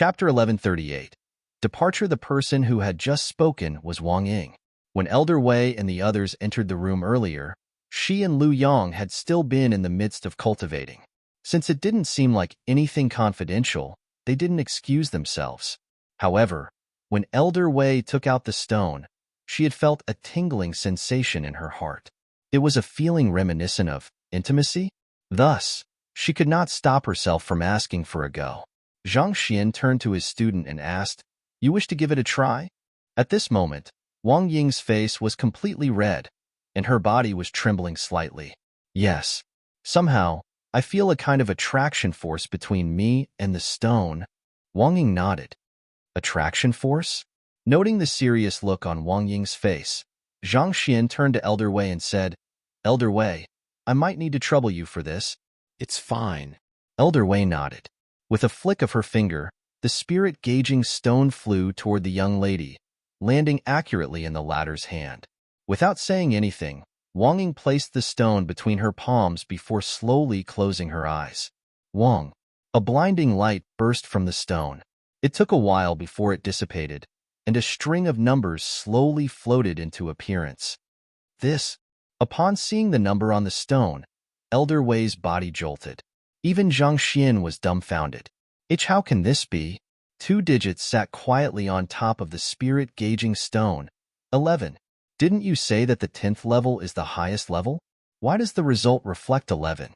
Chapter 1138. Departure. The person who had just spoken was Wang Ying. When Elder Wei and the others entered the room earlier, she and Lu Yong had still been in the midst of cultivating. Since it didn't seem like anything confidential, they didn't excuse themselves. However, when Elder Wei took out the stone, she had felt a tingling sensation in her heart. It was a feeling reminiscent of intimacy. Thus, she could not stop herself from asking for a go. Zhang Xian turned to his student and asked, "You wish to give it a try?" At this moment, Wang Ying's face was completely red, and her body was trembling slightly. "Yes. Somehow, I feel a kind of attraction force between me and the stone." Wang Ying nodded. Attraction force? Noting the serious look on Wang Ying's face, Zhang Xian turned to Elder Wei and said, "Elder Wei, I might need to trouble you for this." "It's fine." Elder Wei nodded. With a flick of her finger, the spirit-gauging stone flew toward the young lady, landing accurately in the latter's hand. Without saying anything, Wang Ying placed the stone between her palms before slowly closing her eyes. Wang! A blinding light burst from the stone. It took a while before it dissipated, and a string of numbers slowly floated into appearance. This, upon seeing the number on the stone, Elder Wei's body jolted. Even Zhang Xian was dumbfounded. How can this be? 2 digits sat quietly on top of the spirit-gauging stone. 11. Didn't you say that the 10th level is the highest level? Why does the result reflect 11?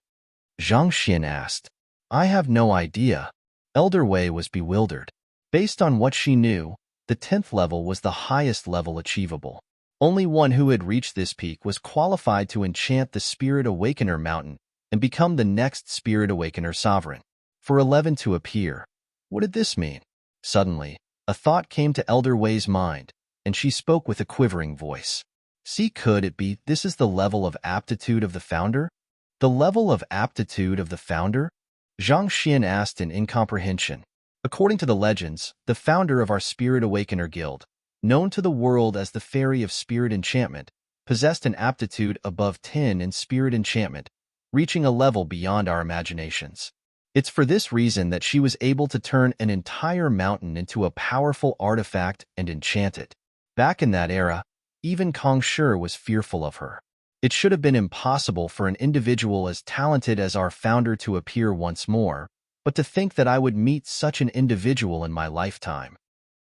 Zhang Xian asked. I have no idea. Elder Wei was bewildered. Based on what she knew, the 10th level was the highest level achievable. Only one who had reached this peak was qualified to enchant the Spirit Awakener Mountain and become the next Spirit Awakener sovereign. For 11 to appear, what did this mean? Suddenly, a thought came to Elder Wei's mind, and she spoke with a quivering voice. Could it be this is the level of aptitude of the founder? The level of aptitude of the founder? Zhang Xian asked in incomprehension. According to the legends, the founder of our Spirit Awakener Guild, known to the world as the Fairy of Spirit Enchantment, possessed an aptitude above 10 in spirit enchantment, reaching a level beyond our imaginations. It's for this reason that she was able to turn an entire mountain into a powerful artifact and enchant it. Back in that era, even Kong Shi was fearful of her. It should have been impossible for an individual as talented as our founder to appear once more, but to think that I would meet such an individual in my lifetime.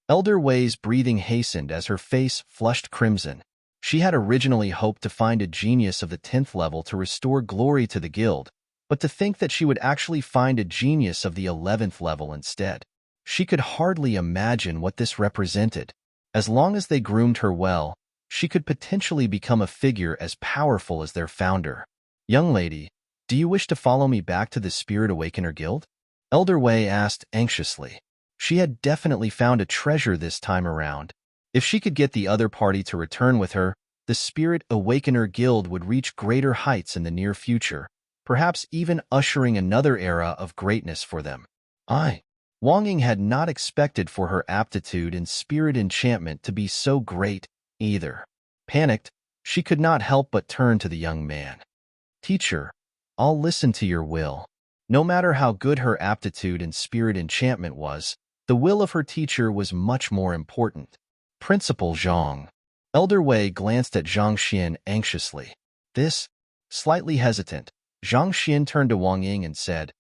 Elder Wei's breathing hastened as her face flushed crimson. She had originally hoped to find a genius of the 10th level to restore glory to the guild, but to think that she would actually find a genius of the 11th level instead. She could hardly imagine what this represented. As long as they groomed her well, she could potentially become a figure as powerful as their founder. Young lady, do you wish to follow me back to the Spirit Awakener Guild? Elder Wei asked anxiously. She had definitely found a treasure this time around. If she could get the other party to return with her, the Spirit Awakener Guild would reach greater heights in the near future, perhaps even ushering another era of greatness for them. Wang Ying had not expected for her aptitude in spirit enchantment to be so great either. Panicked, she could not help but turn to the young man. Teacher, I'll listen to your will. No matter how good her aptitude in spirit enchantment was, the will of her teacher was much more important. Principal Zhang. Elder Wei glanced at Zhang Xian anxiously. Slightly hesitant, Zhang Xian turned to Wang Ying and said,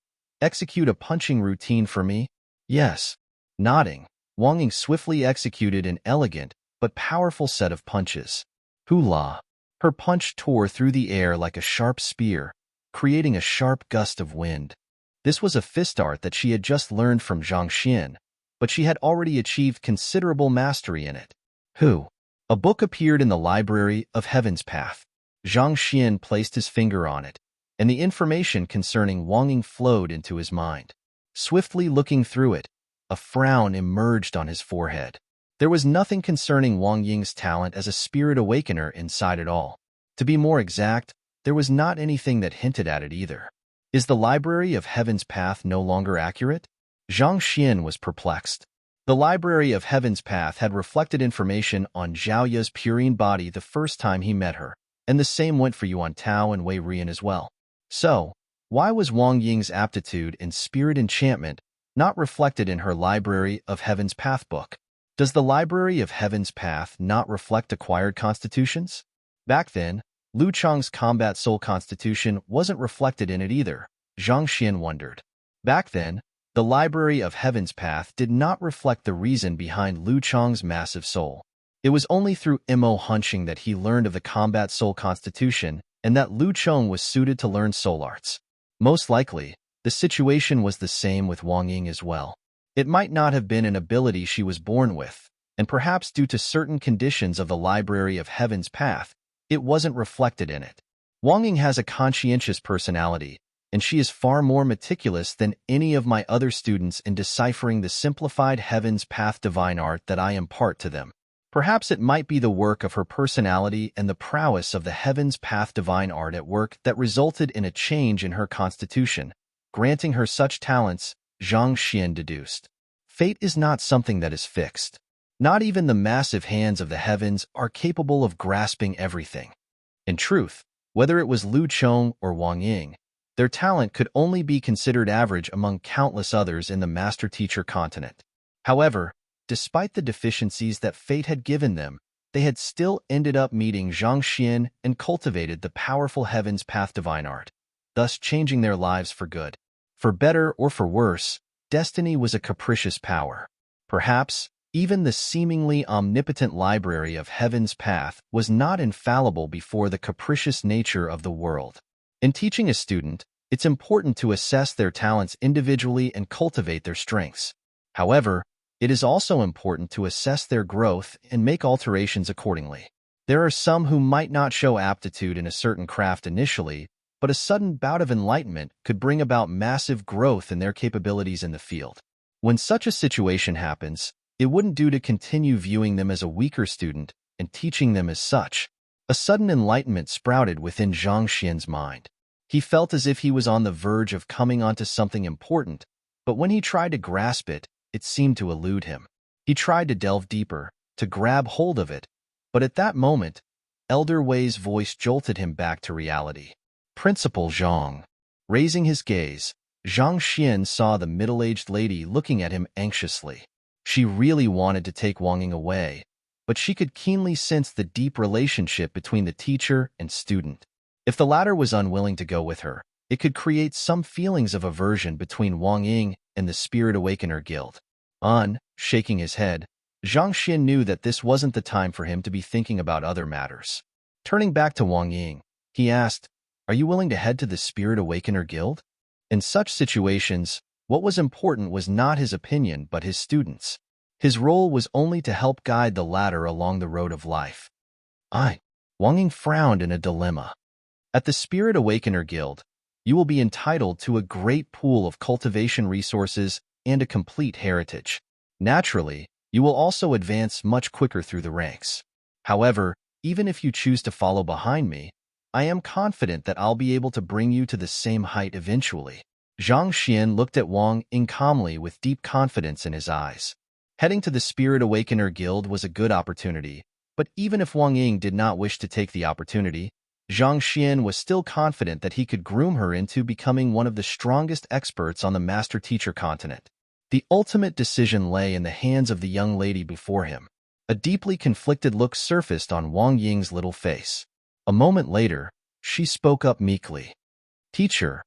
Execute a punching routine for me? Yes. Nodding, Wang Ying swiftly executed an elegant but powerful set of punches. Hula! Her punch tore through the air like a sharp spear, creating a sharp gust of wind. This was a fist art that she had just learned from Zhang Xian, but she had already achieved considerable mastery in it. A book appeared in the library of Heaven's Path. Zhang Xian placed his finger on it, and the information concerning Wang Ying flowed into his mind. Swiftly looking through it, a frown emerged on his forehead. There was nothing concerning Wang Ying's talent as a spirit awakener inside it all. To be more exact, there was not anything that hinted at it either. Is the library of Heaven's Path no longer accurate? Zhang Xian was perplexed. The library of Heaven's Path had reflected information on Zhao Ya's purine body the first time he met her, and the same went for Yuan Tao and Wei Rian as well. So, why was Wang Ying's aptitude in spirit enchantment not reflected in her Library of Heaven's Path book. Does the Library of Heaven's Path not reflect acquired constitutions? Back then, Lu Chang's combat soul constitution wasn't reflected in it either, Zhang Xian wondered. Back then, the Library of Heaven's Path did not reflect the reason behind Lu Chang's massive soul. It was only through Mo hunching that he learned of the combat soul constitution and that Lu Chang was suited to learn soul arts. Most likely, the situation was the same with Wang Ying as well. It might not have been an ability she was born with, and perhaps due to certain conditions of the Library of Heaven's Path, it wasn't reflected in it. Wang Ying has a conscientious personality, and she is far more meticulous than any of my other students in deciphering the simplified Heaven's Path divine art that I impart to them. Perhaps it might be the work of her personality and the prowess of the Heaven's Path divine art at work that resulted in a change in her constitution, granting her such talents, Zhang Xian deduced. Fate is not something that is fixed. Not even the massive hands of the heavens are capable of grasping everything. In truth, whether it was Lu Chang or Wang Ying, their talent could only be considered average among countless others in the master-teacher continent. However, despite the deficiencies that fate had given them, they had still ended up meeting Zhang Xian and cultivated the powerful Heaven's Path divine art, thus changing their lives for good. For better or for worse, destiny was a capricious power. Perhaps, even the seemingly omnipotent Library of Heaven's Path was not infallible before the capricious nature of the world. In teaching a student, it's important to assess their talents individually and cultivate their strengths. However, it is also important to assess their growth and make alterations accordingly. There are some who might not show aptitude in a certain craft initially, but a sudden bout of enlightenment could bring about massive growth in their capabilities in the field. When such a situation happens, it wouldn't do to continue viewing them as a weaker student and teaching them as such. A sudden enlightenment sprouted within Zhang Xian's mind. He felt as if he was on the verge of coming onto something important, but when he tried to grasp it, it seemed to elude him. He tried to delve deeper, to grab hold of it, but at that moment, Elder Wei's voice jolted him back to reality. Principal Zhang. Raising his gaze, Zhang Xian saw the middle-aged lady looking at him anxiously. She really wanted to take Wang Ying away, but she could keenly sense the deep relationship between the teacher and student. If the latter was unwilling to go with her, it could create some feelings of aversion between Wang Ying and the Spirit Awakener Guild. Shaking his head, Zhang Xian knew that this wasn't the time for him to be thinking about other matters. Turning back to Wang Ying, he asked, "Are you willing to head to the Spirit Awakener Guild?" In such situations, what was important was not his opinion but his students. His role was only to help guide the latter along the road of life. Wang Ying frowned in a dilemma. At the Spirit Awakener Guild, you will be entitled to a great pool of cultivation resources and a complete heritage. Naturally, you will also advance much quicker through the ranks. However, even if you choose to follow behind me, I am confident that I'll be able to bring you to the same height eventually. Zhang Xian looked at Wang Ying calmly with deep confidence in his eyes. Heading to the Spirit Awakener Guild was a good opportunity, but even if Wang Ying did not wish to take the opportunity, Zhang Xian was still confident that he could groom her into becoming one of the strongest experts on the master-teacher continent. The ultimate decision lay in the hands of the young lady before him. A deeply conflicted look surfaced on Wang Ying's little face. A moment later, she spoke up meekly. "Teacher,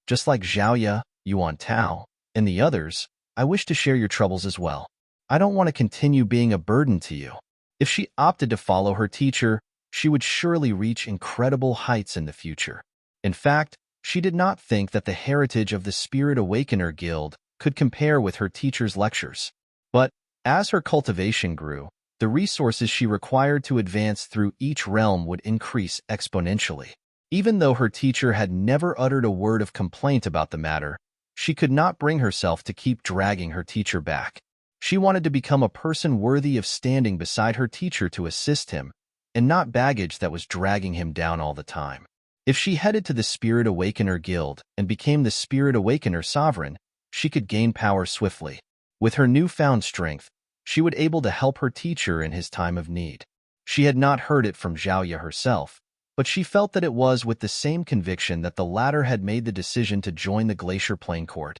just like Zhaoya, Yuan Tao, and the others, I wish to share your troubles as well. I don't want to continue being a burden to you." If she opted to follow her teacher, she would surely reach incredible heights in the future. In fact, she did not think that the heritage of the Spirit Awakener Guild could compare with her teacher's lectures. But, as her cultivation grew, the resources she required to advance through each realm would increase exponentially. Even though her teacher had never uttered a word of complaint about the matter, she could not bring herself to keep dragging her teacher back. She wanted to become a person worthy of standing beside her teacher to assist him, and not baggage that was dragging him down all the time. If she headed to the Spirit Awakener Guild and became the Spirit Awakener Sovereign, she could gain power swiftly. With her newfound strength, she would able to help her teacher in his time of need. She had not heard it from Zhaoya herself, but she felt that it was with the same conviction that the latter had made the decision to join the Glacier Plain Court.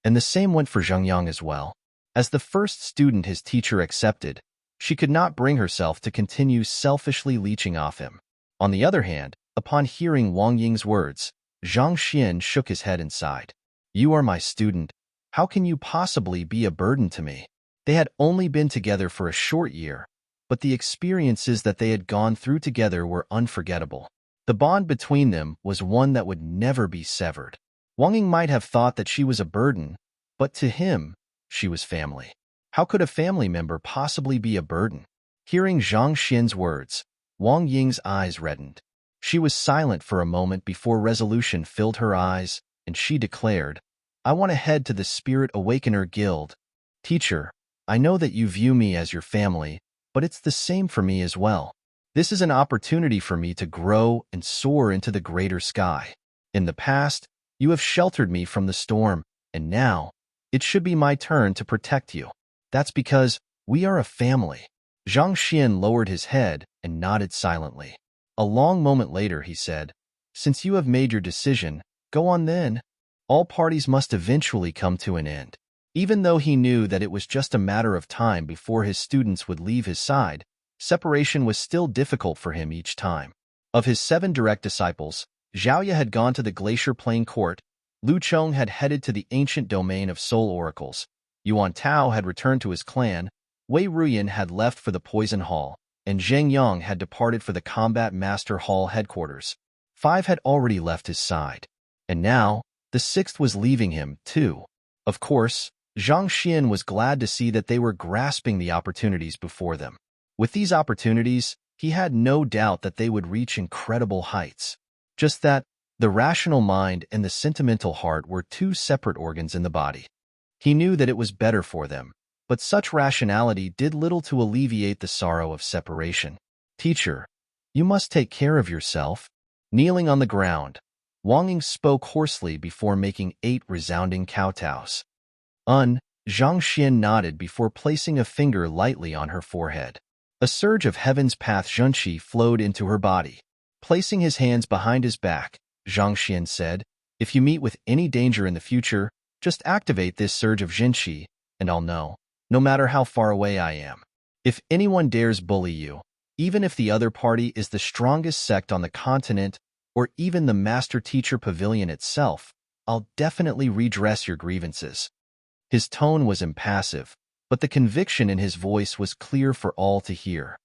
And the same went for Zheng Yang as well. As the first student his teacher accepted, she could not bring herself to continue selfishly leeching off him. On the other hand, upon hearing Wang Ying's words, Zhang Xian shook his head and sighed. You are my student. How can you possibly be a burden to me? They had only been together for a short year, but the experiences that they had gone through together were unforgettable. The bond between them was one that would never be severed. Wang Ying might have thought that she was a burden, but to him, she was family. How could a family member possibly be a burden? Hearing Zhang Xian's words, Wang Ying's eyes reddened. She was silent for a moment before resolution filled her eyes, and she declared, I want to head to the Spirit Awakener Guild. Teacher, I know that you view me as your family, but it's the same for me as well. This is an opportunity for me to grow and soar into the greater sky. In the past, you have sheltered me from the storm, and now, it should be my turn to protect you. That's because we are a family. Zhang Xian lowered his head and nodded silently. A long moment later, he said, Since you have made your decision, go on then. All parties must eventually come to an end. Even though he knew that it was just a matter of time before his students would leave his side, separation was still difficult for him each time. Of his 7 direct disciples, Zhaoye had gone to the Glacier Plain Court, Lu Chong had headed to the ancient domain of Soul Oracles, Yuan Tao had returned to his clan, Wei Ruyan had left for the Poison Hall, and Zheng Yang had departed for the Combat Master Hall headquarters. 5 had already left his side. And now, the 6th was leaving him, too. Of course, Zhang Xian was glad to see that they were grasping the opportunities before them. With these opportunities, he had no doubt that they would reach incredible heights. Just that, the rational mind and the sentimental heart were 2 separate organs in the body. He knew that it was better for them, but such rationality did little to alleviate the sorrow of separation. Teacher, you must take care of yourself. Kneeling on the ground, Wang Ying spoke hoarsely before making 8 resounding kowtows. Zhang Xian nodded before placing a finger lightly on her forehead. A surge of heaven's path Zhenqi flowed into her body. Placing his hands behind his back, Zhang Xian said, If you meet with any danger in the future, just activate this surge of Zhenqi, and I'll know, no matter how far away I am. If anyone dares bully you, even if the other party is the strongest sect on the continent or even the Master Teacher Pavilion itself, I'll definitely redress your grievances. His tone was impassive, but the conviction in his voice was clear for all to hear.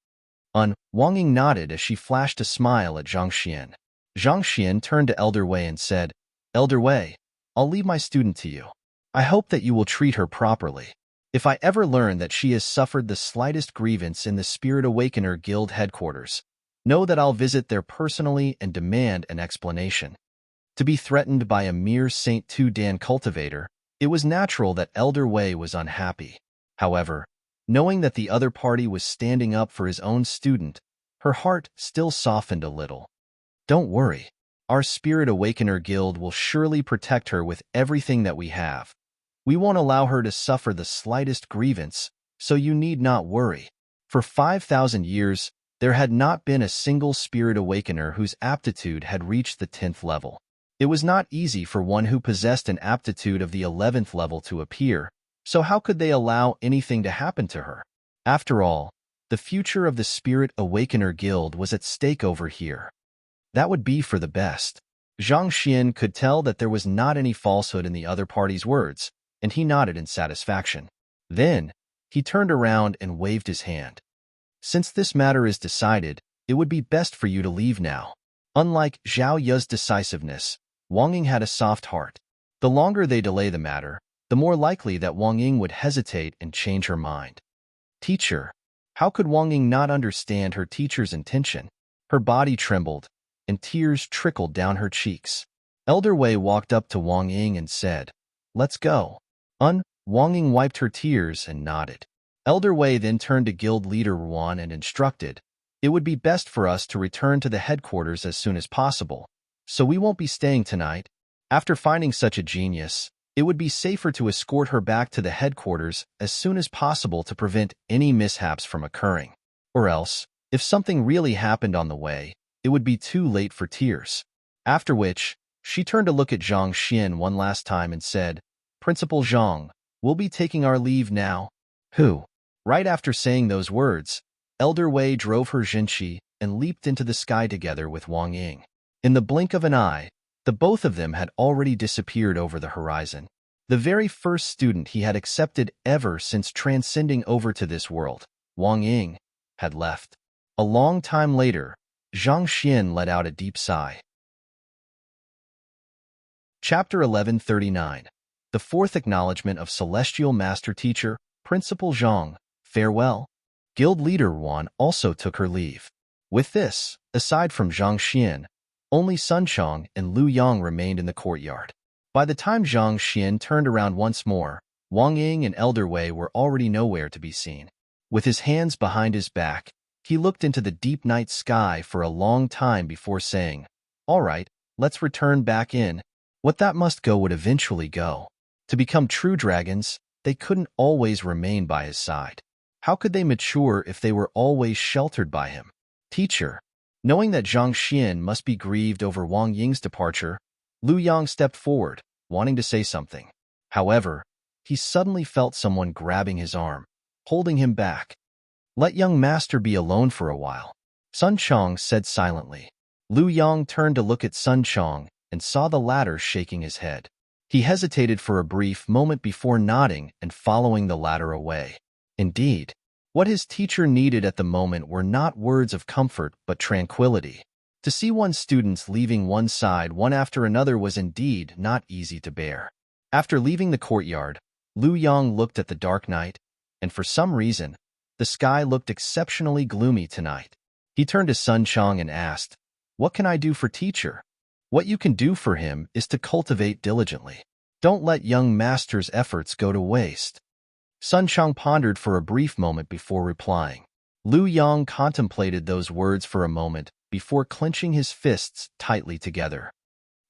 Wang Ying nodded as she flashed a smile at Zhang Xian. Zhang Xian turned to Elder Wei and said, Elder Wei, I'll leave my student to you. I hope that you will treat her properly. If I ever learn that she has suffered the slightest grievance in the Spirit Awakener Guild headquarters, know that I'll visit there personally and demand an explanation. To be threatened by a mere Saint Tu Dan cultivator, it was natural that Elder Wei was unhappy. However, knowing that the other party was standing up for his own student, her heart still softened a little. Don't worry. Our Spirit Awakener Guild will surely protect her with everything that we have. We won't allow her to suffer the slightest grievance, so you need not worry. For 5,000 years, there had not been a single Spirit Awakener whose aptitude had reached the 10th level. It was not easy for one who possessed an aptitude of the 11th level to appear, so how could they allow anything to happen to her? After all, the future of the Spirit Awakener Guild was at stake over here. That would be for the best. Zhang Xian could tell that there was not any falsehood in the other party's words, and he nodded in satisfaction. Then, he turned around and waved his hand. Since this matter is decided, it would be best for you to leave now. Unlike Zhao Yu's decisiveness, Wang Ying had a soft heart. The longer they delay the matter, the more likely that Wang Ying would hesitate and change her mind. Teacher, how could Wang Ying not understand her teacher's intention? Her body trembled, and tears trickled down her cheeks. Elder Wei walked up to Wang Ying and said, Let's go. Wang Ying wiped her tears and nodded. Elder Wei then turned to guild leader Ruan and instructed, It would be best for us to return to the headquarters as soon as possible, so we won't be staying tonight. After finding such a genius, it would be safer to escort her back to the headquarters as soon as possible to prevent any mishaps from occurring. Or else, if something really happened on the way, it would be too late for tears. After which, she turned to look at Zhang Xian one last time and said, Principal Zhang, we'll be taking our leave now. Who? Right after saying those words, Elder Wei drove her Jinshi and leaped into the sky together with Wang Ying. In the blink of an eye, the both of them had already disappeared over the horizon. The very first student he had accepted ever since transcending over to this world, Wang Ying, had left. A long time later, Zhang Xian let out a deep sigh. Chapter 1139. The Fourth Acknowledgement of Celestial Master Teacher, Principal Zhang, farewell. Guild leader Wan also took her leave. With this, aside from Zhang Xian, only Sun Chong and Lu Yang remained in the courtyard. By the time Zhang Xian turned around once more, Wang Ying and Elder Wei were already nowhere to be seen. With his hands behind his back, he looked into the deep night sky for a long time before saying, "All right, let's return back in." What that must go would eventually go. To become true dragons, they couldn't always remain by his side. How could they mature if they were always sheltered by him? Teacher. Knowing that Zhang Xian must be grieved over Wang Ying's departure, Lu Yang stepped forward, wanting to say something. However, he suddenly felt someone grabbing his arm, holding him back. "Let young master be alone for a while," Sun Chong said silently. Lu Yang turned to look at Sun Chong and saw the latter shaking his head. He hesitated for a brief moment before nodding and following the latter away. Indeed, what his teacher needed at the moment were not words of comfort but tranquility. To see one's students leaving one side one after another was indeed not easy to bear. After leaving the courtyard, Lu Yang looked at the dark night, and for some reason, the sky looked exceptionally gloomy tonight. He turned to Sun Chong and asked, "What can I do for teacher?" "What you can do for him is to cultivate diligently. Don't let young master's efforts go to waste." Sun Chong pondered for a brief moment before replying. Lu Yang contemplated those words for a moment before clenching his fists tightly together.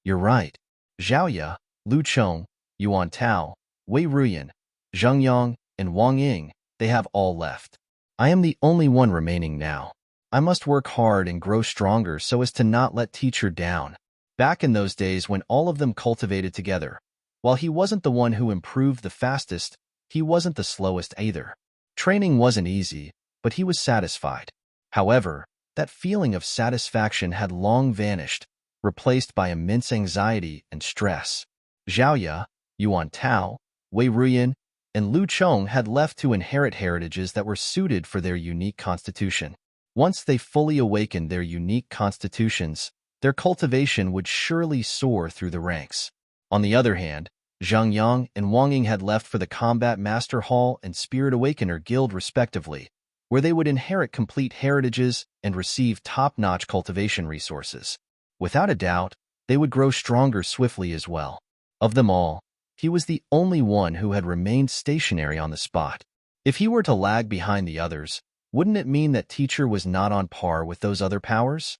"You're right. Zhao Ye, Lu Chong, Yuan Tao, Wei Ruyan, Zheng Yang, and Wang Ying, they have all left. I am the only one remaining now. I must work hard and grow stronger so as to not let teacher down." Back in those days when all of them cultivated together, while he wasn't the one who improved the fastest, he wasn't the slowest either. Training wasn't easy, but he was satisfied. However, that feeling of satisfaction had long vanished, replaced by immense anxiety and stress. Zhao Ye, Yuan Tao, Wei Ruyan, and Lu Chong had left to inherit heritages that were suited for their unique constitution. Once they fully awakened their unique constitutions, their cultivation would surely soar through the ranks. On the other hand, Zheng Yang and Wang Ying had left for the Combat Master Hall and Spirit Awakener Guild respectively, where they would inherit complete heritages and receive top-notch cultivation resources. Without a doubt, they would grow stronger swiftly as well. Of them all, he was the only one who had remained stationary on the spot. If he were to lag behind the others, wouldn't it mean that teacher was not on par with those other powers?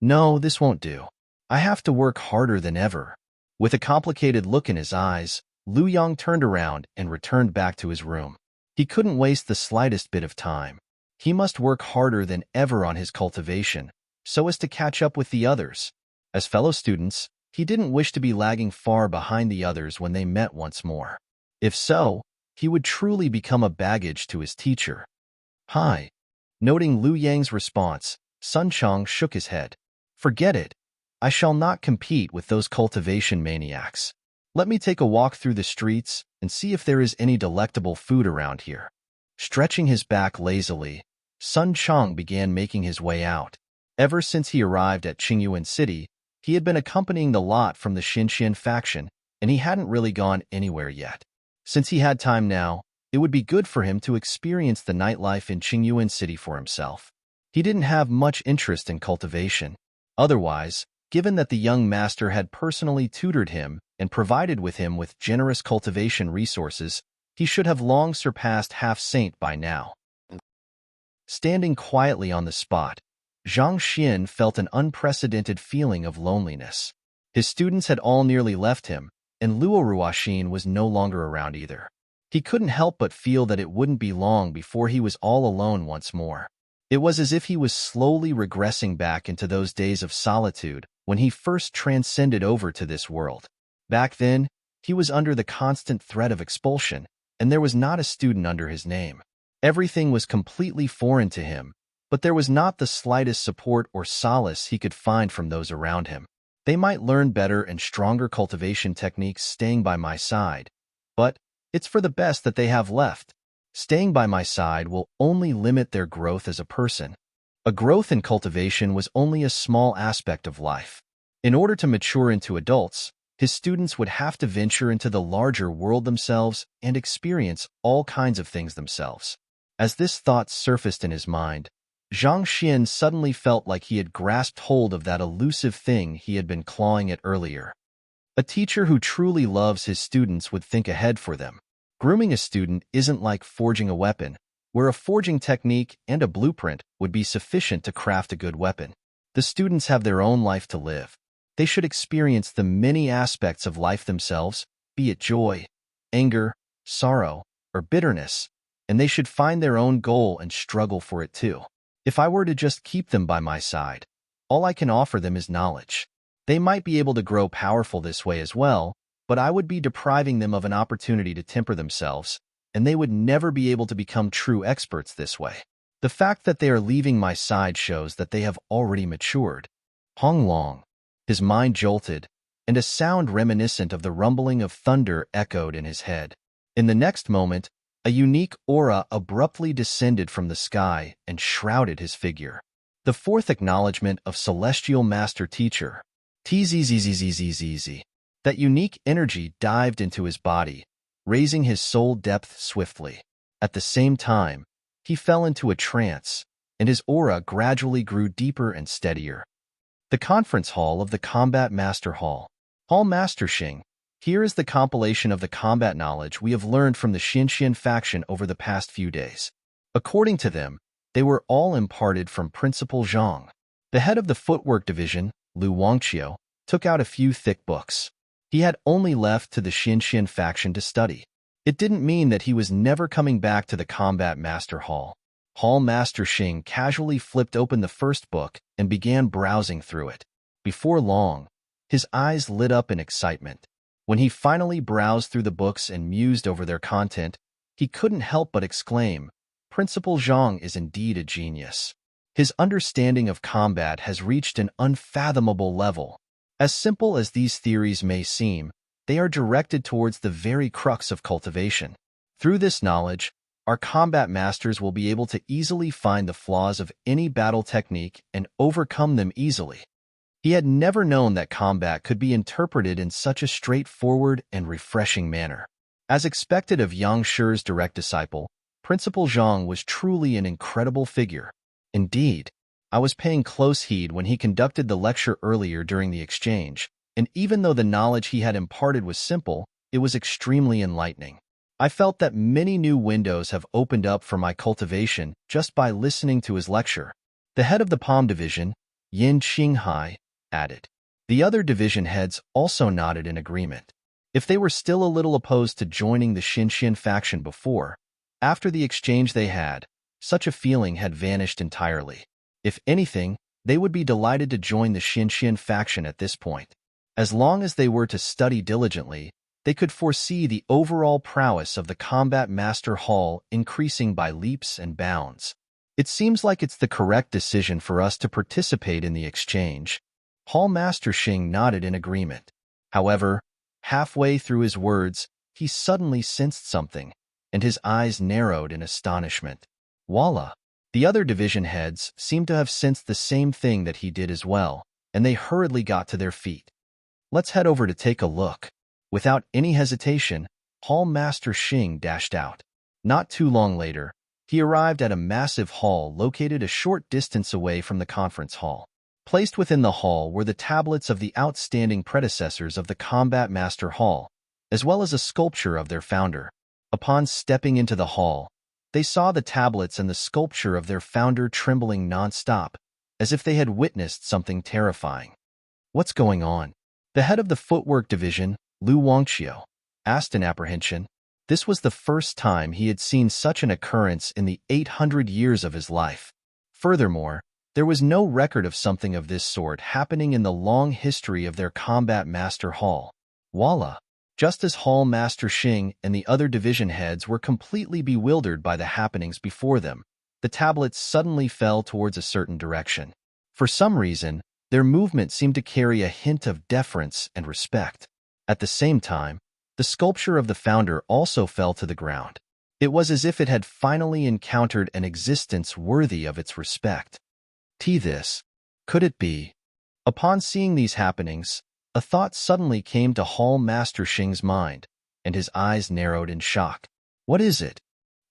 "No, this won't do. I have to work harder than ever." With a complicated look in his eyes, Lu Yang turned around and returned back to his room. He couldn't waste the slightest bit of time. He must work harder than ever on his cultivation, so as to catch up with the others. As fellow students, he didn't wish to be lagging far behind the others when they met once more. If so, he would truly become a baggage to his teacher. "Hi." Noting Lu Yang's response, Sun Chong shook his head. "Forget it. I shall not compete with those cultivation maniacs. Let me take a walk through the streets and see if there is any delectable food around here." Stretching his back lazily, Sun Chong began making his way out. Ever since he arrived at Qingyuan City, he had been accompanying the lot from the Xinxian faction, and he hadn't really gone anywhere yet. Since he had time now, it would be good for him to experience the nightlife in Qingyuan City for himself. He didn't have much interest in cultivation. Otherwise, given that the young master had personally tutored him and provided with him with generous cultivation resources, he should have long surpassed half-saint by now. Standing quietly on the spot, Zhang Xian felt an unprecedented feeling of loneliness. His students had all nearly left him, and Luo Ruoxin was no longer around either. He couldn't help but feel that it wouldn't be long before he was all alone once more. It was as if he was slowly regressing back into those days of solitude when he first transcended over to this world. Back then, He was under the constant threat of expulsion, and there was not a student under his name. Everything was completely foreign to him, but there was not the slightest support or solace he could find from those around him. They might learn better and stronger cultivation techniques staying by my side, but it's for the best that they have left. Staying by my side will only limit their growth as a person. A growth in cultivation was only a small aspect of life. In order to mature into adults, his students would have to venture into the larger world themselves and experience all kinds of things themselves. As this thought surfaced in his mind, Zhang Xian suddenly felt like he had grasped hold of that elusive thing he had been clawing at earlier. A teacher who truly loves his students would think ahead for them. Grooming a student isn't like forging a weapon, where a forging technique and a blueprint would be sufficient to craft a good weapon. The students have their own life to live. They should experience the many aspects of life themselves, be it joy, anger, sorrow, or bitterness, and they should find their own goal and struggle for it too. If I were to just keep them by my side, all I can offer them is knowledge. They might be able to grow powerful this way as well, but I would be depriving them of an opportunity to temper themselves, and they would never be able to become true experts this way. The fact that they are leaving my side shows that they have already matured. Hong Long. His mind jolted, and a sound reminiscent of the rumbling of thunder echoed in his head. In the next moment, a unique aura abruptly descended from the sky and shrouded his figure. The fourth acknowledgement of Celestial Master Teacher. Tzzzzzzzzzz. That unique energy dived into his body, raising his soul depth swiftly. At the same time, he fell into a trance, and his aura gradually grew deeper and steadier. The conference hall of the Combat Master Hall. Hall Master Xing. Here is the compilation of the combat knowledge we have learned from the Xinxian faction over the past few days. According to them, they were all imparted from Principal Zhang. The head of the footwork division, Lu Wangqiu, took out a few thick books. He had only left to the Xinxian faction to study. It didn't mean that he was never coming back to the Combat Master Hall. Hall Master Xing casually flipped open the first book and began browsing through it. Before long, his eyes lit up in excitement. When he finally browsed through the books and mused over their content, he couldn't help but exclaim, "Principal Zhang is indeed a genius. His understanding of combat has reached an unfathomable level." As simple as these theories may seem, they are directed towards the very crux of cultivation. Through this knowledge, our combat masters will be able to easily find the flaws of any battle technique and overcome them easily. He had never known that combat could be interpreted in such a straightforward and refreshing manner. As expected of Yang Shi's direct disciple, Principal Zhang was truly an incredible figure. Indeed, I was paying close heed when he conducted the lecture earlier during the exchange, and even though the knowledge he had imparted was simple, it was extremely enlightening. I felt that many new windows have opened up for my cultivation just by listening to his lecture. The head of the Palm Division, Yin Qinghai, added. The other division heads also nodded in agreement. If they were still a little opposed to joining the Xinxian faction before, after the exchange they had, such a feeling had vanished entirely. If anything, they would be delighted to join the Xinxian faction at this point. As long as they were to study diligently, they could foresee the overall prowess of the Combat Master Hall increasing by leaps and bounds. It seems like it's the correct decision for us to participate in the exchange. Hall Master Xing nodded in agreement. However, halfway through his words, he suddenly sensed something, and his eyes narrowed in astonishment. Voila! The other division heads seemed to have sensed the same thing that he did as well, and they hurriedly got to their feet. Let's head over to take a look. Without any hesitation, Hall Master Xing dashed out. Not too long later, he arrived at a massive hall located a short distance away from the conference hall. Placed within the hall were the tablets of the outstanding predecessors of the Combat Master Hall, as well as a sculpture of their founder. Upon stepping into the hall, they saw the tablets and the sculpture of their founder trembling non-stop, as if they had witnessed something terrifying. What's going on? The head of the footwork division, Lu Wangqiu, asked in apprehension. This was the first time he had seen such an occurrence in the 800 years of his life. Furthermore, there was no record of something of this sort happening in the long history of their Combat Master Hall. Voila! Just as Hall Master Xing and the other division heads were completely bewildered by the happenings before them, the tablets suddenly fell towards a certain direction. For some reason, their movement seemed to carry a hint of deference and respect. At the same time, the sculpture of the founder also fell to the ground. It was as if it had finally encountered an existence worthy of its respect. This. Could it be? Upon seeing these happenings, a thought suddenly came to Hall Master Xing's mind, and his eyes narrowed in shock. What is it?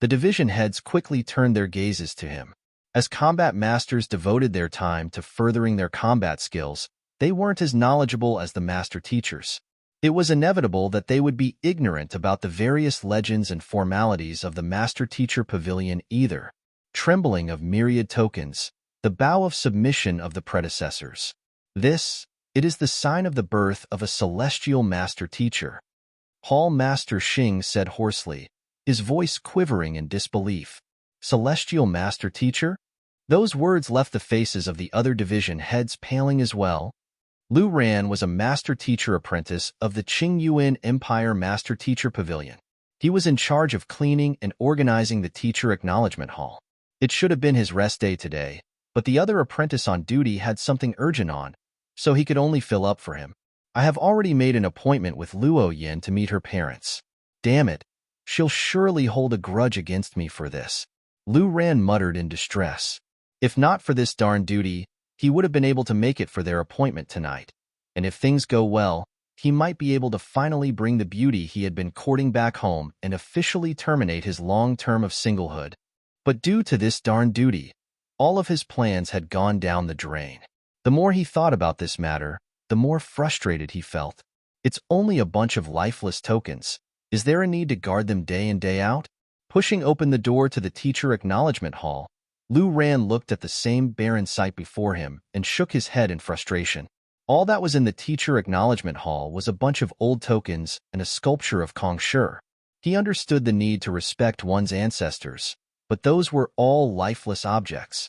The division heads quickly turned their gazes to him. As combat masters devoted their time to furthering their combat skills, they weren't as knowledgeable as the master teachers. It was inevitable that they would be ignorant about the various legends and formalities of the Master Teacher Pavilion either. Trembling of myriad tokens, the bow of submission of the predecessors. It is the sign of the birth of a celestial Master Teacher. Hall Master Xing said hoarsely, his voice quivering in disbelief. Celestial Master Teacher? Those words left the faces of the other division heads paling as well. Lu Ran was a master teacher apprentice of the Qingyuan Empire Master Teacher Pavilion. He was in charge of cleaning and organizing the Teacher Acknowledgement Hall. It should have been his rest day today, but the other apprentice on duty had something urgent on, so he could only fill up for him. I have already made an appointment with Luo Yin to meet her parents. Damn it, she'll surely hold a grudge against me for this. Lu Ran muttered in distress. If not for this darn duty, he would have been able to make it for their appointment tonight. And if things go well, he might be able to finally bring the beauty he had been courting back home and officially terminate his long term of singlehood. But due to this darn duty, all of his plans had gone down the drain. The more he thought about this matter, the more frustrated he felt. It's only a bunch of lifeless tokens. Is there a need to guard them day in day out? Pushing open the door to the Teacher Acknowledgement Hall, Lu Ran looked at the same barren sight before him and shook his head in frustration. All that was in the Teacher Acknowledgement Hall was a bunch of old tokens and a sculpture of Kong Shi. He understood the need to respect one's ancestors, but those were all lifeless objects.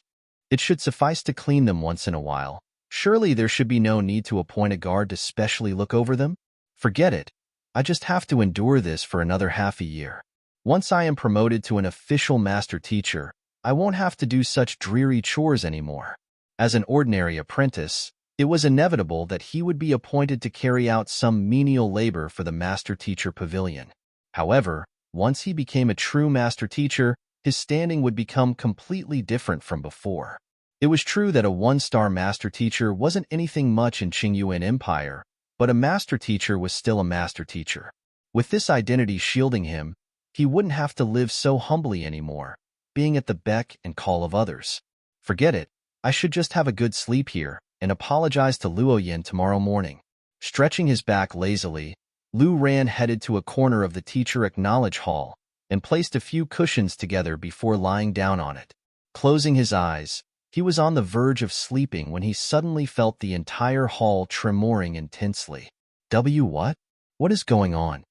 It should suffice to clean them once in a while. Surely there should be no need to appoint a guard to specially look over them? Forget it. I just have to endure this for another half a year. Once I am promoted to an official master teacher, I won't have to do such dreary chores anymore. As an ordinary apprentice, it was inevitable that he would be appointed to carry out some menial labor for the Master Teacher Pavilion. However, once he became a true master teacher, his standing would become completely different from before. It was true that a one-star master teacher wasn't anything much in Qingyuan Empire, but a master teacher was still a master teacher. With this identity shielding him, he wouldn't have to live so humbly anymore, being at the beck and call of others. Forget it, I should just have a good sleep here and apologize to Luo Yin tomorrow morning. Stretching his back lazily, Lu Ran headed to a corner of the Teacher Acknowledge Hall and placed a few cushions together before lying down on it. Closing his eyes, he was on the verge of sleeping when he suddenly felt the entire hall tremoring intensely. What? What is going on?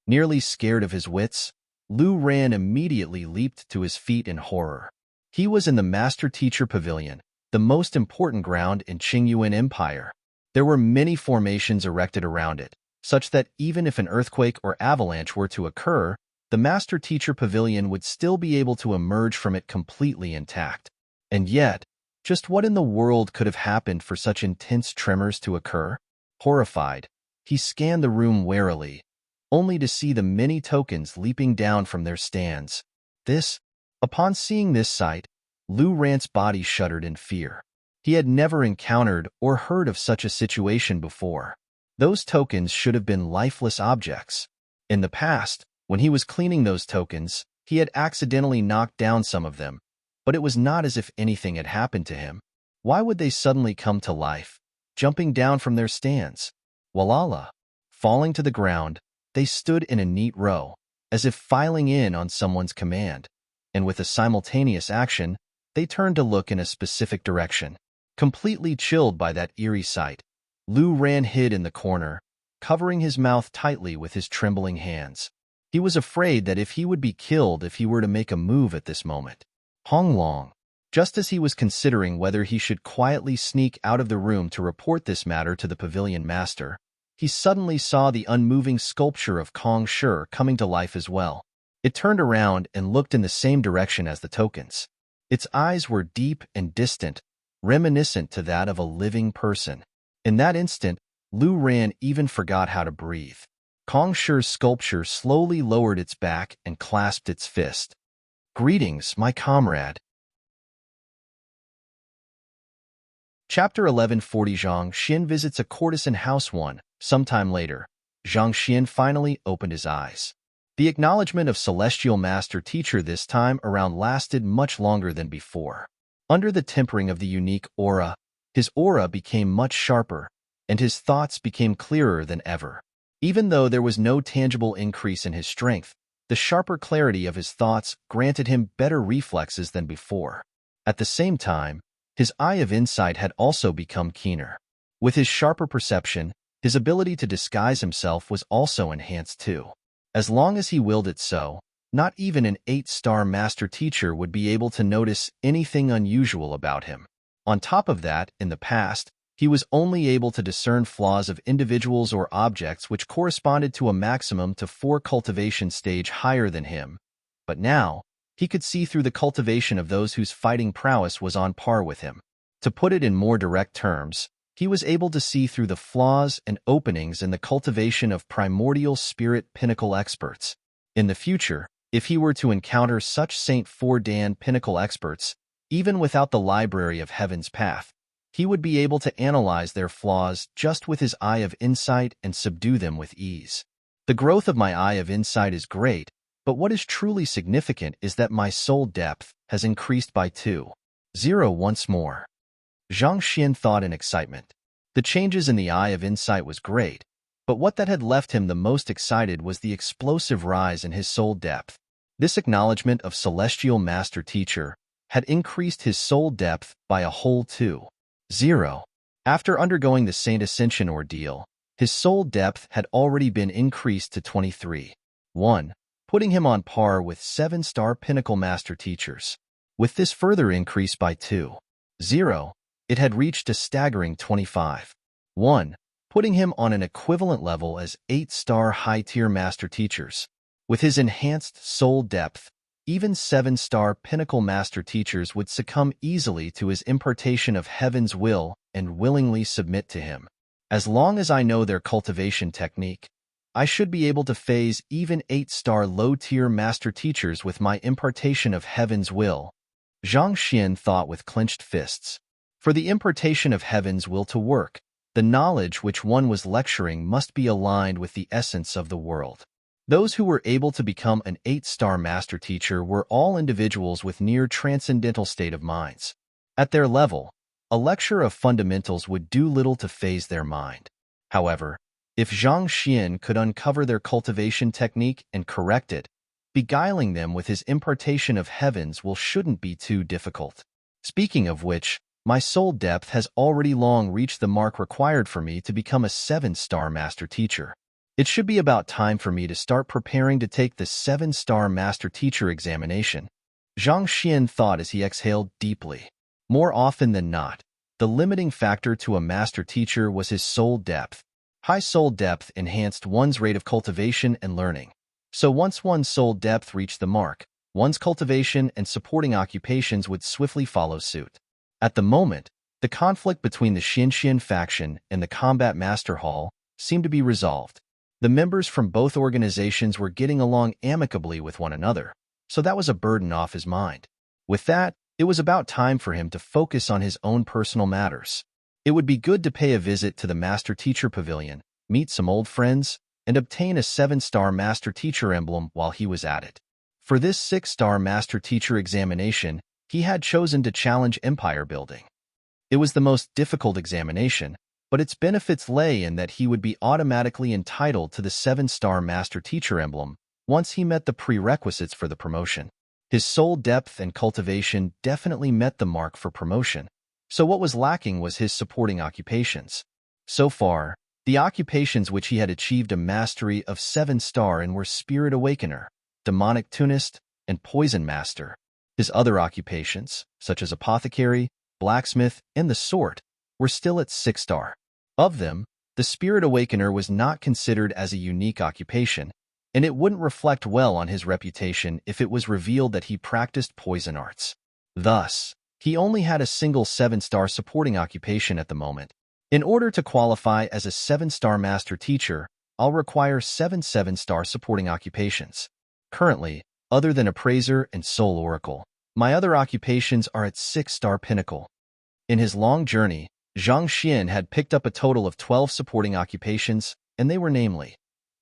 Nearly scared of his wits, Lu Ran immediately leaped to his feet in horror. He was in the Master Teacher Pavilion, the most important ground in Qingyuan Empire. There were many formations erected around it, such that even if an earthquake or avalanche were to occur, the Master Teacher Pavilion would still be able to emerge from it completely intact. And yet, just what in the world could have happened for such intense tremors to occur? Horrified, he scanned the room warily, only to see the many tokens leaping down from their stands. Upon seeing this sight, Lu Ran's body shuddered in fear. He had never encountered or heard of such a situation before. Those tokens should have been lifeless objects. In the past, when he was cleaning those tokens, he had accidentally knocked down some of them, but it was not as if anything had happened to him. Why would they suddenly come to life, jumping down from their stands? Walala! Falling to the ground, they stood in a neat row, as if filing in on someone's command, and with a simultaneous action, they turned to look in a specific direction. Completely chilled by that eerie sight, Lu Ran hid in the corner, covering his mouth tightly with his trembling hands. He was afraid that if he would be killed if he were to make a move at this moment. Hong Long. Just as he was considering whether he should quietly sneak out of the room to report this matter to the pavilion master, he suddenly saw the unmoving sculpture of Kong Shi coming to life as well. It turned around and looked in the same direction as the tokens. Its eyes were deep and distant, reminiscent to that of a living person. In that instant, Lu Ran even forgot how to breathe. Kong Shi's sculpture slowly lowered its back and clasped its fist. "Greetings, my comrade." Chapter 1140. Zhang Xin visits a courtesan house. Sometime later, Zhang Xin finally opened his eyes. The acknowledgement of celestial master teacher this time around lasted much longer than before. Under the tempering of the unique aura, his aura became much sharper, and his thoughts became clearer than ever. Even though there was no tangible increase in his strength, the sharper clarity of his thoughts granted him better reflexes than before. At the same time, his eye of insight had also become keener. With his sharper perception, his ability to disguise himself was also enhanced too. As long as he willed it so, not even an 8-star master teacher would be able to notice anything unusual about him. On top of that, in the past, he was only able to discern flaws of individuals or objects which corresponded to a maximum to 4 cultivation stage higher than him. But now, he could see through the cultivation of those whose fighting prowess was on par with him. To put it in more direct terms, he was able to see through the flaws and openings in the cultivation of primordial spirit pinnacle experts. In the future, if he were to encounter such Saint Dan pinnacle experts, even without the library of Heaven's Path, he would be able to analyze their flaws just with his eye of insight and subdue them with ease. The growth of my eye of insight is great, but what is truly significant is that my soul depth has increased by 2.0 once more. Zhang Xin thought in excitement. The changes in the eye of insight was great, but what that had left him the most excited was the explosive rise in his soul depth. This acknowledgement of celestial master teacher had increased his soul depth by a whole 2.0. After undergoing the Saint Ascension ordeal, his soul depth had already been increased to 23.1, putting him on par with 7-star pinnacle master teachers. With this further increase by 2.0, it had reached a staggering 25.1, putting him on an equivalent level as 8-star high-tier master teachers. With his enhanced soul depth, even 7-star pinnacle master teachers would succumb easily to his impartation of heaven's will and willingly submit to him. As long as I know their cultivation technique, I should be able to phase even 8-star low-tier master teachers with my impartation of heaven's will. Zhang Xin thought with clenched fists. For the impartation of heaven's will to work, the knowledge which one was lecturing must be aligned with the essence of the world. Those who were able to become an 8-star master teacher were all individuals with near transcendental state of minds. At their level, a lecture of fundamentals would do little to phase their mind. However, if Zhang Xin could uncover their cultivation technique and correct it, beguiling them with his impartation of heaven's will shouldn't be too difficult. Speaking of which, my soul depth has already long reached the mark required for me to become a 7-star master teacher. It should be about time for me to start preparing to take the 7-star master teacher examination. Zhang Xin thought as he exhaled deeply. More often than not, the limiting factor to a master teacher was his soul depth. High soul depth enhanced one's rate of cultivation and learning. So once one's soul depth reached the mark, one's cultivation and supporting occupations would swiftly follow suit. At the moment, the conflict between the Xin faction and the Combat Master Hall seemed to be resolved. The members from both organizations were getting along amicably with one another, so that was a burden off his mind. With that, it was about time for him to focus on his own personal matters. It would be good to pay a visit to the Master Teacher Pavilion, meet some old friends, and obtain a 7-star Master Teacher emblem while he was at it. For this 6-star Master Teacher examination, he had chosen to challenge empire building. It was the most difficult examination, but its benefits lay in that he would be automatically entitled to the 7-star Master Teacher emblem once he met the prerequisites for the promotion. His soul depth and cultivation definitely met the mark for promotion, so what was lacking was his supporting occupations. So far, the occupations which he had achieved a mastery of 7-star in were Spirit Awakener, Demonic Tunist, and Poison Master. His other occupations, such as Apothecary, Blacksmith, and the Sword, were still at 6-star. Of them, The Spirit Awakener was not considered as a unique occupation, and it wouldn't reflect well on his reputation if it was revealed that he practiced poison arts. Thus, he only had a single 7-star supporting occupation at the moment. In order to qualify as a 7-star master teacher, I'll require 7 7-star supporting occupations. Currently, other than appraiser and soul oracle, my other occupations are at 6-star pinnacle. In his long journey, Zhang Xian had picked up a total of 12 supporting occupations, and they were namely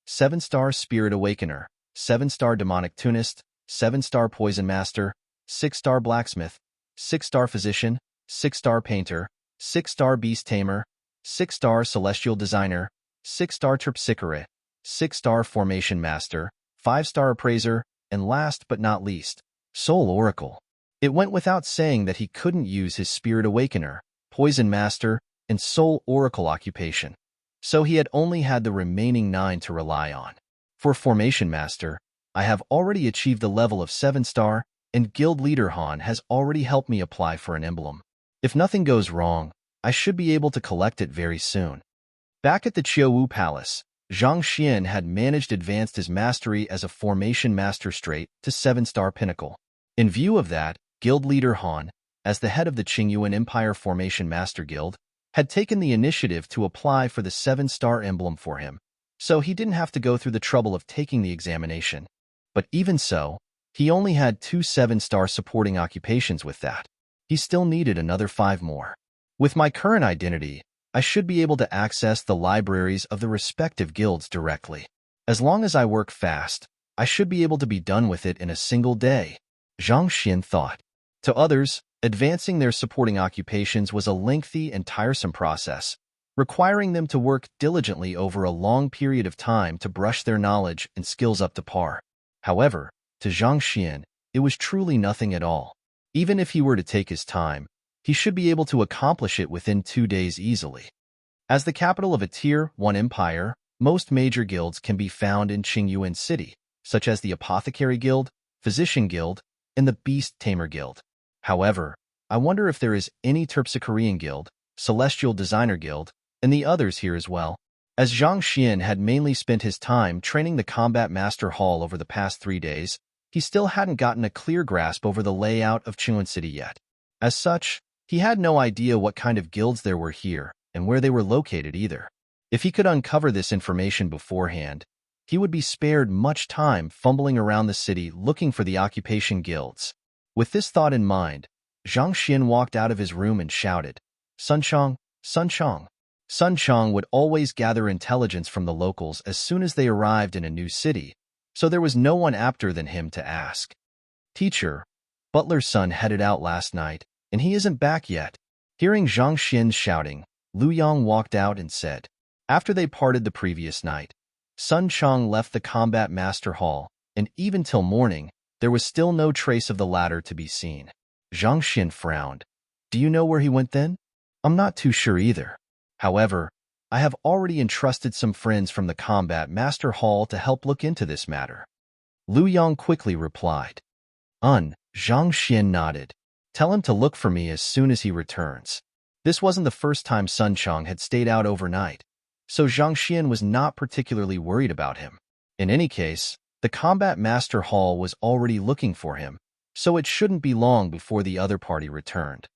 7-star Spirit Awakener, 7-star Demonic Tunist, 7-star Poison Master, 6-star Blacksmith, 6-star Physician, 6-star Painter, 6-star Beast Tamer, 6-star Celestial Designer, 6-star Terpsichore, 6-star Formation Master, 5-star Appraiser, and last but not least, Soul Oracle. It went without saying that he couldn't use his Spirit Awakener, Poison Master, and Soul Oracle occupation, so he had only had the remaining 9 to rely on. For Formation Master, I have already achieved the level of 7-star, and Guild Leader Han has already helped me apply for an emblem. If nothing goes wrong, I should be able to collect it very soon. Back at the Qiuwu Palace, Zhang Xian had managed advanced his mastery as a Formation Master straight to 7-star pinnacle. In view of that, Guild Leader Han, as the head of the Qingyuan Empire Formation Master Guild, had taken the initiative to apply for the 7-star emblem for him, so he didn't have to go through the trouble of taking the examination. But even so, he only had 2 7-star supporting occupations with that. He still needed another 5 more. With my current identity, I should be able to access the libraries of the respective guilds directly. As long as I work fast, I should be able to be done with it in a single day, Zhang Xian thought. To others, advancing their supporting occupations was a lengthy and tiresome process, requiring them to work diligently over a long period of time to brush their knowledge and skills up to par. However, to Zhang Xian, it was truly nothing at all. Even if he were to take his time, he should be able to accomplish it within 2 days easily. As the capital of a Tier 1 empire, most major guilds can be found in Qingyuan City, such as the Apothecary Guild, Physician Guild, and the Beast Tamer Guild. However, I wonder if there is any Terpsichorean Guild, Celestial Designer Guild, and the others here as well. As Zhang Xian had mainly spent his time training the Combat Master Hall over the past 3 days, he still hadn't gotten a clear grasp over the layout of Qingyuan City yet. As such, he had no idea what kind of guilds there were here and where they were located either. If he could uncover this information beforehand, he would be spared much time fumbling around the city looking for the occupation guilds. With this thought in mind, Zhang Xian walked out of his room and shouted, "Sun Chong, Sun Chong." Sun Chong would always gather intelligence from the locals as soon as they arrived in a new city, so there was no one apter than him to ask. "Teacher, Butler's son headed out last night, and he isn't back yet." Hearing Zhang Xian's shouting, Lu Yang walked out and said, after they parted the previous night, Sun Chong left the Combat Master Hall, and even till morning, there was still no trace of the latter to be seen. Zhang Xian frowned. "Do you know where he went then?" "I'm not too sure either. However, I have already entrusted some friends from the Combat Master Hall to help look into this matter." Lu Yang quickly replied. Zhang Xian nodded. "Tell him to look for me as soon as he returns." This wasn't the first time Sun Chong had stayed out overnight, so Zhang Xian was not particularly worried about him. In any case, the Combat Master Hall was already looking for him, so it shouldn't be long before the other party returned.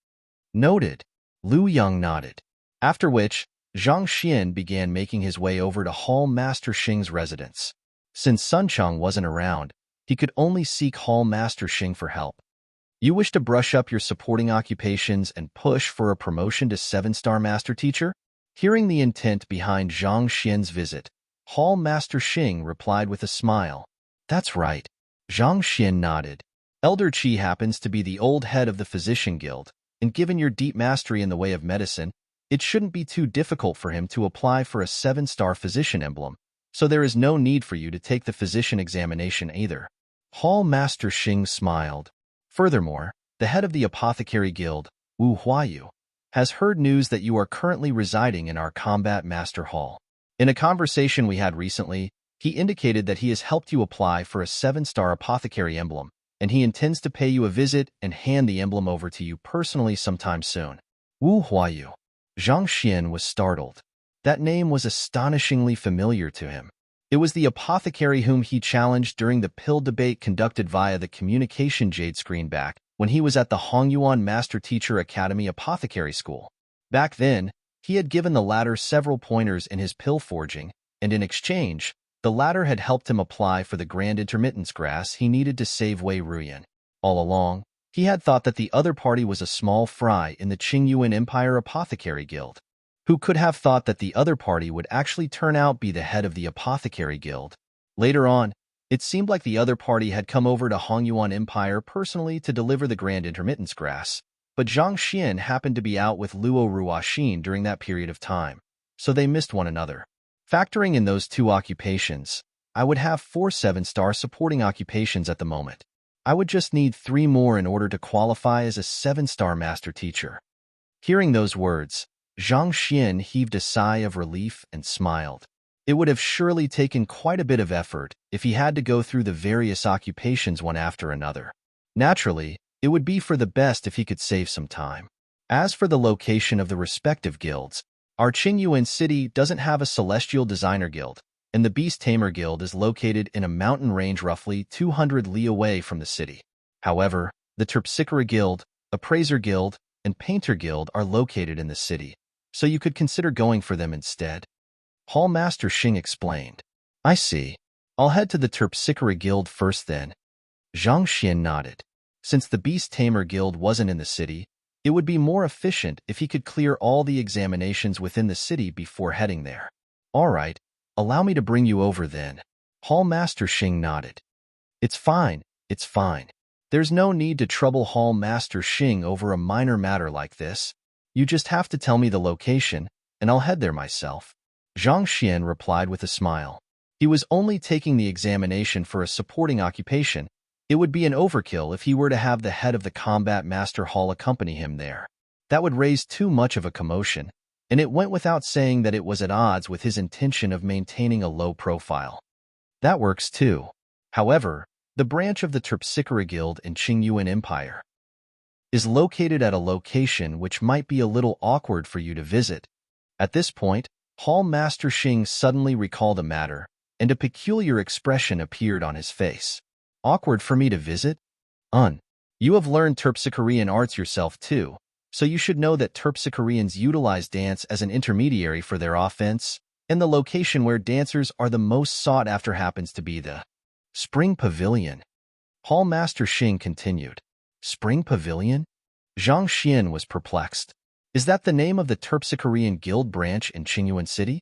Noted. Lu Yang nodded. After which, Zhang Xian began making his way over to Hall Master Xing's residence. Since Sun Chong wasn't around, he could only seek Hall Master Xing for help. "You wish to brush up your supporting occupations and push for a promotion to 7-star Master Teacher?" Hearing the intent behind Zhang Xian's visit, Hall Master Xing replied with a smile. "That's right." Zhang Xian nodded. "Elder Qi happens to be the old head of the Physician Guild, and given your deep mastery in the way of medicine, it shouldn't be too difficult for him to apply for a 7-star Physician emblem, so there is no need for you to take the Physician examination either." Hall Master Xing smiled. "Furthermore, the head of the Apothecary Guild, Wu Huayu, has heard news that you are currently residing in our Combat Master Hall. In a conversation we had recently, he indicated that he has helped you apply for a 7-star Apothecary emblem, and he intends to pay you a visit and hand the emblem over to you personally sometime soon." Wu Huayu. Zhang Xian was startled. That name was astonishingly familiar to him. It was the apothecary whom he challenged during the pill debate conducted via the communication jade screen back when he was at the Hongyuan Master Teacher Academy Apothecary School. Back then, he had given the latter several pointers in his pill forging, and in exchange, the latter had helped him apply for the grand intermittence grass he needed to save Wei Ruyan. All along, he had thought that the other party was a small fry in the Qingyuan Empire Apothecary Guild. Who could have thought that the other party would actually turn out be the head of the Apothecary Guild? Later on, it seemed like the other party had come over to Hongyuan Empire personally to deliver the grand intermittence grass, but Zhang Xian happened to be out with Luo Ruoxin during that period of time, so they missed one another. Factoring in those two occupations, I would have 4 7-star supporting occupations at the moment. I would just need 3 more in order to qualify as a 7-star master teacher. Hearing those words, Zhang Xian heaved a sigh of relief and smiled. It would have surely taken quite a bit of effort if he had to go through the various occupations one after another. Naturally, it would be for the best if he could save some time. As for the location of the respective guilds, our Qingyuan city doesn't have a Celestial Designer Guild, and the Beast Tamer Guild is located in a mountain range roughly 200 li away from the city. However, the Terpsichore Guild, Appraiser Guild, and Painter Guild are located in the city, so you could consider going for them instead. Hall Master Xing explained. I see. I'll head to the Terpsichore Guild first then. Zhang Xian nodded. Since the Beast Tamer Guild wasn't in the city, it would be more efficient if he could clear all the examinations within the city before heading there. All right, allow me to bring you over then. Hall Master Xing nodded. It's fine, it's fine. There's no need to trouble Hall Master Xing over a minor matter like this. You just have to tell me the location, and I'll head there myself. Zhang Xian replied with a smile. He was only taking the examination for a supporting occupation. It would be an overkill if he were to have the head of the Combat Master Hall accompany him there. That would raise too much of a commotion, and it went without saying that it was at odds with his intention of maintaining a low profile. That works too. However, the branch of the Terpsichore Guild in Qingyuan Empire is located at a location which might be a little awkward for you to visit. At this point, Hall Master Xing suddenly recalled a matter, and a peculiar expression appeared on his face. Awkward for me to visit? You have learned Terpsichorean arts yourself too, so you should know that Terpsichoreans utilize dance as an intermediary for their offense, and the location where dancers are the most sought after happens to be the Spring Pavilion. Hall Master Xing continued. Spring Pavilion? Zhang Xian was perplexed. Is that the name of the Terpsichorean Guild branch in Qingyuan City?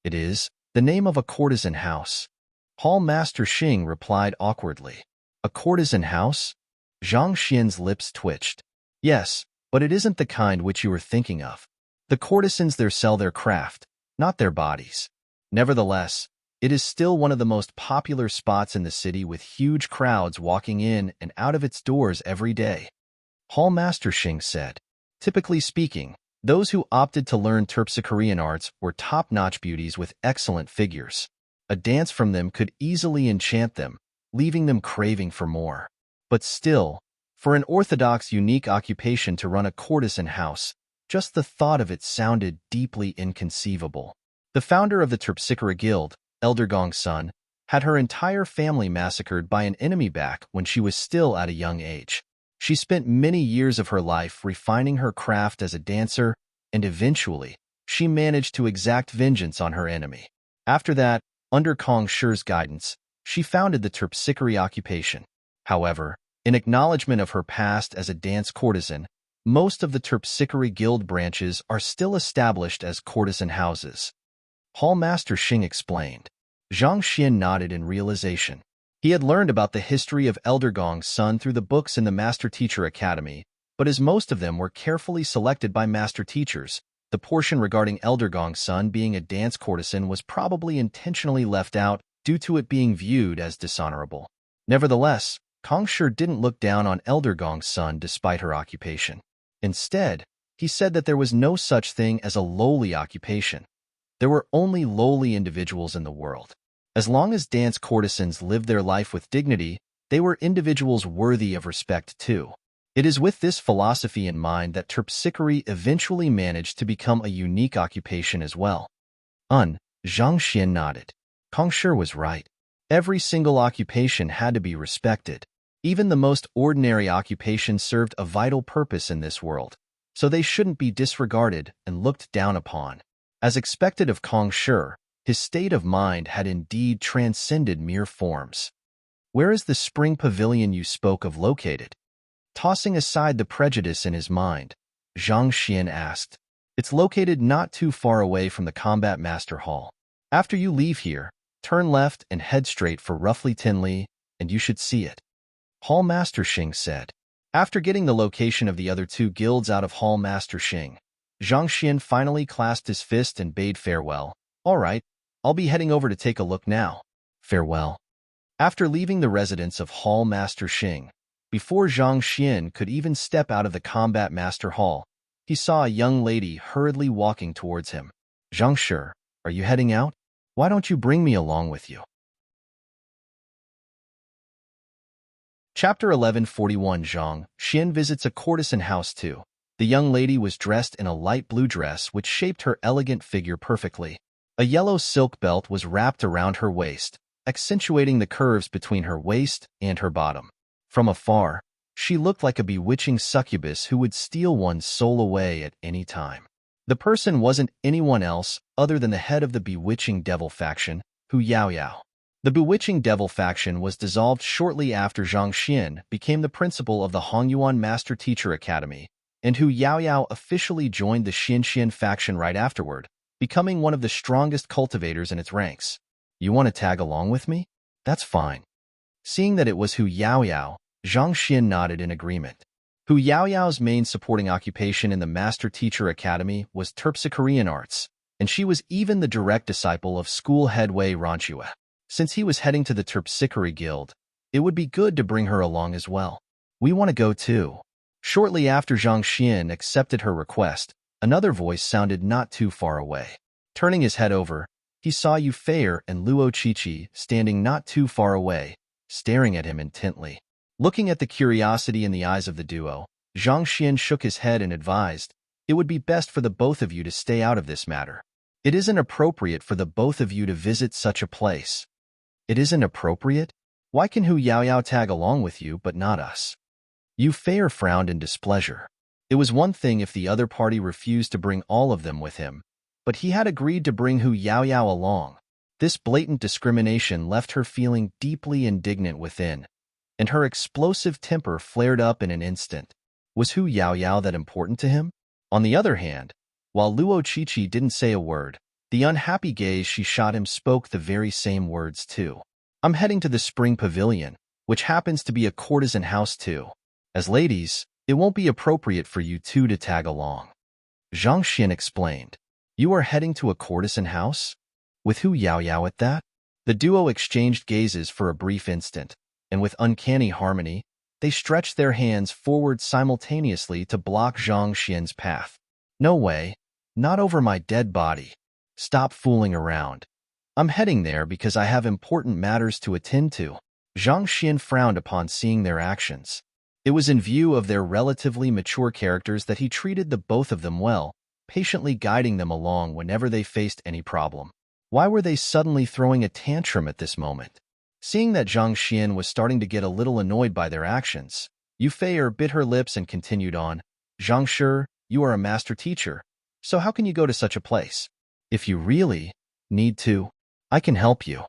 It is, the name of a courtesan house. Hall Master Xing replied awkwardly. A courtesan house? Zhang Xian's lips twitched. Yes, but it isn't the kind which you are thinking of. The courtesans there sell their craft, not their bodies. Nevertheless, it is still one of the most popular spots in the city with huge crowds walking in and out of its doors every day. Hall Master Xing said. Typically speaking, those who opted to learn Terpsichorean arts were top-notch beauties with excellent figures. A dance from them could easily enchant them, leaving them craving for more. But still, for an orthodox unique occupation to run a courtesan house, just the thought of it sounded deeply inconceivable. The founder of the Terpsichore Guild, Elder Gong's son, had her entire family massacred by an enemy back when she was still at a young age. She spent many years of her life refining her craft as a dancer, and eventually, she managed to exact vengeance on her enemy. After that, under Kong Shi's guidance, she founded the Terpsichore occupation. However, in acknowledgement of her past as a dance courtesan, most of the Terpsichore Guild branches are still established as courtesan houses. Hall Master Xing explained. Zhang Xian nodded in realization. He had learned about the history of Elder Gong's son through the books in the Master Teacher Academy, but as most of them were carefully selected by master teachers, the portion regarding Elder Gong's son being a dance courtesan was probably intentionally left out due to it being viewed as dishonorable. Nevertheless, Kong Shi didn't look down on Elder Gong's son despite her occupation. Instead, he said that there was no such thing as a lowly occupation. There were only lowly individuals in the world. As long as dance courtesans lived their life with dignity, they were individuals worthy of respect too. It is with this philosophy in mind that Terpsichore eventually managed to become a unique occupation as well. Zhang Xian nodded. Kong Shi was right. Every single occupation had to be respected. Even the most ordinary occupation served a vital purpose in this world, so they shouldn't be disregarded and looked down upon. As expected of Kong Shi, his state of mind had indeed transcended mere forms. Where is the spring pavilion you spoke of located? Tossing aside the prejudice in his mind, Zhang Xian asked. It's located not too far away from the Combat Master Hall. After you leave here, turn left and head straight for roughly 10 li, and you should see it. Hall Master Xing said. After getting the location of the other two guilds out of Hall Master Xing, Zhang Xian finally clasped his fist and bade farewell. All right, I'll be heading over to take a look now. Farewell. After leaving the residence of Hall Master Xing, before Zhang Xian could even step out of the Combat Master Hall, he saw a young lady hurriedly walking towards him. Zhang Shi, are you heading out? Why don't you bring me along with you? Chapter 1141. Zhang Xian visits a courtesan house too. The young lady was dressed in a light blue dress which shaped her elegant figure perfectly. A yellow silk belt was wrapped around her waist, accentuating the curves between her waist and her bottom. From afar, she looked like a bewitching succubus who would steal one's soul away at any time. The person wasn't anyone else other than the head of the bewitching devil faction, Hu Yaoyao. The bewitching devil faction was dissolved shortly after Zhang Xian became the principal of the Hongyuan Master Teacher Academy, and Hu Yaoyao officially joined the Xianxian faction right afterward, becoming one of the strongest cultivators in its ranks. You want to tag along with me? That's fine. Seeing that it was Hu Yaoyao, Zhang Xian nodded in agreement. Hu Yaoyao's main supporting occupation in the Master Teacher Academy was terpsichorean arts, and she was even the direct disciple of school head Wei Ranchue. Since he was heading to the Terpsichore Guild, it would be good to bring her along as well. We want to go too. Shortly after Zhang Xian accepted her request, another voice sounded not too far away. Turning his head over, he saw Yu Feier and Luo Qiqi standing not too far away, staring at him intently. Looking at the curiosity in the eyes of the duo, Zhang Xian shook his head and advised, it would be best for the both of you to stay out of this matter. It isn't appropriate for the both of you to visit such a place. It isn't appropriate? Why can Hu Yaoyao tag along with you but not us? Yu Feier frowned in displeasure. It was one thing if the other party refused to bring all of them with him, but he had agreed to bring Hu Yaoyao along. This blatant discrimination left her feeling deeply indignant within, and her explosive temper flared up in an instant. Was Hu Yaoyao that important to him? On the other hand, while Luo Qiqi didn't say a word, the unhappy gaze she shot him spoke the very same words too. I'm heading to the Spring Pavilion, which happens to be a courtesan house too. As ladies, it won't be appropriate for you two to tag along. Zhang Xian explained. You are heading to a courtesan house? With Hu Yaoyao at that? The duo exchanged gazes for a brief instant, and with uncanny harmony, they stretched their hands forward simultaneously to block Zhang Xian's path. No way, not over my dead body. Stop fooling around. I'm heading there because I have important matters to attend to. Zhang Xian frowned upon seeing their actions. It was in view of their relatively mature characters that he treated the both of them well, patiently guiding them along whenever they faced any problem. Why were they suddenly throwing a tantrum at this moment? Seeing that Zhang Xian was starting to get a little annoyed by their actions, Yu Feier bit her lips and continued on. Zhang Shi, you are a master teacher, so how can you go to such a place? If you really need to, I can help you.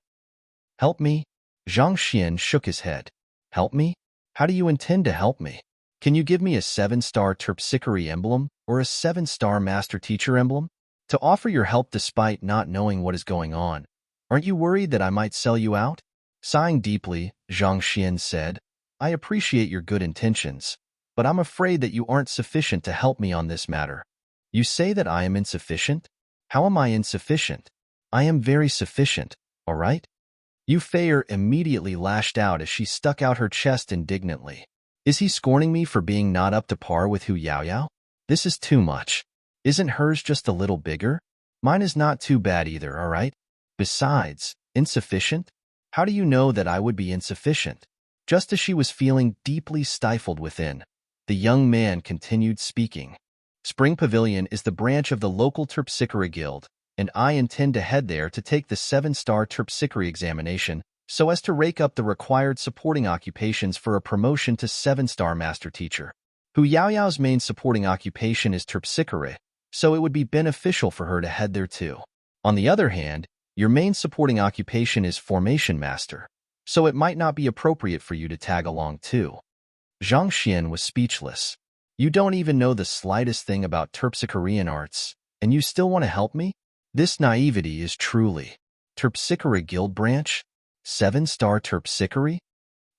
Help me? Zhang Xian shook his head. Help me? How do you intend to help me? Can you give me a 7-star Terpsichore emblem or a 7-star master teacher emblem? To offer your help despite not knowing what is going on. Aren't you worried that I might sell you out? Sighing deeply, Zhang Xian said, I appreciate your good intentions, but I'm afraid that you aren't sufficient to help me on this matter. You say that I am insufficient? How am I insufficient? I am very sufficient, all right? Yu Feier immediately lashed out as she stuck out her chest indignantly. Is he scorning me for being not up to par with Hu Yaoyao? This is too much. Isn't hers just a little bigger? Mine is not too bad either, all right? Besides, insufficient? How do you know that I would be insufficient? Just as she was feeling deeply stifled within, the young man continued speaking. Spring Pavilion is the branch of the local Terpsichore Guild, and I intend to head there to take the 7-star terpsichore examination so as to rake up the required supporting occupations for a promotion to 7-star master teacher. Hu Yaoyao's main supporting occupation is terpsichore, so it would be beneficial for her to head there too. On the other hand, your main supporting occupation is formation master, so it might not be appropriate for you to tag along too. Zhang Xian was speechless. You don't even know the slightest thing about terpsichorean arts, and you still want to help me? This naivety is truly. Terpsichore Guild Branch? 7-star terpsichore?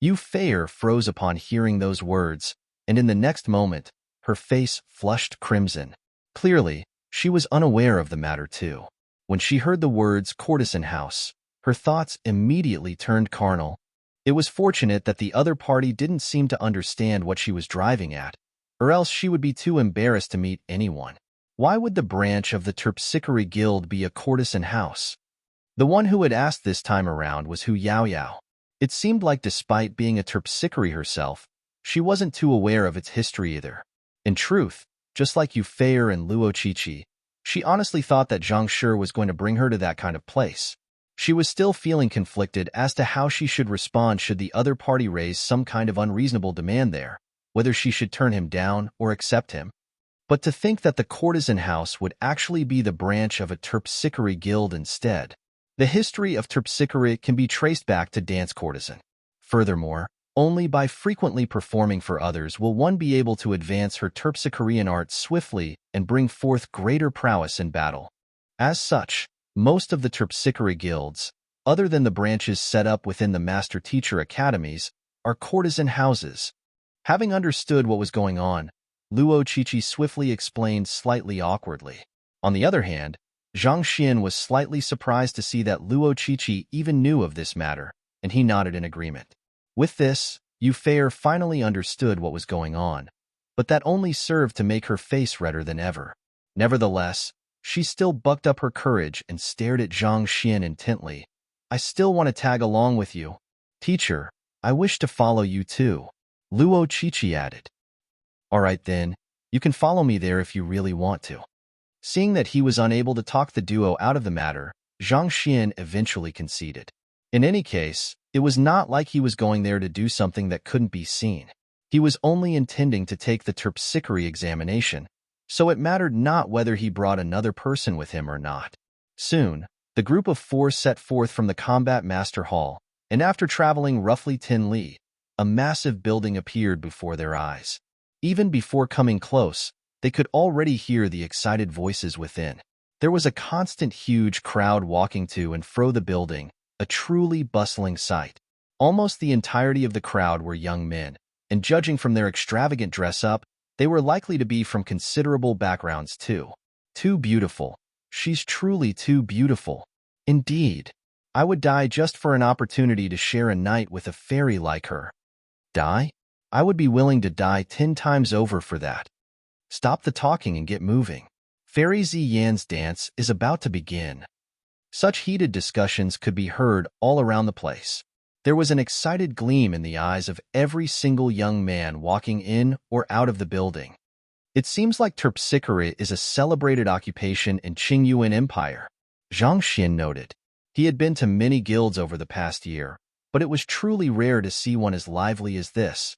Yu Feier froze upon hearing those words, and in the next moment, her face flushed crimson. Clearly, she was unaware of the matter too. When she heard the words courtesan house, her thoughts immediately turned carnal. It was fortunate that the other party didn't seem to understand what she was driving at, or else she would be too embarrassed to meet anyone. Why would the branch of the Terpsichore Guild be a courtesan house? The one who had asked this time around was Hu Yaoyao. It seemed like despite being a terpsichore herself, she wasn't too aware of its history either. In truth, just like Yu Feier and Luo Qiqi, she honestly thought that Zhang Shi was going to bring her to that kind of place. She was still feeling conflicted as to how she should respond should the other party raise some kind of unreasonable demand there, whether she should turn him down or accept him. But to think that the courtesan house would actually be the branch of a terpsichore guild instead. The history of terpsichore can be traced back to dance courtesan. Furthermore, only by frequently performing for others will one be able to advance her terpsichorean art swiftly and bring forth greater prowess in battle. As such, most of the terpsichore guilds, other than the branches set up within the master-teacher academies, are courtesan houses. Having understood what was going on, Luo Qiqi swiftly explained slightly awkwardly. On the other hand, Zhang Xian was slightly surprised to see that Luo Qiqi even knew of this matter, and he nodded in agreement. With this, Yu Feier finally understood what was going on, but that only served to make her face redder than ever. Nevertheless, she still bucked up her courage and stared at Zhang Xian intently. I still want to tag along with you. Teacher, I wish to follow you too, Luo Qiqi added. All right then, you can follow me there if you really want to. Seeing that he was unable to talk the duo out of the matter, Zhang Xian eventually conceded. In any case, it was not like he was going there to do something that couldn't be seen. He was only intending to take the terpsichore examination, so it mattered not whether he brought another person with him or not. Soon, the group of 4 set forth from the combat master hall, and after traveling roughly 10 li, a massive building appeared before their eyes. Even before coming close, they could already hear the excited voices within. There was a constant huge crowd walking to and fro the building, a truly bustling sight. Almost the entirety of the crowd were young men, and judging from their extravagant dress-up, they were likely to be from considerable backgrounds too. Too beautiful. She's truly too beautiful. Indeed. I would die just for an opportunity to share a night with a fairy like her. Die? I would be willing to die 10 times over for that. Stop the talking and get moving. Fairy Ziyan's dance is about to begin. Such heated discussions could be heard all around the place. There was an excited gleam in the eyes of every single young man walking in or out of the building. It seems like terpsichore is a celebrated occupation in Qingyuan Empire, Zhang Xian noted. He had been to many guilds over the past year, but it was truly rare to see one as lively as this.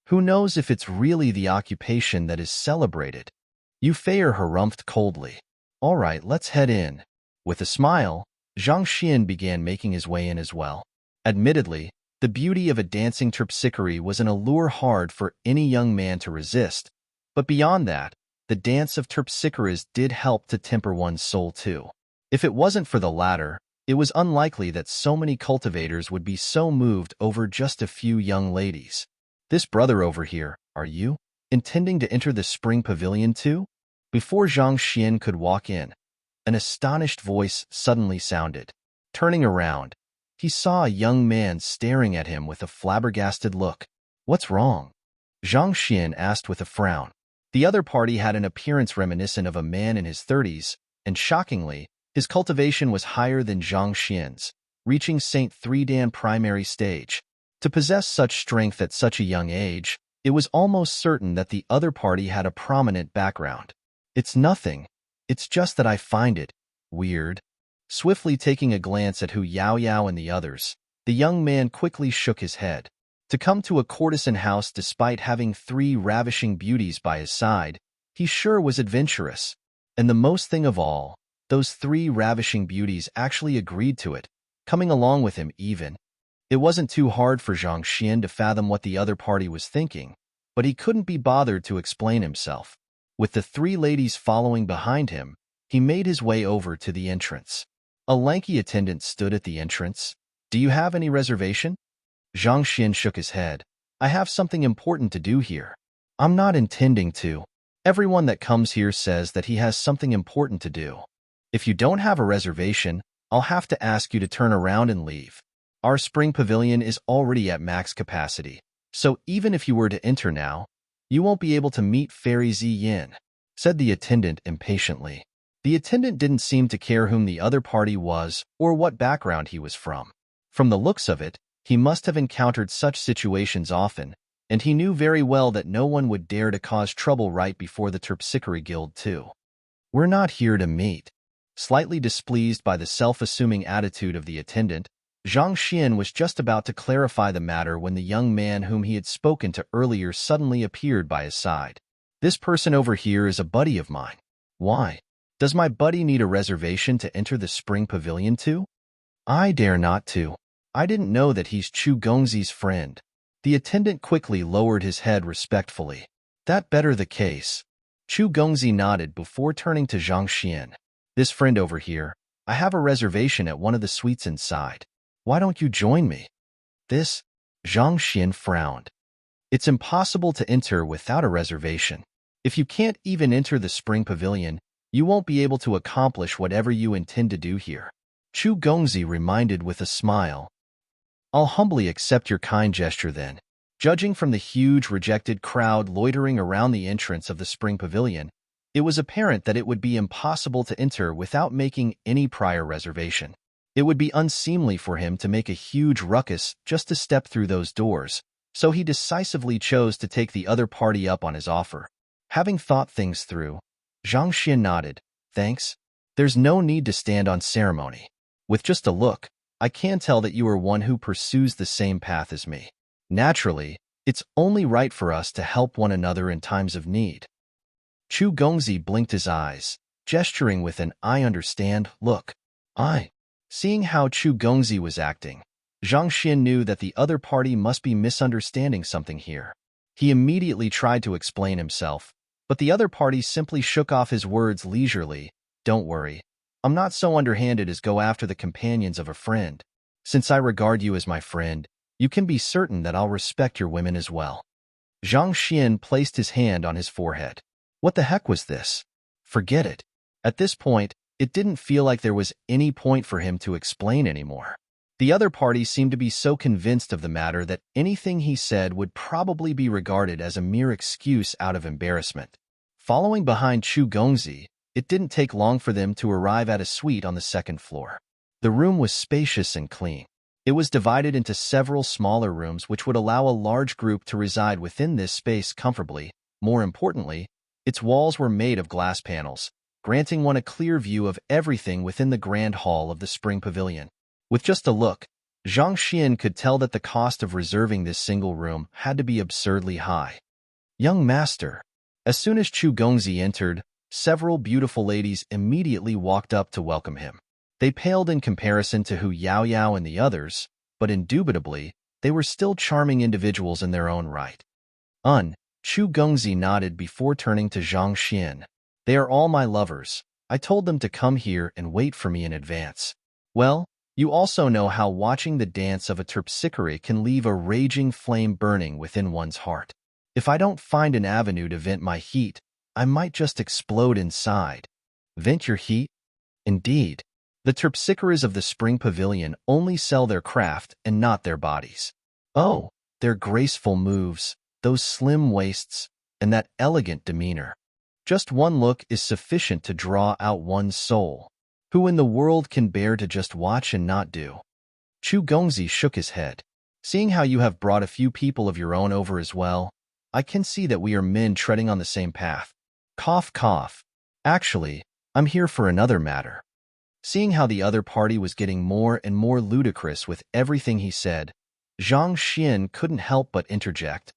Who knows if it's really the occupation that is celebrated? Yu Feier harumphed coldly. All right, let's head in. With a smile, Zhang Xian began making his way in as well. Admittedly, the beauty of a dancing terpsichore was an allure hard for any young man to resist, but beyond that, the dance of terpsichores did help to temper one's soul too. If it wasn't for the latter, it was unlikely that so many cultivators would be so moved over just a few young ladies. This brother over here, are you intending to enter the spring pavilion too? Before Zhang Xian could walk in, an astonished voice suddenly sounded. Turning around, he saw a young man staring at him with a flabbergasted look. What's wrong? Zhang Xian asked with a frown. The other party had an appearance reminiscent of a man in his 30s, and shockingly, his cultivation was higher than Zhang Xian's, reaching Saint 3 Dan primary stage. To possess such strength at such a young age, it was almost certain that the other party had a prominent background. It's nothing. It's just that I find it Weird. Swiftly taking a glance at Hu Yao Yao and the others, the young man quickly shook his head. To come to a courtesan house despite having 3 ravishing beauties by his side, he sure was adventurous. And the most thing of all, those 3 ravishing beauties actually agreed to it, coming along with him even. It wasn't too hard for Zhang Xian to fathom what the other party was thinking, but he couldn't be bothered to explain himself. With the 3 ladies following behind him, he made his way over to the entrance. A lanky attendant stood at the entrance. "Do you have any reservation?" Zhang Xian shook his head. "I have something important to do here." "I'm not intending to. Everyone that comes here says that he has something important to do. If you don't have a reservation, I'll have to ask you to turn around and leave. Our spring pavilion is already at max capacity, so even if you were to enter now, you won't be able to meet Fairy Ziyin," said the attendant impatiently. The attendant didn't seem to care whom the other party was or what background he was from. From the looks of it, he must have encountered such situations often, and he knew very well that no one would dare to cause trouble right before the Terpsichore Guild too. "We're not here to meet." Slightly displeased by the self-assuming attitude of the attendant, Zhang Xian was just about to clarify the matter when the young man whom he had spoken to earlier suddenly appeared by his side. "This person over here is a buddy of mine." "Why? Does my buddy need a reservation to enter the spring pavilion too?" "I dare not to. I didn't know that he's Chu Gongzi's friend." The attendant quickly lowered his head respectfully. "That better the case." Chu Gongzi nodded before turning to Zhang Xian. "This friend over here, I have a reservation at one of the suites inside. Why don't you join me?" "This?" Zhang Xian frowned. "It's impossible to enter without a reservation. If you can't even enter the spring pavilion, you won't be able to accomplish whatever you intend to do here." Chu Gongzi reminded with a smile. "I'll humbly accept your kind gesture then." Judging from the huge rejected crowd loitering around the entrance of the spring pavilion, it was apparent that it would be impossible to enter without making any prior reservation. It would be unseemly for him to make a huge ruckus just to step through those doors, so he decisively chose to take the other party up on his offer. Having thought things through, Zhang Xian nodded. "Thanks. There's no need to stand on ceremony. With just a look, I can tell that you are one who pursues the same path as me. Naturally, it's only right for us to help one another in times of need." Chu Gongzi blinked his eyes, gesturing with an "I understand" look. Seeing how Chu Gongzi was acting, Zhang Xian knew that the other party must be misunderstanding something here. He immediately tried to explain himself, but the other party simply shook off his words leisurely. "Don't worry. I'm not so underhanded as go after the companions of a friend. Since I regard you as my friend, you can be certain that I'll respect your women as well." Zhang Xian placed his hand on his forehead. What the heck was this? Forget it. At this point, it didn't feel like there was any point for him to explain anymore. The other party seemed to be so convinced of the matter that anything he said would probably be regarded as a mere excuse out of embarrassment. Following behind Chu Gongzi, it didn't take long for them to arrive at a suite on the 2nd floor. The room was spacious and clean. It was divided into several smaller rooms which would allow a large group to reside within this space comfortably. More importantly, its walls were made of glass panels, granting one a clear view of everything within the grand hall of the spring pavilion. With just a look, Zhang Xian could tell that the cost of reserving this single room had to be absurdly high. "Young master." As soon as Chu Gongzi entered, several beautiful ladies immediately walked up to welcome him. They paled in comparison to Hu Yao Yao and the others, but indubitably, they were still charming individuals in their own right. Chu Gongzi nodded before turning to Zhang Xian. "They are all my lovers. I told them to come here and wait for me in advance." "Well, you also know how watching the dance of a terpsichore can leave a raging flame burning within one's heart. If I don't find an avenue to vent my heat, I might just explode inside." "Vent your heat?" "Indeed. The terpsichores of the spring pavilion only sell their craft and not their bodies. Oh, their graceful moves, those slim waists, and that elegant demeanor. Just one look is sufficient to draw out one's soul. Who in the world can bear to just watch and not do?" Chu Gongzi shook his head. "Seeing how you have brought a few people of your own over as well, I can see that we are men treading on the same path." Cough, cough. "Actually, I'm here for another matter." Seeing how the other party was getting more and more ludicrous with everything he said, Zhang Xian couldn't help but interject.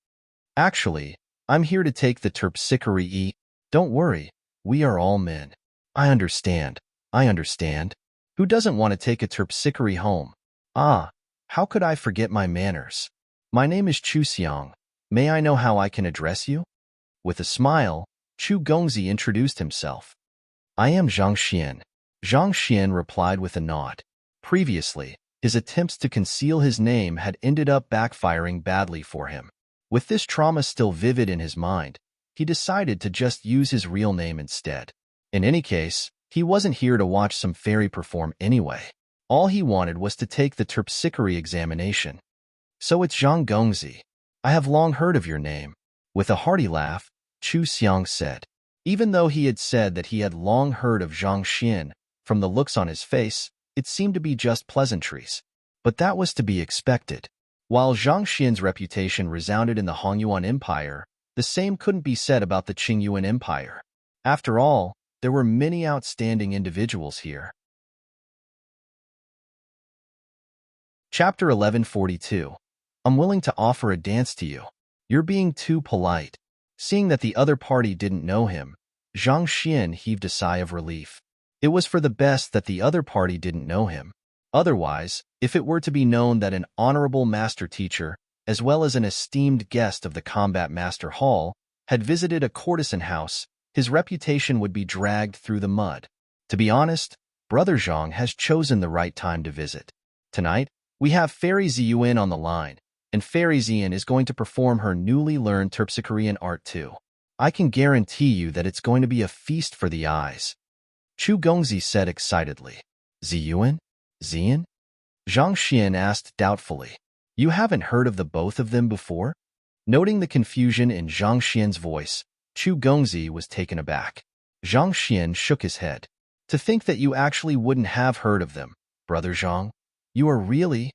Actually, I'm here to take the terpsichore. Don't worry, we are all men. I understand. I understand. Who doesn't want to take a terpsichore home? Ah, how could I forget my manners? My name is Chu Xiang. May I know how I can address you? With a smile, Chu Gongzi introduced himself. I am Zhang Xian. Zhang Xian replied with a nod. Previously, his attempts to conceal his name had ended up backfiring badly for him. With this trauma still vivid in his mind, he decided to just use his real name instead. In any case, he wasn't here to watch some fairy perform anyway. All he wanted was to take the terpsichore examination. So it's Zhang Gongzi. I have long heard of your name. With a hearty laugh, Chu Xiang said. Even though he had said that he had long heard of Zhang Xian, from the looks on his face, it seemed to be just pleasantries. But that was to be expected. While Zhang Xian's reputation resounded in the Hongyuan Empire, the same couldn't be said about the Qingyuan Empire. After all, there were many outstanding individuals here. Chapter 1142. I'm willing to offer a dance to you. You're being too polite. Seeing that the other party didn't know him, Zhang Xian heaved a sigh of relief. It was for the best that the other party didn't know him. Otherwise, if it were to be known that an honorable master teacher, as well as an esteemed guest of the Combat Master Hall, had visited a courtesan house, his reputation would be dragged through the mud. To be honest, Brother Zhang has chosen the right time to visit. Tonight, we have Fairy Ziyuan on the line, and Fairy Zian is going to perform her newly learned terpsichorean art too. I can guarantee you that it's going to be a feast for the eyes. Chu Gongzi said excitedly. Ziyuan? Zian? Zhang Xian asked doubtfully. You haven't heard of the both of them before? Noting the confusion in Zhang Xian's voice, Chu Gongzi was taken aback. Zhang Xian shook his head. To think that you actually wouldn't have heard of them, Brother Zhang. You are really?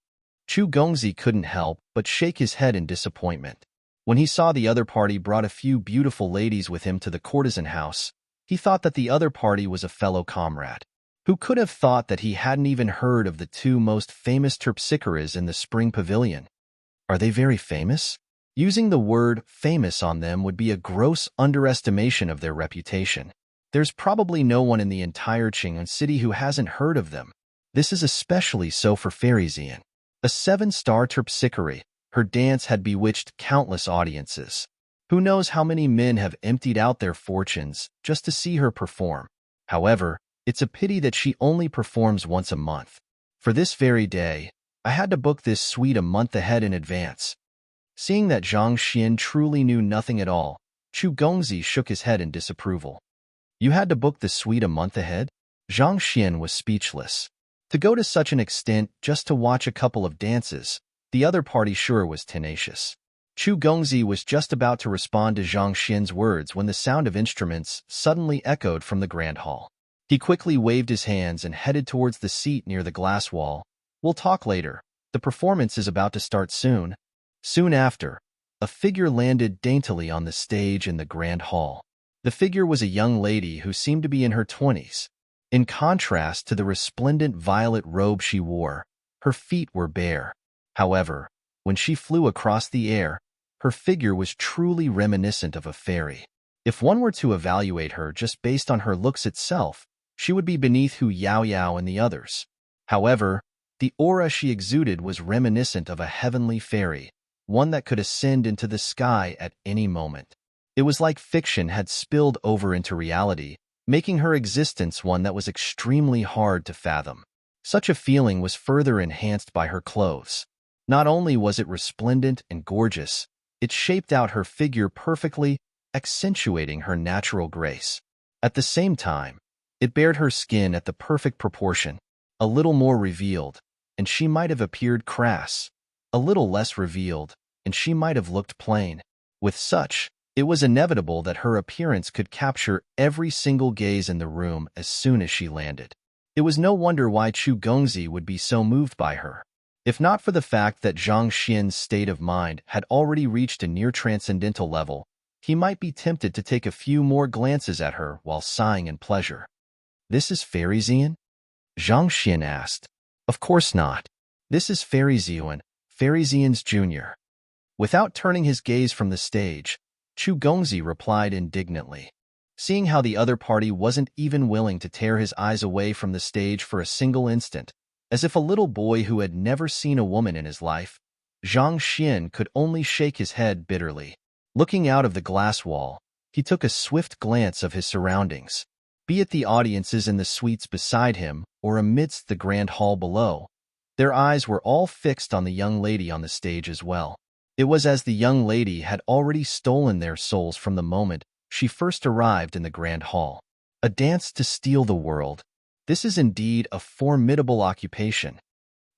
Chu Gongzi couldn't help but shake his head in disappointment. When he saw the other party brought a few beautiful ladies with him to the courtesan house, he thought that the other party was a fellow comrade. Who could have thought that he hadn't even heard of the two most famous terpsichores in the spring pavilion? Are they very famous? Using the word famous on them would be a gross underestimation of their reputation. There's probably no one in the entire Qingyuan city who hasn't heard of them. This is especially so for Fairy Zian. A 7-star terpsichore, her dance had bewitched countless audiences. Who knows how many men have emptied out their fortunes just to see her perform. However, it's a pity that she only performs once a month. For this very day, I had to book this suite a month ahead in advance. Seeing that Zhang Xian truly knew nothing at all, Chu Gongzi shook his head in disapproval. You had to book the suite a month ahead? Zhang Xian was speechless. To go to such an extent just to watch a couple of dances, the other party sure was tenacious. Chu Gongzi was just about to respond to Zhang Xian's words when the sound of instruments suddenly echoed from the grand hall. He quickly waved his hands and headed towards the seat near the glass wall. We'll talk later. The performance is about to start soon. Soon after, a figure landed daintily on the stage in the grand hall. The figure was a young lady who seemed to be in her 20s. In contrast to the resplendent violet robe she wore, her feet were bare. However, when she flew across the air, her figure was truly reminiscent of a fairy. If one were to evaluate her just based on her looks itself, she would be beneath Hu Yao Yao and the others. However, the aura she exuded was reminiscent of a heavenly fairy, one that could ascend into the sky at any moment. It was like fiction had spilled over into reality, making her existence one that was extremely hard to fathom. Such a feeling was further enhanced by her clothes. Not only was it resplendent and gorgeous, it shaped out her figure perfectly, accentuating her natural grace. At the same time, it bared her skin at the perfect proportion, a little more revealed, and she might have appeared crass, a little less revealed, and she might have looked plain. With such, it was inevitable that her appearance could capture every single gaze in the room as soon as she landed. It was no wonder why Chu Gongzi would be so moved by her. If not for the fact that Zhang Xian's state of mind had already reached a near transcendental level, he might be tempted to take a few more glances at her while sighing in pleasure. This is Fairy Zian? Zhang Xian asked. Of course not. This is Fairy Ziyuan, Fairy Xian's junior. Without turning his gaze from the stage, Chu Gongzi replied indignantly. Seeing how the other party wasn't even willing to tear his eyes away from the stage for a single instant, as if a little boy who had never seen a woman in his life, Zhang Xian could only shake his head bitterly. Looking out of the glass wall, he took a swift glance of his surroundings. Be it the audiences in the suites beside him or amidst the grand hall below, their eyes were all fixed on the young lady on the stage as well. It was as the young lady had already stolen their souls from the moment she first arrived in the grand hall. A dance to steal the world. This is indeed a formidable occupation.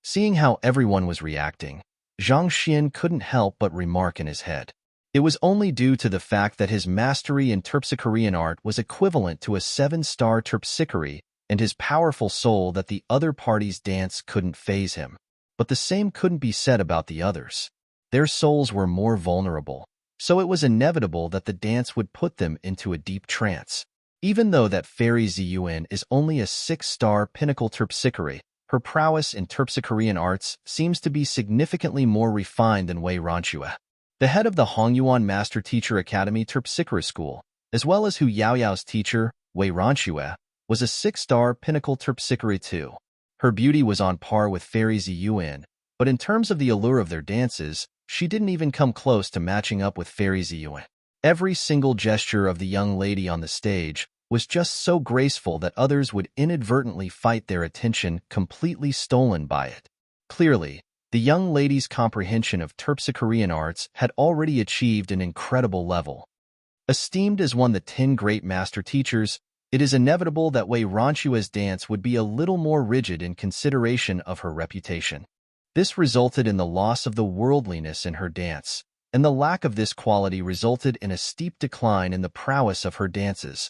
Seeing how everyone was reacting, Zhang Xian couldn't help but remark in his head. It was only due to the fact that his mastery in terpsichorean art was equivalent to a 7-star terpsichore and his powerful soul that the other party's dance couldn't faze him. But the same couldn't be said about the others. Their souls were more vulnerable, so it was inevitable that the dance would put them into a deep trance. Even though that Fairy Ziyuan is only a 6-star pinnacle terpsichore, her prowess in terpsichorean arts seems to be significantly more refined than Wei Ranxue, the head of the Hongyuan Master Teacher Academy Terpsichore School, as well as Hu Yaoyao's teacher, Wei Ranxue, was a 6-star pinnacle terpsichore too. Her beauty was on par with Fairy Ziyuan, but in terms of the allure of their dances, she didn't even come close to matching up with Fairy Ziyuan. Every single gesture of the young lady on the stage was just so graceful that others would inadvertently fight their attention, completely stolen by it. Clearly, the young lady's comprehension of terpsichorean arts had already achieved an incredible level. Esteemed as one of the 10 great master teachers, it is inevitable that Wei Ranxue's dance would be a little more rigid in consideration of her reputation. This resulted in the loss of the worldliness in her dance, and the lack of this quality resulted in a steep decline in the prowess of her dances.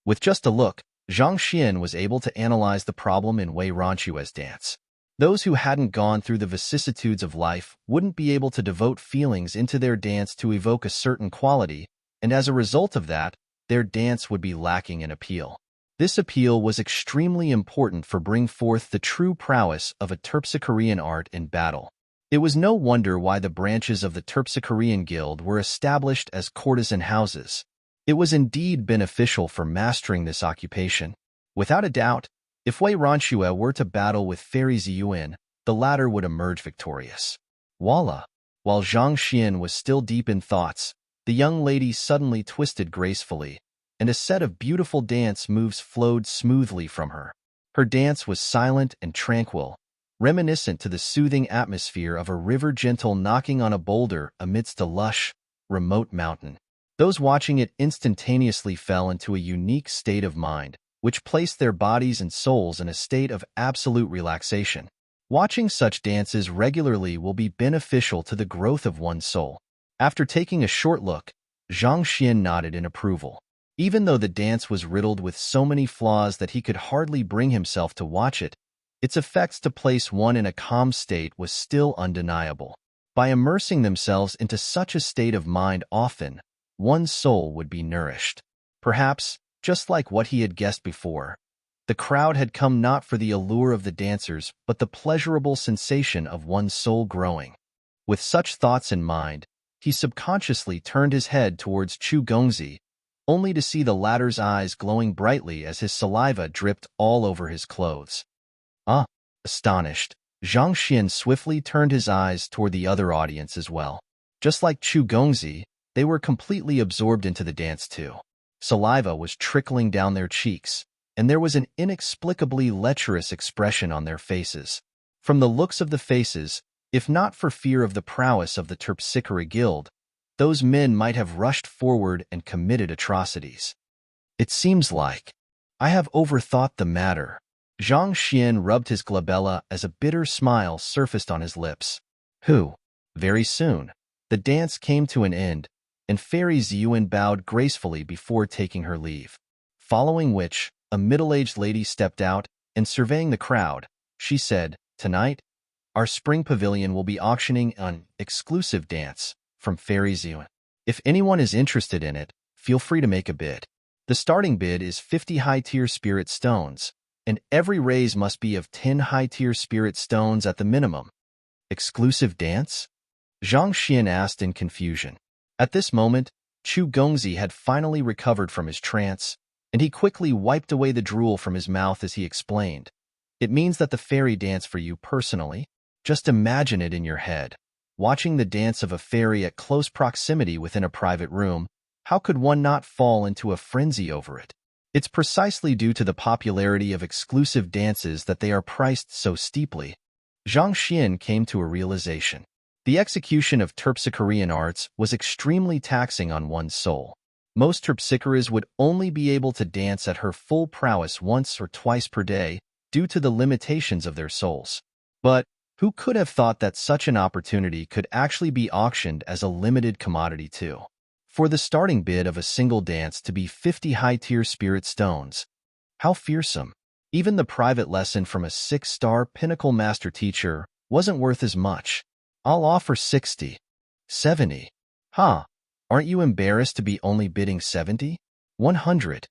With just a look, Zhang Xian was able to analyze the problem in Wei Ranxue's dance. Those who hadn't gone through the vicissitudes of life wouldn't be able to devote feelings into their dance to evoke a certain quality, and as a result of that, their dance would be lacking in appeal. This appeal was extremely important for bring forth the true prowess of a terpsichorean art in battle. It was no wonder why the branches of the Terpsichorean Guild were established as courtesan houses. It was indeed beneficial for mastering this occupation. Without a doubt, if Wei Ranxue were to battle with Fairy Ziyuan, the latter would emerge victorious. Voila! While Zhang Xian was still deep in thoughts, the young lady suddenly twisted gracefully, and a set of beautiful dance moves flowed smoothly from her. Her dance was silent and tranquil, reminiscent to the soothing atmosphere of a river gentle knocking on a boulder amidst a lush, remote mountain. Those watching it instantaneously fell into a unique state of mind, which placed their bodies and souls in a state of absolute relaxation. Watching such dances regularly will be beneficial to the growth of one's soul. After taking a short look, Zhang Xian nodded in approval. Even though the dance was riddled with so many flaws that he could hardly bring himself to watch it, its effects to place one in a calm state was still undeniable. By immersing themselves into such a state of mind often, one's soul would be nourished. Perhaps, just like what he had guessed before, the crowd had come not for the allure of the dancers but the pleasurable sensation of one's soul growing. With such thoughts in mind, he subconsciously turned his head towards Chu Gongzi, only to see the latter's eyes glowing brightly as his saliva dripped all over his clothes. Astonished, Zhang Xian swiftly turned his eyes toward the other audience as well. Just like Chu Gongzi, they were completely absorbed into the dance too. Saliva was trickling down their cheeks, and there was an inexplicably lecherous expression on their faces. From the looks of the faces, if not for fear of the prowess of the Terpsichore Guild, those men might have rushed forward and committed atrocities. It seems like I have overthought the matter. Zhang Xian rubbed his glabella as a bitter smile surfaced on his lips. Very soon, the dance came to an end, and Fairy Ziyuan bowed gracefully before taking her leave. Following which, a middle-aged lady stepped out, and surveying the crowd, she said, "Tonight, our spring pavilion will be auctioning an exclusive dance from Fairy Ziyuan. If anyone is interested in it, feel free to make a bid. The starting bid is 50 high-tier spirit stones, and every raise must be of 10 high-tier spirit stones at the minimum. Exclusive dance? Zhang Xian asked in confusion. At this moment, Chu Gongzi had finally recovered from his trance, and he quickly wiped away the drool from his mouth as he explained. It means that the fairy dance for you personally. Just imagine it in your head. Watching the dance of a fairy at close proximity within a private room, how could one not fall into a frenzy over it? It's precisely due to the popularity of exclusive dances that they are priced so steeply. Zhang Xian came to a realization. The execution of terpsichorean arts was extremely taxing on one's soul. Most terpsichoras would only be able to dance at her full prowess once or twice per day due to the limitations of their souls. But who could have thought that such an opportunity could actually be auctioned as a limited commodity too? For the starting bid of a single dance to be 50 high-tier spirit stones. How fearsome. Even the private lesson from a 6-star pinnacle master teacher wasn't worth as much. I'll offer 60. 70. Huh? Aren't you embarrassed to be only bidding 70? 100.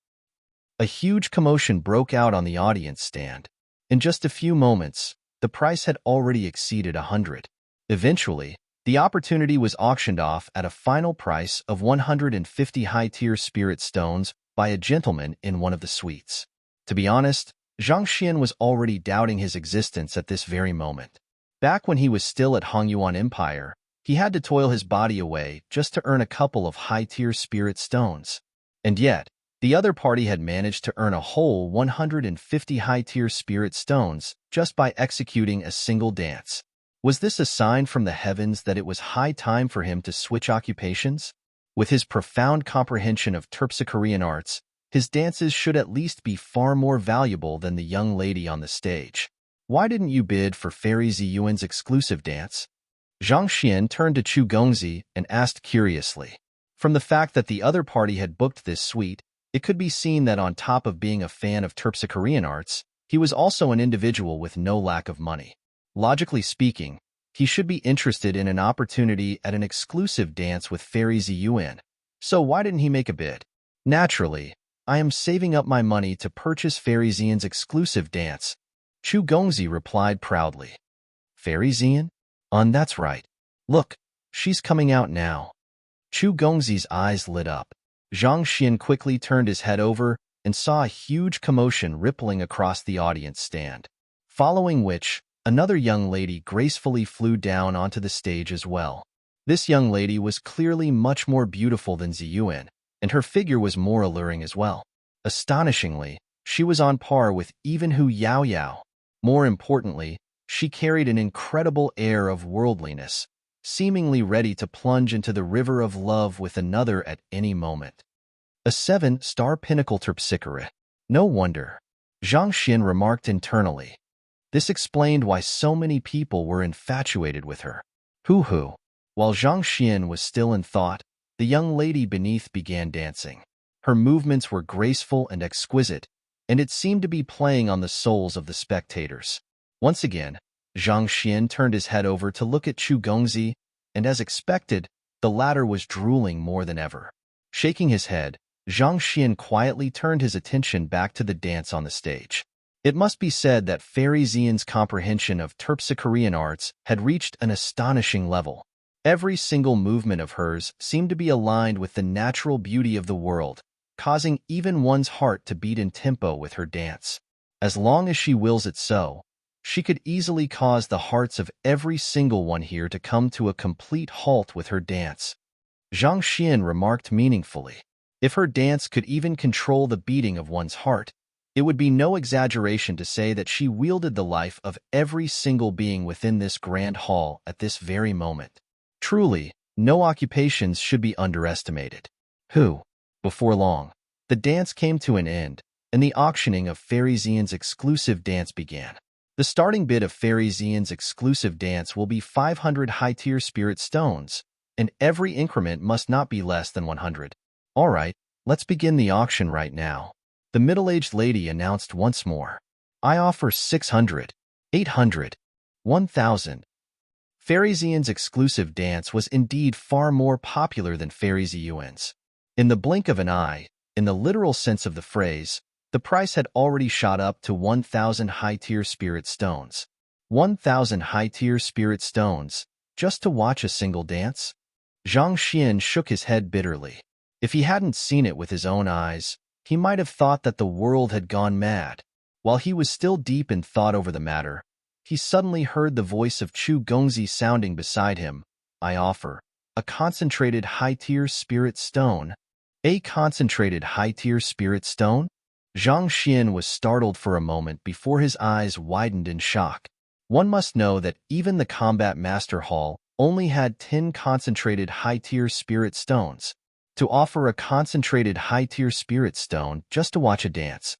A huge commotion broke out on the audience stand. In just a few moments, the price had already exceeded 100. Eventually, the opportunity was auctioned off at a final price of 150 high-tier spirit stones by a gentleman in one of the suites. To be honest, Zhang Xian was already doubting his existence at this very moment. Back when he was still at Hongyuan Empire, he had to toil his body away just to earn a couple of high-tier spirit stones. And yet, the other party had managed to earn a whole 150 high-tier spirit stones just by executing a single dance. Was this a sign from the heavens that it was high time for him to switch occupations? With his profound comprehension of terpsichorean arts, his dances should at least be far more valuable than the young lady on the stage. Why didn't you bid for Fairy Ziyuan's exclusive dance? Zhang Xian turned to Chu Gongzi and asked curiously. From the fact that the other party had booked this suite, it could be seen that on top of being a fan of terpsichorean arts, he was also an individual with no lack of money. Logically speaking, he should be interested in an opportunity at an exclusive dance with Fairy Ziyuan. So why didn't he make a bid? Naturally, I am saving up my money to purchase Fairy Ziyuan's exclusive dance, Chu Gongzi replied proudly. Fairy Ziyan? That's right. Look, she's coming out now. Chu Gongzi's eyes lit up. Zhang Xian quickly turned his head over and saw a huge commotion rippling across the audience stand, following which, another young lady gracefully flew down onto the stage as well. This young lady was clearly much more beautiful than Ziyuan, and her figure was more alluring as well. Astonishingly, she was on par with even Hu Yaoyao. More importantly, she carried an incredible air of worldliness, seemingly ready to plunge into the river of love with another at any moment. A 7-star pinnacle terpsichore. No wonder. Zhang Xian remarked internally. This explained why so many people were infatuated with her. Hoo-hoo. While Zhang Xian was still in thought, the young lady beneath began dancing. Her movements were graceful and exquisite, and it seemed to be playing on the souls of the spectators. Once again, Zhang Xian turned his head over to look at Chu Gongzi, and as expected, the latter was drooling more than ever. Shaking his head, Zhang Xian quietly turned his attention back to the dance on the stage. It must be said that Fairy Ziyan's comprehension of terpsichorean arts had reached an astonishing level. Every single movement of hers seemed to be aligned with the natural beauty of the world, causing even one's heart to beat in tempo with her dance. As long as she wills it so, she could easily cause the hearts of every single one here to come to a complete halt with her dance. Zhang Xian remarked meaningfully. If her dance could even control the beating of one's heart, it would be no exaggeration to say that she wielded the life of every single being within this grand hall at this very moment. Truly, no occupations should be underestimated. Before long, the dance came to an end, and the auctioning of Fairy Ziyan's exclusive dance began. The starting bid of Fairy Ziyan's exclusive dance will be 500 high-tier spirit stones, and every increment must not be less than 100. All right, let's begin the auction right now. The middle-aged lady announced once more. I offer 600, 800, 1,000. Fairy Ziyan's exclusive dance was indeed far more popular than Fairy Ziyuan's. In the blink of an eye, in the literal sense of the phrase, The price had already shot up to 1,000 high-tier spirit stones. 1,000 high-tier spirit stones, just to watch a single dance? Zhang Xian shook his head bitterly. If he hadn't seen it with his own eyes, he might have thought that the world had gone mad. While he was still deep in thought over the matter, he suddenly heard the voice of Chu Gongzi sounding beside him. I offer a concentrated high-tier spirit stone. A concentrated high-tier spirit stone? Zhang Xian was startled for a moment before his eyes widened in shock. One must know that even the Combat Master Hall only had 10 concentrated high-tier spirit stones. To offer a concentrated high-tier spirit stone just to watch a dance.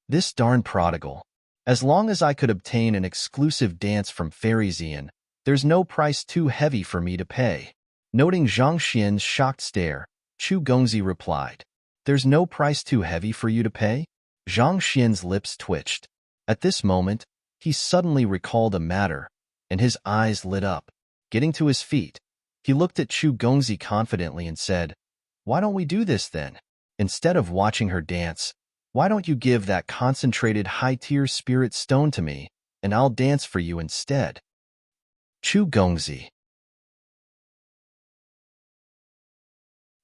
This darn prodigal. As long as I could obtain an exclusive dance from Fairy Xian, there's no price too heavy for me to pay. Noting Zhang Xian's shocked stare, Chu Gongzi replied, There's no price too heavy for you to pay? Zhang Xian's lips twitched. At this moment, he suddenly recalled a matter, and his eyes lit up. Getting to his feet, he looked at Chu Gongzi confidently and said, Why don't we do this then? Instead of watching her dance, why don't you give that concentrated high-tier spirit stone to me, and I'll dance for you instead? Chu Gongzi.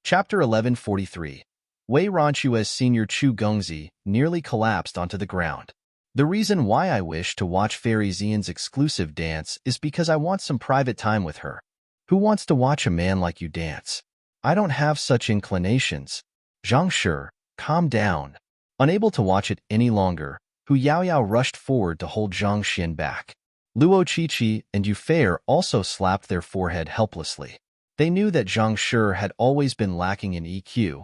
Chapter 1143. Wei Ranchua's senior Chu Gongzi nearly collapsed onto the ground. The reason why I wish to watch Fairy Xian's exclusive dance is because I want some private time with her. Who wants to watch a man like you dance? I don't have such inclinations. Zhang Shi, calm down. Unable to watch it any longer, Hu Yaoyao rushed forward to hold Zhang Xian back. Luo Qiqi and Yu Fei also slapped their forehead helplessly. They knew that Zhang Shi had always been lacking in EQ,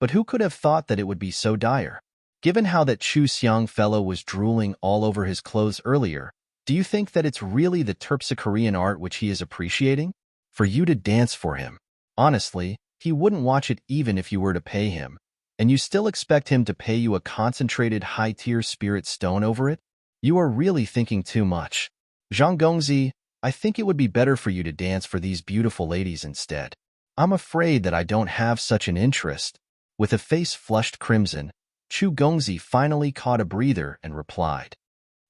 but who could have thought that it would be so dire? Given how that Chu Xiang fellow was drooling all over his clothes earlier, do you think that it's really the terpsichorean art which he is appreciating? For you to dance for him. Honestly, he wouldn't watch it even if you were to pay him. And you still expect him to pay you a concentrated high-tier spirit stone over it? You are really thinking too much. Zhang Gongzi, I think it would be better for you to dance for these beautiful ladies instead. I'm afraid that I don't have such an interest. With a face flushed crimson, Chu Gongzi finally caught a breather and replied,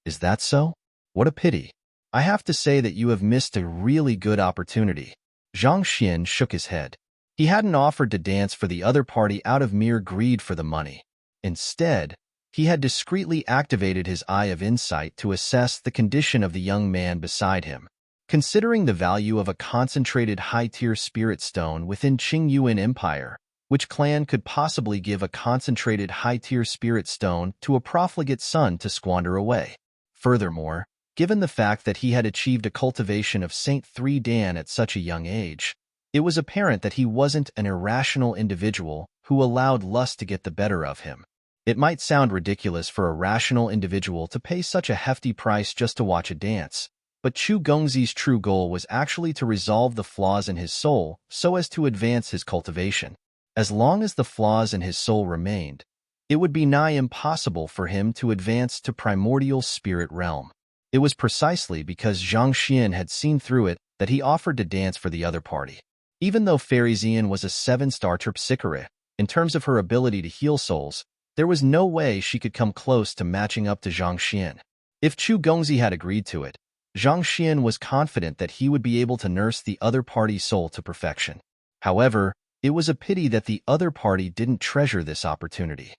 Is that so? What a pity. I have to say that you have missed a really good opportunity. Zhang Xian shook his head. He hadn't offered to dance for the other party out of mere greed for the money. Instead, he had discreetly activated his eye of insight to assess the condition of the young man beside him. Considering the value of a concentrated high-tier spirit stone within Qingyuan Empire, which clan could possibly give a concentrated high-tier spirit stone to a profligate son to squander away? Furthermore, given the fact that he had achieved a cultivation of Saint 3 Dan at such a young age, it was apparent that he wasn't an irrational individual who allowed lust to get the better of him. It might sound ridiculous for a rational individual to pay such a hefty price just to watch a dance, but Chu Gongzi's true goal was actually to resolve the flaws in his soul so as to advance his cultivation. As long as the flaws in his soul remained, it would be nigh impossible for him to advance to primordial spirit realm. It was precisely because Zhang Xian had seen through it that he offered to dance for the other party. Even though Fairy Xian was a 7-star terpsichore, in terms of her ability to heal souls, there was no way she could come close to matching up to Zhang Xian. If Chu Gongzi had agreed to it, Zhang Xian was confident that he would be able to nurse the other party's soul to perfection. However, it was a pity that the other party didn't treasure this opportunity.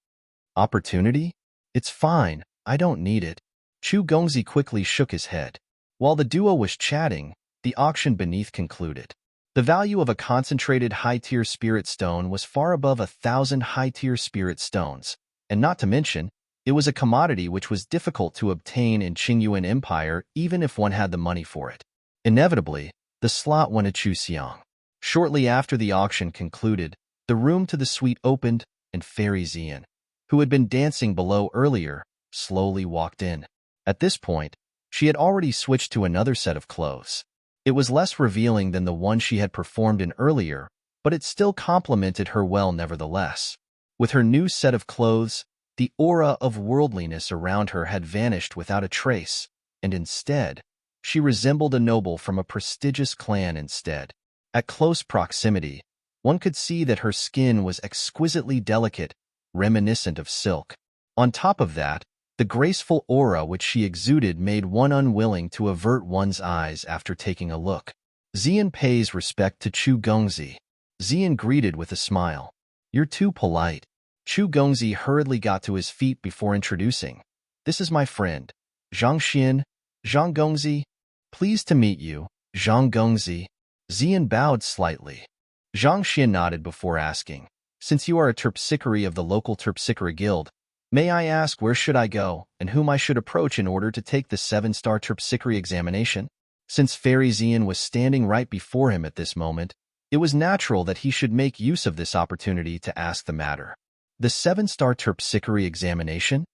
Opportunity? It's fine, I don't need it. Chu Gongzi quickly shook his head. While the duo was chatting, the auction beneath concluded. The value of a concentrated high-tier spirit stone was far above 1,000 high-tier spirit stones, and not to mention, it was a commodity which was difficult to obtain in Qingyuan Empire even if one had the money for it. Inevitably, the slot went to Chu Xiang. Shortly after the auction concluded, the room to the suite opened, and Fairy Xian, who had been dancing below earlier, slowly walked in. At this point, she had already switched to another set of clothes. It was less revealing than the one she had performed in earlier, but it still complemented her well nevertheless. With her new set of clothes, the aura of worldliness around her had vanished without a trace, and instead, she resembled a noble from a prestigious clan instead. At close proximity, one could see that her skin was exquisitely delicate, reminiscent of silk. On top of that, the graceful aura which she exuded made one unwilling to avert one's eyes after taking a look. Xian pays respect to Chu Gongzi. Xian greeted with a smile. You're too polite. Chu Gongzi hurriedly got to his feet before introducing. This is my friend, Zhang Xian. Zhang Gongzi. Pleased to meet you, Zhang Gongzi. Xian bowed slightly. Zhang Xian nodded before asking, since you are a terpsichore of the local terpsichore guild, may I ask where should I go and whom I should approach in order to take the 7-star terpsichore examination? Since Fairy Xian was standing right before him at this moment, it was natural that he should make use of this opportunity to ask the matter. The 7-star terpsichore examination?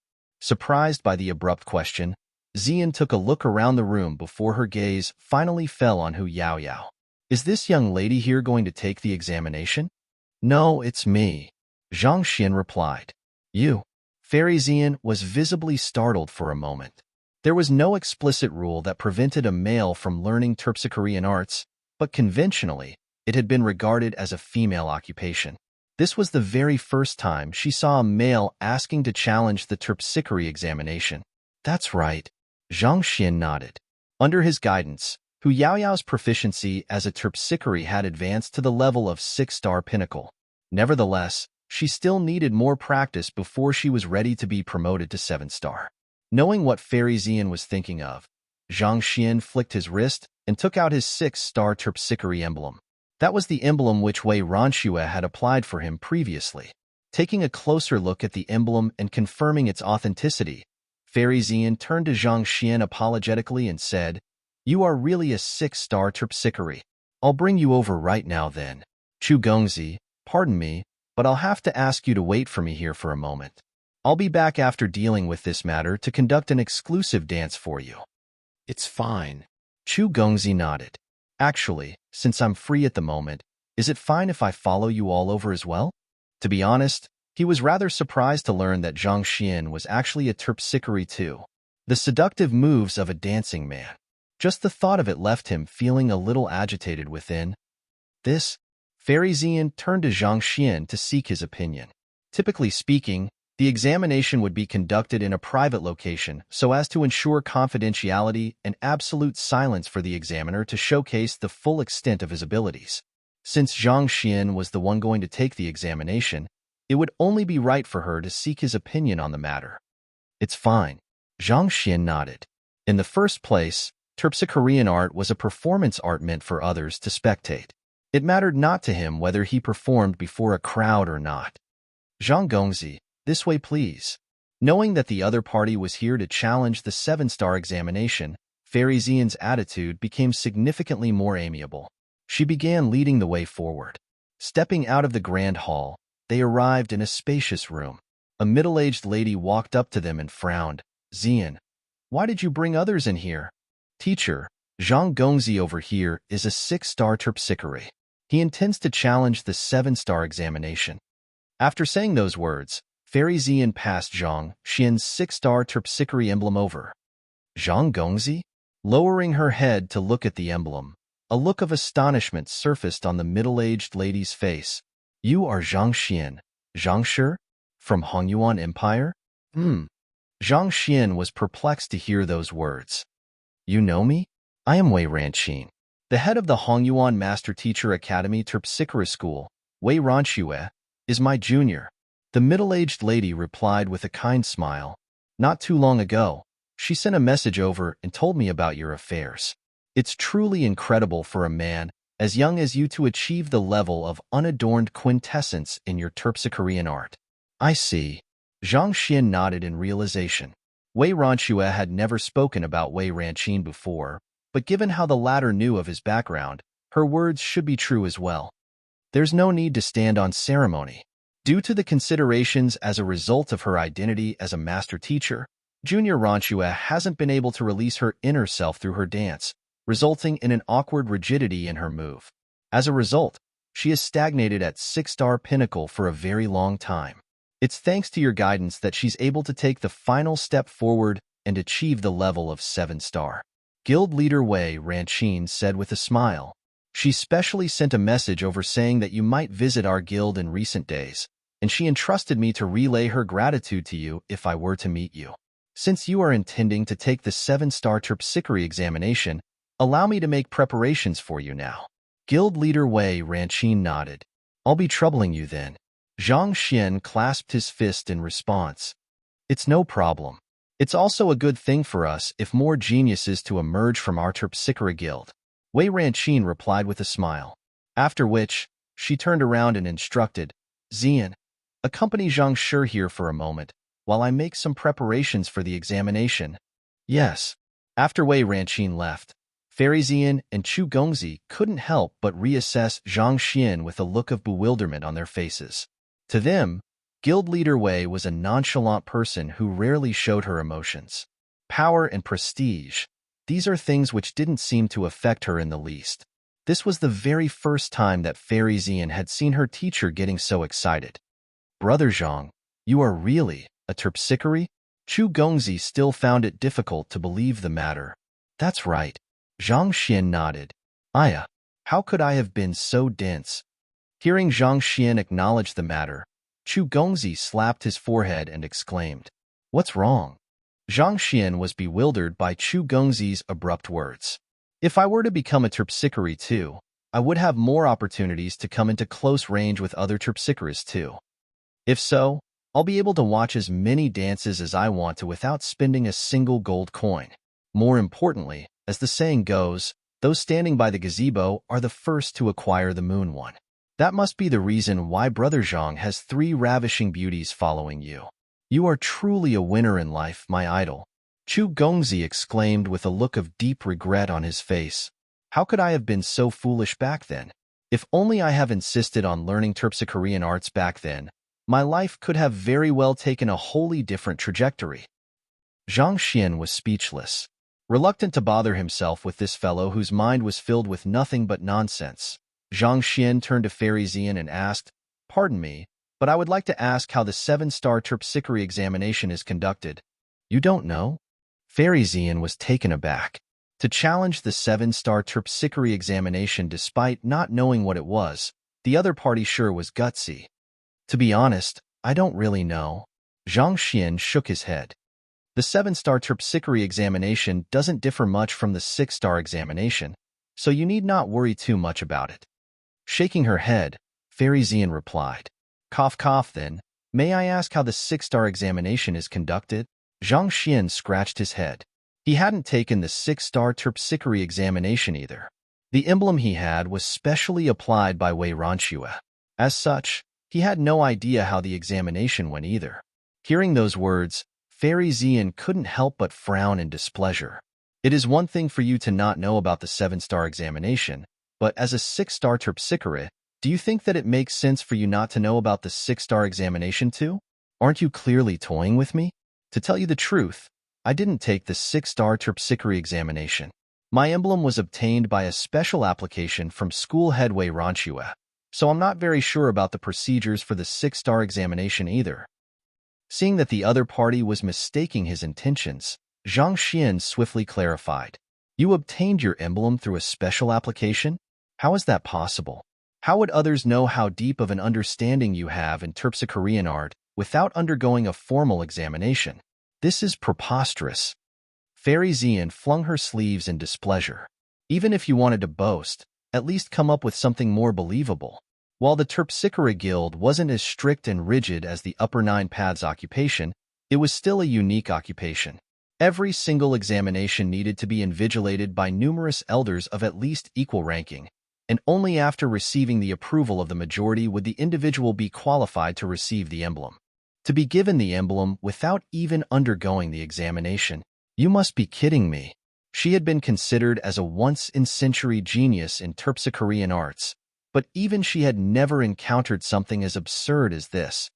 Surprised by the abrupt question, Xian took a look around the room before her gaze finally fell on Hu Yaoyao. Is this young lady here going to take the examination? No, it's me, Zhang Xian replied. You? Fairy Xian was visibly startled for a moment. There was no explicit rule that prevented a male from learning terpsichorean arts, but conventionally, it had been regarded as a female occupation. This was the very first time she saw a male asking to challenge the terpsichore examination. That's right, Zhang Xian nodded. Under his guidance, Hu Yaoyao's proficiency as a terpsichore had advanced to the level of 6-star pinnacle. Nevertheless, she still needed more practice before she was ready to be promoted to 7-star. Knowing what Fairy Xian was thinking of, Zhang Xian flicked his wrist and took out his 6-star terpsichore emblem. That was the emblem which Wei Ranxue had applied for him previously. Taking a closer look at the emblem and confirming its authenticity, Fairy Xian turned to Zhang Xian apologetically and said, You are really a 6-star terpsichore. I'll bring you over right now then. Chu Gongzi, pardon me, but I'll have to ask you to wait for me here for a moment. I'll be back after dealing with this matter to conduct an exclusive dance for you. It's fine. Chu Gongzi nodded. Actually, since I'm free at the moment, is it fine if I follow you all over as well? To be honest, he was rather surprised to learn that Zhang Xian was actually a terpsichore too. The seductive moves of a dancing man. Just the thought of it left him feeling a little agitated within. This, Fairy Xian turned to Zhang Xian to seek his opinion. Typically speaking, the examination would be conducted in a private location so as to ensure confidentiality and absolute silence for the examiner to showcase the full extent of his abilities. Since Zhang Xian was the one going to take the examination, it would only be right for her to seek his opinion on the matter. It's fine. Zhang Xian nodded. In the first place, terpsichorean art was a performance art meant for others to spectate. It mattered not to him whether he performed before a crowd or not. Zhang Gongzi, this way please. Knowing that the other party was here to challenge the 7-star examination, Fairy Xian's attitude became significantly more amiable. She began leading the way forward. Stepping out of the grand hall, they arrived in a spacious room. A middle-aged lady walked up to them and frowned. Xian, why did you bring others in here? Teacher, Zhang Gongzi over here is a 6-star terpsichore. He intends to challenge the 7-star examination. After saying those words, Fairy Xian passed Zhang Xian's 6-star terpsichore emblem over. Zhang Gongzi? Lowering her head to look at the emblem, a look of astonishment surfaced on the middle-aged lady's face. You are Zhang Xian, Zhang Shi? From Hongyuan Empire? Zhang Xian was perplexed to hear those words. You know me? I am Wei Ranxin, the head of the Hongyuan Master Teacher Academy Terpsichore School. Wei Ranxue is my junior. The middle-aged lady replied with a kind smile. Not too long ago, she sent a message over and told me about your affairs. It's truly incredible for a man as young as you to achieve the level of unadorned quintessence in your terpsichorean art. I see. Zhang Xian nodded in realization. Wei Ranxue had never spoken about Wei Ranxin before, but given how the latter knew of his background, her words should be true as well. There's no need to stand on ceremony. Due to the considerations as a result of her identity as a master teacher, Junior Ranxue hasn't been able to release her inner self through her dance, resulting in an awkward rigidity in her move. As a result, she has stagnated at 6-star pinnacle for a very long time. It's thanks to your guidance that she's able to take the final step forward and achieve the level of 7-star. Guild leader Wei Ranxin said with a smile. She specially sent a message over saying that you might visit our guild in recent days. and she entrusted me to relay her gratitude to you if I were to meet you. Since you are intending to take the 7-star terpsichore examination, allow me to make preparations for you now. Guild leader Wei Ranqin nodded. I'll be troubling you then. Zhang Xian clasped his fist in response. It's no problem. It's also a good thing for us if more geniuses to emerge from our terpsichore guild. Wei Ranqin replied with a smile. After which, she turned around and instructed, Xian, accompany Zhang Shi here for a moment, while I make some preparations for the examination. Yes. After Wei Ranqin left, Fairy Xian and Chu Gongzi couldn't help but reassess Zhang Xian with a look of bewilderment on their faces. To them, Guild leader Wei was a nonchalant person who rarely showed her emotions. Power and prestige, these are things which didn't seem to affect her in the least. This was the very first time that Fairy Xian had seen her teacher getting so excited. Brother Zhang, you are really a terpsichore? Chu Gongzi still found it difficult to believe the matter. That's right. Zhang Xian nodded. Aya, how could I have been so dense? Hearing Zhang Xian acknowledge the matter, Chu Gongzi slapped his forehead and exclaimed, What's wrong? Zhang Xian was bewildered by Chu Gongzi's abrupt words. If I were to become a terpsichore too, I would have more opportunities to come into close range with other terpsichores too. If so, I'll be able to watch as many dances as I want to without spending a single gold coin. More importantly, as the saying goes, those standing by the gazebo are the first to acquire the moon one. That must be the reason why Brother Zhang has 3 ravishing beauties following you. You are truly a winner in life, my idol. Chu Gongzi exclaimed with a look of deep regret on his face. How could I have been so foolish back then? If only I have insisted on learning terpsichorean arts back then, my life could have very well taken a wholly different trajectory. Zhang Xian was speechless, reluctant to bother himself with this fellow whose mind was filled with nothing but nonsense. Zhang Xian turned to Fairy Xian and asked, Pardon me, but I would like to ask how the 7-star terpsichore examination is conducted. You don't know? Fairy Xian was taken aback. To challenge the 7-star terpsichore examination despite not knowing what it was, the other party sure was gutsy. To be honest, I don't really know. Zhang Xian shook his head. The 7-star terpsichore examination doesn't differ much from the 6-star examination, so you need not worry too much about it. Shaking her head, Fairy Xian replied. Cough cough then, may I ask how the 6-star examination is conducted? Zhang Xian scratched his head. He hadn't taken the 6-star terpsichore examination either. The emblem he had was specially applied by Wei Ranqin. As such, he had no idea how the examination went either. Hearing those words, Fairy Xian couldn't help but frown in displeasure. It is one thing for you to not know about the 7-star examination, but as a 6-star terpsichore, do you think that it makes sense for you not to know about the 6-star examination too? Aren't you clearly toying with me? To tell you the truth, I didn't take the 6-star terpsichore examination. My emblem was obtained by a special application from school head Wei Ranqin, so I'm not very sure about the procedures for the 6-star examination either. Seeing that the other party was mistaking his intentions, Zhang Xian swiftly clarified. You obtained your emblem through a special application? How is that possible? How would others know how deep of an understanding you have in terpsichorean art without undergoing a formal examination? This is preposterous. Fairy Xian flung her sleeves in displeasure. Even if you wanted to boast, at least come up with something more believable. While the Terpsichore Guild wasn't as strict and rigid as the Upper Nine Paths occupation, it was still a unique occupation. Every single examination needed to be invigilated by numerous elders of at least equal ranking, and only after receiving the approval of the majority would the individual be qualified to receive the emblem. To be given the emblem without even undergoing the examination, you must be kidding me. She had been considered as a once-in-century genius in terpsichorean arts, but even she had never encountered something as absurd as this.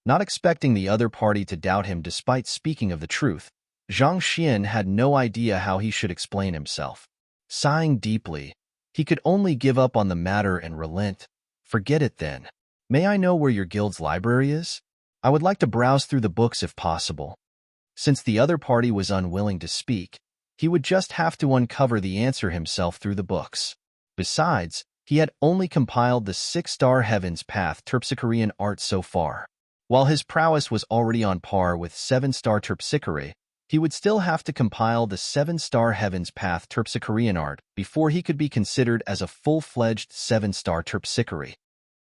Not expecting the other party to doubt him despite speaking of the truth, Zhang Xian had no idea how he should explain himself. Sighing deeply, he could only give up on the matter and relent. Forget it then. May I know where your guild's library is? I would like to browse through the books if possible. Since the other party was unwilling to speak, he would just have to uncover the answer himself through the books. Besides, He had only compiled the 6-star Heaven's Path Terpsichorean art so far. While his prowess was already on par with 7-star Terpsichore, he would still have to compile the 7-star Heaven's Path Terpsichorean art before he could be considered as a full-fledged 7-star Terpsichore.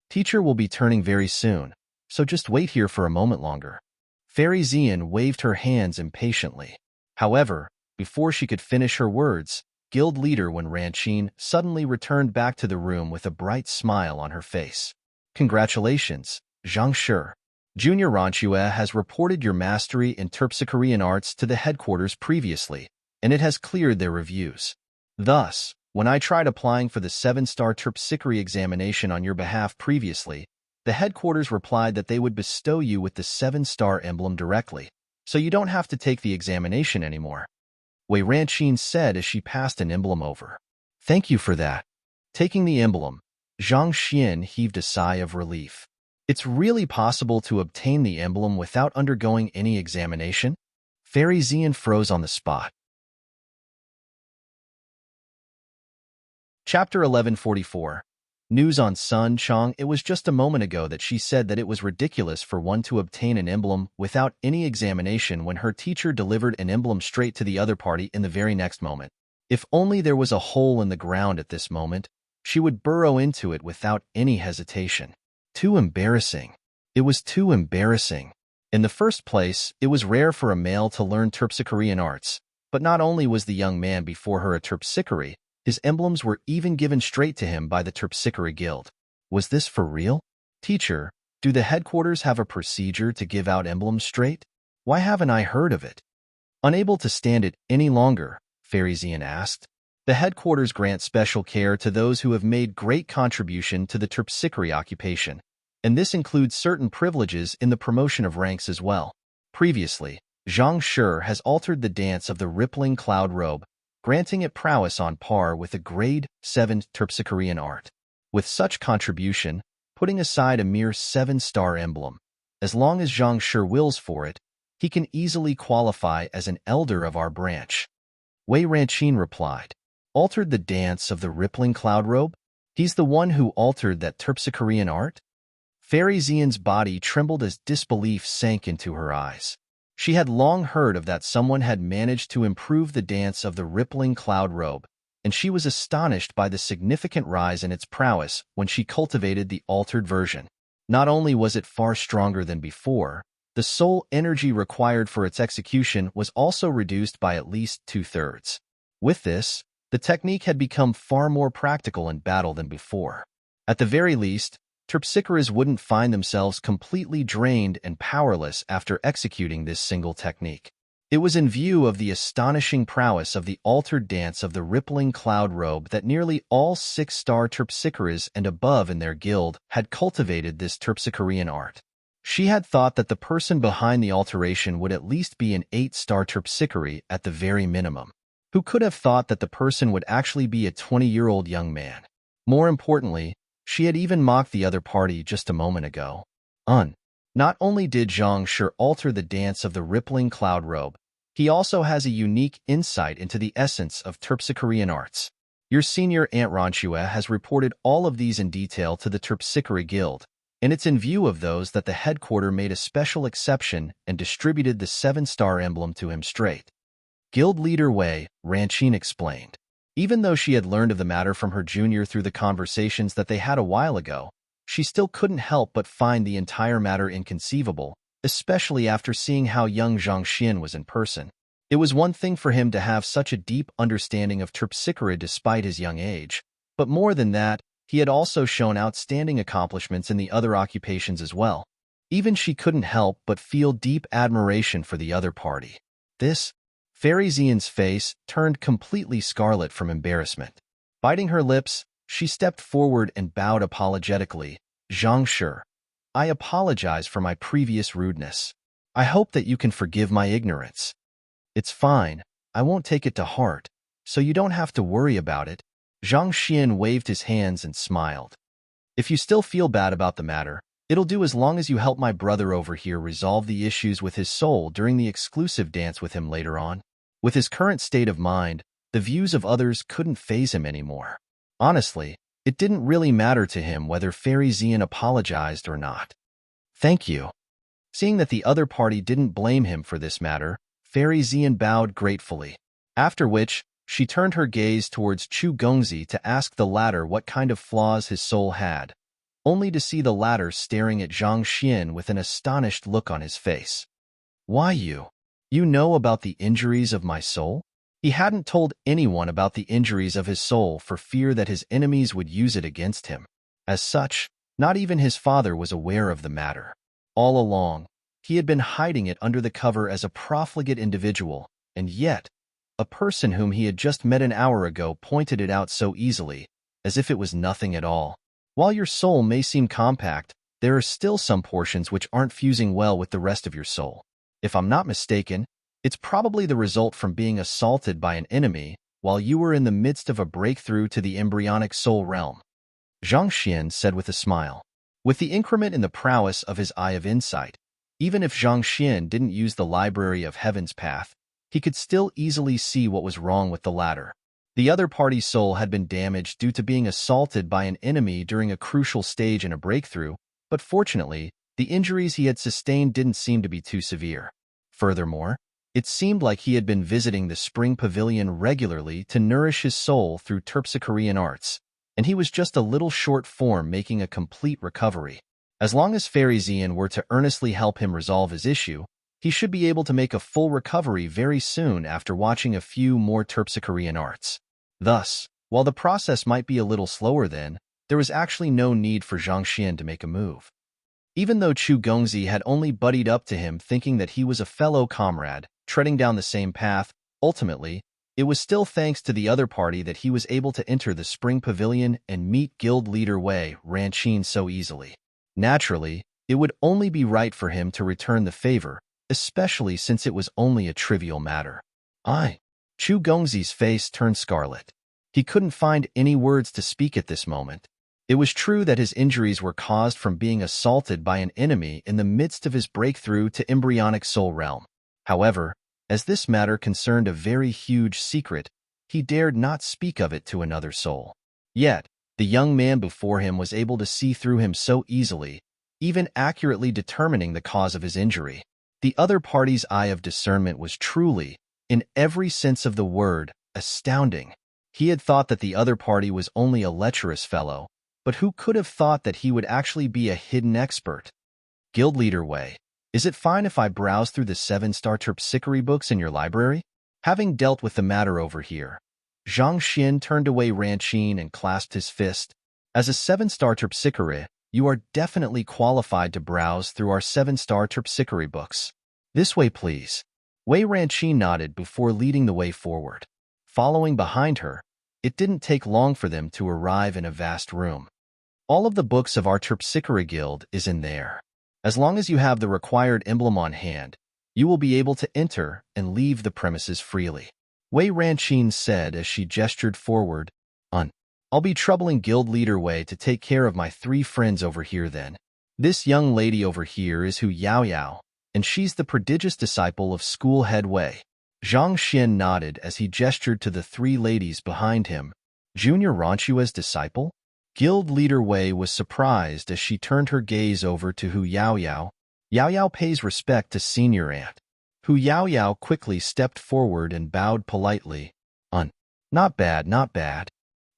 Teacher will be turning very soon, so just wait here for a moment longer. Fairy Xian waved her hands impatiently. However, before she could finish her words, Guild Leader Wen Ranqin suddenly returned back to the room with a bright smile on her face. Congratulations, Zhang Shi. Junior Ranchue has reported your mastery in Terpsichorean arts to the headquarters previously, and it has cleared their reviews. Thus, when I tried applying for the 7-star Terpsichore examination on your behalf previously, the headquarters replied that they would bestow you with the 7-star emblem directly, so you don't have to take the examination anymore. Wei Ranqin said as she passed an emblem over. Thank you for that. Taking the emblem, Zhang Xian heaved a sigh of relief. It's really possible to obtain the emblem without undergoing any examination? Fairy Xian froze on the spot. Chapter 1144. News on Sun Chong. It was just a moment ago that she said that it was ridiculous for one to obtain an emblem without any examination when her teacher delivered an emblem straight to the other party in the very next moment. If only there was a hole in the ground at this moment, she would burrow into it without any hesitation. Too embarrassing. It was too embarrassing. In the first place, it was rare for a male to learn Terpsichorean arts, but not only was the young man before her a Terpsichore, his emblems were even given straight to him by the Terpsichore Guild. Was this for real? Teacher, do the headquarters have a procedure to give out emblems straight? Why haven't I heard of it? Unable to stand it any longer, Fairy Xian asked. The headquarters grant special care to those who have made great contribution to the Terpsichore occupation, and this includes certain privileges in the promotion of ranks as well. Previously, Zhang Shi has altered the dance of the rippling cloud robe, granting it prowess on par with a grade 7 Terpsichorean art. With such contribution, putting aside a mere 7-star emblem, as long as Zhang Shi wills for it, he can easily qualify as an elder of our branch. Wei Ranqin replied. Altered the dance of the rippling cloud robe? He's the one who altered that Terpsichorean art? Fairy Xian's body trembled as disbelief sank into her eyes. She had long heard of that someone had managed to improve the dance of the rippling cloud robe, and she was astonished by the significant rise in its prowess when she cultivated the altered version. Not only was it far stronger than before, the soul energy required for its execution was also reduced by at least 2/3. With this, the technique had become far more practical in battle than before. At the very least, Terpsichores wouldn't find themselves completely drained and powerless after executing this single technique. It was in view of the astonishing prowess of the altered dance of the rippling cloud robe that nearly all 6-star Terpsichores and above in their guild had cultivated this Terpsichorean art. She had thought that the person behind the alteration would at least be an 8-star Terpsichore at the very minimum. Who could have thought that the person would actually be a 20-year-old young man? More importantly, she had even mocked the other party just a moment ago. Not only did Zhang Shi alter the dance of the rippling cloud robe, he also has a unique insight into the essence of Terpsichorean arts. Your senior Aunt Ranchue has reported all of these in detail to the Terpsichore Guild, and it's in view of those that the headquarter made a special exception and distributed the 7-star emblem to him straight. Guild leader Wei Ranqin explained. Even though she had learned of the matter from her junior through the conversations that they had a while ago, she still couldn't help but find the entire matter inconceivable, especially after seeing how young Zhang Xian was in person. It was one thing for him to have such a deep understanding of Terpsichore despite his young age, but more than that, he had also shown outstanding accomplishments in the other occupations as well. Even she couldn't help but feel deep admiration for the other party. Fairy Xian's face turned completely scarlet from embarrassment. Biting her lips, she stepped forward and bowed apologetically. Zhang Shi, I apologize for my previous rudeness. I hope that you can forgive my ignorance. It's fine, I won't take it to heart, so you don't have to worry about it. Zhang Xian waved his hands and smiled. If you still feel bad about the matter, it'll do as long as you help my brother over here resolve the issues with his soul during the exclusive dance with him later on. With his current state of mind, the views of others couldn't faze him anymore. Honestly, It didn't really matter to him whether Fairy Zian apologized or not. Thank you. Seeing that the other party didn't blame him for this matter, Fairy Zian bowed gratefully. After which, she turned her gaze towards Chu Gongzi to ask the latter what kind of flaws his soul had, only to see the latter staring at Zhang Xian with an astonished look on his face. Why you? You know about the injuries of my soul? He hadn't told anyone about the injuries of his soul for fear that his enemies would use it against him. As such, not even his father was aware of the matter. All along, he had been hiding it under the cover as a profligate individual, and yet, a person whom he had just met an hour ago pointed it out so easily, as if it was nothing at all. While your soul may seem compact, there are still some portions which aren't fusing well with the rest of your soul. If I'm not mistaken, it's probably the result from being assaulted by an enemy while you were in the midst of a breakthrough to the embryonic soul realm. Zhang Xian said with a smile. With the increment in the prowess of his Eye of Insight, even if Zhang Xian didn't use the Library of Heaven's Path, he could still easily see what was wrong with the latter. The other party's soul had been damaged due to being assaulted by an enemy during a crucial stage in a breakthrough, but fortunately, the injuries he had sustained didn't seem to be too severe. Furthermore, it seemed like he had been visiting the Spring Pavilion regularly to nourish his soul through Terpsichorean arts, and he was just a little short form making a complete recovery. As long as Fairy Zian were to earnestly help him resolve his issue, he should be able to make a full recovery very soon after watching a few more Terpsichorean arts. Thus, while the process might be a little slower then, there was actually no need for Zhang Xian to make a move. Even though Chu Gongzi had only buddied up to him thinking that he was a fellow comrade, treading down the same path, ultimately, it was still thanks to the other party that he was able to enter the Spring Pavilion and meet guild leader Wei Ranqin so easily. Naturally, it would only be right for him to return the favor, especially since it was only a trivial matter. Chu Gongzi's face turned scarlet. He couldn't find any words to speak at this moment. It was true that his injuries were caused from being assaulted by an enemy in the midst of his breakthrough to embryonic soul realm. However, as this matter concerned a very huge secret, he dared not speak of it to another soul. Yet, the young man before him was able to see through him so easily, even accurately determining the cause of his injury. The other party's eye of discernment was truly, in every sense of the word, astounding. He had thought that the other party was only a lecherous fellow, but who could have thought that he would actually be a hidden expert? Guild Leader Wei, is it fine if I browse through the 7-star terpsichore books in your library? Having dealt with the matter over here, Zhang Xian turned away Ranqin and clasped his fist. As a 7-star terpsichore, you are definitely qualified to browse through our 7-star terpsichore books. This way, please. Wei Ranqin nodded before leading the way forward. Following behind her, it didn't take long for them to arrive in a vast room. All of the books of our Terpsichore Guild is in there. As long as you have the required emblem on hand, you will be able to enter and leave the premises freely. Wei Ranqin said as she gestured forward. I'll be troubling Guild Leader Wei to take care of my 3 friends over here then. This young lady over here is Hu Yaoyao, and she's the prodigious disciple of school head Wei. Zhang Xian nodded as he gestured to the 3 ladies behind him. Junior Ranchua's disciple? Guild Leader Wei was surprised as she turned her gaze over to Hu Yaoyao. Yaoyao pays respect to senior aunt. Hu Yaoyao quickly stepped forward and bowed politely. Not bad, not bad.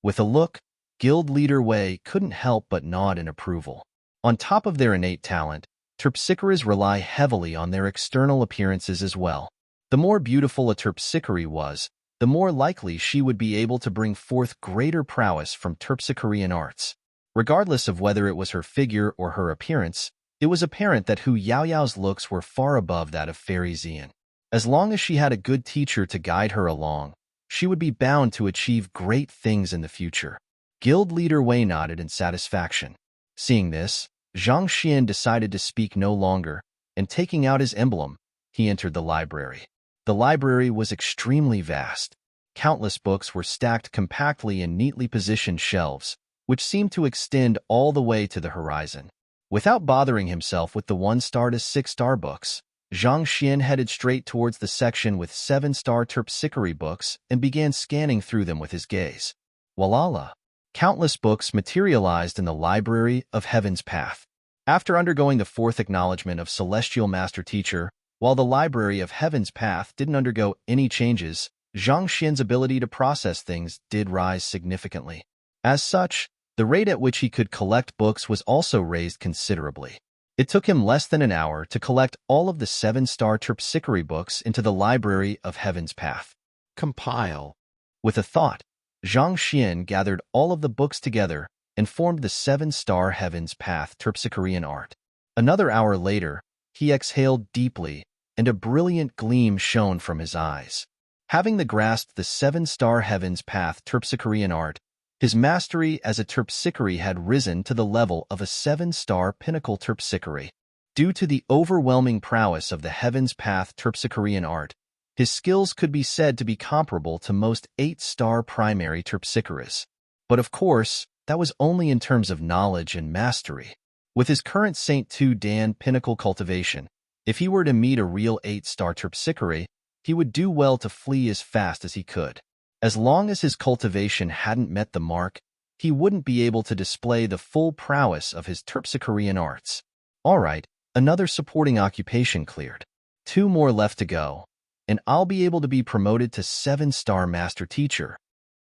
With a look, Guild Leader Wei couldn't help but nod in approval. On top of their innate talent, terpsichores rely heavily on their external appearances as well. The more beautiful a terpsichore was, the more likely she would be able to bring forth greater prowess from terpsichorean arts. Regardless of whether it was her figure or her appearance, it was apparent that Hu Yaoyao's looks were far above that of Fairy Zian. As long as she had a good teacher to guide her along, she would be bound to achieve great things in the future. Guild Leader Wei nodded in satisfaction. Seeing this, Zhang Xian decided to speak no longer, and taking out his emblem, he entered the library. The library was extremely vast. Countless books were stacked compactly in neatly positioned shelves, which seemed to extend all the way to the horizon. Without bothering himself with the 1-star to 6-star books, Zhang Xian headed straight towards the section with 7-star terpsichore books and began scanning through them with his gaze. Walala! Countless books materialized in the library of Heaven's Path. After undergoing the fourth acknowledgement of Celestial Master Teacher, while the library of Heaven's Path didn't undergo any changes, Zhang Xian's ability to process things did rise significantly. As such, the rate at which he could collect books was also raised considerably. It took him less than an hour to collect all of the 7-star terpsichore books into the library of Heaven's Path. Compile. With a thought, Zhang Xian gathered all of the books together and formed the 7-star Heaven's Path terpsichorean art. Another hour later, he exhaled deeply, and a brilliant gleam shone from his eyes. Having grasped the 7-star Heaven's Path terpsichorean art, his mastery as a terpsichore had risen to the level of a 7-star pinnacle terpsichore. Due to the overwhelming prowess of the Heaven's Path terpsichorean art, his skills could be said to be comparable to most 8-star primary terpsichores. But of course, that was only in terms of knowledge and mastery. With his current Saint Tu Dan pinnacle cultivation, if he were to meet a real 8-star terpsichore, he would do well to flee as fast as he could. As long as his cultivation hadn't met the mark, he wouldn't be able to display the full prowess of his terpsichorean arts. All right, another supporting occupation cleared. 2 more left to go, and I'll be able to be promoted to 7-star Master Teacher.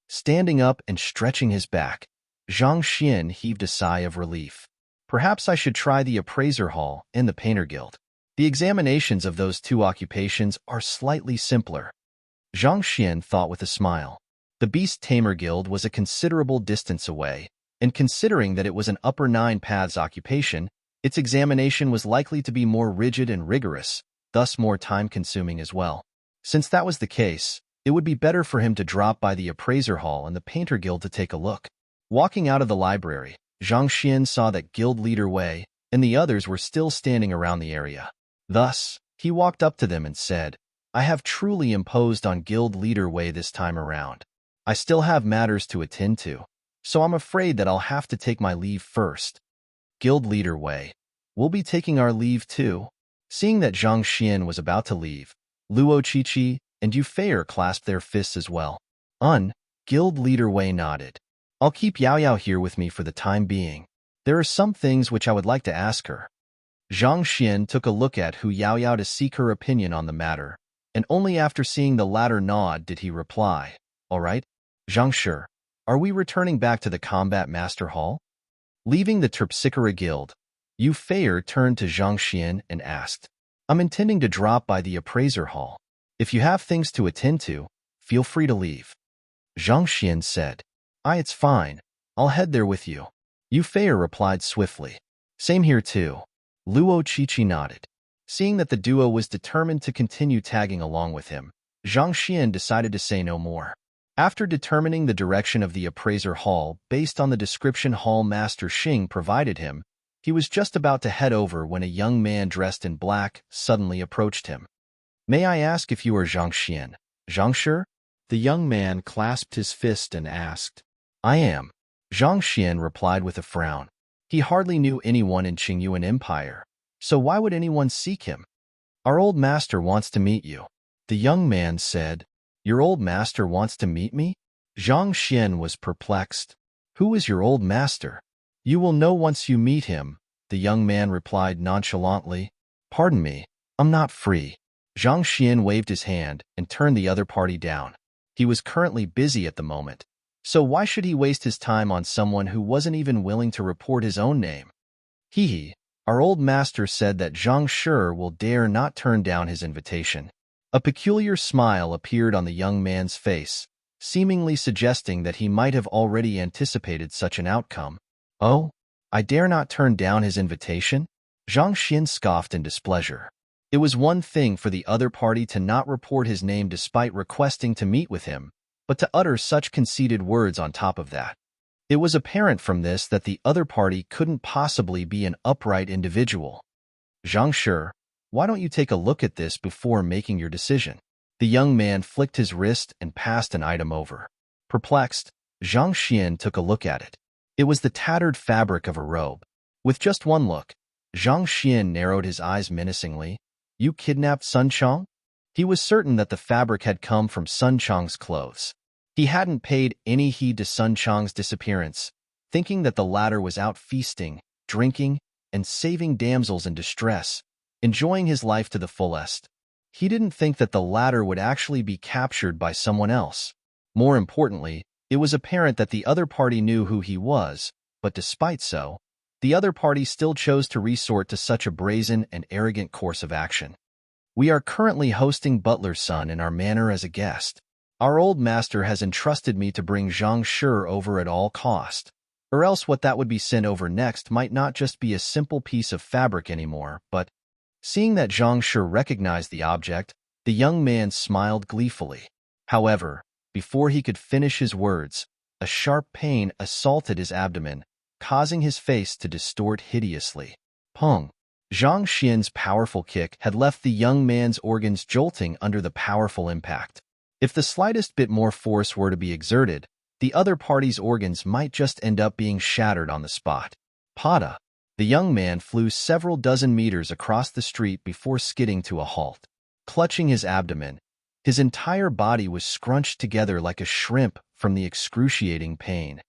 Standing up and stretching his back, Zhang Xian heaved a sigh of relief. Perhaps I should try the Appraiser Hall and the Painter Guild. The examinations of those 2 occupations are slightly simpler. Zhang Xian thought with a smile. The Beast Tamer Guild was a considerable distance away, and considering that it was an upper 9 paths occupation, its examination was likely to be more rigid and rigorous, thus more time-consuming as well. Since that was the case, it would be better for him to drop by the Appraiser Hall and the Painter Guild to take a look. Walking out of the library, Zhang Xian saw that Guild Leader Wei and the others were still standing around the area. Thus, he walked up to them and said, I have truly imposed on Guild Leader Wei this time around. I still have matters to attend to, so I'm afraid that I'll have to take my leave first. Guild Leader Wei, we'll be taking our leave too. Seeing that Zhang Xian was about to leave, Luo Qiqi and Yu Feier clasped their fists as well. Guild Leader Wei nodded. I'll keep Yao Yao here with me for the time being. There are some things which I would like to ask her. Zhang Xian took a look at Hu Yao Yao to seek her opinion on the matter, and only after seeing the latter nod did he reply, All right, Zhang Shi, are we returning back to the Combat Master Hall? Leaving the Terpsichore Guild, Yu Feier turned to Zhang Xian and asked, I'm intending to drop by the Appraiser Hall. If you have things to attend to, feel free to leave. Zhang Xian said, It's fine. I'll head there with you. Yu Feier replied swiftly. Same here too. Luo Qiqi nodded. Seeing that the duo was determined to continue tagging along with him, Zhang Xian decided to say no more. After determining the direction of the Appraiser Hall based on the description Hall Master Xing provided him, he was just about to head over when a young man dressed in black suddenly approached him. May I ask if you are Zhang Xian? Zhang Shi? The young man clasped his fist and asked. I am. Zhang Xian replied with a frown. He hardly knew anyone in Qingyuan Empire, so why would anyone seek him? Our old master wants to meet you. The young man said. Your old master wants to meet me? Zhang Xian was perplexed. Who is your old master? You will know once you meet him, the young man replied nonchalantly. Pardon me, I'm not free. Zhang Xian waved his hand and turned the other party down. He was currently busy at the moment, so why should he waste his time on someone who wasn't even willing to report his own name? Our old master said that Zhang Shi will dare not turn down his invitation. A peculiar smile appeared on the young man's face, seemingly suggesting that he might have already anticipated such an outcome. Oh, I dare not turn down his invitation? Zhang Xian scoffed in displeasure. It was one thing for the other party to not report his name despite requesting to meet with him, but to utter such conceited words on top of that. It was apparent from this that the other party couldn't possibly be an upright individual. Zhang Shi, why don't you take a look at this before making your decision? The young man flicked his wrist and passed an item over. Perplexed, Zhang Xian took a look at it. It was the tattered fabric of a robe. With just one look, Zhang Xian narrowed his eyes menacingly. You kidnapped Sun Chong? He was certain that the fabric had come from Sun Chong's clothes. He hadn't paid any heed to Sun Chang's disappearance, thinking that the latter was out feasting, drinking, and saving damsels in distress, enjoying his life to the fullest. He didn't think that the latter would actually be captured by someone else. More importantly, it was apparent that the other party knew who he was, but despite so, the other party still chose to resort to such a brazen and arrogant course of action. We are currently hosting Butler's son in our manor as a guest. Our old master has entrusted me to bring Zhang Shi over at all cost, or else what that would be sent over next might not just be a simple piece of fabric anymore, but seeing that Zhang Shi recognized the object, the young man smiled gleefully. However, before he could finish his words, a sharp pain assaulted his abdomen, causing his face to distort hideously. Pong! Zhang Xian's powerful kick had left the young man's organs jolting under the powerful impact. If the slightest bit more force were to be exerted, the other party's organs might just end up being shattered on the spot. Pada! The young man flew several dozen meters across the street before skidding to a halt. Clutching his abdomen, his entire body was scrunched together like a shrimp from the excruciating pain.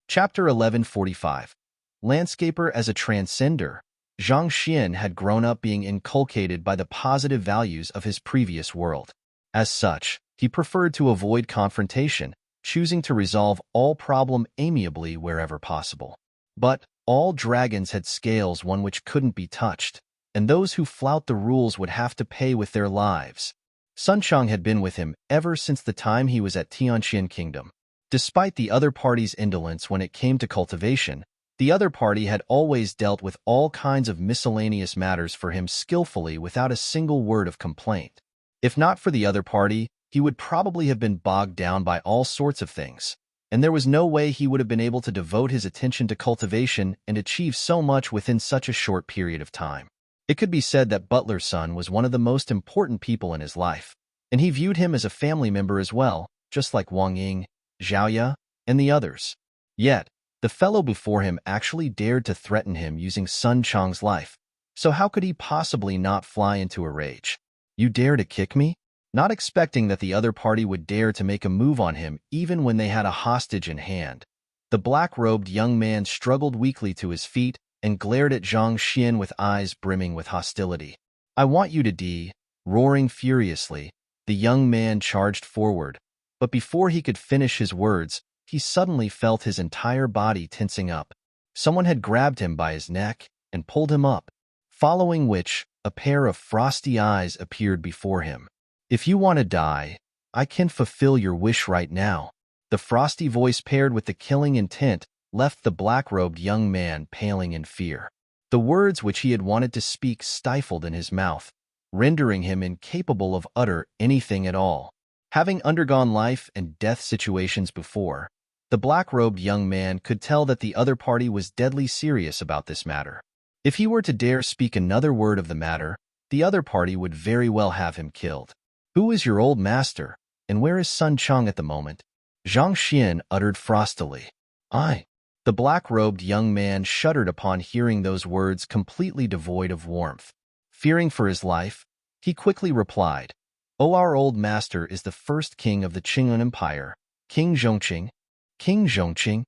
Chapter 1145. Landscaper as a transcender. Zhang Xian had grown up being inculcated by the positive values of his previous world. As such, he preferred to avoid confrontation, choosing to resolve all problem amiably wherever possible. But all dragons had scales one which couldn't be touched, and those who flout the rules would have to pay with their lives. Sun Chang had been with him ever since the time he was at Tianqian Kingdom. Despite the other party's indolence when it came to cultivation, the other party had always dealt with all kinds of miscellaneous matters for him skillfully without a single word of complaint. If not for the other party, he would probably have been bogged down by all sorts of things, and there was no way he would have been able to devote his attention to cultivation and achieve so much within such a short period of time. It could be said that Butler's son was one of the most important people in his life, and he viewed him as a family member as well, just like Wang Ying, Zhaoya, and the others. Yet, the fellow before him actually dared to threaten him using Sun Chang's life, so how could he possibly not fly into a rage? You dare to kick me? Not expecting that the other party would dare to make a move on him even when they had a hostage in hand, the black-robed young man struggled weakly to his feet and glared at Zhang Xian with eyes brimming with hostility. I want you to die. Roaring furiously, the young man charged forward, but before he could finish his words, he suddenly felt his entire body tensing up. Someone had grabbed him by his neck and pulled him up, following which, a pair of frosty eyes appeared before him. If you want to die, I can fulfill your wish right now. The frosty voice paired with the killing intent left the black-robed young man paling in fear. The words which he had wanted to speak stifled in his mouth, rendering him incapable of utter anything at all. Having undergone life and death situations before, the black-robed young man could tell that the other party was deadly serious about this matter. If he were to dare speak another word of the matter, the other party would very well have him killed. Who is your old master, and where is Sun Chang at the moment? Zhang Xian uttered frostily. I. The black-robed young man shuddered upon hearing those words completely devoid of warmth. Fearing for his life, he quickly replied, "Oh, our old master is the first king of the Qingyun Empire, King Zhongqing." King Zhongqing?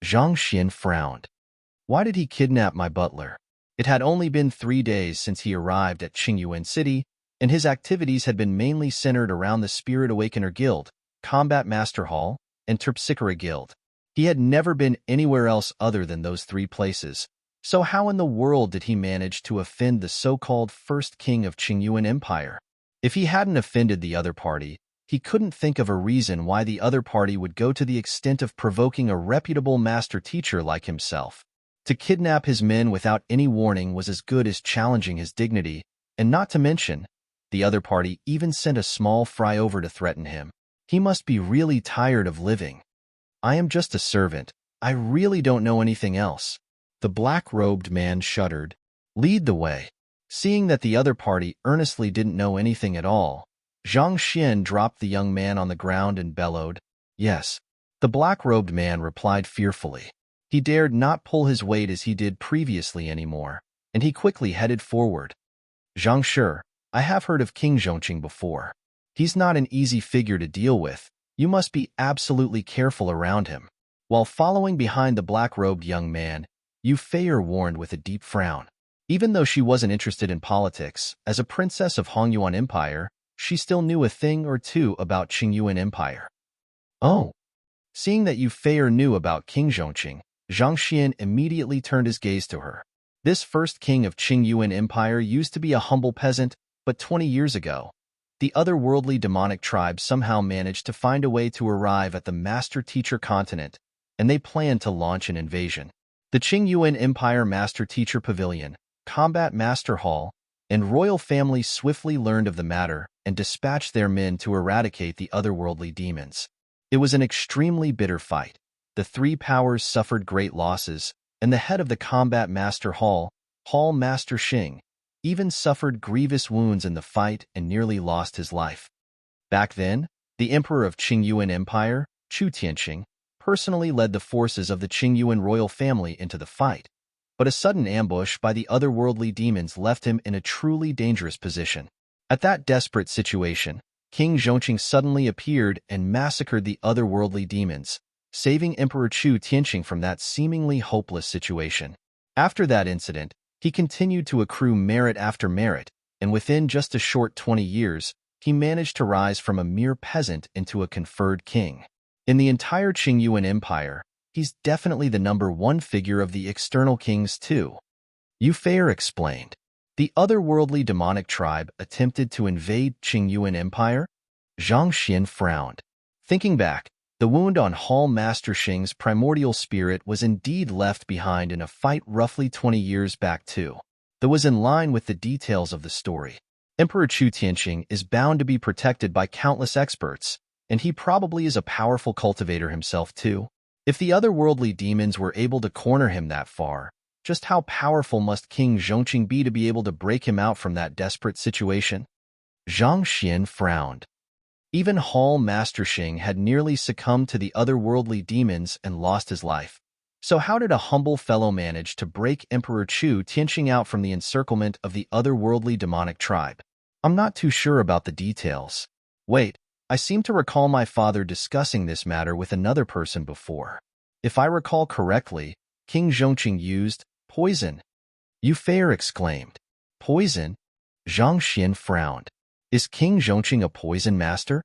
Zhang Xian frowned. Why did he kidnap my butler? It had only been 3 days since he arrived at Qingyuan City, and his activities had been mainly centered around the Spirit Awakener Guild, Combat Master Hall, and Terpsichore Guild. He had never been anywhere else other than those 3 places, so how in the world did he manage to offend the so-called first king of Qingyuan Empire? If he hadn't offended the other party, he couldn't think of a reason why the other party would go to the extent of provoking a reputable master teacher like himself. To kidnap his men without any warning was as good as challenging his dignity, and not to mention, the other party even sent a small fry over to threaten him. He must be really tired of living. I am just a servant. I really don't know anything else. The black-robed man shuddered. Lead the way. Seeing that the other party earnestly didn't know anything at all, Zhang Xian dropped the young man on the ground and bellowed, "Yes." The black-robed man replied fearfully. He dared not pull his weight as he did previously anymore, and he quickly headed forward. "Zhang Shi, I have heard of King Zhongqing before. He's not an easy figure to deal with. You must be absolutely careful around him." While following behind the black-robed young man, Yu Feier warned with a deep frown. Even though she wasn't interested in politics, as a princess of Hongyuan Empire, she still knew a thing or two about Qingyuan Empire. Oh. Seeing that Yu Feier knew about King Zhongqing, Zhang Xian immediately turned his gaze to her. This first king of Qingyuan Empire used to be a humble peasant, but 20 years ago, the otherworldly demonic tribe somehow managed to find a way to arrive at the Master-Teacher continent, and they planned to launch an invasion. The Qingyuan Empire Master-Teacher Pavilion, Combat Master Hall, and royal family swiftly learned of the matter and dispatched their men to eradicate the otherworldly demons. It was an extremely bitter fight. The three powers suffered great losses, and the head of the Combat Master Hall, Hall Master Xing, even suffered grievous wounds in the fight and nearly lost his life. Back then, the Emperor of Qingyuan Empire, Chu Tianqing, personally led the forces of the Qingyuan royal family into the fight, but a sudden ambush by the otherworldly demons left him in a truly dangerous position. At that desperate situation, King Zhongqing suddenly appeared and massacred the otherworldly demons, saving Emperor Chu Tianqing from that seemingly hopeless situation. After that incident, he continued to accrue merit after merit, and within just a short 20 years, he managed to rise from a mere peasant into a conferred king. In the entire Qingyuan Empire, he's definitely the #1 figure of the external kings too. Yu Feier explained. The otherworldly demonic tribe attempted to invade Qingyuan Empire? Zhang Xian frowned. Thinking back, the wound on Hall Master Xing's primordial spirit was indeed left behind in a fight roughly 20 years back too. That was in line with the details of the story. Emperor Chu Tianqing is bound to be protected by countless experts, and he probably is a powerful cultivator himself too. If the otherworldly demons were able to corner him that far, just how powerful must King Zhongqing be to be able to break him out from that desperate situation? Zhang Xian frowned. Even Hall Master Xing had nearly succumbed to the otherworldly demons and lost his life. So how did a humble fellow manage to break Emperor Chu Tianqing out from the encirclement of the otherworldly demonic tribe? I'm not too sure about the details. Wait, I seem to recall my father discussing this matter with another person before. If I recall correctly, King Zhongqing used poison. Yu Feier exclaimed. Poison? Zhang Xian frowned. Is King Zhongqing a poison master?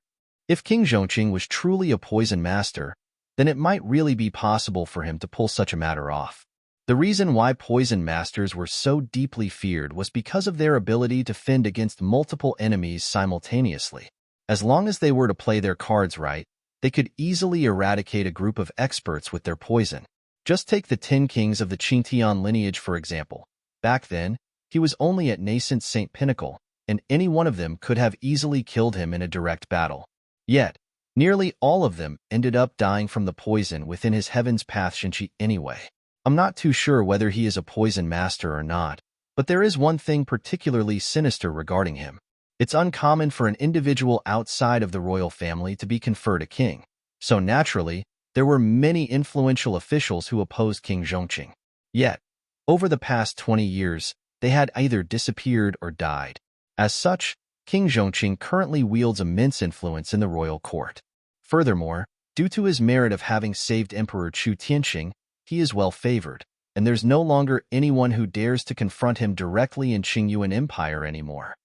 If King Zhongqing was truly a poison master, then it might really be possible for him to pull such a matter off. The reason why poison masters were so deeply feared was because of their ability to fend against multiple enemies simultaneously. As long as they were to play their cards right, they could easily eradicate a group of experts with their poison. Just take the 10 kings of the Qingtian lineage for example. Back then, he was only at nascent Saint Pinnacle, and any one of them could have easily killed him in a direct battle. Yet, nearly all of them ended up dying from the poison within his Heaven's Path Shinchi anyway. I'm not too sure whether he is a poison master or not, but there is one thing particularly sinister regarding him. It's uncommon for an individual outside of the royal family to be conferred a king, so naturally, there were many influential officials who opposed King Zhongqing. Yet, over the past 20 years, they had either disappeared or died. As such, King Zhongqing currently wields immense influence in the royal court. Furthermore, due to his merit of having saved Emperor Chu Tianqing, he is well favored, and there's no longer anyone who dares to confront him directly in Qingyuan Empire anymore.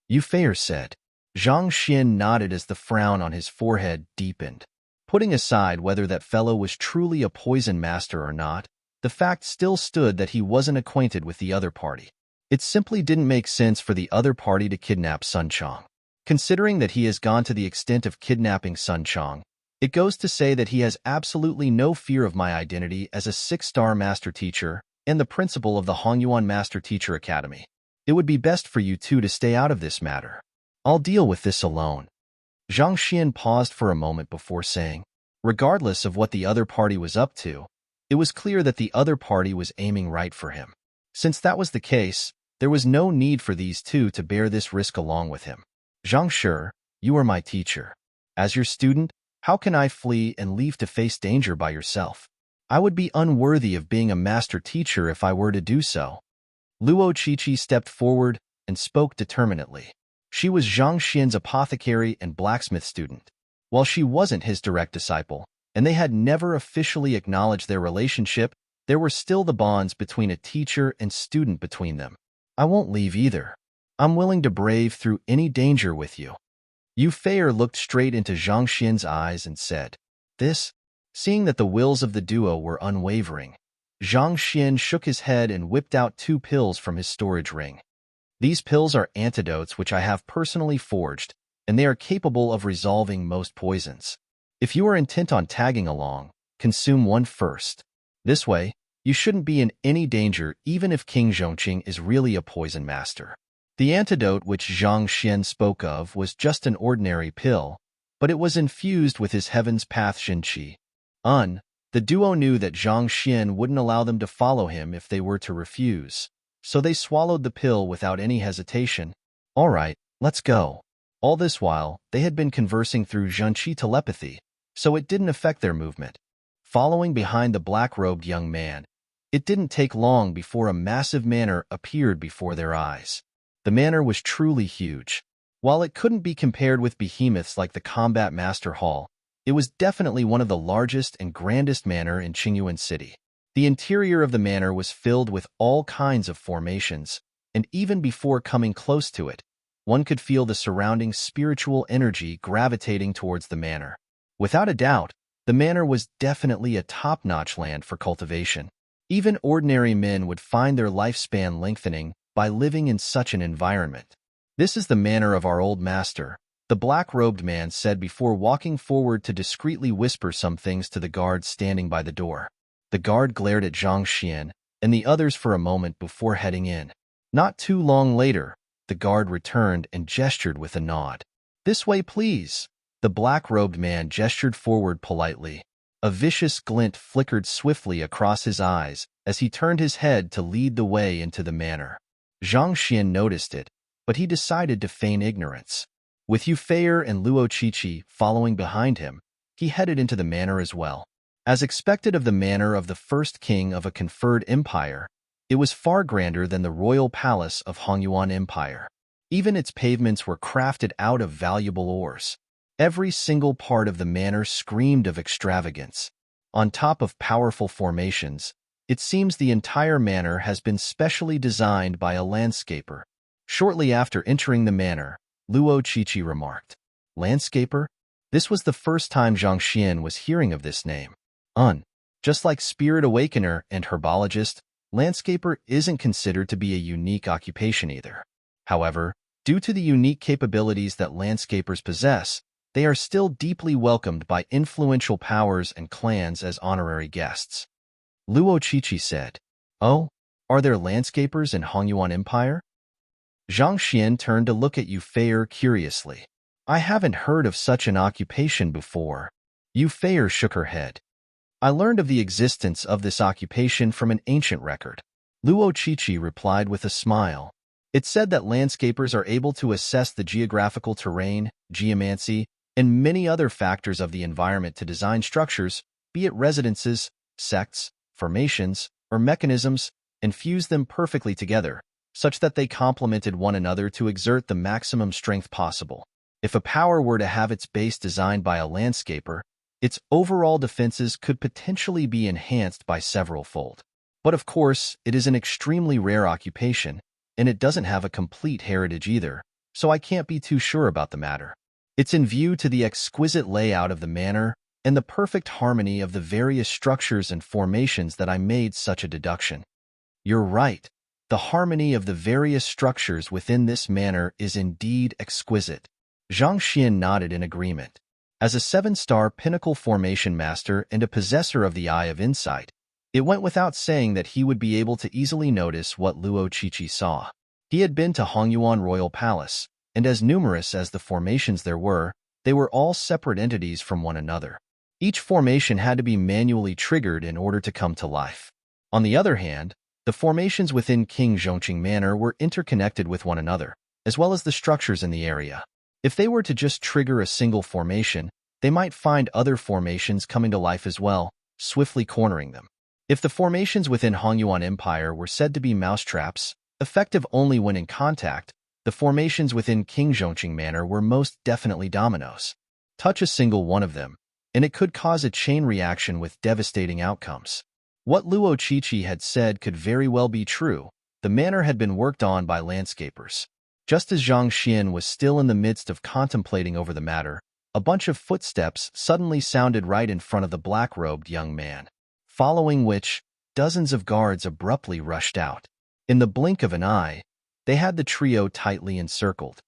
Yu Feier said. Zhang Xian nodded as the frown on his forehead deepened. Putting aside whether that fellow was truly a poison master or not, the fact still stood that he wasn't acquainted with the other party. It simply didn't make sense for the other party to kidnap Sun Chong. Considering that he has gone to the extent of kidnapping Sun Chong, it goes to say that he has absolutely no fear of my identity as a 6-star master teacher and the principal of the Hongyuan Master Teacher Academy. It would be best for you two to stay out of this matter. I'll deal with this alone. Zhang Xian paused for a moment before saying, regardless of what the other party was up to, it was clear that the other party was aiming right for him. Since that was the case, there was no need for these two to bear this risk along with him. Zhang Shi, you are my teacher. As your student, how can I flee and leave to face danger by yourself? I would be unworthy of being a master teacher if I were to do so. Luo Qiqi stepped forward and spoke determinedly. She was Zhang Xian's apothecary and blacksmith student. While she wasn't his direct disciple, and they had never officially acknowledged their relationship, there were still the bonds between a teacher and student between them. I won't leave either. I'm willing to brave through any danger with you. Yu Feier looked straight into Zhang Xian's eyes and said, "This?" Seeing that the wills of the duo were unwavering, Zhang Xian shook his head and whipped out 2 pills from his storage ring. These pills are antidotes which I have personally forged, and they are capable of resolving most poisons. If you are intent on tagging along, consume one first. This way, you shouldn't be in any danger even if King Zhongqing is really a poison master. The antidote which Zhang Xian spoke of was just an ordinary pill, but it was infused with his Heaven's Path Xinqi. The duo knew that Zhang Xian wouldn't allow them to follow him if they were to refuse, so they swallowed the pill without any hesitation. All right, let's go. All this while, they had been conversing through Zhenqi telepathy, so it didn't affect their movement. Following behind the black-robed young man, it didn't take long before a massive manor appeared before their eyes. The manor was truly huge. While it couldn't be compared with behemoths like the Combat Master Hall, it was definitely one of the largest and grandest manor in Qingyuan City. The interior of the manor was filled with all kinds of formations, and even before coming close to it, one could feel the surrounding spiritual energy gravitating towards the manor. Without a doubt, the manor was definitely a top-notch land for cultivation. Even ordinary men would find their lifespan lengthening by living in such an environment. "This is the manor of our old master," the black-robed man said before walking forward to discreetly whisper some things to the guard standing by the door. The guard glared at Zhang Xian and the others for a moment before heading in. Not too long later, the guard returned and gestured with a nod. "This way, please." The black-robed man gestured forward politely. A vicious glint flickered swiftly across his eyes as he turned his head to lead the way into the manor. Zhang Xian noticed it, but he decided to feign ignorance. With Yu Feier and Luo Qiqi following behind him, he headed into the manor as well. As expected of the manor of the first king of a conferred empire, it was far grander than the royal palace of Hongyuan Empire. Even its pavements were crafted out of valuable ores. Every single part of the manor screamed of extravagance. On top of powerful formations, it seems the entire manor has been specially designed by a landscaper. Shortly after entering the manor, Luo Qiqi remarked, "Landscaper?" This was the first time Zhang Xian was hearing of this name. Just like Spirit Awakener and Herbologist, Landscaper isn't considered to be a unique occupation either. However, due to the unique capabilities that landscapers possess, they are still deeply welcomed by influential powers and clans as honorary guests. Luo Qiqi said, "Oh, are there landscapers in Hongyuan Empire?" Zhang Xian turned to look at Yu Feier curiously. "I haven't heard of such an occupation before." Yu Feier shook her head. "I learned of the existence of this occupation from an ancient record." Luo Qiqi replied with a smile. It said that landscapers are able to assess the geographical terrain, geomancy, and many other factors of the environment to design structures, be it residences, sects, formations, or mechanisms, and fuse them perfectly together, such that they complemented one another to exert the maximum strength possible. If a power were to have its base designed by a landscaper, its overall defenses could potentially be enhanced by several-fold. But of course, it is an extremely rare occupation, and it doesn't have a complete heritage either, so I can't be too sure about the matter. It's in view to the exquisite layout of the manor and the perfect harmony of the various structures and formations that I made such a deduction. You're right. The harmony of the various structures within this manor is indeed exquisite. Zhang Xian nodded in agreement. As a 7-star pinnacle formation master and a possessor of the Eye of Insight, it went without saying that he would be able to easily notice what Luo Qiqi saw. He had been to Hongyuan Royal Palace, and as numerous as the formations there were, they were all separate entities from one another. Each formation had to be manually triggered in order to come to life. On the other hand, the formations within King Zhongqing Manor were interconnected with one another, as well as the structures in the area. If they were to just trigger a single formation, they might find other formations coming to life as well, swiftly cornering them. If the formations within Hongyuan Empire were said to be mousetraps, effective only when in contact, The formations within King Zhongqing Manor were most definitely dominoes. Touch a single one of them, and it could cause a chain reaction with devastating outcomes. What Luo Qiqi had said could very well be true. The manor had been worked on by landscapers. Just as Zhang Xian was still in the midst of contemplating over the matter, a bunch of footsteps suddenly sounded right in front of the black-robed young man, following which, dozens of guards abruptly rushed out. In the blink of an eye, they had the trio tightly encircled.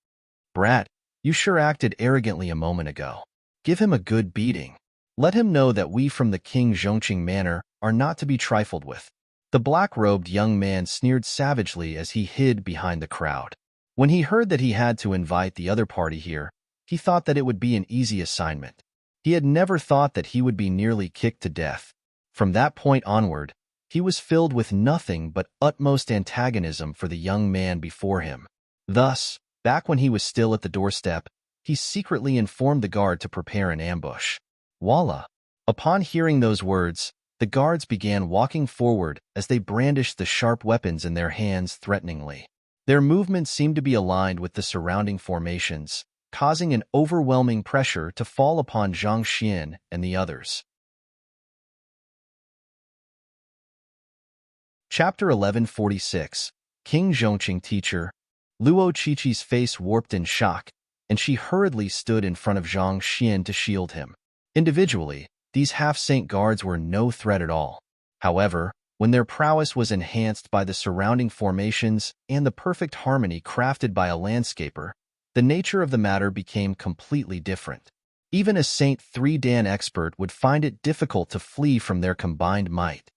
"Brat, you sure acted arrogantly a moment ago. Give him a good beating. Let him know that we from the King Zhongqing Manor are not to be trifled with." The black-robed young man sneered savagely as he hid behind the crowd. When he heard that he had to invite the other party here, he thought that it would be an easy assignment. He had never thought that he would be nearly kicked to death. From that point onward, he was filled with nothing but utmost antagonism for the young man before him. Thus, back when he was still at the doorstep, he secretly informed the guard to prepare an ambush. Voila! Upon hearing those words, the guards began walking forward as they brandished the sharp weapons in their hands threateningly. Their movements seemed to be aligned with the surrounding formations, causing an overwhelming pressure to fall upon Zhang Xian and the others. Chapter 1146. King Zhongqing Teacher. Luo Qiqi's face warped in shock, and she hurriedly stood in front of Zhang Xian to shield him. Individually, these half-saint guards were no threat at all. However, when their prowess was enhanced by the surrounding formations and the perfect harmony crafted by a landscaper, the nature of the matter became completely different. Even a Saint 3 Dan expert would find it difficult to flee from their combined might.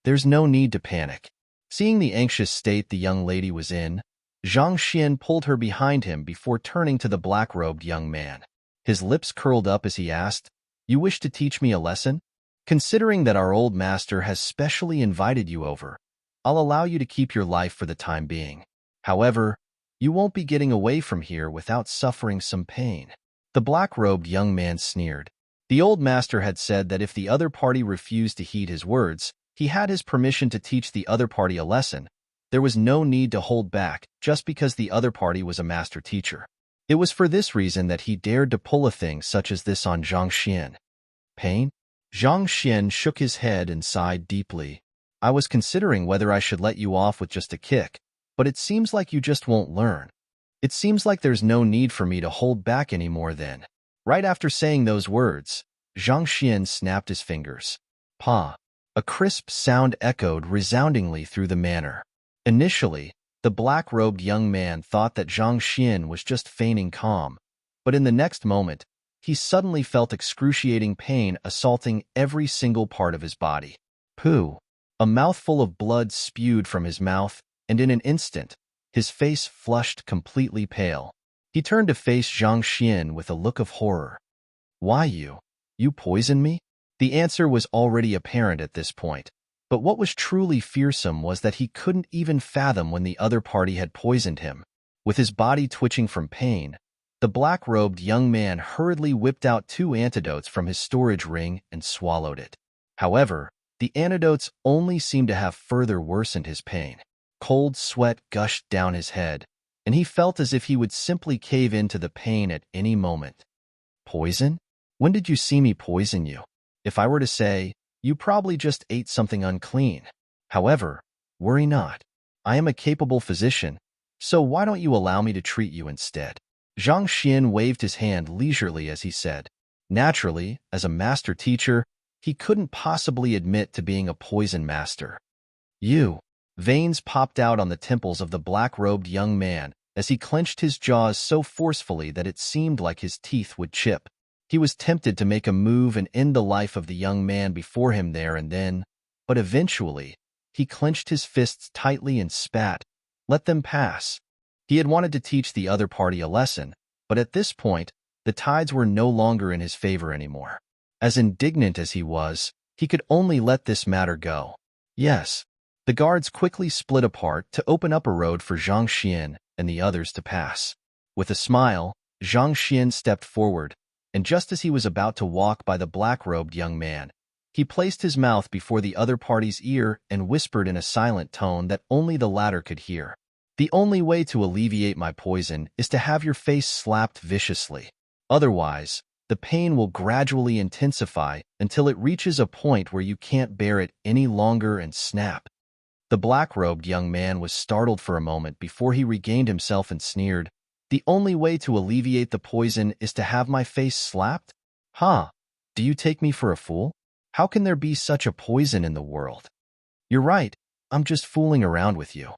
There's no need to panic. Seeing the anxious state the young lady was in, Zhang Xian pulled her behind him before turning to the black-robed young man. His lips curled up as he asked, "You wish to teach me a lesson? Considering that our old master has specially invited you over, I'll allow you to keep your life for the time being. However, you won't be getting away from here without suffering some pain." The black-robed young man sneered. The old master had said that if the other party refused to heed his words, he had his permission to teach the other party a lesson. There was no need to hold back just because the other party was a master teacher. It was for this reason that he dared to pull a thing such as this on Zhang Xian. Pain? Zhang Xian shook his head and sighed deeply. "I was considering whether I should let you off with just a kick, but it seems like you just won't learn. It seems like there's no need for me to hold back anymore then." Right after saying those words, Zhang Xian snapped his fingers. "Pa!" A crisp sound echoed resoundingly through the manor. Initially, the black-robed young man thought that Zhang Xian was just feigning calm, but in the next moment, he suddenly felt excruciating pain assaulting every single part of his body. Pooh! A mouthful of blood spewed from his mouth, and in an instant, his face flushed completely pale. He turned to face Zhang Xian with a look of horror. "Why you? You poisoned me?" The answer was already apparent at this point, but what was truly fearsome was that he couldn't even fathom when the other party had poisoned him. With his body twitching from pain, the black-robed young man hurriedly whipped out 2 antidotes from his storage ring and swallowed it. However, the antidotes only seemed to have further worsened his pain. Cold sweat gushed down his head, and he felt as if he would simply cave into the pain at any moment. "Poison? When did you see me poison you? If I were to say, you probably just ate something unclean. However, worry not. I am a capable physician, so why don't you allow me to treat you instead?" Zhang Xian waved his hand leisurely as he said. Naturally, as a master teacher, he couldn't possibly admit to being a poison master. "You!" Veins popped out on the temples of the black-robed young man as he clenched his jaws so forcefully that it seemed like his teeth would chip. He was tempted to make a move and end the life of the young man before him there and then, but eventually, he clenched his fists tightly and spat, "Let them pass." He had wanted to teach the other party a lesson, but at this point, the tides were no longer in his favor anymore. As indignant as he was, he could only let this matter go. Yes. The guards quickly split apart to open up a road for Zhang Xian and the others to pass. With a smile, Zhang Xian stepped forward, and just as he was about to walk by the black-robed young man, he placed his mouth before the other party's ear and whispered in a silent tone that only the latter could hear. The only way to alleviate my poison is to have your face slapped viciously. Otherwise, the pain will gradually intensify until it reaches a point where you can't bear it any longer and snap. The black-robed young man was startled for a moment before he regained himself and sneered, "The only way to alleviate the poison is to have my face slapped? Huh? Do you take me for a fool? How can there be such a poison in the world?" "You're right, I'm just fooling around with you.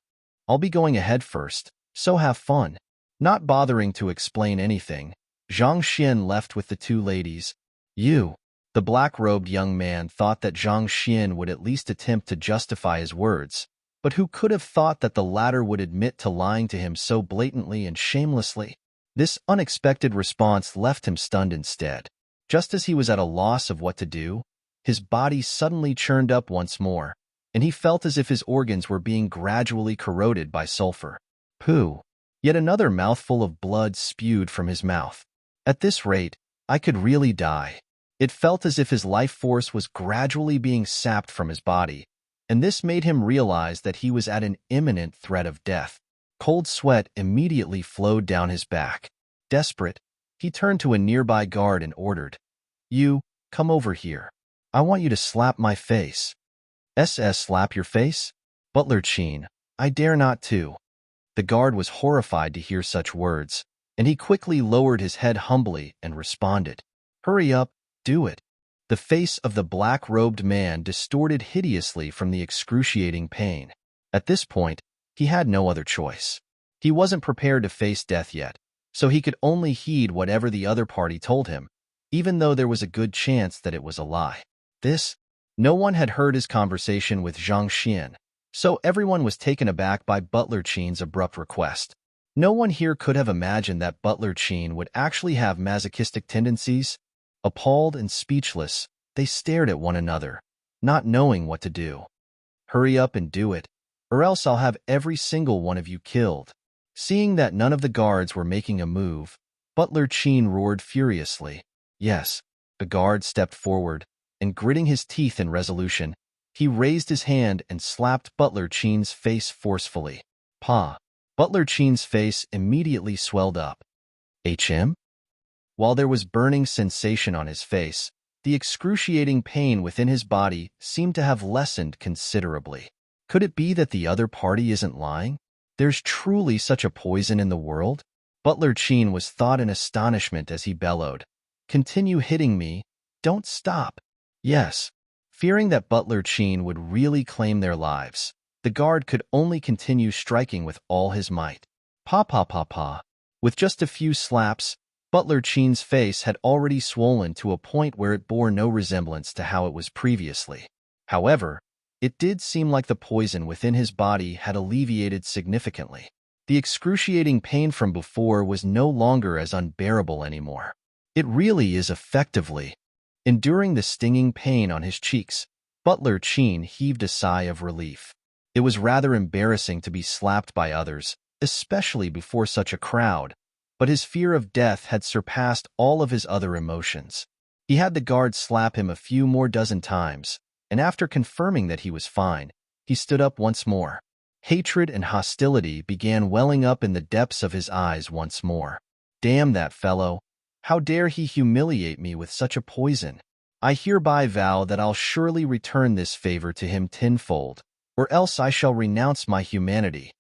I'll be going ahead first, so have fun." Not bothering to explain anything, Zhang Xian left with the two ladies. "You." The black-robed young man thought that Zhang Xian would at least attempt to justify his words, but who could have thought that the latter would admit to lying to him so blatantly and shamelessly? This unexpected response left him stunned instead. Just as he was at a loss of what to do, his body suddenly churned up once more, and he felt as if his organs were being gradually corroded by sulfur. Pooh! Yet another mouthful of blood spewed from his mouth. At this rate, I could really die. It felt as if his life force was gradually being sapped from his body, and this made him realize that he was at an imminent threat of death. Cold sweat immediately flowed down his back. Desperate, he turned to a nearby guard and ordered, "You, come over here. I want you to slap my face." Slap your face? Butler Chin, I dare not to." The guard was horrified to hear such words, and he quickly lowered his head humbly and responded, "Hurry up, do it." The face of the black-robed man distorted hideously from the excruciating pain. At this point, he had no other choice. He wasn't prepared to face death yet, so he could only heed whatever the other party told him, even though there was a good chance that it was a lie. No one had heard his conversation with Zhang Xian, so everyone was taken aback by Butler Chin's abrupt request. No one here could have imagined that Butler Chin would actually have masochistic tendencies. Appalled and speechless, they stared at one another, not knowing what to do. "Hurry up and do it, or else I'll have every single one of you killed." Seeing that none of the guards were making a move, Butler Chin roared furiously. "Yes." The guard stepped forward, and gritting his teeth in resolution, he raised his hand and slapped Butler Chin's face forcefully. "Pa!" Butler Chin's face immediately swelled up. "HM?" While there was burning sensation on his face, the excruciating pain within his body seemed to have lessened considerably. Could it be that the other party isn't lying? There's truly such a poison in the world? Butler Chin was thawed in astonishment as he bellowed, "Continue hitting me. Don't stop." Yes. Fearing that Butler Chin would really claim their lives, the guard could only continue striking with all his might. Pa pa pa pa. With just a few slaps, Butler Chin's face had already swollen to a point where it bore no resemblance to how it was previously. However, it did seem like the poison within his body had alleviated significantly. The excruciating pain from before was no longer as unbearable anymore. It really is effectively. Enduring the stinging pain on his cheeks, Butler Chin heaved a sigh of relief. It was rather embarrassing to be slapped by others, especially before such a crowd, but his fear of death had surpassed all of his other emotions. He had the guard slap him a few more dozen times, and after confirming that he was fine, he stood up once more. Hatred and hostility began welling up in the depths of his eyes once more. "Damn that fellow! How dare he humiliate me with such a poison? I hereby vow that I'll surely return this favor to him tenfold, or else I shall renounce my humanity."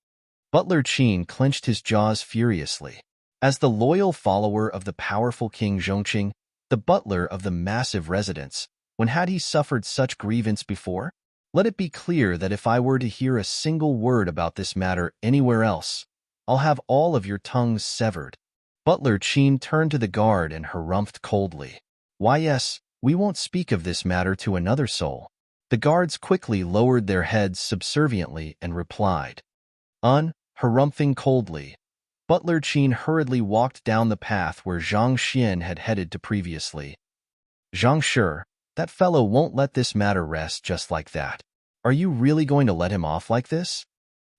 Butler Chin clenched his jaws furiously. As the loyal follower of the powerful King Zhongqing, the butler of the massive residence, when had he suffered such grievance before? Let it be clear that if I were to hear a single word about this matter anywhere else, I'll have all of your tongues severed. Butler Chin turned to the guard and harumphed coldly. "Why yes, we won't speak of this matter to another soul." The guards quickly lowered their heads subserviently and replied. Harumphing coldly, Butler Chin hurriedly walked down the path where Zhang Xian had headed to previously. "Zhang Shi, that fellow won't let this matter rest just like that. Are you really going to let him off like this?"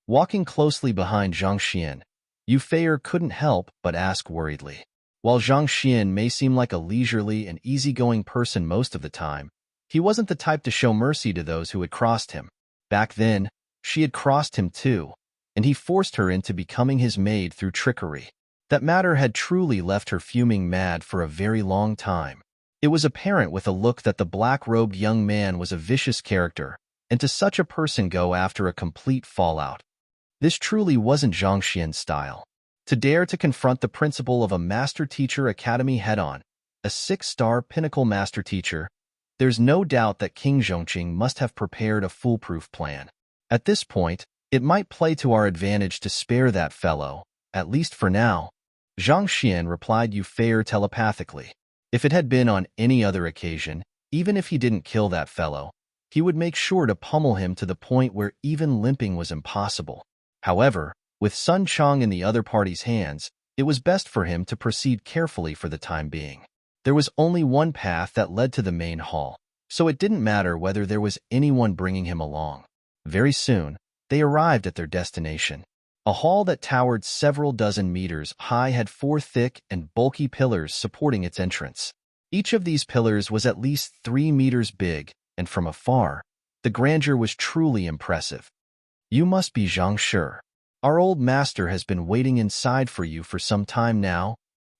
Walking closely behind Zhang Xian, Yu Feier couldn't help but ask worriedly. While Zhang Xian may seem like a leisurely and easygoing person most of the time, he wasn't the type to show mercy to those who had crossed him. Back then, she had crossed him too, and he forced her into becoming his maid through trickery. That matter had truly left her fuming mad for a very long time. It was apparent with a look that the black-robed young man was a vicious character, and to such a person go after a complete fallout. This truly wasn't Zhang Xian's style. To dare to confront the principal of a master teacher academy head-on, a 6-star pinnacle master teacher, there's no doubt that King Zhongqing must have prepared a foolproof plan. At this point, it might play to our advantage to spare that fellow, at least for now. Zhang Xian replied fair telepathically. If it had been on any other occasion, even if he didn't kill that fellow, he would make sure to pummel him to the point where even limping was impossible. However, with Sun Chong in the other party's hands, it was best for him to proceed carefully for the time being. There was only one path that led to the main hall, so it didn't matter whether there was anyone bringing him along. Very soon, they arrived at their destination. A hall that towered several dozen meters high had 4 thick and bulky pillars supporting its entrance. Each of these pillars was at least 3 meters big, and from afar, the grandeur was truly impressive. You must be Zhang Shi. Our old master has been waiting inside for you for some time now.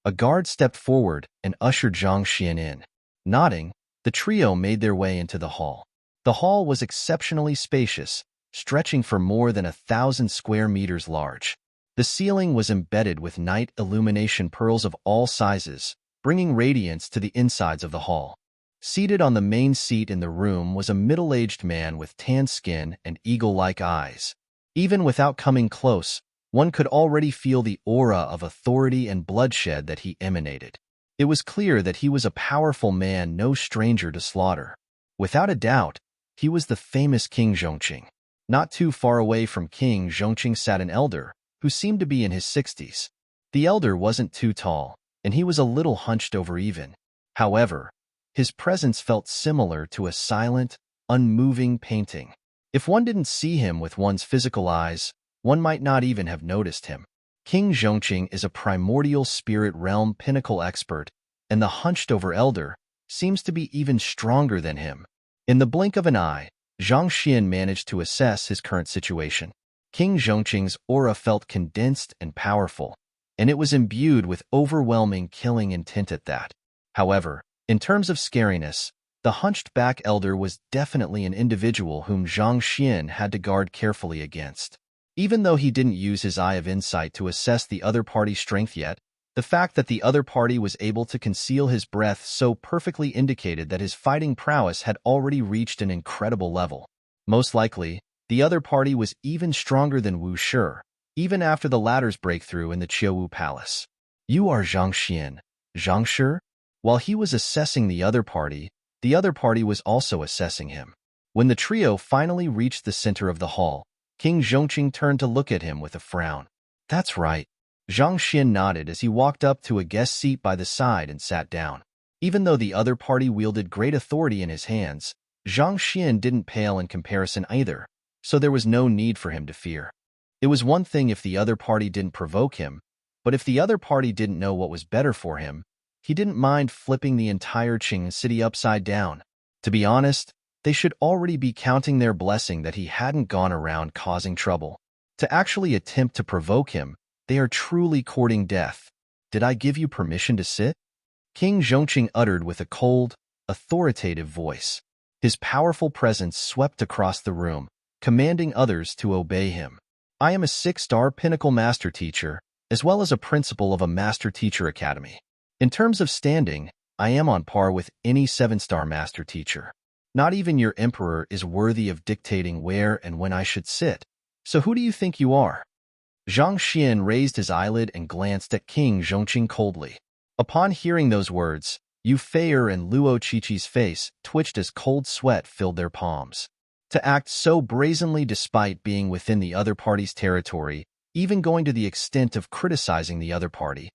A guard stepped forward and ushered Zhang Xian in. Nodding, the trio made their way into the hall. The hall was exceptionally spacious, stretching for more than 1,000 square meters large. The ceiling was embedded with night illumination pearls of all sizes, bringing radiance to the insides of the hall. Seated on the main seat in the room was a middle-aged man with tan skin and eagle-like eyes. Even without coming close, one could already feel the aura of authority and bloodshed that he emanated. It was clear that he was a powerful man, no stranger to slaughter. Without a doubt, he was the famous King Zhongqing. Not too far away from King Zhongqing sat an elder, who seemed to be in his 60s. The elder wasn't too tall, and he was a little hunched over even. However, his presence felt similar to a silent, unmoving painting. If one didn't see him with one's physical eyes, one might not even have noticed him. King Zhongqing is a primordial spirit realm pinnacle expert, and the hunched-over elder seems to be even stronger than him. In the blink of an eye, Zhang Xian managed to assess his current situation. King Zhongqing's aura felt condensed and powerful, and it was imbued with overwhelming killing intent at that. However, in terms of scariness, the hunched-back elder was definitely an individual whom Zhang Xian had to guard carefully against. Even though he didn't use his eye of insight to assess the other party's strength yet, the fact that the other party was able to conceal his breath so perfectly indicated that his fighting prowess had already reached an incredible level. Most likely, the other party was even stronger than Wu Shi, even after the latter's breakthrough in the Qiuwu Palace. You are Zhang Xian, Zhang Shi? While he was assessing the other party was also assessing him. When the trio finally reached the center of the hall, King Zhongqing turned to look at him with a frown. That's right. Zhang Xian nodded as he walked up to a guest seat by the side and sat down. Even though the other party wielded great authority in his hands, Zhang Xian didn't pale in comparison either, so there was no need for him to fear. It was one thing if the other party didn't provoke him, but if the other party didn't know what was better for him, he didn't mind flipping the entire Qing city upside down. To be honest, they should already be counting their blessing that he hadn't gone around causing trouble. To actually attempt to provoke him, they are truly courting death. Did I give you permission to sit? King Zhongqing uttered with a cold, authoritative voice. His powerful presence swept across the room, commanding others to obey him. I am a 6-star pinnacle master teacher, as well as a principal of a master teacher academy. In terms of standing, I am on par with any 7-star master teacher. Not even your emperor is worthy of dictating where and when I should sit. So who do you think you are? Zhang Xian raised his eyelid and glanced at King Zhongqing coldly. Upon hearing those words, Yu Feier and Luo Qiqi's face twitched as cold sweat filled their palms. To act so brazenly despite being within the other party's territory, even going to the extent of criticizing the other party,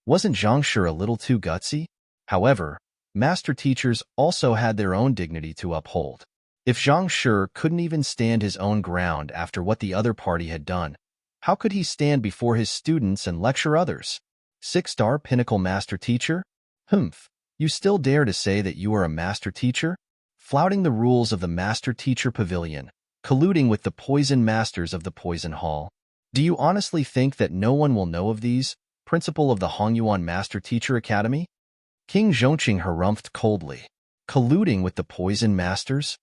wasn't Zhang Shi a little too gutsy? However, master teachers also had their own dignity to uphold. If Zhang Shi couldn't even stand his own ground after what the other party had done, how could he stand before his students and lecture others? 6-star pinnacle master teacher? Humph, you still dare to say that you are a master teacher? Flouting the rules of the master teacher pavilion, colluding with the poison masters of the poison hall. Do you honestly think that no one will know of these, principal of the Hongyuan Master Teacher Academy? King Zhongqing harumphed coldly. Colluding with the poison masters?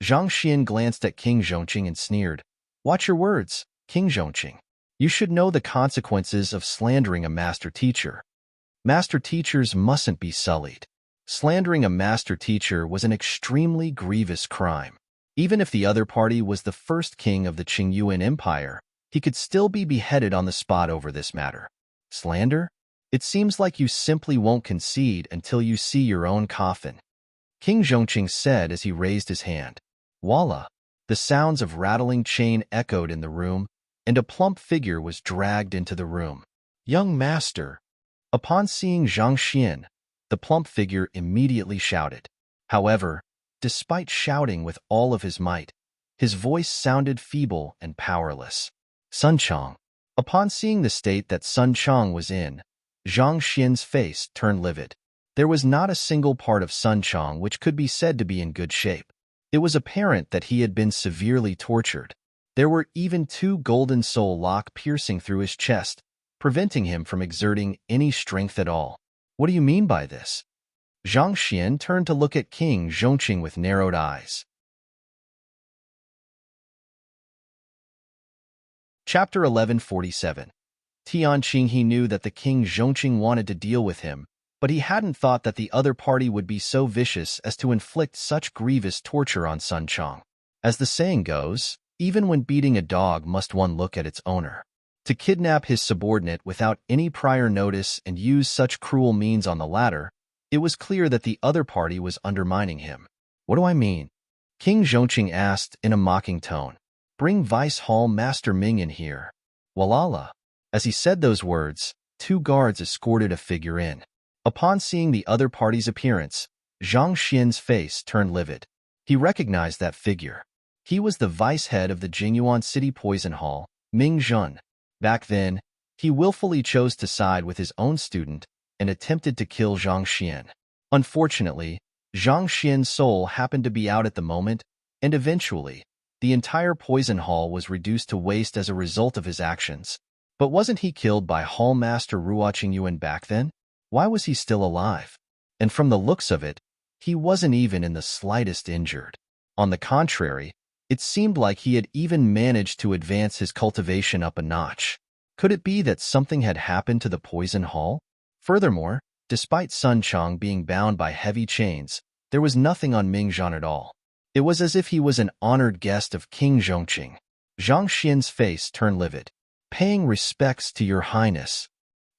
Zhang Xian glanced at King Zhongqing and sneered. Watch your words, King Zhongqing. You should know the consequences of slandering a master teacher. Master teachers mustn't be sullied. Slandering a master teacher was an extremely grievous crime. Even if the other party was the first king of the Qingyuan Empire, he could still be beheaded on the spot over this matter. Slander? It seems like you simply won't concede until you see your own coffin. King Zhongqing said as he raised his hand. Voila! The sounds of rattling chain echoed in the room, and a plump figure was dragged into the room. Young master! Upon seeing Zhang Xian, the plump figure immediately shouted. However, despite shouting with all of his might, his voice sounded feeble and powerless. Sun Chong. Upon seeing the state that Sun Chong was in, Zhang Xian's face turned livid. There was not a single part of Sun Chong which could be said to be in good shape. It was apparent that he had been severely tortured. There were even 2 golden soul lock piercing through his chest, preventing him from exerting any strength at all. What do you mean by this? Zhang Xian turned to look at King Zhongqing with narrowed eyes. Chapter 1147. Tianqing. He knew that the King Zhongqing wanted to deal with him, but he hadn't thought that the other party would be so vicious as to inflict such grievous torture on Sun Chong. As the saying goes, even when beating a dog must one look at its owner. To kidnap his subordinate without any prior notice and use such cruel means on the latter, it was clear that the other party was undermining him. What do I mean? King Zhongqing asked in a mocking tone. Bring Vice Hall Master Ming in here. Walala. As he said those words, 2 guards escorted a figure in. Upon seeing the other party's appearance, Zhang Xian's face turned livid. He recognized that figure. He was the vice head of the Jingyuan City Poison Hall, Ming Zhun. Back then, he willfully chose to side with his own student and attempted to kill Zhang Xian. Unfortunately, Zhang Xian's soul happened to be out at the moment, and eventually, the entire poison hall was reduced to waste as a result of his actions. But wasn't he killed by Hall Master Ruo Qingyuan back then? Why was he still alive? And from the looks of it, he wasn't even in the slightest injured. On the contrary, it seemed like he had even managed to advance his cultivation up a notch. Could it be that something had happened to the poison hall? Furthermore, despite Sun Chong being bound by heavy chains, there was nothing on Ming Zhan at all. It was as if he was an honored guest of King Zhongqing. Zhang Xian's face turned livid. Paying respects to your highness.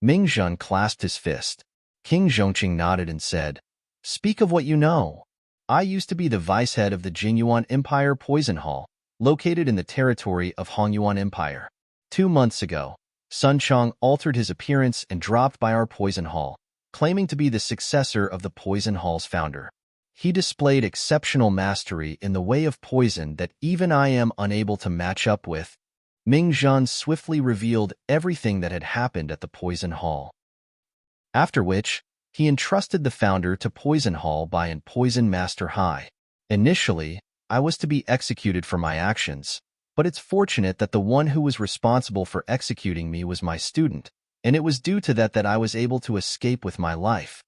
Ming Zhan clasped his fist. King Zhongqing nodded and said, Speak of what you know. I used to be the vice head of the Jinyuan Empire Poison Hall, located in the territory of Hongyuan Empire. 2 months ago, Sun Chong altered his appearance and dropped by our Poison Hall, claiming to be the successor of the Poison Hall's founder. He displayed exceptional mastery in the way of poison that even I am unable to match up with. Ming Zhan swiftly revealed everything that had happened at the Poison Hall. After which, he entrusted the founder to Poison Hall by an Poison Master High. Initially, I was to be executed for my actions, but it's fortunate that the one who was responsible for executing me was my student, and it was due to that I was able to escape with my life.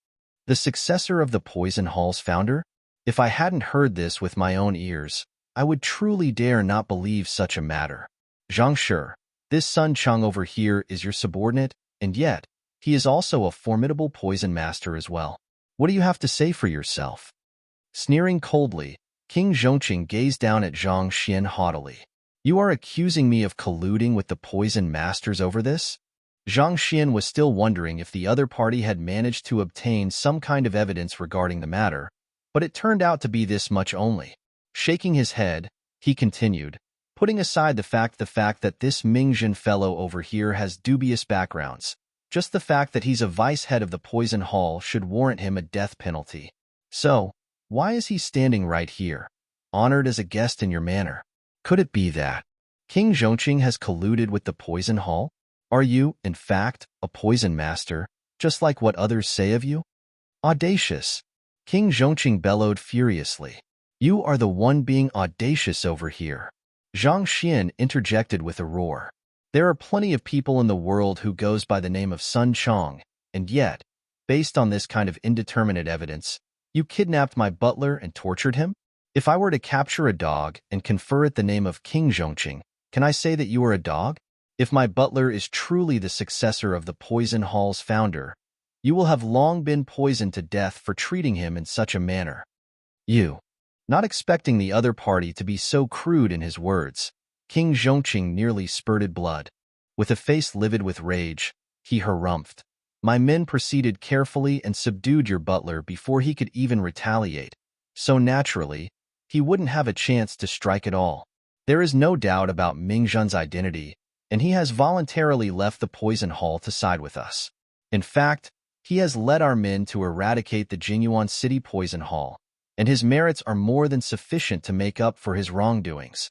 The successor of the Poison Hall's founder? If I hadn't heard this with my own ears, I would truly dare not believe such a matter. Zhang Shi, this Sun Chong over here is your subordinate, and yet, he is also a formidable poison master as well. What do you have to say for yourself? Sneering coldly, King Zhongqing gazed down at Zhang Xian haughtily. You are accusing me of colluding with the poison masters over this? Zhang Xian was still wondering if the other party had managed to obtain some kind of evidence regarding the matter, but it turned out to be this much only. Shaking his head, he continued, putting aside the fact that this Ming Zhan fellow over here has dubious backgrounds. Just the fact that he's a vice head of the Poison Hall should warrant him a death penalty. So, why is he standing right here, honored as a guest in your manor? Could it be that King Zhongqing has colluded with the Poison Hall? Are you, in fact, a poison master, just like what others say of you? Audacious! King Zhongqing bellowed furiously. You are the one being audacious over here. Zhang Xian interjected with a roar. There are plenty of people in the world who goes by the name of Sun Chong, and yet, based on this kind of indeterminate evidence, you kidnapped my butler and tortured him? If I were to capture a dog and confer it the name of King Zhongqing, can I say that you are a dog? If my butler is truly the successor of the Poison Hall's founder, you will have long been poisoned to death for treating him in such a manner. You. Not expecting the other party to be so crude in his words, King Zhongqing nearly spurted blood. With a face livid with rage, he harumphed. My men proceeded carefully and subdued your butler before he could even retaliate. So naturally, he wouldn't have a chance to strike at all. There is no doubt about Mingzhen's identity, and he has voluntarily left the Poison Hall to side with us. In fact, he has led our men to eradicate the Jinyuan City Poison Hall, and his merits are more than sufficient to make up for his wrongdoings.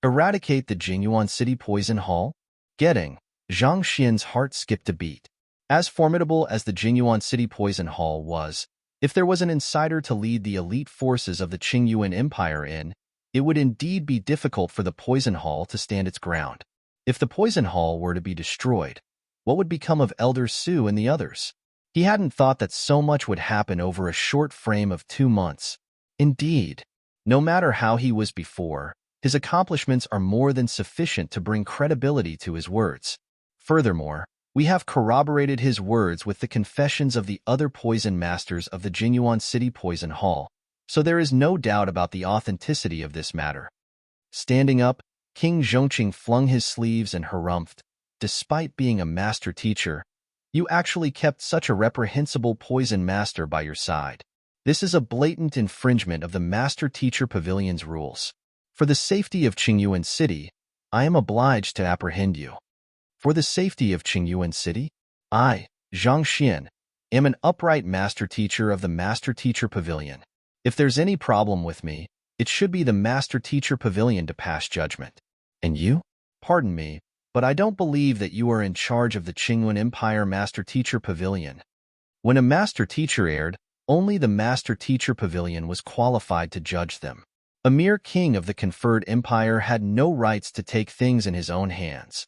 Eradicate the Jinyuan City Poison Hall? Getting Zhang Xian's heart skipped a beat. As formidable as the Jinyuan City Poison Hall was, if there was an insider to lead the elite forces of the Qingyuan Empire in, it would indeed be difficult for the Poison Hall to stand its ground. If the Poison Hall were to be destroyed, what would become of Elder Su and the others? He hadn't thought that so much would happen over a short frame of 2 months. Indeed, no matter how he was before, his accomplishments are more than sufficient to bring credibility to his words. Furthermore, we have corroborated his words with the confessions of the other poison masters of the Jinyuan City Poison Hall, so there is no doubt about the authenticity of this matter. Standing up, King Zhongqing flung his sleeves and harumphed. Despite being a master teacher, you actually kept such a reprehensible poison master by your side. This is a blatant infringement of the Master Teacher Pavilion's rules. For the safety of Qingyuan City, I am obliged to apprehend you. For the safety of Qingyuan City, I, Zhang Xian, am an upright master teacher of the Master Teacher Pavilion. If there's any problem with me, it should be the Master Teacher Pavilion to pass judgment. And you? Pardon me, but I don't believe that you are in charge of the Qingyuan Empire Master Teacher Pavilion. When a master teacher erred, only the Master Teacher Pavilion was qualified to judge them. A mere king of the conferred empire had no rights to take things in his own hands.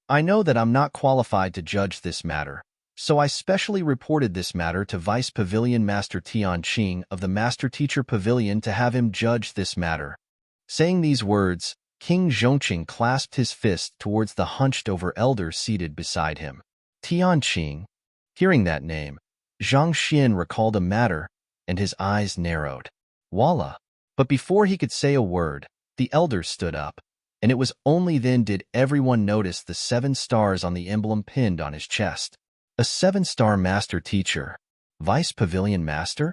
I know that I'm not qualified to judge this matter, so I specially reported this matter to Vice Pavilion Master Tian Qing of the Master Teacher Pavilion to have him judge this matter. Saying these words, King Zhongqing clasped his fist towards the hunched-over elder seated beside him. Tian Qing. Hearing that name, Zhang Xian recalled a matter, and his eyes narrowed. Voila! But before he could say a word, the elder stood up, and it was only then did everyone notice the 7 stars on the emblem pinned on his chest. A 7-star master teacher. Vice Pavilion Master?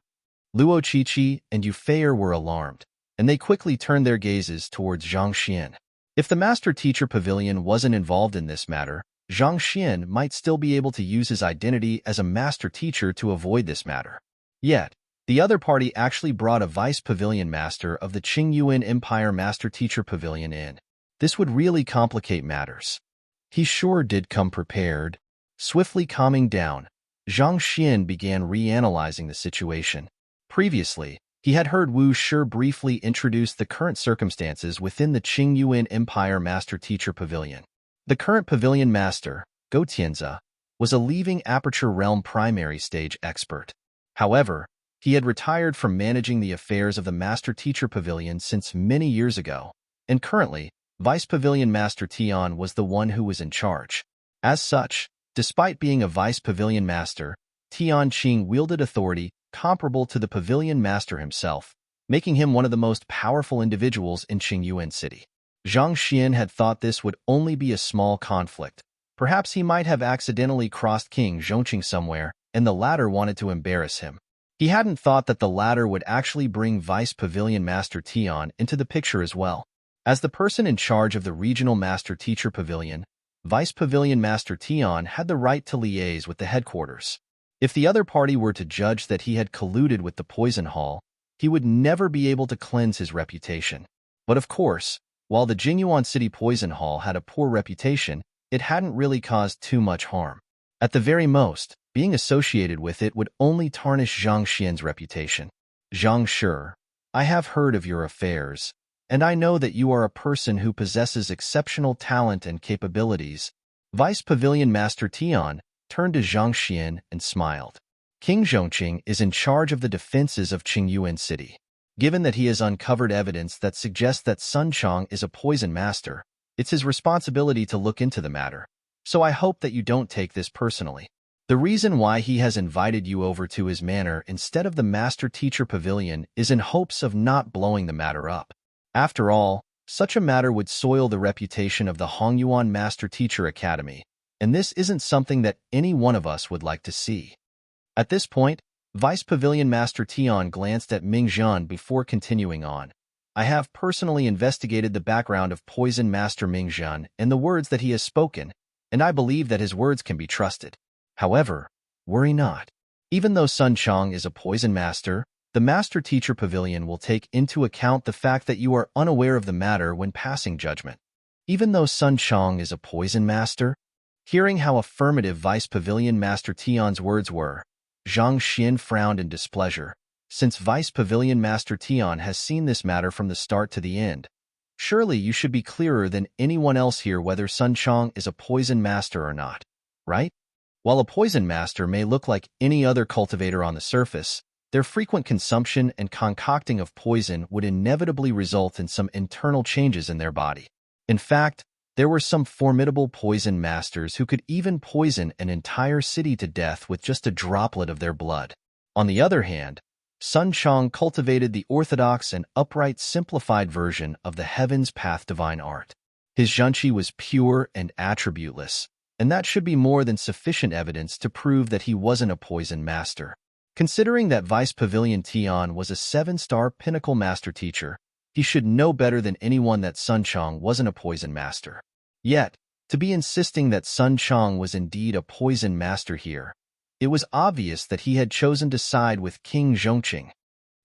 Luo Qiqi and Yu Feier were alarmed, and they quickly turned their gazes towards Zhang Xian. If the Master Teacher Pavilion wasn't involved in this matter, Zhang Xian might still be able to use his identity as a master teacher to avoid this matter. Yet, the other party actually brought a Vice Pavilion Master of the Qingyuan Empire Master Teacher Pavilion in. This would really complicate matters. He sure did come prepared. Swiftly calming down, Zhang Xian began reanalyzing the situation. Previously, he had heard Wu Shi briefly introduce the current circumstances within the Qingyuan Empire Master Teacher Pavilion. The current Pavilion Master, Go Tianze, was a leaving Aperture Realm primary stage expert. However, he had retired from managing the affairs of the Master Teacher Pavilion since many years ago, and currently, Vice Pavilion Master Tian was the one who was in charge. As such, despite being a Vice Pavilion Master, Tian Qing wielded authority comparable to the Pavilion Master himself, making him one of the most powerful individuals in Qingyuan City. Zhang Xian had thought this would only be a small conflict. Perhaps he might have accidentally crossed King Zhongqing somewhere, and the latter wanted to embarrass him. He hadn't thought that the latter would actually bring Vice Pavilion Master Tian into the picture as well. As the person in charge of the Regional Master Teacher Pavilion, Vice Pavilion Master Tian had the right to liaise with the headquarters. If the other party were to judge that he had colluded with the Poison Hall, he would never be able to cleanse his reputation. But of course, while the Jinyuan City Poison Hall had a poor reputation, it hadn't really caused too much harm. At the very most, being associated with it would only tarnish Zhang Xian's reputation. Zhang Shi, I have heard of your affairs, and I know that you are a person who possesses exceptional talent and capabilities. Vice Pavilion Master Tian turned to Zhang Xian and smiled. King Zhongqing is in charge of the defenses of Qingyuan City. Given that he has uncovered evidence that suggests that Sun Chong is a poison master, it's his responsibility to look into the matter. So I hope that you don't take this personally. The reason why he has invited you over to his manor instead of the Master-Teacher Pavilion is in hopes of not blowing the matter up. After all, such a matter would soil the reputation of the Hongyuan Master-Teacher Academy, and this isn't something that any one of us would like to see. At this point, Vice Pavilion Master Tian glanced at Ming Zhan before continuing on. I have personally investigated the background of Poison Master Ming Zhan and the words that he has spoken, and I believe that his words can be trusted. However, worry not. Even though Sun Chong is a poison master, the Master-Teacher Pavilion will take into account the fact that you are unaware of the matter when passing judgment. Even though Sun Chong is a poison master? Hearing how affirmative Vice Pavilion Master Tian's words were, Zhang Xian frowned in displeasure. Since Vice Pavilion Master Tian has seen this matter from the start to the end, surely you should be clearer than anyone else here whether Sun Chong is a poison master or not, right? While a poison master may look like any other cultivator on the surface, their frequent consumption and concocting of poison would inevitably result in some internal changes in their body. In fact, there were some formidable poison masters who could even poison an entire city to death with just a droplet of their blood. On the other hand, Sun Chong cultivated the orthodox and upright simplified version of the Heaven's Path divine art. His zhenqi was pure and attributeless, and that should be more than sufficient evidence to prove that he wasn't a poison master. Considering that Vice Pavilion Tian was a 7-star pinnacle master teacher, he should know better than anyone that Sun Chong wasn't a poison master. Yet, to be insisting that Sun Chong was indeed a poison master here, it was obvious that he had chosen to side with King Zhongqing.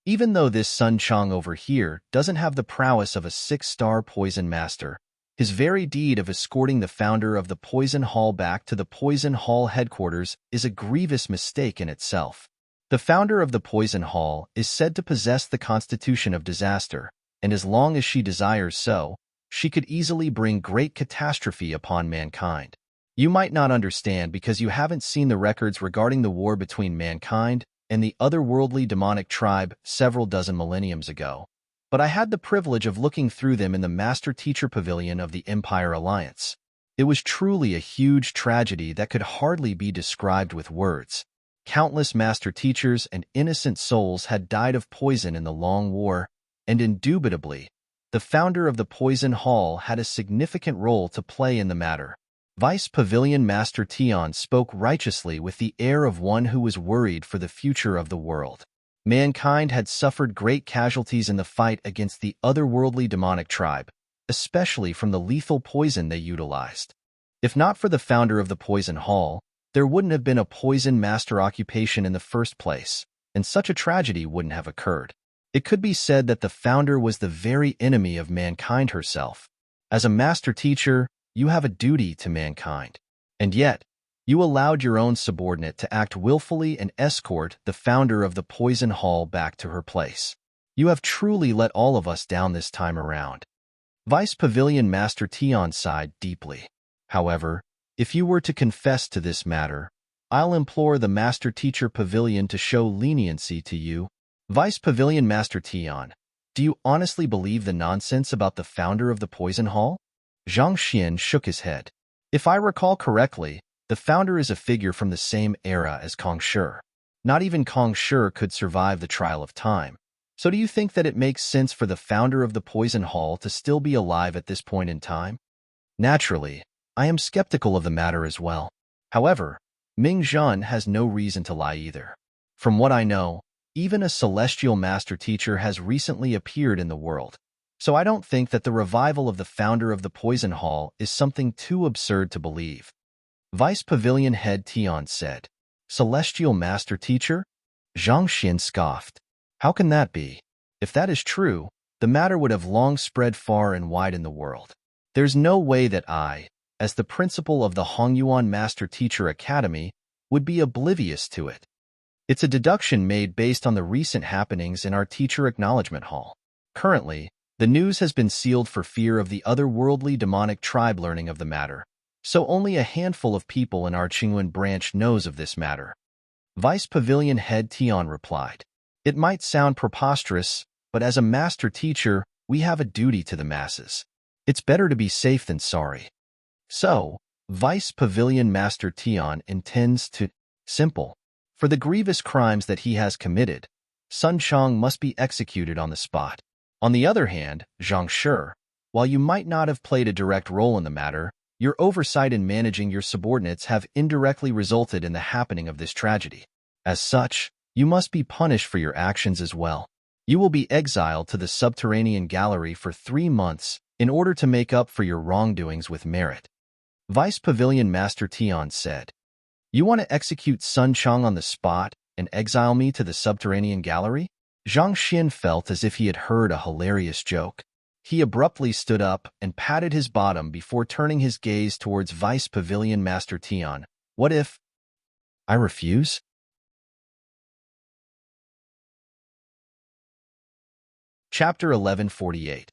Even though this Sun Chong over here doesn't have the prowess of a 6-star poison master, his very deed of escorting the founder of the Poison Hall back to the Poison Hall headquarters is a grievous mistake in itself. The founder of the Poison Hall is said to possess the constitution of disaster, and as long as she desires so, she could easily bring great catastrophe upon mankind. You might not understand because you haven't seen the records regarding the war between mankind and the otherworldly demonic tribe several dozen millenniums ago, but I had the privilege of looking through them in the Master-Teacher Pavilion of the Empire Alliance. It was truly a huge tragedy that could hardly be described with words. Countless master teachers and innocent souls had died of poison in the long war, and indubitably, the founder of the Poison Hall had a significant role to play in the matter. Vice Pavilion Master Tian spoke righteously with the air of one who was worried for the future of the world. Mankind had suffered great casualties in the fight against the otherworldly demonic tribe, especially from the lethal poison they utilized. If not for the founder of the Poison Hall, there wouldn't have been a poison master occupation in the first place, and such a tragedy wouldn't have occurred. It could be said that the founder was the very enemy of mankind herself. As a master teacher, you have a duty to mankind. And yet, you allowed your own subordinate to act willfully and escort the founder of the Poison Hall back to her place. You have truly let all of us down this time around. Vice Pavilion Master Tian sighed deeply. However, if you were to confess to this matter, I'll implore the Master Teacher Pavilion to show leniency to you. Vice Pavilion Master Tian, do you honestly believe the nonsense about the founder of the Poison Hall? Zhang Xian shook his head. If I recall correctly, the founder is a figure from the same era as Kong Shi. Not even Kong Shi could survive the trial of time. So do you think that it makes sense for the founder of the Poison Hall to still be alive at this point in time? Naturally, I am skeptical of the matter as well. However, Ming Zhan has no reason to lie either. From what I know, even a celestial master teacher has recently appeared in the world, so I don't think that the revival of the founder of the Poison Hall is something too absurd to believe. Vice Pavilion Head Tian said, Celestial master teacher? Zhang Xian scoffed. How can that be? If that is true, the matter would have long spread far and wide in the world. There's no way that I, as the principal of the Hongyuan Master Teacher Academy, would be oblivious to it. It's a deduction made based on the recent happenings in our Teacher Acknowledgement Hall. Currently, The news has been sealed for fear of the otherworldly demonic tribe learning of the matter, so only a handful of people in our Qingwen branch knows of this matter. Vice Pavilion Head Tian replied. It might sound preposterous, but as a master teacher, we have a duty to the masses. It's better to be safe than sorry. So, Vice Pavilion Master Tian intends to, simple. For the grievous crimes that he has committed, Sun Chang must be executed on the spot. On the other hand, Zhang Shi, while you might not have played a direct role in the matter, your oversight in managing your subordinates have indirectly resulted in the happening of this tragedy. As such, you must be punished for your actions as well. You will be exiled to the subterranean gallery for 3 months in order to make up for your wrongdoings with merit. Vice Pavilion Master Tian said. You want to execute Sun Chang on the spot and exile me to the subterranean gallery? Zhang Xin felt as if he had heard a hilarious joke. He abruptly stood up and patted his bottom before turning his gaze towards Vice Pavilion Master Tian. What if I refuse? Chapter 1148.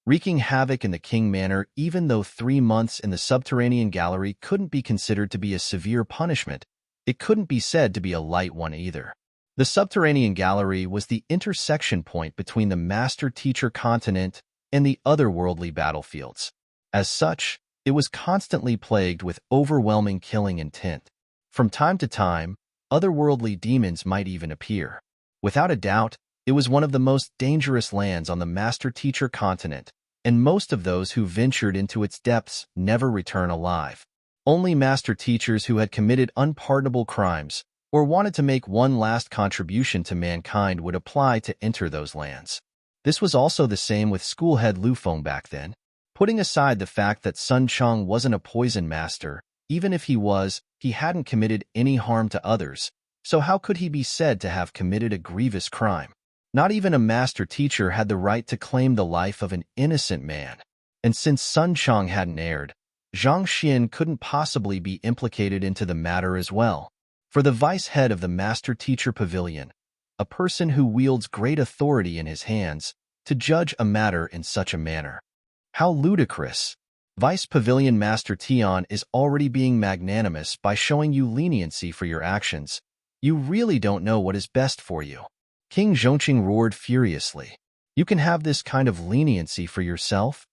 Wreaking havoc in the King Manor. Even though 3 months in the subterranean gallery couldn't be considered to be a severe punishment, it couldn't be said to be a light one either. The subterranean gallery was the intersection point between the master-teacher continent and the otherworldly battlefields. As such, it was constantly plagued with overwhelming killing intent. From time to time, otherworldly demons might even appear. Without a doubt, it was one of the most dangerous lands on the master-teacher continent, and most of those who ventured into its depths never return alive. Only master teachers who had committed unpardonable crimes or wanted to make one last contribution to mankind would apply to enter those lands. This was also the same with schoolhead Lu Feng back then. Putting aside the fact that Sun Chang wasn't a poison master, even if he was, he hadn't committed any harm to others, so how could he be said to have committed a grievous crime? Not even a master teacher had the right to claim the life of an innocent man. And since Sun Chang hadn't erred, Zhang Xin couldn't possibly be implicated into the matter as well. For the vice head of the master teacher pavilion, a person who wields great authority in his hands, to judge a matter in such a manner. How ludicrous! Vice Pavilion Master Tian is already being magnanimous by showing you leniency for your actions. You really don't know what is best for you. King Zhongqing roared furiously. You can have this kind of leniency for yourself?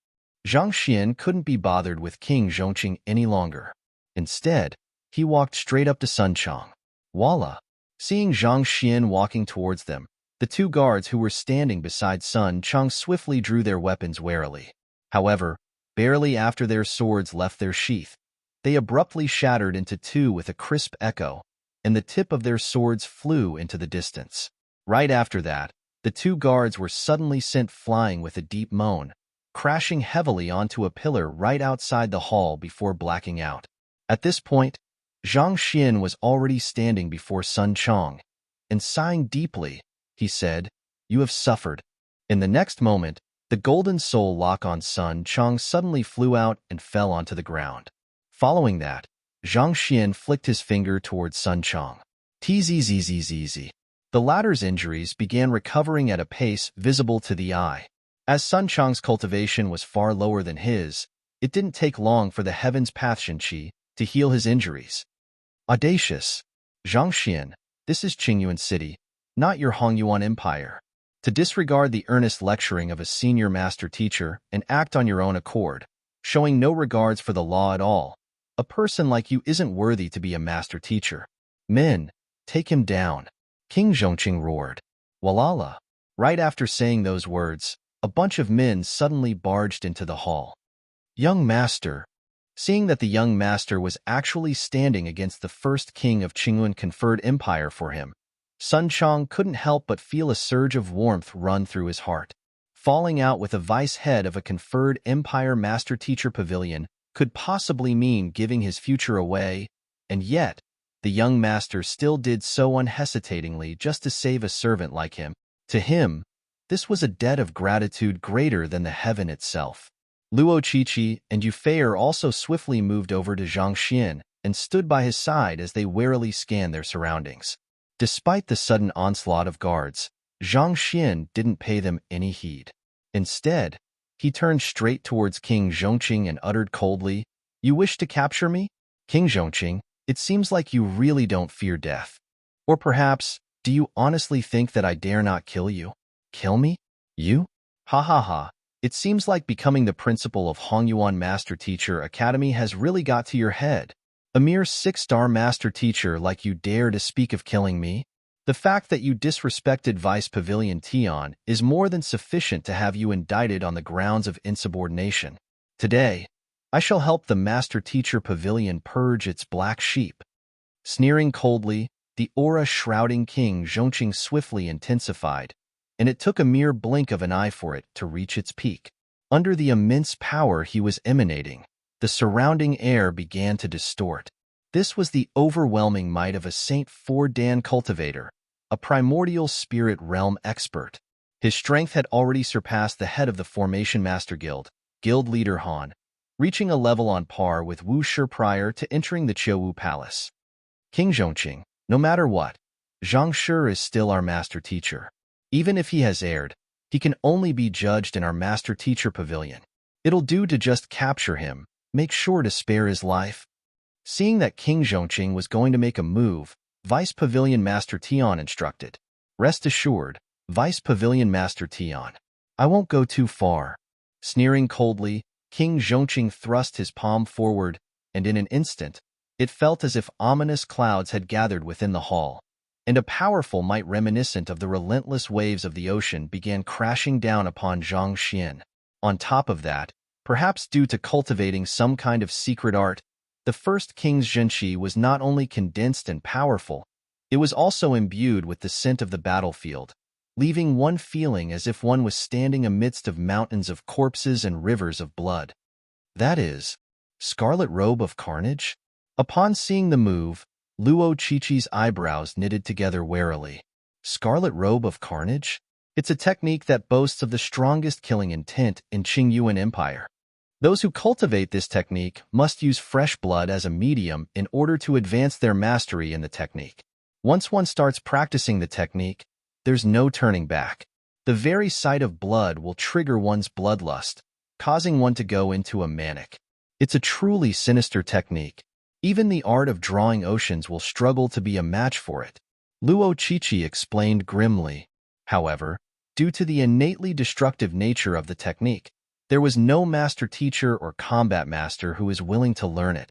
Zhang Xian couldn't be bothered with King Zhongqing any longer. Instead, he walked straight up to Sun Chang. Voila! Seeing Zhang Xian walking towards them, the 2 guards who were standing beside Sun Chang swiftly drew their weapons warily. However, barely after their swords left their sheath, they abruptly shattered into 2 with a crisp echo, and the tip of their swords flew into the distance. Right after that, the 2 guards were suddenly sent flying with a deep moan, crashing heavily onto a pillar right outside the hall before blacking out. At this point, Zhang Xian was already standing before Sun Chang, and sighing deeply, he said, "You have suffered." In the next moment, the golden soul lock on Sun Chang suddenly flew out and fell onto the ground. Following that, Zhang Xian flicked his finger towards Sun Chang. Tzzzzzz. The latter's injuries began recovering at a pace visible to the eye. As Sun Chang's cultivation was far lower than his, it didn't take long for the Heaven's Pathshan to heal his injuries. Audacious! Zhang Xian, this is Qingyuan City, not your Hongyuan Empire. To disregard the earnest lecturing of a senior master teacher and act on your own accord, showing no regards for the law at all, a person like you isn't worthy to be a master teacher. Men, take him down. King Zhongqing roared. Walala! Right after saying those words, a bunch of men suddenly barged into the hall. Young master! Seeing that the young master was actually standing against the first king of Qingyuan conferred empire for him, Sun Chang couldn't help but feel a surge of warmth run through his heart. Falling out with a vice head of a conferred empire master teacher pavilion could possibly mean giving his future away, and yet, the young master still did so unhesitatingly just to save a servant like him. To him, this was a debt of gratitude greater than the heaven itself. Luo Qiqi and Yu Feier also swiftly moved over to Zhang Xian and stood by his side as they warily scanned their surroundings. Despite the sudden onslaught of guards, Zhang Xian didn't pay them any heed. Instead, he turned straight towards King Zhongqing and uttered coldly, "You wish to capture me? King Zhongqing, it seems like you really don't fear death. Or perhaps, do you honestly think that I dare not kill you? Kill me? You? Ha ha ha. It seems like becoming the principal of Hongyuan Master Teacher Academy has really got to your head. A mere 6-star master teacher like you dare to speak of killing me? The fact that you disrespected Vice Pavilion Tian is more than sufficient to have you indicted on the grounds of insubordination. Today, I shall help the Master Teacher Pavilion purge its black sheep." Sneering coldly, the aura shrouding King Zhongqing swiftly intensified, and it took a mere blink of an eye for it to reach its peak. Under the immense power he was emanating, the surrounding air began to distort. This was the overwhelming might of a Saint 4 Dan cultivator, a primordial spirit realm expert. His strength had already surpassed the head of the Formation Master Guild leader Han, reaching a level on par with Wu Shi prior to entering the Qiuwu Palace. "King Zhongqing, no matter what, Zhang Shi is still our master teacher. Even if he has erred, he can only be judged in our Master Teacher Pavilion. It'll do to just capture him, make sure to spare his life." Seeing that King Zhongqing was going to make a move, Vice Pavilion Master Tian instructed, "Rest assured, Vice Pavilion Master Tian, I won't go too far." Sneering coldly, King Zhongqing thrust his palm forward, and in an instant, it felt as if ominous clouds had gathered within the hall, and a powerful might reminiscent of the relentless waves of the ocean began crashing down upon Zhang Xian. On top of that, perhaps due to cultivating some kind of secret art, the first king's zhenqi was not only condensed and powerful, it was also imbued with the scent of the battlefield, leaving one feeling as if one was standing amidst of mountains of corpses and rivers of blood. That is, Scarlet Robe of Carnage? Upon seeing the move, Luo Qiqi's eyebrows knitted together warily. Scarlet Robe of Carnage? It's a technique that boasts of the strongest killing intent in Qingyuan Empire. Those who cultivate this technique must use fresh blood as a medium in order to advance their mastery in the technique. Once one starts practicing the technique, there's no turning back. The very sight of blood will trigger one's bloodlust, causing one to go into a manic. It's a truly sinister technique. Even the art of drawing oceans will struggle to be a match for it, Luo Qiqi explained grimly. However, due to the innately destructive nature of the technique, there was no master teacher or combat master who is willing to learn it.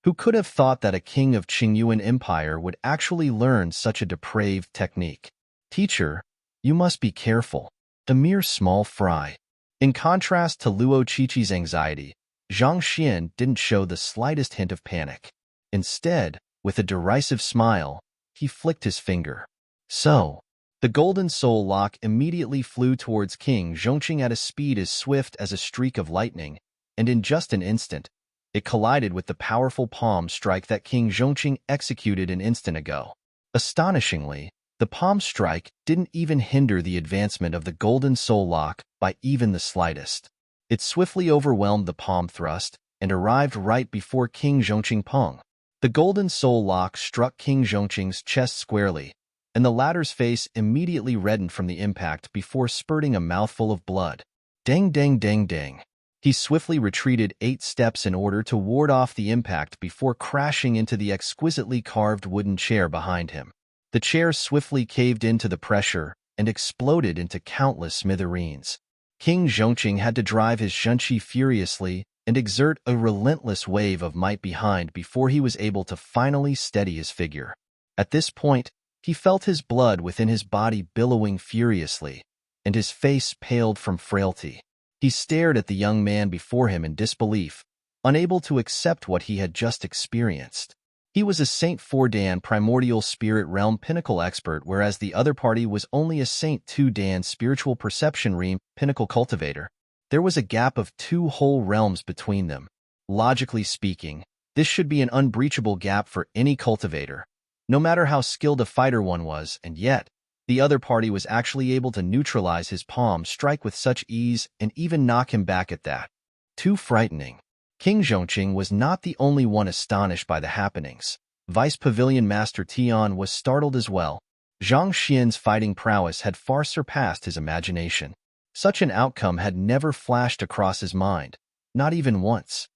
Who could have thought that a king of Qingyuan Empire would actually learn such a depraved technique? "Teacher, you must be careful. A mere small fry." In contrast to Luo Qiqi's anxiety, Zhang Xian didn't show the slightest hint of panic. Instead, with a derisive smile, he flicked his finger. So, the golden soul lock immediately flew towards King Zhongqing at a speed as swift as a streak of lightning, and in just an instant, it collided with the powerful palm strike that King Zhongqing executed an instant ago. Astonishingly, the palm strike didn't even hinder the advancement of the golden soul lock by even the slightest. It swiftly overwhelmed the palm thrust and arrived right before King Zhongqing Peng. The golden soul lock struck King Zhongqing's chest squarely, and the latter's face immediately reddened from the impact before spurting a mouthful of blood. Dang dang dang dang. He swiftly retreated 8 steps in order to ward off the impact before crashing into the exquisitely carved wooden chair behind him. The chair swiftly caved into the pressure and exploded into countless smithereens. King Zhongqing had to drive his zhenqi furiously and exert a relentless wave of might behind before he was able to finally steady his figure. At this point, he felt his blood within his body billowing furiously, and his face paled from frailty. He stared at the young man before him in disbelief, unable to accept what he had just experienced. He was a Saint 4 Dan primordial spirit realm pinnacle expert, whereas the other party was only a Saint 2 Dan spiritual perception realm pinnacle cultivator. There was a gap of 2 whole realms between them. Logically speaking, this should be an unbreachable gap for any cultivator, no matter how skilled a fighter one was, and yet, the other party was actually able to neutralize his palm strike with such ease and even knock him back at that. Too frightening. King Zhongqing was not the only one astonished by the happenings. Vice Pavilion Master Tian was startled as well. Zhang Xian's fighting prowess had far surpassed his imagination. Such an outcome had never flashed across his mind, not even once.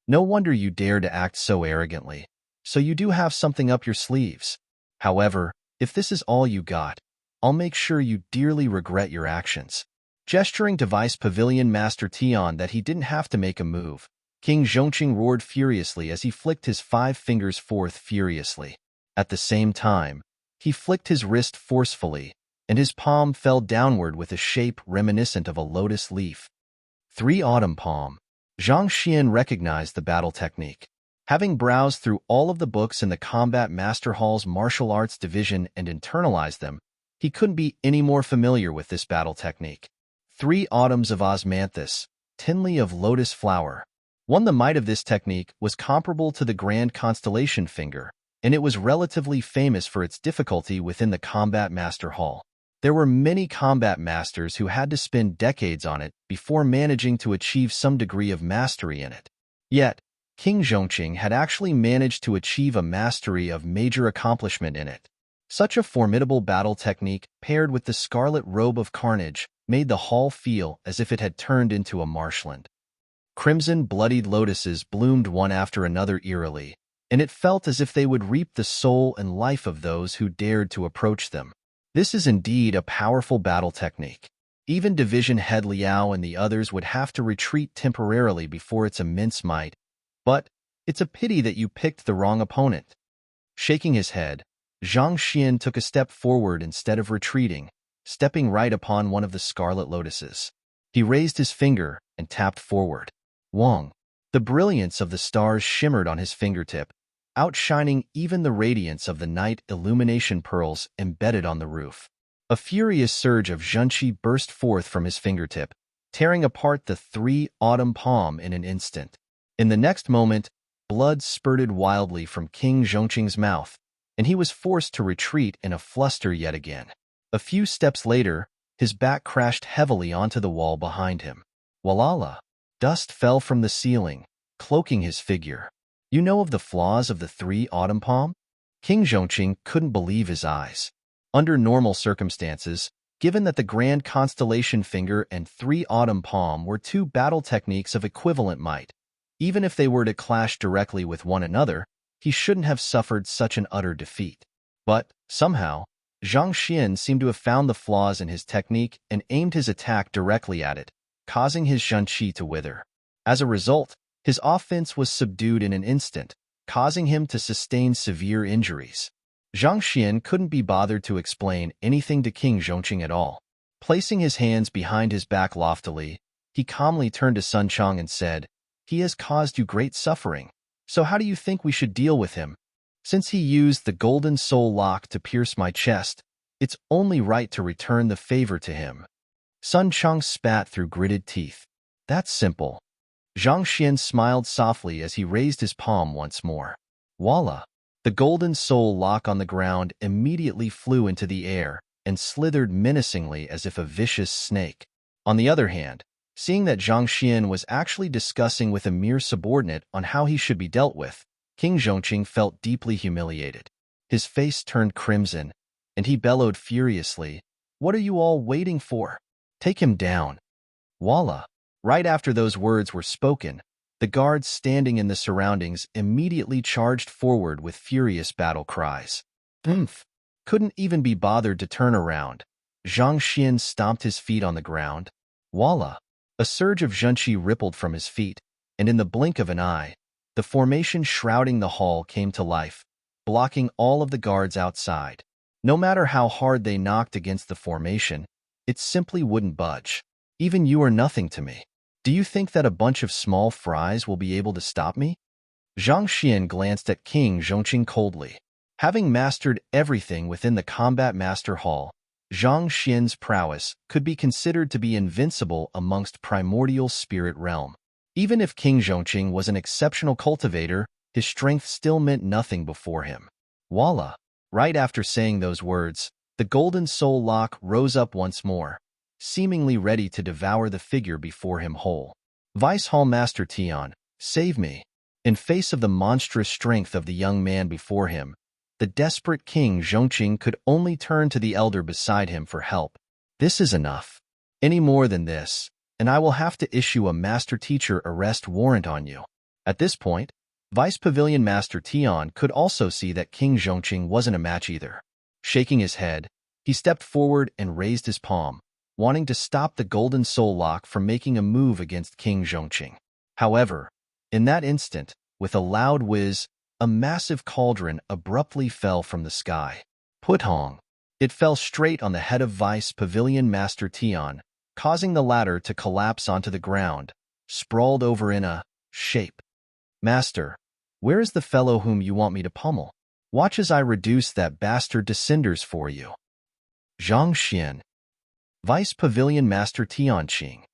No wonder you dare to act so arrogantly. So you do have something up your sleeves. However, if this is all you got, I'll make sure you dearly regret your actions. Gesturing to Vice Pavilion Master Tian that he didn't have to make a move, King Zhongqing roared furiously as he flicked his 5 fingers forth furiously. At the same time, he flicked his wrist forcefully, and his palm fell downward with a shape reminiscent of a lotus leaf. 3 Autumn Palm. Zhang Xian recognized the battle technique. Having browsed through all of the books in the Combat Master Hall's martial arts division and internalized them, he couldn't be any more familiar with this battle technique. 3 Autumns of Osmanthus, Tinley of Lotus Flower. The might of this technique was comparable to the Grand Constellation Finger, and it was relatively famous for its difficulty within the Combat Master Hall. There were many combat masters who had to spend decades on it before managing to achieve some degree of mastery in it. Yet, King Zhongqing had actually managed to achieve a mastery of major accomplishment in it. Such a formidable battle technique, paired with the scarlet robe of carnage, made the hall feel as if it had turned into a marshland. Crimson bloodied lotuses bloomed one after another eerily, and it felt as if they would reap the soul and life of those who dared to approach them. This is indeed a powerful battle technique. Even Division Head Liao and the others would have to retreat temporarily before its immense might. But it's a pity that you picked the wrong opponent. Shaking his head, Zhang Xian took a step forward instead of retreating, stepping right upon one of the scarlet lotuses. He raised his finger and tapped forward. Wong. The brilliance of the stars shimmered on his fingertip, outshining even the radiance of the night illumination pearls embedded on the roof. A furious surge of zhenqi burst forth from his fingertip, tearing apart the 3 Autumn Palm in an instant. In the next moment, blood spurted wildly from King Zhongqing's mouth, and he was forced to retreat in a fluster yet again. A few steps later, his back crashed heavily onto the wall behind him. Walala! Dust fell from the ceiling, cloaking his figure. You know of the flaws of the 3 Autumn Palm? King Zhongqing couldn't believe his eyes. Under normal circumstances, given that the Grand Constellation Finger and 3 Autumn Palm were 2 battle techniques of equivalent might, even if they were to clash directly with one another, he shouldn't have suffered such an utter defeat. But, somehow, Zhang Xian seemed to have found the flaws in his technique and aimed his attack directly at it, causing his zhenqi to wither. As a result, his offense was subdued in an instant, causing him to sustain severe injuries. Zhang Xian couldn't be bothered to explain anything to King Zhongqing at all. Placing his hands behind his back loftily, he calmly turned to Sun Chang and said, "He has caused you great suffering, so how do you think we should deal with him? Since he used the golden soul lock to pierce my chest, it's only right to return the favor to him." Sun Chang spat through gritted teeth. "That's simple." Zhang Xian smiled softly as he raised his palm once more. Voila! The golden soul lock on the ground immediately flew into the air and slithered menacingly as if a vicious snake. On the other hand, seeing that Zhang Xian was actually discussing with a mere subordinate on how he should be dealt with, King Zhongqing felt deeply humiliated. His face turned crimson, and he bellowed furiously, "What are you all waiting for? Take him down." Voila! Right after those words were spoken, the guards standing in the surroundings immediately charged forward with furious battle cries. Oomph! Couldn't even be bothered to turn around. Zhang Xian stomped his feet on the ground. Voila! A surge of zhenqi rippled from his feet, and in the blink of an eye, the formation shrouding the hall came to life, blocking all of the guards outside. No matter how hard they knocked against the formation, it simply wouldn't budge. "Even you are nothing to me. Do you think that a bunch of small fries will be able to stop me?" Zhang Xian glanced at King Zhongqing coldly. Having mastered everything within the Combat Master Hall, Zhang Xian's prowess could be considered to be invincible amongst primordial spirit realm. Even if King Zhongqing was an exceptional cultivator, his strength still meant nothing before him. Voila! Right after saying those words, the golden soul lock rose up once more, seemingly ready to devour the figure before him whole. Vice Hall Master Tian, save me. In face of the monstrous strength of the young man before him, the desperate King Zhongqing could only turn to the elder beside him for help. "This is enough." Any more than this, and I will have to issue a Master Teacher arrest warrant on you." At this point, Vice Pavilion Master Tian could also see that King Zhongqing wasn't a match either. Shaking his head, he stepped forward and raised his palm, wanting to stop the Golden Soul Lock from making a move against King Zhongqing. However, in that instant, with a loud whiz, a massive cauldron abruptly fell from the sky. Putong! It fell straight on the head of Vice Pavilion Master Tian, causing the latter to collapse onto the ground, sprawled over in a shape. "Master, where is the fellow whom you want me to pummel? Watch as I reduce that bastard to cinders for you." Zhang Xian, Vice Pavilion Master Tianqing.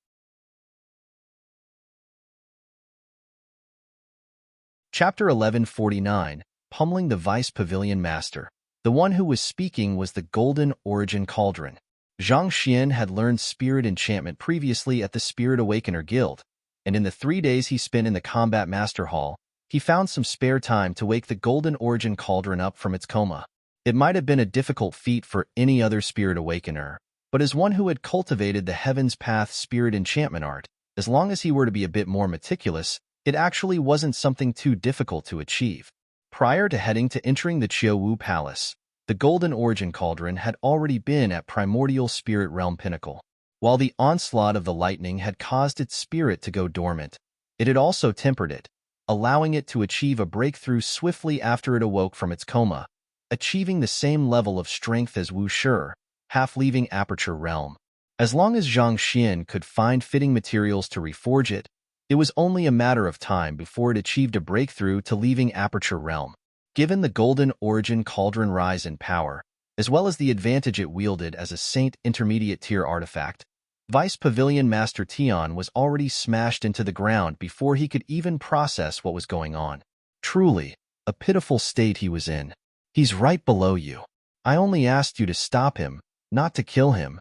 Chapter 1149, Pummeling the Vice Pavilion Master. The one who was speaking was the Golden Origin Cauldron. Zhang Xian had learned spirit enchantment previously at the Spirit Awakener Guild, and in the 3 days he spent in the Combat Master Hall, he found some spare time to wake the Golden Origin Cauldron up from its coma. It might have been a difficult feat for any other Spirit Awakener, but as one who had cultivated the Heaven's Path spirit enchantment art, as long as he were to be a bit more meticulous, it actually wasn't something too difficult to achieve. Prior to heading to entering the Qiuwu Palace, the Golden Origin Cauldron had already been at Primordial Spirit Realm Pinnacle. While the onslaught of the lightning had caused its spirit to go dormant, it had also tempered it, allowing it to achieve a breakthrough swiftly after it awoke from its coma, achieving the same level of strength as Wu Shi, half-leaving Aperture Realm. As long as Zhang Xian could find fitting materials to reforge it, it was only a matter of time before it achieved a breakthrough to leaving Aperture Realm. Given the Golden Origin Cauldron rise in power, as well as the advantage it wielded as a Saint Intermediate Tier artifact, Vice Pavilion Master Tian was already smashed into the ground before he could even process what was going on. Truly, a pitiful state he was in. "He's right below you. I only asked you to stop him, not to kill him."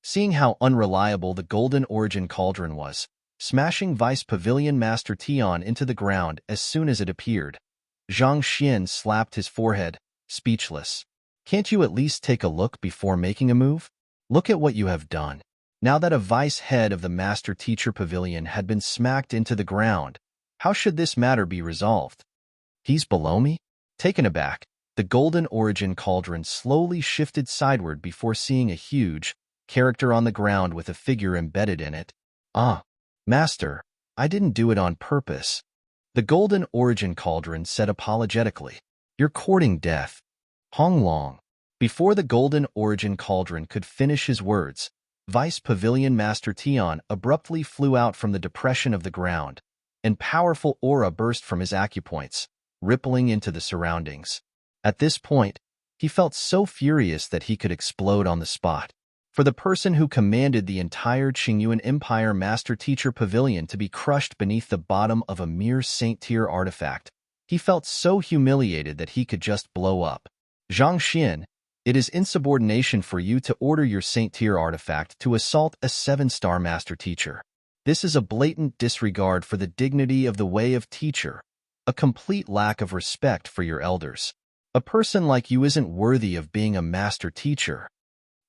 Seeing how unreliable the Golden Origin Cauldron was, smashing Vice Pavilion Master Tian into the ground as soon as it appeared, Zhang Xian slapped his forehead, speechless. "Can't you at least take a look before making a move? Look at what you have done." Now that a vice head of the Master Teacher Pavilion had been smacked into the ground, how should this matter be resolved? "He's below me?" Taken aback, the Golden Origin Cauldron slowly shifted sideward before seeing a huge character on the ground with a figure embedded in it. "Ah, Master, I didn't do it on purpose." The Golden Origin Cauldron said apologetically. "You're courting death, Hong Long." Before the Golden Origin Cauldron could finish his words, Vice Pavilion Master Tian abruptly flew out from the depression of the ground, and powerful aura burst from his acupoints, rippling into the surroundings. At this point, he felt so furious that he could explode on the spot. For the person who commanded the entire Qingyuan Empire Master Teacher Pavilion to be crushed beneath the bottom of a mere Saint-tier artifact, he felt so humiliated that he could just blow up. "Zhang Xian, it is insubordination for you to order your Saint-tier artifact to assault a 7-star Master Teacher. This is a blatant disregard for the dignity of the way of teacher, a complete lack of respect for your elders. A person like you isn't worthy of being a Master Teacher."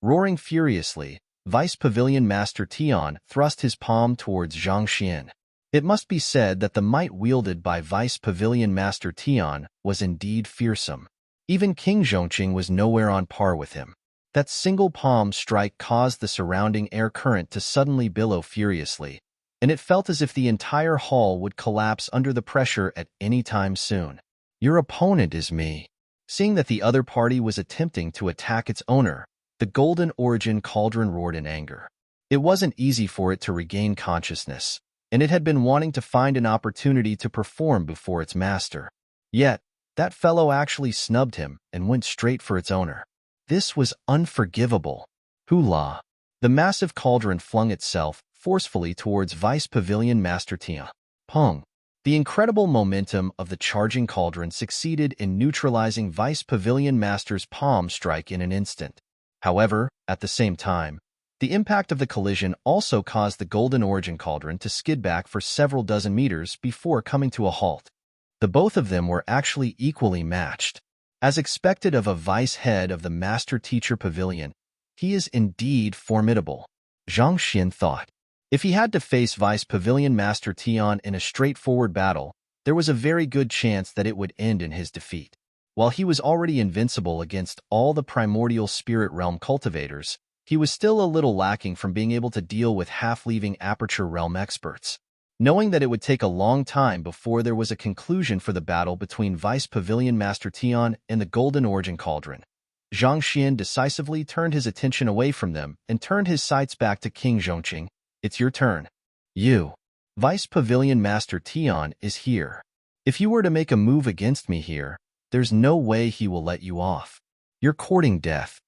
Roaring furiously, Vice Pavilion Master Tian thrust his palm towards Zhang Xian. It must be said that the might wielded by Vice Pavilion Master Tian was indeed fearsome. Even King Zhongqing was nowhere on par with him. That single palm strike caused the surrounding air current to suddenly billow furiously, and it felt as if the entire hall would collapse under the pressure at any time soon. "Your opponent is me." Seeing that the other party was attempting to attack its owner, the Golden Origin Cauldron roared in anger. It wasn't easy for it to regain consciousness, and it had been wanting to find an opportunity to perform before its master. Yet, that fellow actually snubbed him and went straight for its owner. This was unforgivable. Hula! The massive cauldron flung itself forcefully towards Vice Pavilion Master Tian. Pung! The incredible momentum of the charging cauldron succeeded in neutralizing Vice Pavilion Master's palm strike in an instant. However, at the same time, the impact of the collision also caused the Golden Origin Cauldron to skid back for several dozen meters before coming to a halt. The both of them were actually equally matched. As expected of a vice head of the Master Teacher Pavilion, he is indeed formidable. Zhang Xian thought. If he had to face Vice Pavilion Master Tian in a straightforward battle, there was a very good chance that it would end in his defeat. While he was already invincible against all the primordial spirit realm cultivators, he was still a little lacking from being able to deal with half-leaving Aperture Realm experts. Knowing that it would take a long time before there was a conclusion for the battle between Vice Pavilion Master Tian and the Golden Origin Cauldron, Zhang Xian decisively turned his attention away from them and turned his sights back to King Zhongqing. It's your turn. You. Vice Pavilion Master Tian is here. If you were to make a move against me here, there's no way he will let you off. You're courting death.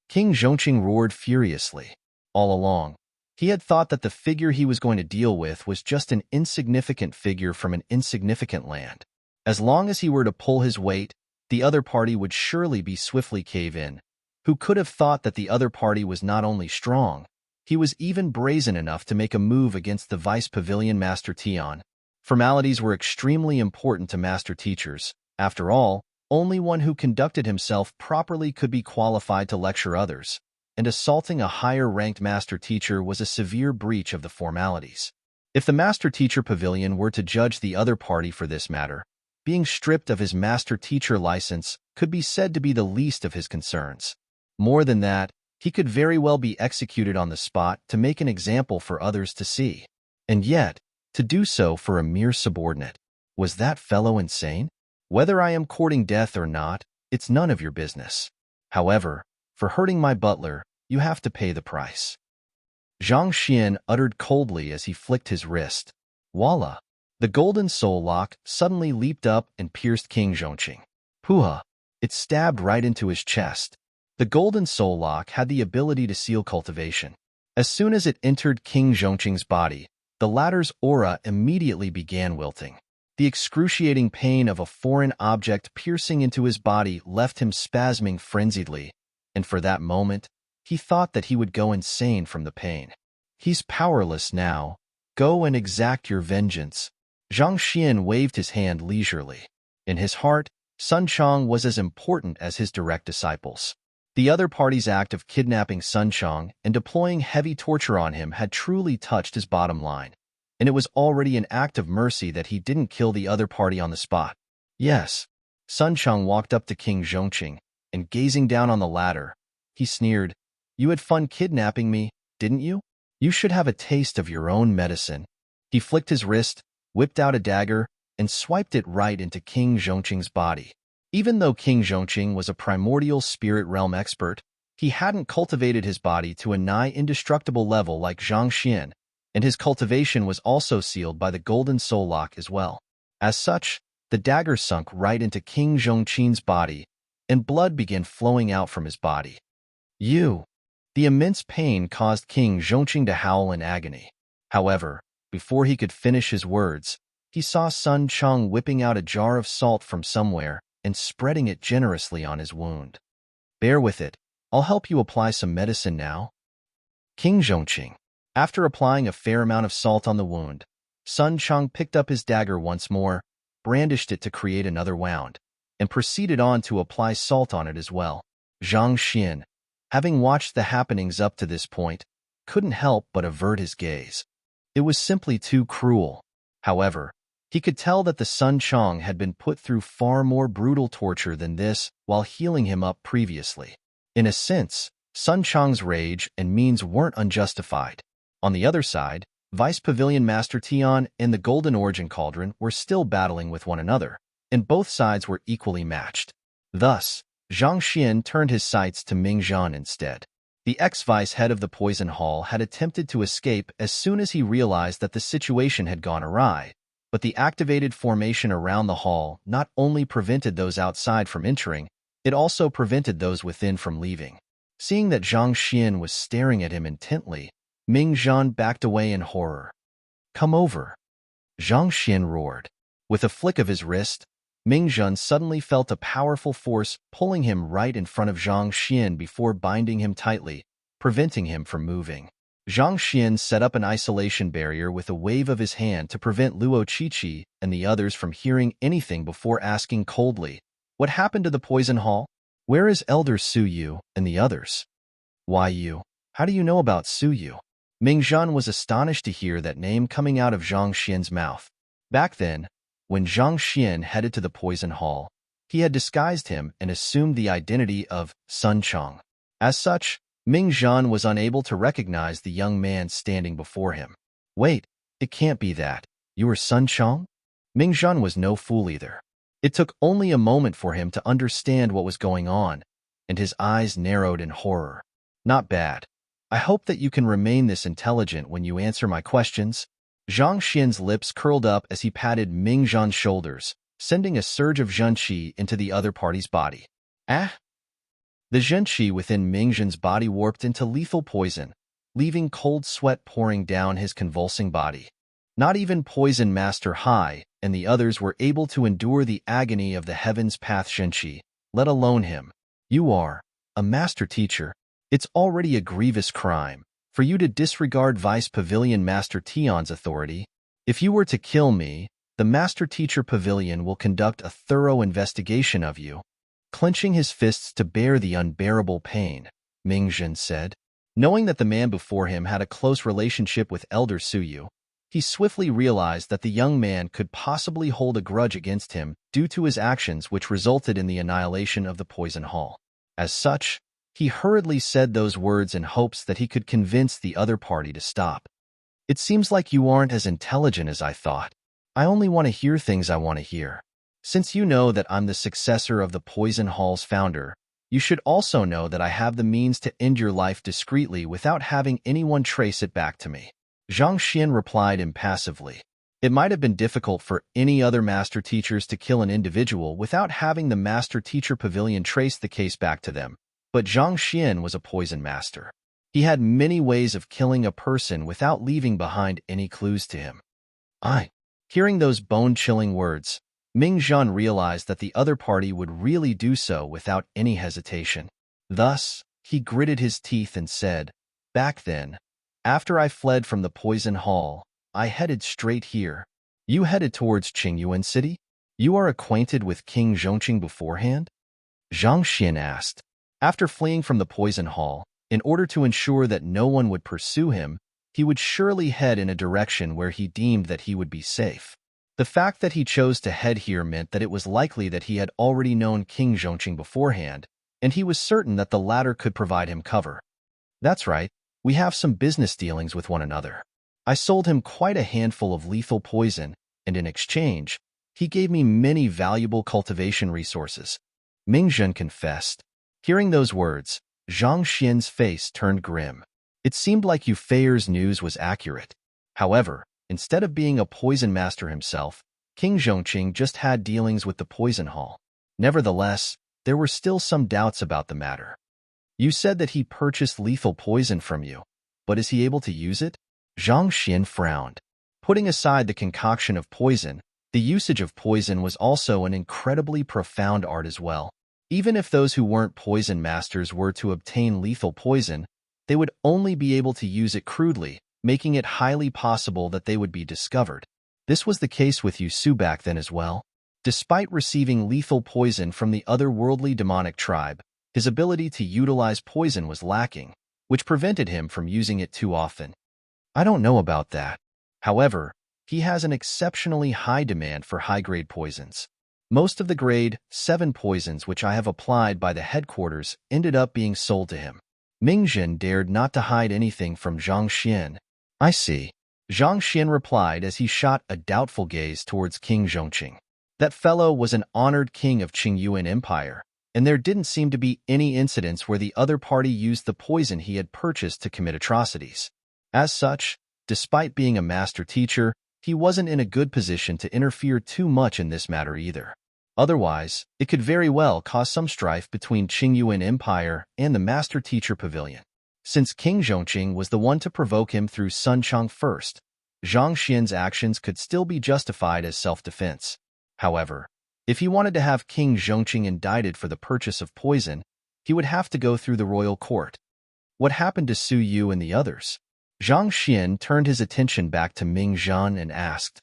King Zhongqing roared furiously. All along, he had thought that the figure he was going to deal with was just an insignificant figure from an insignificant land. As long as he were to pull his weight, the other party would surely be swiftly cave in. Who could have thought that the other party was not only strong, he was even brazen enough to make a move against the Vice Pavilion Master Tian. Formalities were extremely important to master teachers. After all, only one who conducted himself properly could be qualified to lecture others, and assaulting a higher-ranked master teacher was a severe breach of the formalities. If the master teacher pavilion were to judge the other party for this matter, being stripped of his master teacher license could be said to be the least of his concerns. More than that, he could very well be executed on the spot to make an example for others to see. And yet, to do so for a mere subordinate. Was that fellow insane? Whether I am courting death or not, it's none of your business. However, for hurting my butler, you have to pay the price. Zhang Xian uttered coldly as he flicked his wrist. Voila! The golden soul lock suddenly leaped up and pierced King Zhongqing. Puha! It stabbed right into his chest. The golden soul lock had the ability to seal cultivation. As soon as it entered King Zhongqing's body, the latter's aura immediately began wilting. The excruciating pain of a foreign object piercing into his body left him spasming frenziedly, and for that moment, he thought that he would go insane from the pain. He's powerless now. Go and exact your vengeance. Zhang Xian waved his hand leisurely. In his heart, Sun Chong was as important as his direct disciples. The other party's act of kidnapping Sun Chong and deploying heavy torture on him had truly touched his bottom line, and it was already an act of mercy that he didn't kill the other party on the spot. Yes. Sun Chong walked up to King Zhongqing, and gazing down on the latter, he sneered, You had fun kidnapping me, didn't you? You should have a taste of your own medicine. He flicked his wrist, whipped out a dagger, and swiped it right into King Zhongqing's body. Even though King Zhongqing was a primordial spirit realm expert, he hadn't cultivated his body to a nigh indestructible level like Zhang Xian, and his cultivation was also sealed by the golden soul lock as well. As such, the dagger sunk right into King Zhongqing's body, and blood began flowing out from his body. The immense pain caused King Zhongqing to howl in agony. However, before he could finish his words, he saw Sun Chong whipping out a jar of salt from somewhere and spreading it generously on his wound. Bear with it. I'll help you apply some medicine now. King Zhongqing. After applying a fair amount of salt on the wound, Sun Chong picked up his dagger once more, brandished it to create another wound, and proceeded on to apply salt on it as well. Zhang Xian, having watched the happenings up to this point, couldn't help but avert his gaze. It was simply too cruel. However, he could tell that the Sun Chong had been put through far more brutal torture than this while healing him up previously. In a sense, Sun Chong's rage and means weren't unjustified. On the other side, Vice Pavilion Master Tian and the Golden Origin Cauldron were still battling with one another, and both sides were equally matched. Thus, Zhang Xian turned his sights to Ming Zhan instead. The ex-vice head of the Poison Hall had attempted to escape as soon as he realized that the situation had gone awry, but the activated formation around the hall not only prevented those outside from entering, it also prevented those within from leaving. Seeing that Zhang Xian was staring at him intently, Ming Zhan backed away in horror. Come over. Zhang Xian roared. With a flick of his wrist, Ming Zhan suddenly felt a powerful force pulling him right in front of Zhang Xian before binding him tightly, preventing him from moving. Zhang Xian set up an isolation barrier with a wave of his hand to prevent Luo Qiqi and the others from hearing anything before asking coldly, What happened to the Poison Hall? Where is Elder Su Yu and the others? Why you? How do you know about Su Yu? Ming Zhan was astonished to hear that name coming out of Zhang Xian's mouth. Back then, when Zhang Xian headed to the poison hall, he had disguised him and assumed the identity of Sun Chong. As such, Ming Zhan was unable to recognize the young man standing before him. Wait, it can't be that. You are Sun Chong? Ming Zhan was no fool either. It took only a moment for him to understand what was going on, and his eyes narrowed in horror. Not bad. I hope that you can remain this intelligent when you answer my questions. Zhang Xian's lips curled up as he patted Ming Zhan's shoulders, sending a surge of zhenqi into the other party's body. Ah! The zhenqi within Ming Zhan's body warped into lethal poison, leaving cold sweat pouring down his convulsing body. Not even Poison Master Hai and the others were able to endure the agony of the Heaven's Path zhenqi, let alone him. You are a master teacher. It's already a grievous crime for you to disregard Vice Pavilion Master Tion's authority. If you were to kill me, the Master Teacher Pavilion will conduct a thorough investigation of you. Clenching his fists to bear the unbearable pain, Ming Zhan said. Knowing that the man before him had a close relationship with Elder Suyu, he swiftly realized that the young man could possibly hold a grudge against him due to his actions which resulted in the annihilation of the poison hall. As such, he hurriedly said those words in hopes that he could convince the other party to stop. It seems like you aren't as intelligent as I thought. I only want to hear things I want to hear. Since you know that I'm the successor of the Poison Hall's founder, you should also know that I have the means to end your life discreetly without having anyone trace it back to me. Zhang Xian replied impassively. It might have been difficult for any other master teachers to kill an individual without having the Master Teacher Pavilion trace the case back to them. But Zhang Xian was a poison master. He had many ways of killing a person without leaving behind any clues to him. Hearing those bone-chilling words, Ming Zhan realized that the other party would really do so without any hesitation. Thus, he gritted his teeth and said, Back then, after I fled from the poison hall, I headed straight here. You headed towards Qingyuan City? You are acquainted with King Zhongqing beforehand? Zhang Xian asked. After fleeing from the poison hall, in order to ensure that no one would pursue him, he would surely head in a direction where he deemed that he would be safe. The fact that he chose to head here meant that it was likely that he had already known King Zhongqing beforehand, and he was certain that the latter could provide him cover. That's right, we have some business dealings with one another. I sold him quite a handful of lethal poison, and in exchange, he gave me many valuable cultivation resources. Ming Zhan confessed. Hearing those words, Zhang Xian's face turned grim. It seemed like Yu Feier's news was accurate. However, instead of being a poison master himself, King Zhongqing just had dealings with the poison hall. Nevertheless, there were still some doubts about the matter. You said that he purchased lethal poison from you, but is he able to use it? Zhang Xian frowned. Putting aside the concoction of poison, the usage of poison was also an incredibly profound art as well. Even if those who weren't poison masters were to obtain lethal poison, they would only be able to use it crudely, making it highly possible that they would be discovered. This was the case with Yu Su back then as well. Despite receiving lethal poison from the otherworldly demonic tribe, his ability to utilize poison was lacking, which prevented him from using it too often. I don't know about that. However, he has an exceptionally high demand for high-grade poisons. Most of the grade 7 poisons which I have applied by the headquarters ended up being sold to him. Ming Zhan dared not to hide anything from Zhang Xian. I see. Zhang Xian replied as he shot a doubtful gaze towards King Zhongqing. That fellow was an honored king of Qingyuan Empire, and there didn't seem to be any incidents where the other party used the poison he had purchased to commit atrocities. As such, despite being a master teacher, he wasn't in a good position to interfere too much in this matter either. Otherwise, it could very well cause some strife between Qingyuan Empire and the Master Teacher Pavilion. Since King Zhongqing was the one to provoke him through Sun Chong first, Zhang Xian's actions could still be justified as self-defense. However, if he wanted to have King Zhongqing indicted for the purchase of poison, he would have to go through the royal court. What happened to Su Yu and the others? Zhang Xian turned his attention back to Ming Zhan and asked,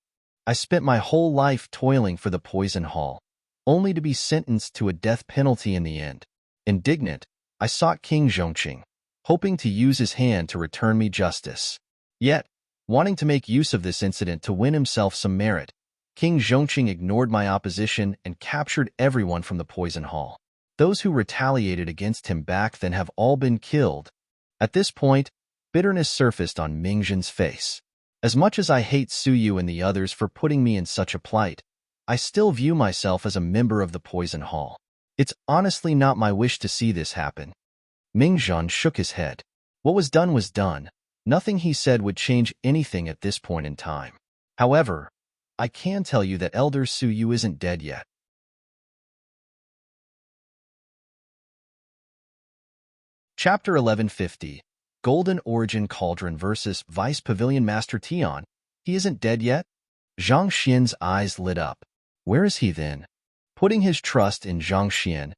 I spent my whole life toiling for the poison hall, only to be sentenced to a death penalty in the end. Indignant, I sought King Zhongqing, hoping to use his hand to return me justice. Yet, wanting to make use of this incident to win himself some merit, King Zhongqing ignored my opposition and captured everyone from the poison hall. Those who retaliated against him back then have all been killed. At this point, bitterness surfaced on Mingzhen's face. As much as I hate Suyu and the others for putting me in such a plight, I still view myself as a member of the poison hall. It's honestly not my wish to see this happen. Mingzhen shook his head. What was done was done. Nothing he said would change anything at this point in time. However, I can tell you that Elder Suyu isn't dead yet. Chapter 1150. Golden Origin Cauldron vs. Vice Pavilion Master Tian. He isn't dead yet? Zhang Xian's eyes lit up. Where is he then? Putting his trust in Zhang Xian,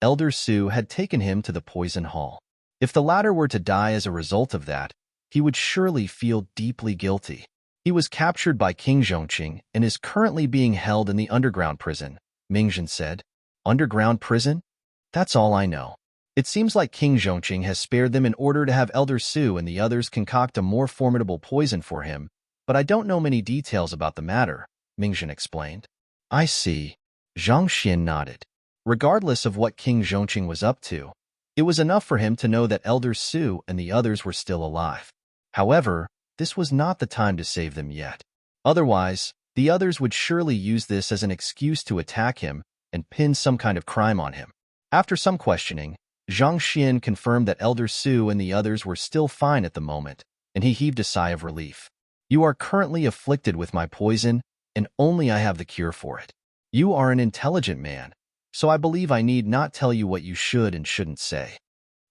Elder Su had taken him to the poison hall. If the latter were to die as a result of that, he would surely feel deeply guilty. He was captured by King Zhongqing and is currently being held in the underground prison, Mingzhen said. Underground prison? That's all I know. It seems like King Zhongqing has spared them in order to have Elder Su and the others concoct a more formidable poison for him, but I don't know many details about the matter, Mingzhen explained. I see. Zhang Xian nodded. Regardless of what King Zhongqing was up to, it was enough for him to know that Elder Su and the others were still alive. However, this was not the time to save them yet. Otherwise, the others would surely use this as an excuse to attack him and pin some kind of crime on him. After some questioning, Zhang Xian confirmed that Elder Su and the others were still fine at the moment, and he heaved a sigh of relief. You are currently afflicted with my poison, and only I have the cure for it. You are an intelligent man, so I believe I need not tell you what you should and shouldn't say.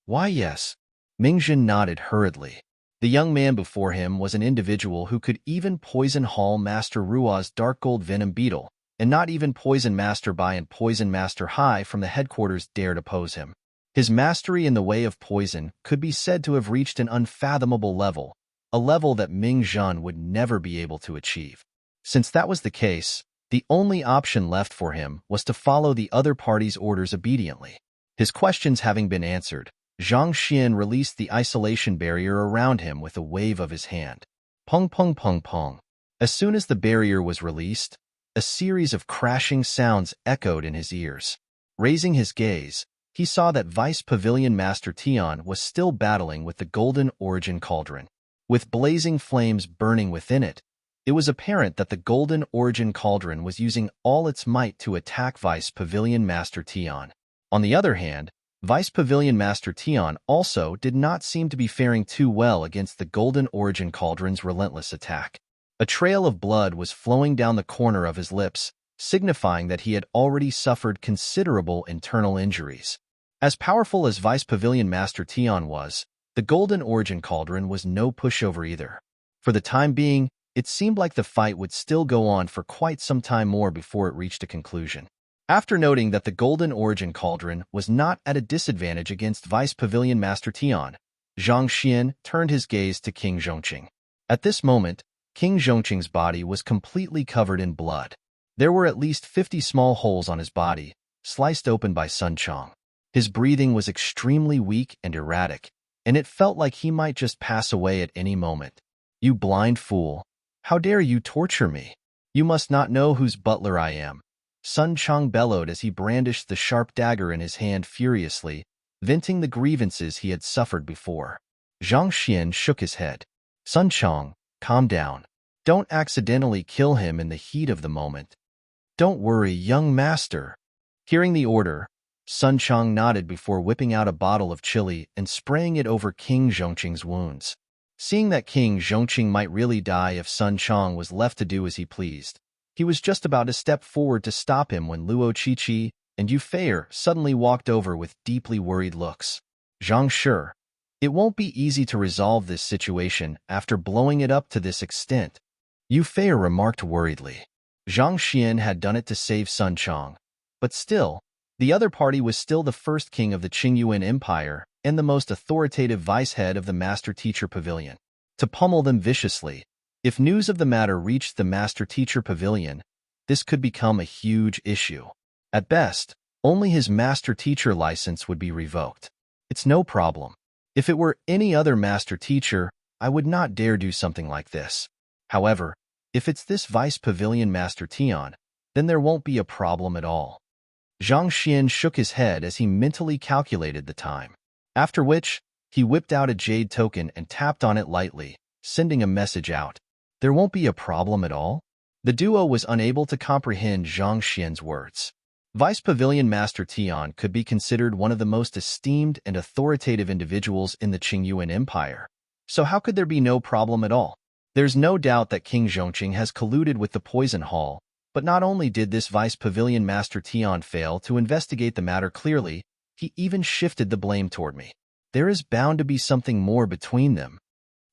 Why, yes. Mingzhen nodded hurriedly. The young man before him was an individual who could even poison Hall Master Rua's dark gold venom beetle, and not even Poison Master Bai and Poison Master Hai from the headquarters dared oppose him. His mastery in the way of poison could be said to have reached an unfathomable level, a level that Mingzhen would never be able to achieve. Since that was the case, the only option left for him was to follow the other party's orders obediently. His questions having been answered, Zhang Xian released the isolation barrier around him with a wave of his hand. Pung pung pung pung. As soon as the barrier was released, a series of crashing sounds echoed in his ears. Raising his gaze, he saw that Vice Pavilion Master Tian was still battling with the Golden Origin Cauldron. With blazing flames burning within it, it was apparent that the Golden Origin Cauldron was using all its might to attack Vice Pavilion Master Tian. On the other hand, Vice Pavilion Master Tian also did not seem to be faring too well against the Golden Origin Cauldron's relentless attack. A trail of blood was flowing down the corner of his lips, signifying that he had already suffered considerable internal injuries. As powerful as Vice Pavilion Master Tian was, the Golden Origin Cauldron was no pushover either. For the time being, it seemed like the fight would still go on for quite some time more before it reached a conclusion. After noting that the Golden Origin Cauldron was not at a disadvantage against Vice Pavilion Master Tian, Zhang Xian turned his gaze to King Zhongqing. At this moment, King Zhongqing's body was completely covered in blood. There were at least 50 small holes on his body, sliced open by Sun Chong. His breathing was extremely weak and erratic, and it felt like he might just pass away at any moment. You blind fool! How dare you torture me? You must not know whose butler I am. Sun Chong bellowed as he brandished the sharp dagger in his hand furiously, venting the grievances he had suffered before. Zhang Xian shook his head. Sun Chong, calm down. Don't accidentally kill him in the heat of the moment. Don't worry, young master. Hearing the order, Sun Chong nodded before whipping out a bottle of chili and spraying it over King Zhongqing's wounds. Seeing that King Zhongqing might really die if Sun Chong was left to do as he pleased, he was just about to step forward to stop him when Luo Qiqi and Yu Feier suddenly walked over with deeply worried looks. Zhang Shi, it won't be easy to resolve this situation after blowing it up to this extent, Yu Feier remarked worriedly. Zhang Xian had done it to save Sun Chong, but still, the other party was still the first king of the Qingyuan Empire and the most authoritative vice-head of the Master-Teacher Pavilion. To pummel them viciously, if news of the matter reached the Master-Teacher Pavilion, this could become a huge issue. At best, only his Master-Teacher license would be revoked. It's no problem. If it were any other Master-Teacher, I would not dare do something like this. However, if it's this Vice Pavilion Master Tian, then there won't be a problem at all. Zhang Xian shook his head as he mentally calculated the time. After which, he whipped out a jade token and tapped on it lightly, sending a message out. There won't be a problem at all? The duo was unable to comprehend Zhang Xian's words. Vice Pavilion Master Tian could be considered one of the most esteemed and authoritative individuals in the Qingyuan Empire. So how could there be no problem at all? There's no doubt that King Zhongqing has colluded with the Poison Hall, but not only did this Vice Pavilion Master Tian fail to investigate the matter clearly, he even shifted the blame toward me. There is bound to be something more between them.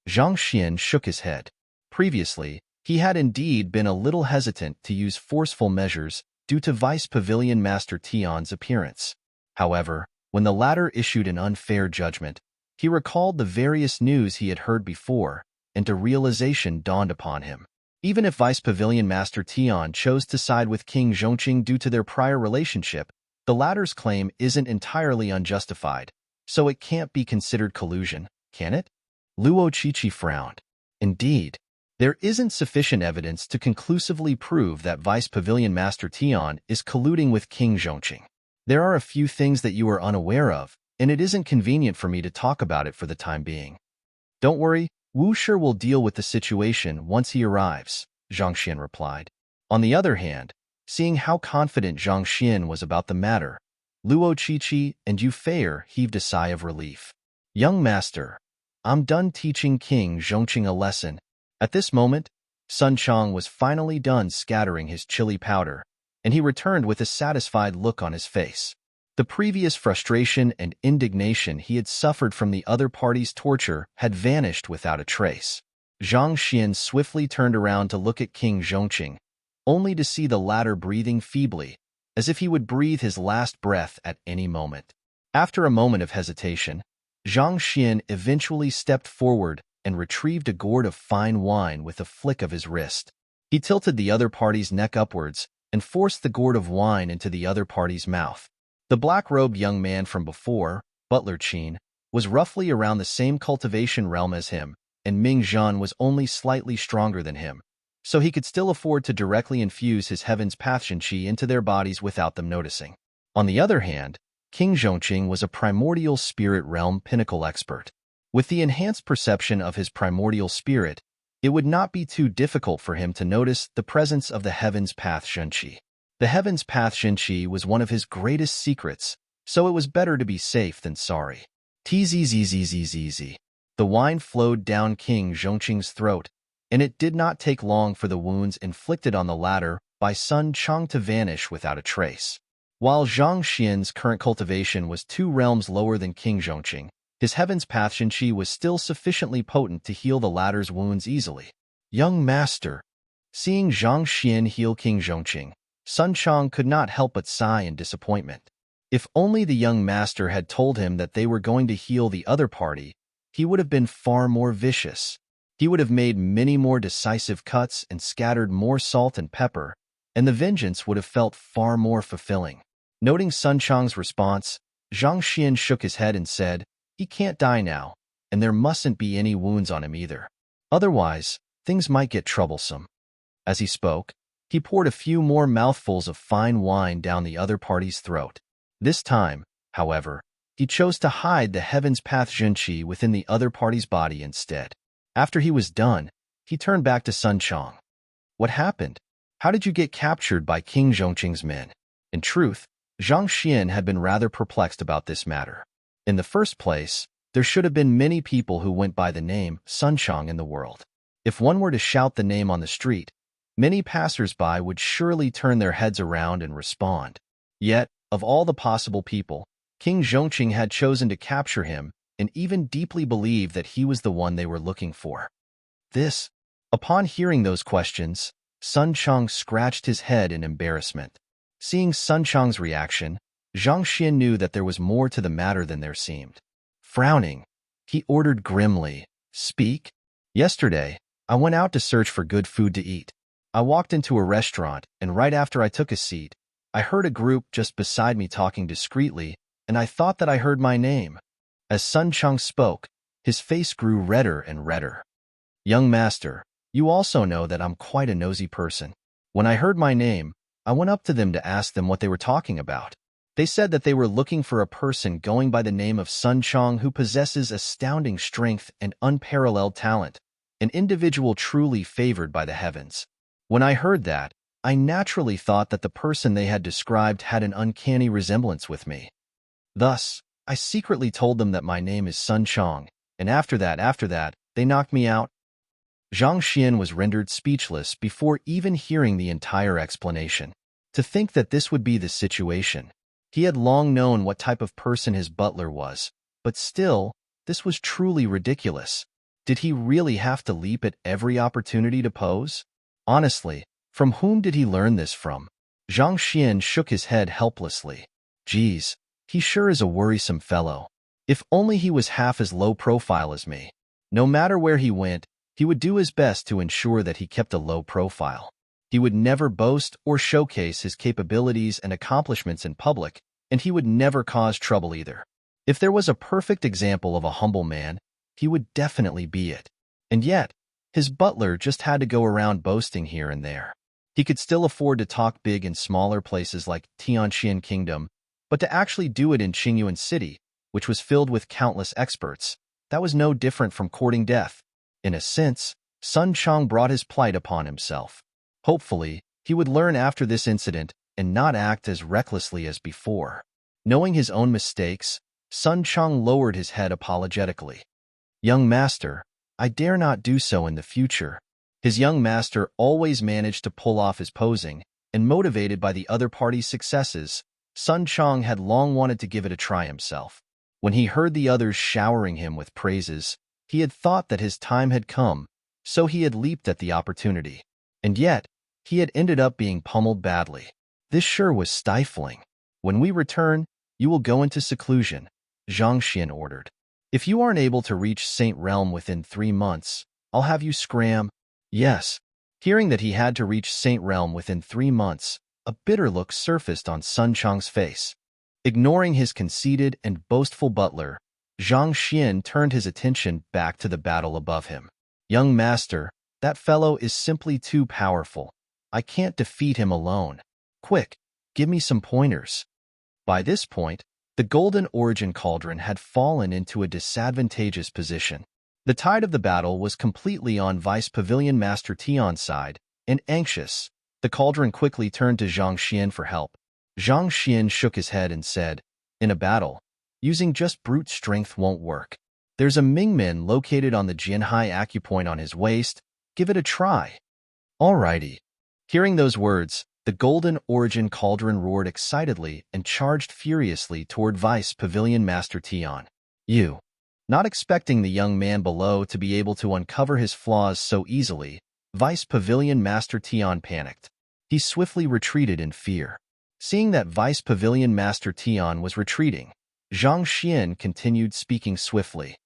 Zhang Xian shook his head. Previously, he had indeed been a little hesitant to use forceful measures due to Vice Pavilion Master Tian's appearance. However, when the latter issued an unfair judgment, he recalled the various news he had heard before, and a realization dawned upon him. Even if Vice Pavilion Master Tian chose to side with King Zhongqing due to their prior relationship, the latter's claim isn't entirely unjustified, so it can't be considered collusion, can it? Luo Qiqi frowned. Indeed, there isn't sufficient evidence to conclusively prove that Vice Pavilion Master Tian is colluding with King Zhongqing. There are a few things that you are unaware of, and it isn't convenient for me to talk about it for the time being. Don't worry, Wu Shi will deal with the situation once he arrives, Zhang Xian replied. On the other hand, seeing how confident Zhang Xian was about the matter, Luo Qiqi and Yu Feier heaved a sigh of relief. Young master, I'm done teaching King Zhongqing a lesson. At this moment, Sun Chang was finally done scattering his chili powder, and he returned with a satisfied look on his face. The previous frustration and indignation he had suffered from the other party's torture had vanished without a trace. Zhang Xian swiftly turned around to look at King Zhongqing, only to see the latter breathing feebly, as if he would breathe his last breath at any moment. After a moment of hesitation, Zhang Xian eventually stepped forward and retrieved a gourd of fine wine with a flick of his wrist. He tilted the other party's neck upwards and forced the gourd of wine into the other party's mouth. The black-robed young man from before, Butler Qin, was roughly around the same cultivation realm as him, and Ming Zhan was only slightly stronger than him, so he could still afford to directly infuse his Heaven's Path Qi into their bodies without them noticing. On the other hand, King Zhongqing was a primordial spirit realm pinnacle expert. With the enhanced perception of his primordial spirit, it would not be too difficult for him to notice the presence of the Heaven's Path Qi. The Heaven's Path Qi was one of his greatest secrets, so it was better to be safe than sorry. Tzzzzzz. The wine flowed down King Zhongqing's throat, and it did not take long for the wounds inflicted on the latter by Sun Chang to vanish without a trace. While Zhang Xian's current cultivation was 2 realms lower than King Zhongqing, his Heaven's Path Qi was still sufficiently potent to heal the latter's wounds easily. Young master. Seeing Zhang Xian heal King Zhongqing, Sun Chang could not help but sigh in disappointment. If only the young master had told him that they were going to heal the other party, he would have been far more vicious. He would have made many more decisive cuts and scattered more salt and pepper, and the vengeance would have felt far more fulfilling. Noting Sun Chang's response, Zhang Xian shook his head and said, "He can't die now, and there mustn't be any wounds on him either. Otherwise, things might get troublesome." As he spoke, he poured a few more mouthfuls of fine wine down the other party's throat. This time, however, he chose to hide the Heaven's Path Qi within the other party's body instead. After he was done, he turned back to Sun Chang. "What happened? How did you get captured by King Zhongqing's men?" In truth, Zhang Xian had been rather perplexed about this matter. In the first place, there should have been many people who went by the name Sun Chang in the world. If one were to shout the name on the street, many passers-by would surely turn their heads around and respond. Yet, of all the possible people, King Zhongqing had chosen to capture him and even deeply believed that he was the one they were looking for. Upon hearing those questions, Sun Chang scratched his head in embarrassment. Seeing Sun Chang's reaction, Zhang Xian knew that there was more to the matter than there seemed. Frowning, he ordered grimly, "Speak." "Yesterday, I went out to search for good food to eat. I walked into a restaurant, and right after I took a seat, I heard a group just beside me talking discreetly, and I thought that I heard my name." As Sun Chang spoke, His face grew redder and redder. Young master, you also know that I'm quite a nosy person. When I heard my name, I went up to them to ask them what they were talking about. They said that they were looking for a person going by the name of Sun Chong who possesses astounding strength and unparalleled talent, an individual truly favored by the heavens. When I heard that, I naturally thought that the person they had described had an uncanny resemblance with me. Thus, I secretly told them that my name is Sun Chong, and after that, they knocked me out. Zhang Xian was rendered speechless before even hearing the entire explanation. To think that this would be the situation. He had long known what type of person his butler was, but still, this was truly ridiculous. Did he really have to leap at every opportunity to pose? Honestly, from whom did he learn this from? Zhang Xian shook his head helplessly. Geez, he sure is a worrisome fellow. If only he was half as low profile as me. No matter where he went, he would do his best to ensure that he kept a low profile. He would never boast or showcase his capabilities and accomplishments in public, and he would never cause trouble either. If there was a perfect example of a humble man, he would definitely be it. And yet, his butler just had to go around boasting here and there. He could still afford to talk big in smaller places like Tianqian Kingdom, but to actually do it in Qingyuan City, which was filled with countless experts, that was no different from courting death. In a sense, Sun Chong brought his plight upon himself. Hopefully, he would learn after this incident and not act as recklessly as before. Knowing his own mistakes, Sun Chong lowered his head apologetically. Young master, I dare not do so in the future. His young master always managed to pull off his posing, and motivated by the other party's successes, Sun Chong had long wanted to give it a try himself. When he heard the others showering him with praises, he had thought that his time had come, so he had leaped at the opportunity. And yet, he had ended up being pummeled badly. This sure was stifling. When we return, you will go into seclusion, Zhang Xian ordered. If you aren't able to reach Saint Realm within 3 months, I'll have you scram. Yes. Hearing that he had to reach Saint Realm within 3 months, a bitter look surfaced on Sun Chong's face. Ignoring his conceited and boastful butler, Zhang Xian turned his attention back to the battle above him. Young master, that fellow is simply too powerful. I can't defeat him alone. Quick, give me some pointers. By this point, the Golden Origin Cauldron had fallen into a disadvantageous position. The tide of the battle was completely on Vice Pavilion Master Tion's side, and anxious, the cauldron quickly turned to Zhang Xian for help. Zhang Xian shook his head and said, in a battle, using just brute strength won't work. There's a Mingmen located on the Jianhai acupoint on his waist. Give it a try. Alrighty. Hearing those words, the Golden Origin Cauldron roared excitedly and charged furiously toward Vice Pavilion Master Tian. You. Not expecting the young man below to be able to uncover his flaws so easily, Vice Pavilion Master Tian panicked. He swiftly retreated in fear. Seeing that Vice Pavilion Master Tian was retreating, Zhang Xian continued speaking swiftly.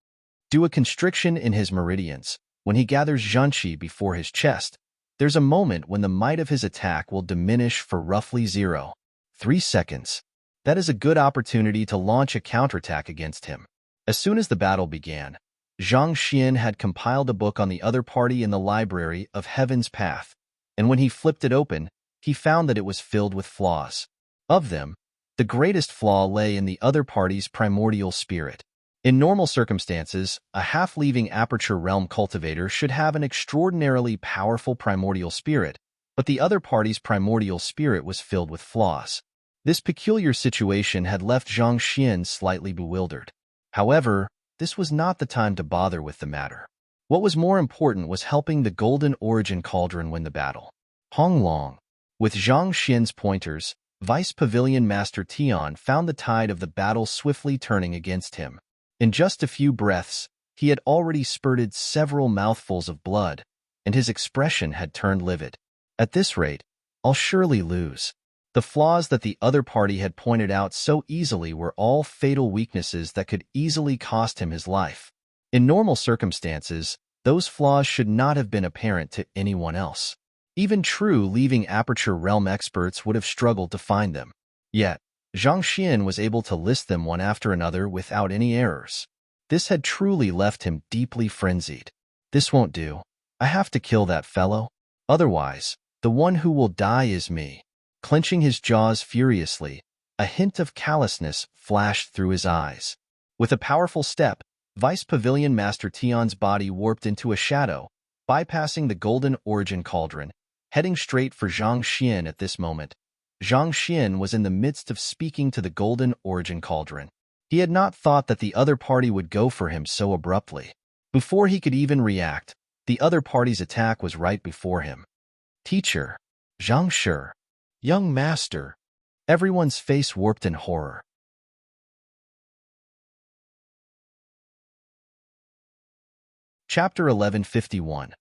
Do a constriction in his meridians. When he gathers Zhanqi before his chest, there's a moment when the might of his attack will diminish for roughly 0.3 seconds. That is a good opportunity to launch a counterattack against him. As soon as the battle began, Zhang Xian had compiled a book on the other party in the library of Heaven's Path, and when he flipped it open, he found that it was filled with flaws. Of them, the greatest flaw lay in the other party's primordial spirit. In normal circumstances, a half-leaving Aperture Realm cultivator should have an extraordinarily powerful primordial spirit, but the other party's primordial spirit was filled with flaws. This peculiar situation had left Zhang Xian slightly bewildered. However, this was not the time to bother with the matter. What was more important was helping the Golden Origin Cauldron win the battle. Hong Long. With Zhang Xian's pointers, Vice Pavilion Master Tian found the tide of the battle swiftly turning against him. In just a few breaths, he had already spurted several mouthfuls of blood, and his expression had turned livid. At this rate, I'll surely lose. The flaws that the other party had pointed out so easily were all fatal weaknesses that could easily cost him his life. In normal circumstances, those flaws should not have been apparent to anyone else. Even true leaving Aperture Realm experts would have struggled to find them. Yet, Zhang Xian was able to list them one after another without any errors. This had truly left him deeply frenzied. This won't do. I have to kill that fellow. Otherwise, the one who will die is me. Clenching his jaws furiously, a hint of callousness flashed through his eyes. With a powerful step, Vice Pavilion Master Tion's body warped into a shadow, bypassing the golden origin cauldron, heading straight for Zhang Xian at this moment. Zhang Xian was in the midst of speaking to the golden origin cauldron. He had not thought that the other party would go for him so abruptly. Before he could even react, the other party's attack was right before him. Teacher, Zhang Shi, young master. Everyone's face warped in horror. Chapter 1151.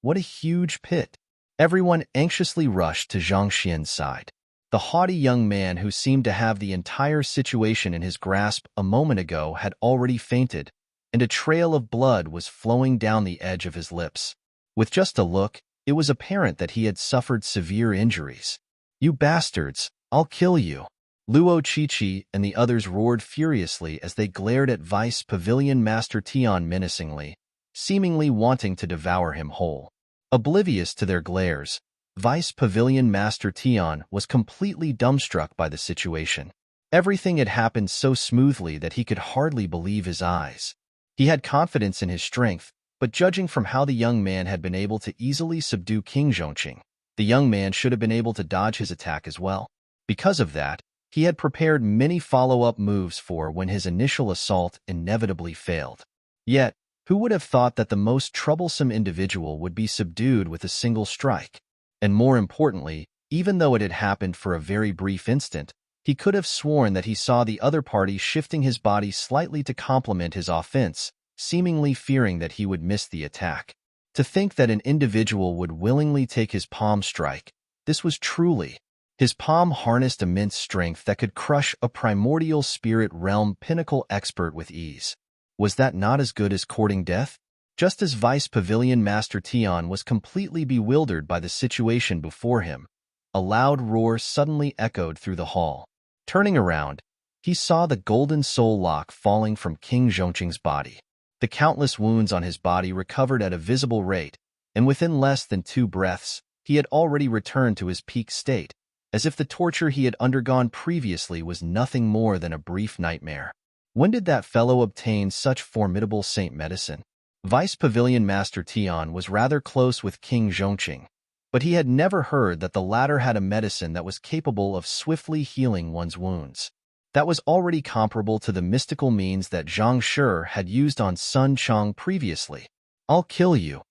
What a huge pit! Everyone anxiously rushed to Zhang Xian's side. The haughty young man who seemed to have the entire situation in his grasp a moment ago had already fainted, and a trail of blood was flowing down the edge of his lips. With just a look, it was apparent that he had suffered severe injuries. You bastards, I'll kill you! Luo Qiqi and the others roared furiously as they glared at Vice Pavilion Master Tian menacingly, seemingly wanting to devour him whole. Oblivious to their glares, Vice Pavilion Master Tian was completely dumbstruck by the situation. Everything had happened so smoothly that he could hardly believe his eyes. He had confidence in his strength, but judging from how the young man had been able to easily subdue King Zhongqing, the young man should have been able to dodge his attack as well. Because of that, he had prepared many follow-up moves for when his initial assault inevitably failed. Yet, who would have thought that the most troublesome individual would be subdued with a single strike? And more importantly, even though it had happened for a very brief instant, he could have sworn that he saw the other party shifting his body slightly to complement his offense, seemingly fearing that he would miss the attack. To think that an individual would willingly take his palm strike, this was truly. His palm harnessed immense strength that could crush a primordial spirit realm pinnacle expert with ease. Was that not as good as courting death? Just as Vice Pavilion Master Tian was completely bewildered by the situation before him, a loud roar suddenly echoed through the hall. Turning around, he saw the golden soul lock falling from King Zhongqing's body. The countless wounds on his body recovered at a visible rate, and within less than 2 breaths, he had already returned to his peak state, as if the torture he had undergone previously was nothing more than a brief nightmare. When did that fellow obtain such formidable saint medicine? Vice Pavilion Master Tian was rather close with King Zhongqing, but he had never heard that the latter had a medicine that was capable of swiftly healing one's wounds. That was already comparable to the mystical means that Zhang Shi had used on Sun Chong previously. I'll kill you.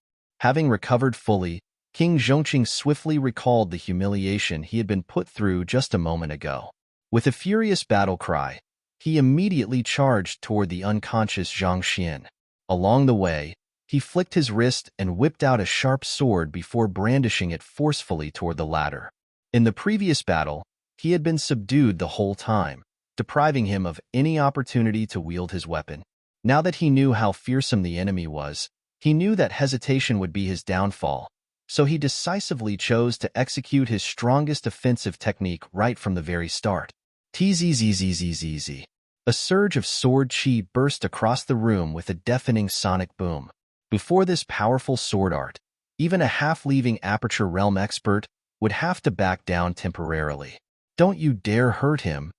Having recovered fully, King Zhongqing swiftly recalled the humiliation he had been put through just a moment ago. With a furious battle cry, he immediately charged toward the unconscious Zhang Xian. Along the way, he flicked his wrist and whipped out a sharp sword before brandishing it forcefully toward the latter. In the previous battle, he had been subdued the whole time, depriving him of any opportunity to wield his weapon. Now that he knew how fearsome the enemy was, he knew that hesitation would be his downfall, so he decisively chose to execute his strongest offensive technique right from the very start. Tzzzzzzz. A surge of sword chi burst across the room with a deafening sonic boom. Before this powerful sword art, even a half-leaving Aperture Realm expert would have to back down temporarily. Don't you dare hurt him!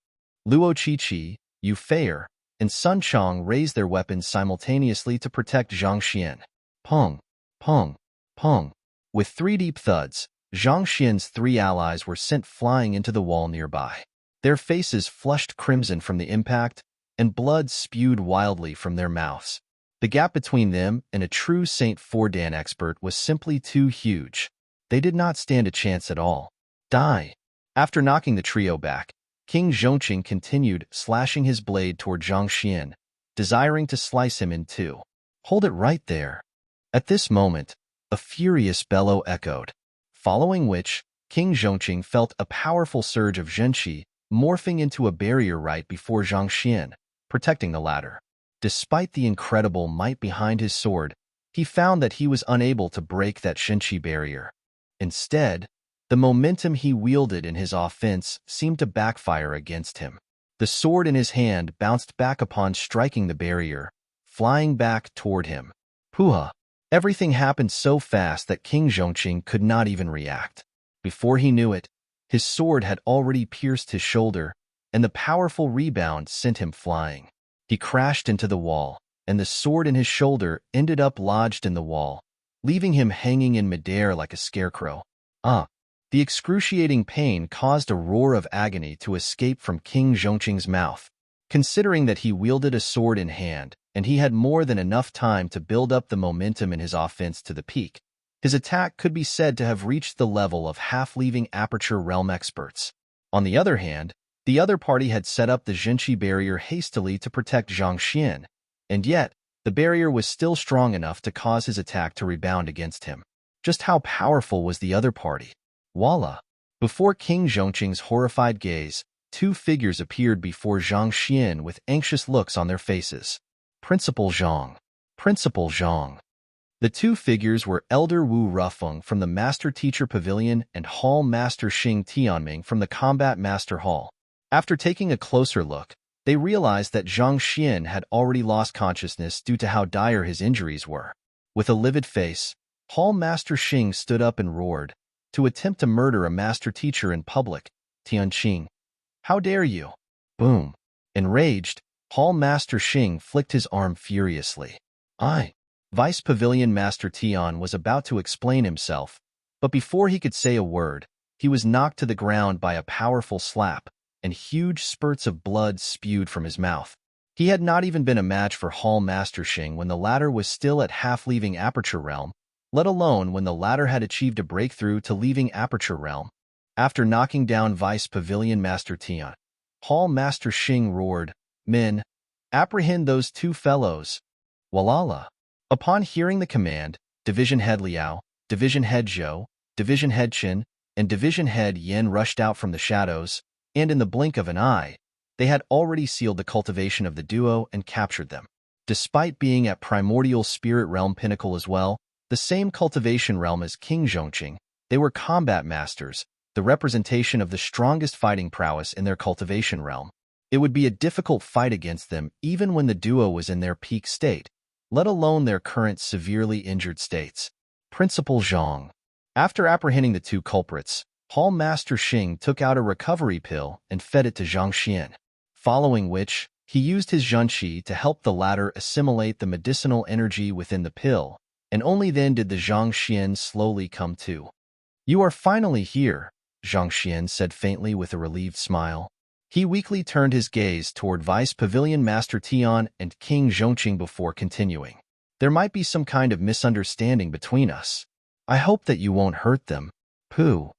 Luo Qiqi, Yu Feier, and Sun Chong raised their weapons simultaneously to protect Zhang Xian. Pong, pong, pong. With 3 deep thuds, Zhang Xian's 3 allies were sent flying into the wall nearby. Their faces flushed crimson from the impact, and blood spewed wildly from their mouths. The gap between them and a true Saint Fordan expert was simply too huge. They did not stand a chance at all. Die! After knocking the trio back, King Zhongqing continued slashing his blade toward Zhang Xian, desiring to slice him in 2. Hold it right there. At this moment, a furious bellow echoed, following which, King Zhongqing felt a powerful surge of zhenqi morphing into a barrier right before Zhang Xian, protecting the latter. Despite the incredible might behind his sword, he found that he was unable to break that zhenqi barrier. Instead, the momentum he wielded in his offense seemed to backfire against him. The sword in his hand bounced back upon striking the barrier, flying back toward him. Puha! Everything happened so fast that King Zhongqing could not even react. Before he knew it, his sword had already pierced his shoulder, and the powerful rebound sent him flying. He crashed into the wall, and the sword in his shoulder ended up lodged in the wall, leaving him hanging in midair like a scarecrow. The excruciating pain caused a roar of agony to escape from King Zhongqing's mouth. Considering that he wielded a sword in hand, and he had more than enough time to build up the momentum in his offense to the peak, his attack could be said to have reached the level of half-leaving Aperture Realm experts. On the other hand, the other party had set up the Zhenqi barrier hastily to protect Zhang Xian, and yet, the barrier was still strong enough to cause his attack to rebound against him. Just how powerful was the other party? Voila! Before King Zhongqing's horrified gaze, two figures appeared before Zhang Xian with anxious looks on their faces. Principal Zhang. Principal Zhang. The two figures were Elder Wu Rufeng from the Master Teacher Pavilion and Hall Master Xing Tianming from the Combat Master Hall. After taking a closer look, they realized that Zhang Xian had already lost consciousness due to how dire his injuries were. With a livid face, Hall Master Xing stood up and roared, "To attempt to murder a master teacher in public, Tianqing. How dare you?" Boom. Enraged, Hall Master Xing flicked his arm furiously. Vice Pavilion Master Tian was about to explain himself, but before he could say a word, he was knocked to the ground by a powerful slap, and huge spurts of blood spewed from his mouth. He had not even been a match for Hall Master Xing when the latter was still at half-leaving Aperture Realm, let alone when the latter had achieved a breakthrough to leaving Aperture Realm. After knocking down Vice Pavilion Master Tian, Hall Master Xing roared, "Men, apprehend those two fellows." Walala. Upon hearing the command, Division Head Liao, Division Head Zhou, Division Head Qin, and Division Head Yen rushed out from the shadows, and in the blink of an eye, they had already sealed the cultivation of the duo and captured them. Despite being at Primordial Spirit Realm Pinnacle as well, the same cultivation realm as King Zhongqing, they were combat masters, the representation of the strongest fighting prowess in their cultivation realm. It would be a difficult fight against them even when the duo was in their peak state, let alone their current severely injured states. Principal Zhang. After apprehending the two culprits, Hall Master Xing took out a recovery pill and fed it to Zhang Xian, following which, he used his Zhenqi to help the latter assimilate the medicinal energy within the pill, and only then did the Zhang Xian slowly come to. "You are finally here," Zhang Xian said faintly with a relieved smile. He weakly turned his gaze toward Vice Pavilion Master Tian and King Zhongqing before continuing. "There might be some kind of misunderstanding between us. I hope that you won't hurt them." Pooh.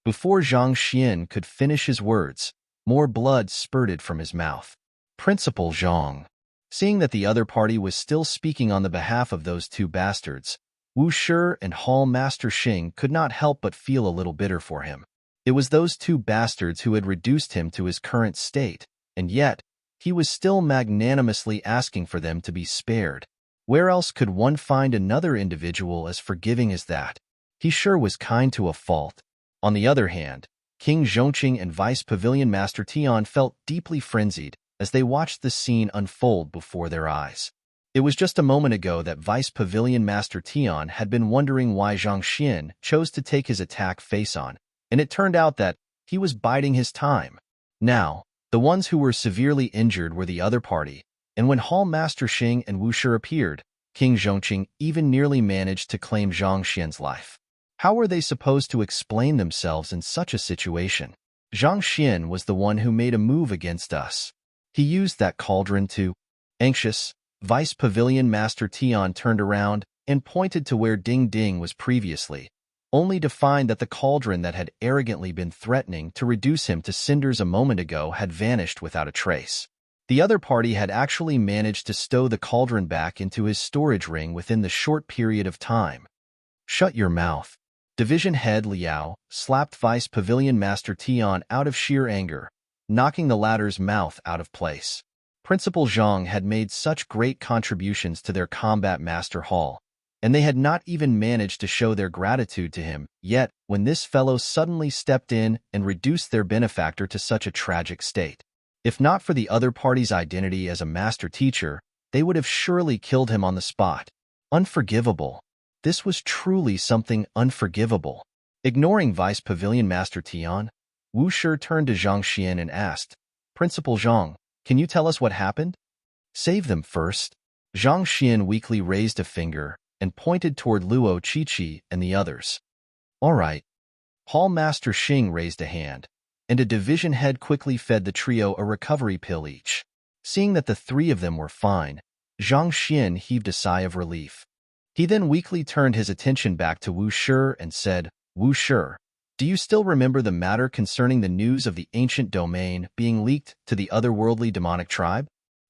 Before Zhang Xian could finish his words, more blood spurted from his mouth. Principal Zhang. Seeing that the other party was still speaking on the behalf of those two bastards, Wu Shi and Hall Master Xing could not help but feel a little bitter for him. It was those two bastards who had reduced him to his current state, and yet, he was still magnanimously asking for them to be spared. Where else could one find another individual as forgiving as that? He sure was kind to a fault. On the other hand, King Zhongqing and Vice Pavilion Master Tian felt deeply frenzied as they watched the scene unfold before their eyes. It was just a moment ago that Vice Pavilion Master Tian had been wondering why Zhang Xian chose to take his attack face-on, and it turned out that he was biding his time. Now, the ones who were severely injured were the other party, and when Hall Master Xing and Wu Shi appeared, King Zhongqing even nearly managed to claim Zhang Xian's life. How were they supposed to explain themselves in such a situation? Zhang Xian was the one who made a move against us. He used that cauldron to... Anxious, Vice Pavilion Master Tian turned around and pointed to where Ding Ding was previously, only to find that the cauldron that had arrogantly been threatening to reduce him to cinders a moment ago had vanished without a trace. The other party had actually managed to stow the cauldron back into his storage ring within the short period of time. "Shut your mouth." Division Head Liao slapped Vice Pavilion Master Tian out of sheer anger, knocking the latter's mouth out of place. Principal Zhang had made such great contributions to their Combat Master Hall, and they had not even managed to show their gratitude to him, yet when this fellow suddenly stepped in and reduced their benefactor to such a tragic state. If not for the other party's identity as a master teacher, they would have surely killed him on the spot. Unforgivable. This was truly something unforgivable. Ignoring Vice Pavilion Master Tian, Wu Shi turned to Zhang Xian and asked, Principal Zhang, can you tell us what happened? Save them first. Zhang Xian weakly raised a finger and pointed toward Luo Qiqi and the others. All right. Hall Master Xing raised a hand, and a division head quickly fed the trio a recovery pill each. Seeing that the three of them were fine, Zhang Xian heaved a sigh of relief. He then weakly turned his attention back to Wu Shi and said, Wu Shi, do you still remember the matter concerning the news of the ancient domain being leaked to the otherworldly demonic tribe?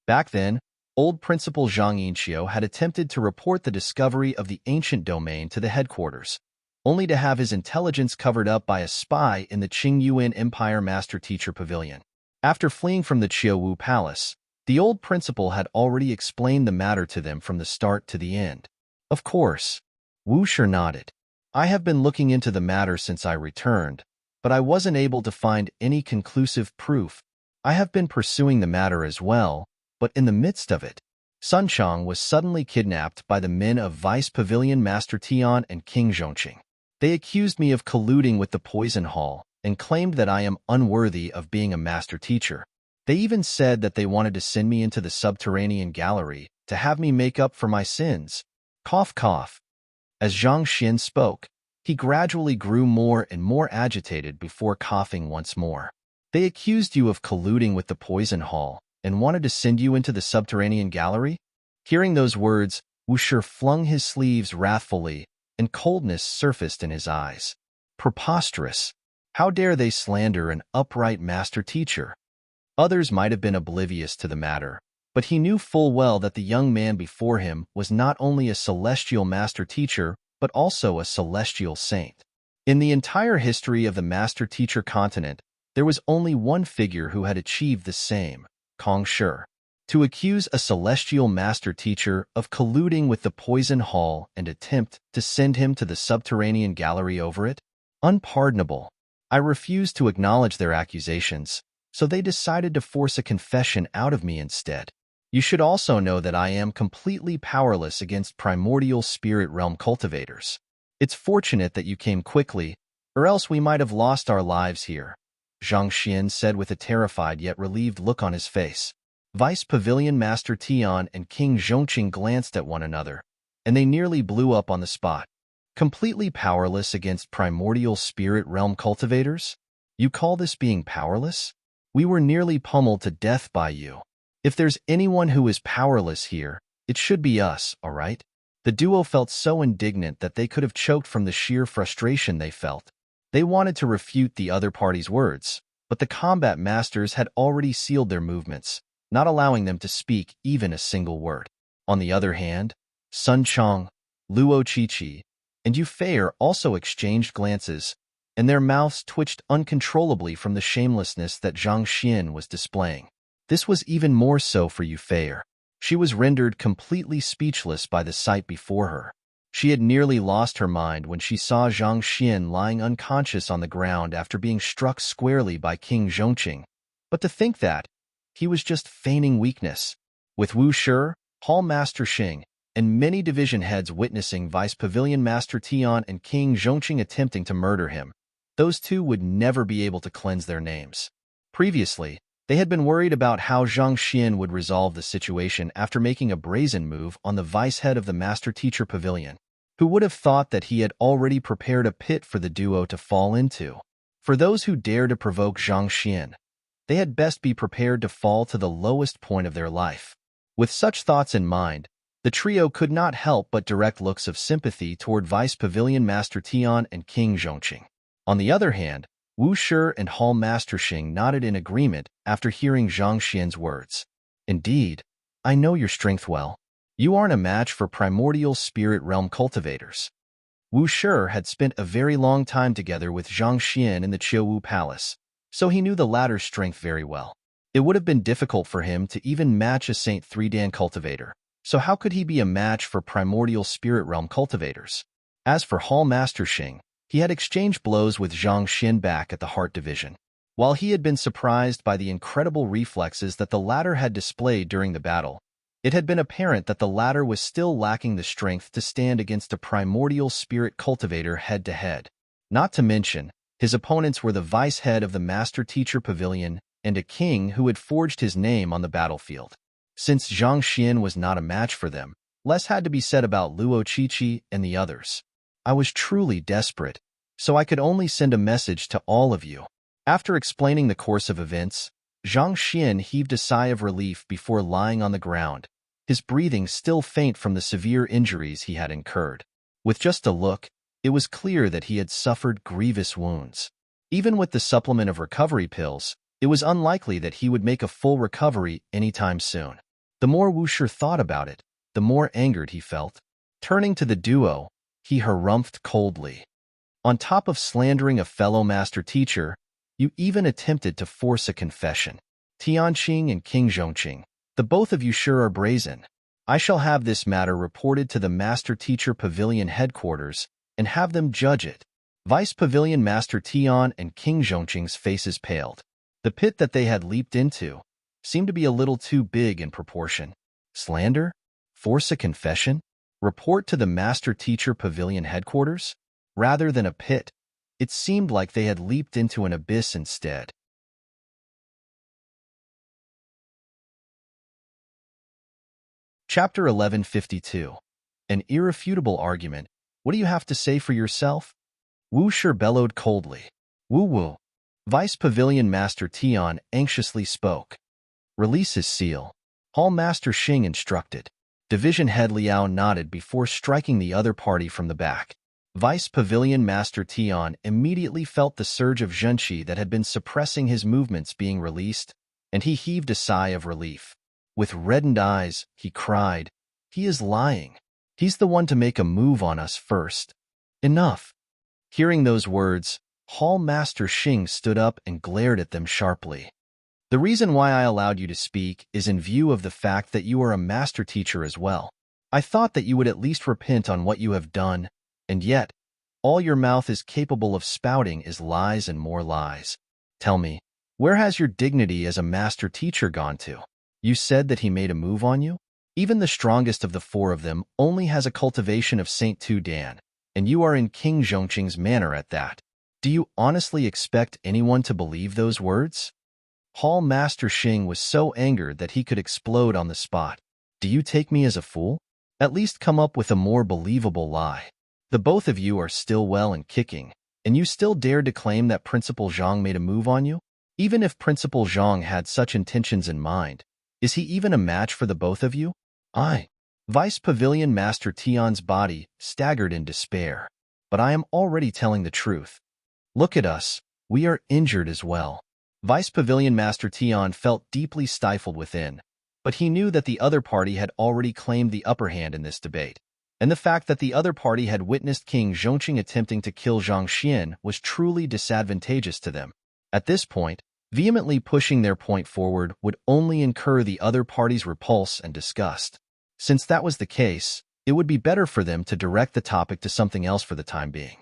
Back then, old Principal Zhang Yinqiu had attempted to report the discovery of the ancient domain to the headquarters, only to have his intelligence covered up by a spy in the Qingyuan Empire Master Teacher Pavilion. After fleeing from the Qiuwu Palace, the old principal had already explained the matter to them from the start to the end. Of course. Wu Shi nodded. I have been looking into the matter since I returned, but I wasn't able to find any conclusive proof. I have been pursuing the matter as well, but in the midst of it, Sun Chang was suddenly kidnapped by the men of Vice Pavilion Master Tian and King Zhongqing. They accused me of colluding with the Poison Hall and claimed that I am unworthy of being a master teacher. They even said that they wanted to send me into the subterranean gallery to have me make up for my sins. Cough, cough. As Zhang Xian spoke, he gradually grew more and more agitated before coughing once more. They accused you of colluding with the Poison Hall and wanted to send you into the subterranean gallery? Hearing those words, Wu Shi flung his sleeves wrathfully, and coldness surfaced in his eyes. Preposterous! How dare they slander an upright master teacher? Others might have been oblivious to the matter, but he knew full well that the young man before him was not only a celestial master teacher, but also a celestial saint. In the entire history of the master teacher continent, there was only one figure who had achieved the same, Kong Shi. To accuse a celestial master teacher of colluding with the Poison Hall and attempt to send him to the subterranean gallery over it? Unpardonable. I refused to acknowledge their accusations, so they decided to force a confession out of me instead. You should also know that I am completely powerless against primordial spirit realm cultivators. It's fortunate that you came quickly, or else we might have lost our lives here, Zhang Xian said with a terrified yet relieved look on his face. Vice Pavilion Master Tian and King Zhongqing glanced at one another, and they nearly blew up on the spot. Completely powerless against primordial spirit realm cultivators? You call this being powerless? We were nearly pummeled to death by you. If there's anyone who is powerless here, it should be us, all right? The duo felt so indignant that they could have choked from the sheer frustration they felt. They wanted to refute the other party's words, but the combat masters had already sealed their movements, not allowing them to speak even a single word. On the other hand, Sun Chang, Luo Qiqi, and Yu Fei also exchanged glances, and their mouths twitched uncontrollably from the shamelessness that Zhang Xian was displaying. This was even more so for Yu Fei. She was rendered completely speechless by the sight before her. She had nearly lost her mind when she saw Zhang Xian lying unconscious on the ground after being struck squarely by King Zhongqing. But to think that he was just feigning weakness. With Wu Shi, Hall Master Xing, and many division heads witnessing Vice Pavilion Master Tian and King Zhongqing attempting to murder him, those two would never be able to cleanse their names. Previously, they had been worried about how Zhang Xian would resolve the situation after making a brazen move on the vice head of the Master Teacher Pavilion. Who would have thought that he had already prepared a pit for the duo to fall into? For those who dare to provoke Zhang Xian, they had best be prepared to fall to the lowest point of their life. With such thoughts in mind, the trio could not help but direct looks of sympathy toward Vice Pavilion Master Tian and King Zhongqing. On the other hand, Wu Shi and Hall Master Xing nodded in agreement after hearing Zhang Xian's words. Indeed, I know your strength well. You aren't a match for primordial spirit realm cultivators. Wu Shi had spent a very long time together with Zhang Xian in the Qiuwu Palace, so he knew the latter's strength very well. It would have been difficult for him to even match a Saint 3-Dan cultivator, so how could he be a match for primordial spirit realm cultivators? As for Hall Master Xing, he had exchanged blows with Zhang Xian back at the Heart Division. While he had been surprised by the incredible reflexes that the latter had displayed during the battle, It had been apparent that the latter was still lacking the strength to stand against a primordial spirit cultivator head-to-head. Not to mention, his opponents were the vice-head of the Master-Teacher Pavilion and a king who had forged his name on the battlefield. Since Zhang Xian was not a match for them, less had to be said about Luo Qiqi and the others. I was truly desperate, so I could only send a message to all of you. After explaining the course of events, Zhang Xian heaved a sigh of relief before lying on the ground, his breathing still faint from the severe injuries he had incurred. With just a look, it was clear that he had suffered grievous wounds. Even with the supplement of recovery pills, it was unlikely that he would make a full recovery anytime soon. The more Wuxia thought about it, the more angered he felt. Turning to the duo, he harumphed coldly. On top of slandering a fellow master teacher, you even attempted to force a confession. Tianqing and King Zhongqing, the both of you sure are brazen. I shall have this matter reported to the Master Teacher Pavilion headquarters and have them judge it. Vice Pavilion Master Tian and King Zhongqing's faces paled. The pit that they had leaped into seemed to be a little too big in proportion. Slander? Force a confession? Report to the Master Teacher Pavilion headquarters? Rather than a pit, it seemed like they had leaped into an abyss instead. Chapter 1152. An irrefutable argument. What do you have to say for yourself? Wu Shi bellowed coldly. Wu. Vice Pavilion Master Tian anxiously spoke. Release his seal. Hall Master Xing instructed. Division Head Liao nodded before striking the other party from the back. Vice Pavilion Master Tian immediately felt the surge of zhenqi that had been suppressing his movements being released, and he heaved a sigh of relief. With reddened eyes, he cried, "He is lying. He's the one to make a move on us first." Enough. Hearing those words, Hall Master Xing stood up and glared at them sharply. The reason why I allowed you to speak is in view of the fact that you are a master teacher as well. I thought that you would at least repent on what you have done, and yet, all your mouth is capable of spouting is lies and more lies. Tell me, where has your dignity as a master teacher gone to? You said that he made a move on you? Even the strongest of the four of them only has a cultivation of Saint Tu Dan, and you are in King Zhongqing's manor at that. Do you honestly expect anyone to believe those words? Hall Master Xing was so angered that he could explode on the spot. Do you take me as a fool? At least come up with a more believable lie. The both of you are still well and kicking, and you still dare to claim that Principal Zhang made a move on you? Even if Principal Zhang had such intentions in mind, is he even a match for the both of you? Vice Pavilion Master Tian's body staggered in despair. But I am already telling the truth. Look at us, we are injured as well. Vice Pavilion Master Tian felt deeply stifled within, but he knew that the other party had already claimed the upper hand in this debate, and the fact that the other party had witnessed King Zhongqing attempting to kill Zhang Xian was truly disadvantageous to them. At this point, vehemently pushing their point forward would only incur the other party's repulse and disgust. Since that was the case, it would be better for them to direct the topic to something else for the time being.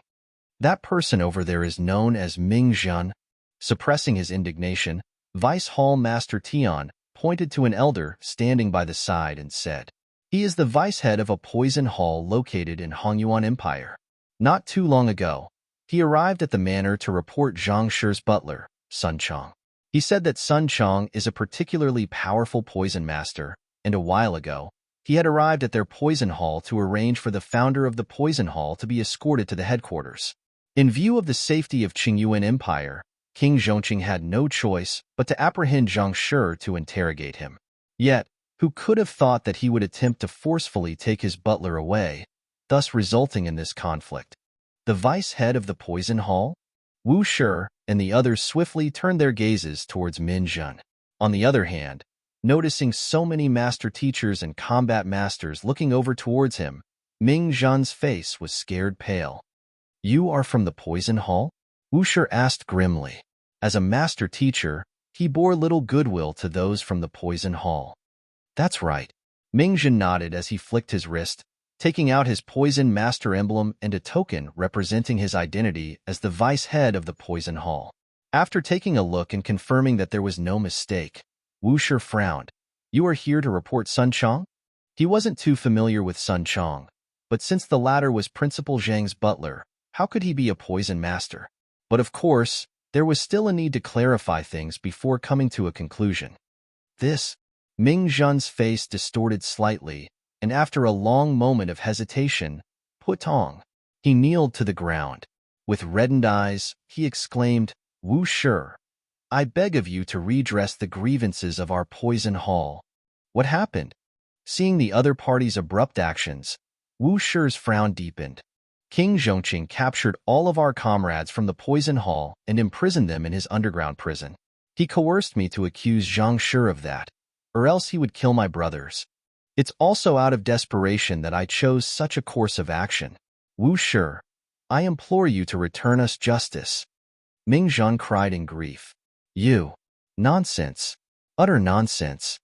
That person over there is known as Ming Zhan. Suppressing his indignation, Vice Hall Master Tian pointed to an elder standing by the side and said, "He is the vice head of a poison hall located in Hongyuan Empire. Not too long ago, he arrived at the manor to report Zhang Shi's butler, Sun Chong. He said that Sun Chong is a particularly powerful poison master, and a while ago, he had arrived at their poison hall to arrange for the founder of the poison hall to be escorted to the headquarters. In view of the safety of Qingyuan Empire, King Zhongqing had no choice but to apprehend Zhang Shi to interrogate him. Yet, who could have thought that he would attempt to forcefully take his butler away, thus resulting in this conflict? The vice head of the poison hall? Wu Shi and the others swiftly turned their gazes towards Min Zhen. On the other hand, noticing so many master teachers and combat masters looking over towards him, Ming Zhen's face was scared pale. "You are from the poison hall?" Wu Shi asked grimly. As a master teacher, he bore little goodwill to those from the poison hall. "That's right." Ming Zhen nodded as he flicked his wrist, taking out his poison master emblem and a token representing his identity as the vice head of the poison hall. After taking a look and confirming that there was no mistake, Wu Shi frowned. You are here to report Sun Chong? He wasn't too familiar with Sun Chong, but since the latter was Principal Zhang's butler, how could he be a poison master? But of course, there was still a need to clarify things before coming to a conclusion. This, Ming Zhen's face distorted slightly, and after a long moment of hesitation, Putong. He kneeled to the ground. With reddened eyes, he exclaimed, Wu Shi, I beg of you to redress the grievances of our poison hall. What happened? Seeing the other party's abrupt actions, Wu Shi's frown deepened. King Zhongqing captured all of our comrades from the poison hall and imprisoned them in his underground prison. He coerced me to accuse Zhang Shi of that, or else he would kill my brothers. It's also out of desperation that I chose such a course of action. Wu Shi, I implore you to return us justice. Ming Zhen cried in grief. You. Nonsense. Utter nonsense.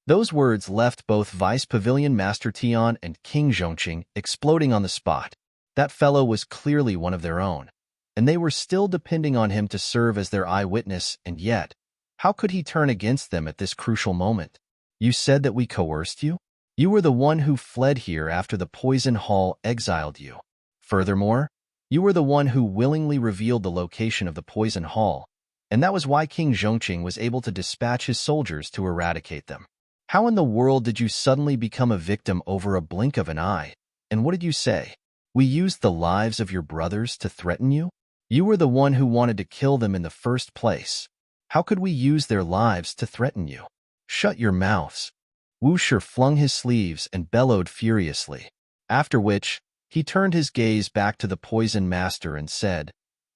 Those words left both Vice Pavilion Master Tian and King Zhongqing exploding on the spot. That fellow was clearly one of their own, and they were still depending on him to serve as their eyewitness, and yet, how could he turn against them at this crucial moment? You said that we coerced you? You were the one who fled here after the poison hall exiled you. Furthermore, you were the one who willingly revealed the location of the poison hall, and that was why King Zhongqing was able to dispatch his soldiers to eradicate them. How in the world did you suddenly become a victim over a blink of an eye? And what did you say? We used the lives of your brothers to threaten you? You were the one who wanted to kill them in the first place. How could we use their lives to threaten you? Shut your mouths. Wu Shi flung his sleeves and bellowed furiously, after which, he turned his gaze back to the poison master and said,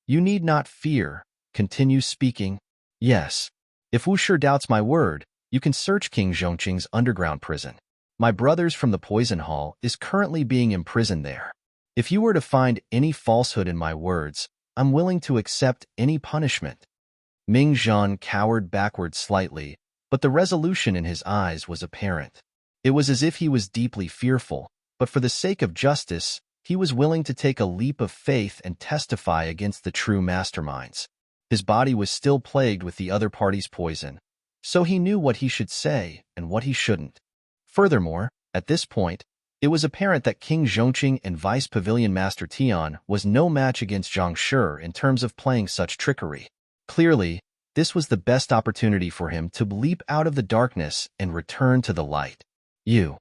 You need not fear. Continue speaking. Yes. If Wu Shi doubts my word, you can search King Zhongqing's underground prison. My brothers from the poison hall is currently being imprisoned there. If you were to find any falsehood in my words, I'm willing to accept any punishment. Ming Zhen cowered backward slightly, but the resolution in his eyes was apparent. It was as if he was deeply fearful, but for the sake of justice, he was willing to take a leap of faith and testify against the true masterminds. His body was still plagued with the other party's poison, so he knew what he should say and what he shouldn't. Furthermore, at this point, it was apparent that King Zhongqing and Vice Pavilion Master Tian was no match against Zhang Shi in terms of playing such trickery. Clearly, this was the best opportunity for him to leap out of the darkness and return to the light. You.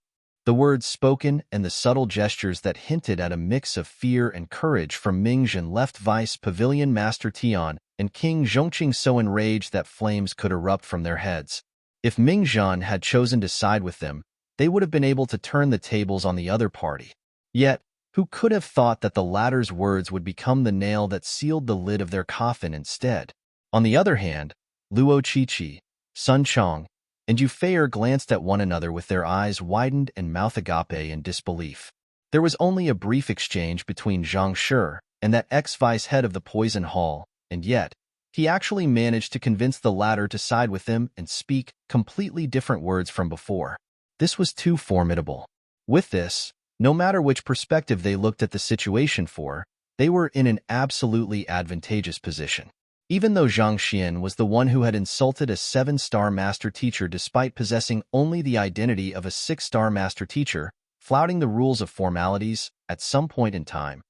The words spoken and the subtle gestures that hinted at a mix of fear and courage from Ming Zhen left Vice Pavilion Master Tian and King Zhongqing so enraged that flames could erupt from their heads. If Ming Zhen had chosen to side with them, they would have been able to turn the tables on the other party. Yet, who could have thought that the latter's words would become the nail that sealed the lid of their coffin instead? On the other hand, Luo Qiqi, Sun Chong, and Yu Feier glanced at one another with their eyes widened and mouth agape in disbelief. There was only a brief exchange between Zhang Shi and that ex-vice head of the poison hall, and yet, he actually managed to convince the latter to side with them and speak completely different words from before. This was too formidable. With this, no matter which perspective they looked at the situation for, they were in an absolutely advantageous position. Even though Zhang Xian was the one who had insulted a 7-star master teacher despite possessing only the identity of a 6-star master teacher, flouting the rules of formalities at some point in time,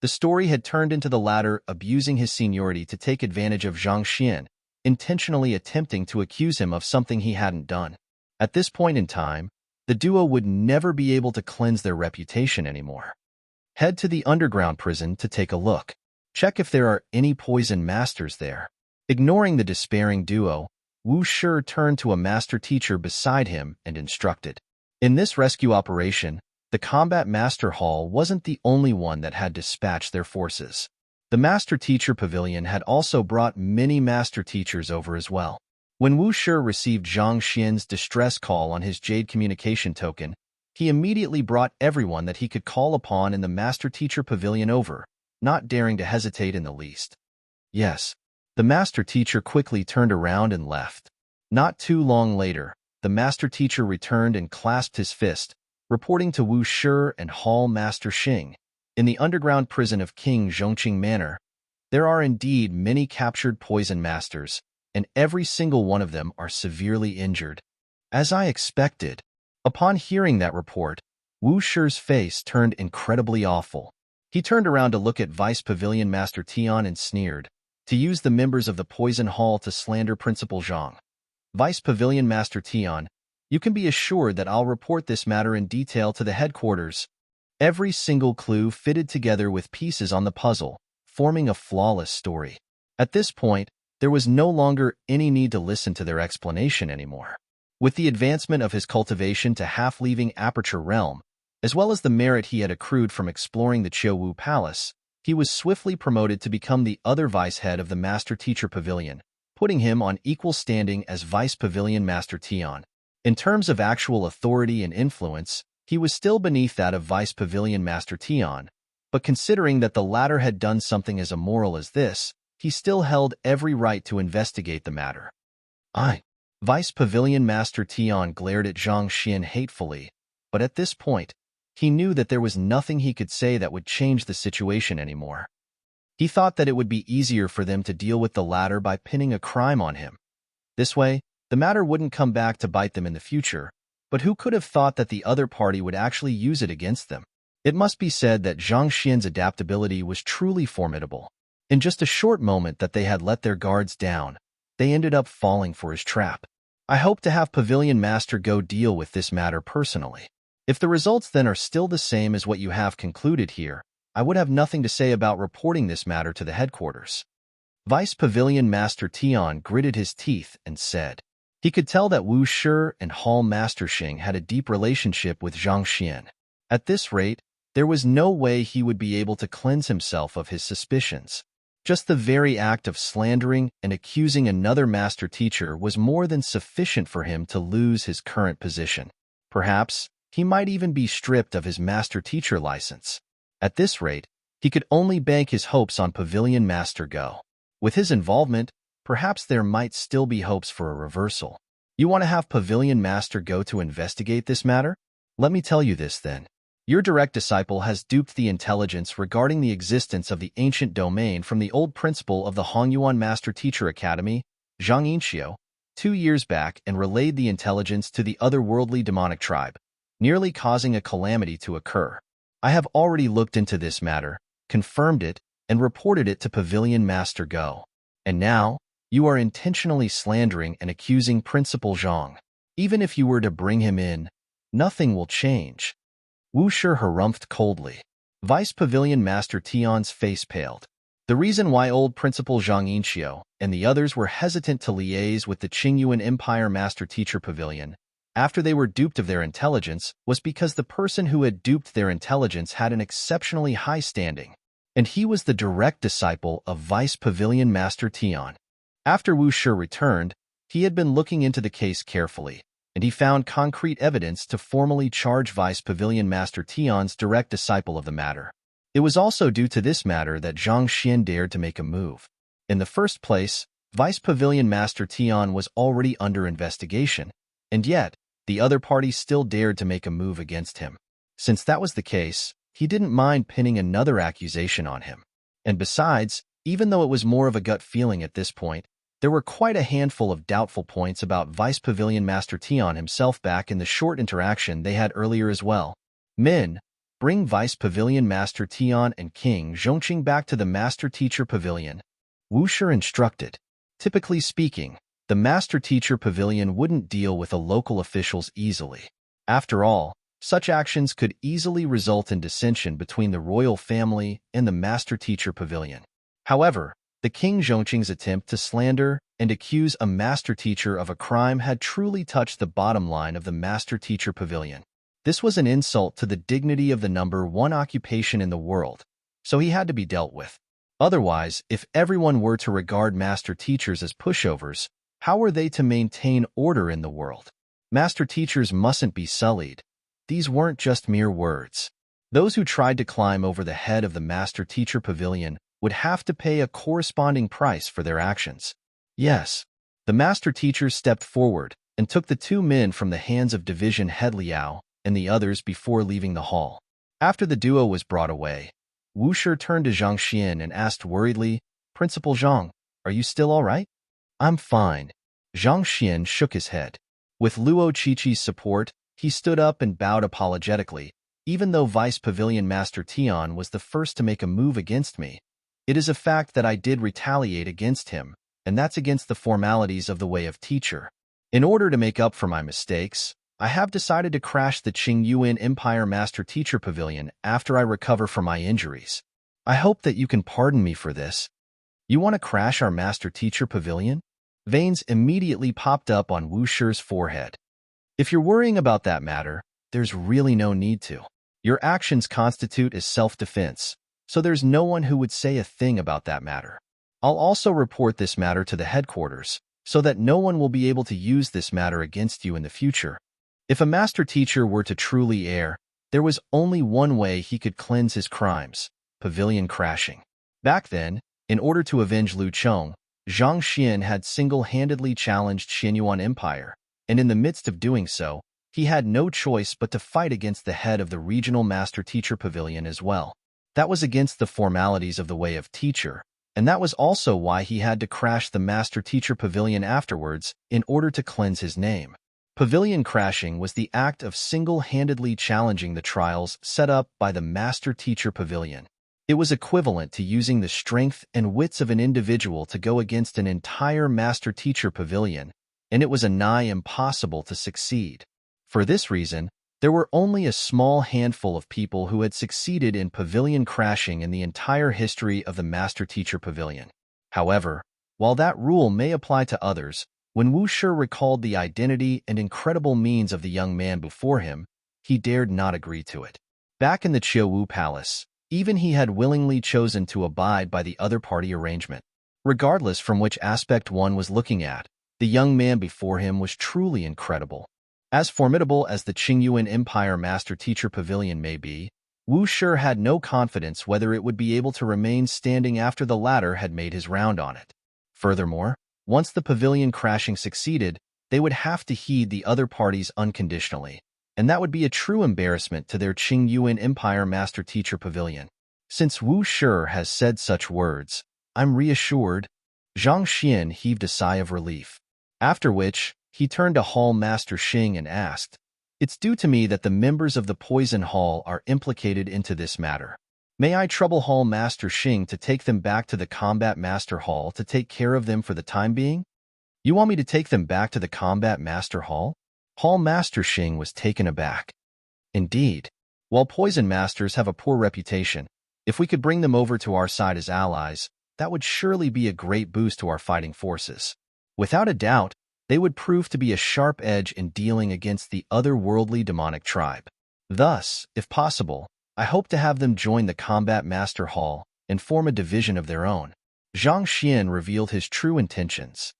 the story had turned into the latter abusing his seniority to take advantage of Zhang Xian, intentionally attempting to accuse him of something he hadn't done. At this point in time, the duo would never be able to cleanse their reputation anymore. Head to the underground prison to take a look. Check if there are any poison masters there. Ignoring the despairing duo, Wu Shi turned to a master teacher beside him and instructed. In this rescue operation, the Combat Master Hall wasn't the only one that had dispatched their forces. The Master Teacher Pavilion had also brought many master teachers over as well. When Wu Shi received Zhang Xian's distress call on his Jade communication token, he immediately brought everyone that he could call upon in the Master Teacher Pavilion over, not daring to hesitate in the least. Yes, the Master Teacher quickly turned around and left. Not too long later, the Master Teacher returned and clasped his fist, reporting to Wu Shi and Hall Master Xing. In the underground prison of King Zhongqing Manor, there are indeed many captured poison masters, and every single one of them are severely injured. As I expected. Upon hearing that report, Wu Shi's face turned incredibly awful. He turned around to look at Vice Pavilion Master Tian and sneered, "To use the members of the Poison Hall to slander Principal Zhang. Vice Pavilion Master Tian, you can be assured that I'll report this matter in detail to the headquarters." Every single clue fitted together with pieces on the puzzle, forming a flawless story. At this point, there was no longer any need to listen to their explanation anymore. With the advancement of his cultivation to half-leaving Aperture Realm, as well as the merit he had accrued from exploring the Qiuwu Palace, he was swiftly promoted to become the other vice head of the Master Teacher Pavilion, putting him on equal standing as Vice Pavilion Master Tian. In terms of actual authority and influence, he was still beneath that of Vice Pavilion Master Tian, but considering that the latter had done something as immoral as this, he still held every right to investigate the matter. Vice Pavilion Master Tian glared at Zhang Xian hatefully, but at this point, he knew that there was nothing he could say that would change the situation anymore. He thought that it would be easier for them to deal with the latter by pinning a crime on him. This way, the matter wouldn't come back to bite them in the future, but who could have thought that the other party would actually use it against them? It must be said that Zhang Xian's adaptability was truly formidable. In just a short moment that they had let their guards down, they ended up falling for his trap. I hope to have Pavilion Master go deal with this matter personally. If the results then are still the same as what you have concluded here, I would have nothing to say about reporting this matter to the headquarters. Vice Pavilion Master Tian gritted his teeth and said. He could tell that Wu Shi and Hall Master Xing had a deep relationship with Zhang Xian. At this rate, there was no way he would be able to cleanse himself of his suspicions. Just the very act of slandering and accusing another master teacher was more than sufficient for him to lose his current position. Perhaps, he might even be stripped of his master teacher license. At this rate, he could only bank his hopes on Pavilion Master Go. With his involvement, perhaps there might still be hopes for a reversal. You want to have Pavilion Master Go to investigate this matter? Let me tell you this then. Your direct disciple has duped the intelligence regarding the existence of the ancient domain from the old principal of the Hongyuan Master Teacher Academy, Zhang Yinxiu, 2 years back and relayed the intelligence to the otherworldly demonic tribe, nearly causing a calamity to occur. I have already looked into this matter, confirmed it, and reported it to Pavilion Master Go. And now, you are intentionally slandering and accusing Principal Zhang. Even if you were to bring him in, nothing will change. Wu Shi harumphed coldly. Vice Pavilion Master Tian's face paled. The reason why old Principal Zhang Yinxiu and the others were hesitant to liaise with the Qingyuan Empire Master Teacher Pavilion after they were duped of their intelligence was because the person who had duped their intelligence had an exceptionally high standing, and he was the direct disciple of Vice Pavilion Master Tian. After Wu Shi returned, he had been looking into the case carefully, and he found concrete evidence to formally charge Vice Pavilion Master Tian's direct disciple of the matter. It was also due to this matter that Zhang Xian dared to make a move. In the first place, Vice Pavilion Master Tian was already under investigation, and yet, the other party still dared to make a move against him. Since that was the case, he didn't mind pinning another accusation on him. And besides, even though it was more of a gut feeling at this point, there were quite a handful of doubtful points about Vice Pavilion Master Tian himself back in the short interaction they had earlier as well. Men, bring Vice Pavilion Master Tian and King Zhongqing back to the Master Teacher Pavilion. Wu Shi instructed. Typically speaking, the Master Teacher Pavilion wouldn't deal with the local officials easily. After all, such actions could easily result in dissension between the royal family and the Master Teacher Pavilion. However, the King Zhongqing's attempt to slander and accuse a master teacher of a crime had truly touched the bottom line of the Master Teacher Pavilion. This was an insult to the dignity of the number one occupation in the world, so he had to be dealt with. Otherwise, if everyone were to regard master teachers as pushovers, how were they to maintain order in the world? Master teachers mustn't be sullied. These weren't just mere words. Those who tried to climb over the head of the Master Teacher Pavilion would have to pay a corresponding price for their actions. Yes, the master teachers stepped forward and took the 2 men from the hands of Division Head Liao and the others before leaving the hall. After the duo was brought away, Wu Shi turned to Zhang Xian and asked worriedly, "Principal Zhang, are you still all right?" "I'm fine." Zhang Xian shook his head. With Luo Chichi's support, he stood up and bowed apologetically, even though Vice Pavilion Master Tian was the first to make a move against me. It is a fact that I did retaliate against him, and that's against the formalities of the way of teacher. In order to make up for my mistakes, I have decided to crash the Qingyuan Empire Master Teacher Pavilion after I recover from my injuries. I hope that you can pardon me for this. You want to crash our Master Teacher Pavilion? Veins immediately popped up on Wu Shi's forehead. If you're worrying about that matter, there's really no need to. Your actions constitute as self-defense, so there's no one who would say a thing about that matter. I'll also report this matter to the headquarters, so that no one will be able to use this matter against you in the future. If a master teacher were to truly err, there was only one way he could cleanse his crimes: pavilion crashing. Back then, in order to avenge Lu Chong, Zhang Xian had single-handedly challenged Xianyuan Empire, and in the midst of doing so, he had no choice but to fight against the head of the regional master teacher pavilion as well. That was against the formalities of the way of teacher, and that was also why he had to crash the master teacher pavilion afterwards in order to cleanse his name. Pavilion crashing was the act of single-handedly challenging the trials set up by the master teacher pavilion. It was equivalent to using the strength and wits of an individual to go against an entire master teacher pavilion, and it was a nigh impossible to succeed. For this reason, there were only a small handful of people who had succeeded in pavilion crashing in the entire history of the master teacher pavilion. However, while that rule may apply to others, when Wu Shi recalled the identity and incredible means of the young man before him, he dared not agree to it. Back in the Qiuwu Palace, even he had willingly chosen to abide by the other party arrangement. Regardless from which aspect one was looking at, the young man before him was truly incredible. As formidable as the Qingyuan Empire Master Teacher Pavilion may be, Wu Shi had no confidence whether it would be able to remain standing after the latter had made his round on it. Furthermore, once the pavilion crashing succeeded, they would have to heed the other parties unconditionally, and that would be a true embarrassment to their Qingyuan Empire Master Teacher Pavilion. Since Wu Shi has said such words, I'm reassured. Zhang Xian heaved a sigh of relief. After which, he turned to Hall Master Xing and asked, "It's due to me that the members of the Poison Hall are implicated into this matter. May I trouble Hall Master Xing to take them back to the Combat Master Hall to take care of them for the time being?" "You want me to take them back to the Combat Master Hall?" Hall Master Xing was taken aback. "Indeed. While Poison Masters have a poor reputation, if we could bring them over to our side as allies, that would surely be a great boost to our fighting forces. Without a doubt, they would prove to be a sharp edge in dealing against the otherworldly demonic tribe. Thus, if possible, I hope to have them join the Combat Master Hall and form a division of their own." Zhang Xian revealed his true intentions.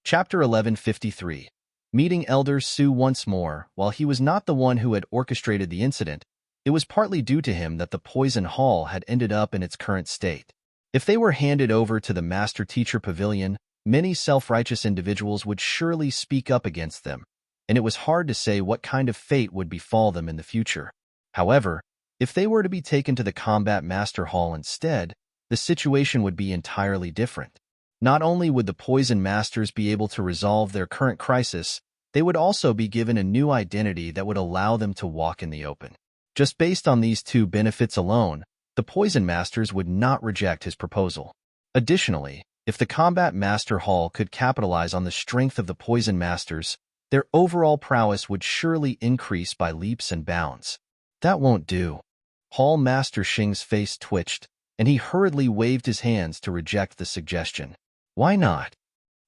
Chapter 1153. Meeting Elder Su once more. While he was not the one who had orchestrated the incident, it was partly due to him that the Poison Hall had ended up in its current state. If they were handed over to the Master Teacher Pavilion, many self-righteous individuals would surely speak up against them, and it was hard to say what kind of fate would befall them in the future. However, if they were to be taken to the Combat Master Hall instead, the situation would be entirely different. Not only would the Poison Masters be able to resolve their current crisis, they would also be given a new identity that would allow them to walk in the open. Just based on these two benefits alone, the Poison Masters would not reject his proposal. Additionally, if the Combat Master Hall could capitalize on the strength of the Poison Masters, their overall prowess would surely increase by leaps and bounds. That won't do. Hall Master Xing's face twitched, and he hurriedly waved his hands to reject the suggestion. "Why not?"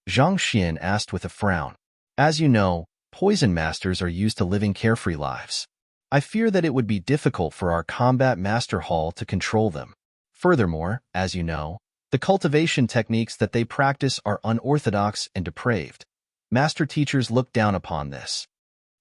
Zhang Xian asked with a frown. "As you know, Poison Masters are used to living carefree lives. I fear that it would be difficult for our Combat Master Hall to control them. Furthermore, as you know, the cultivation techniques that they practice are unorthodox and depraved. Master teachers look down upon this."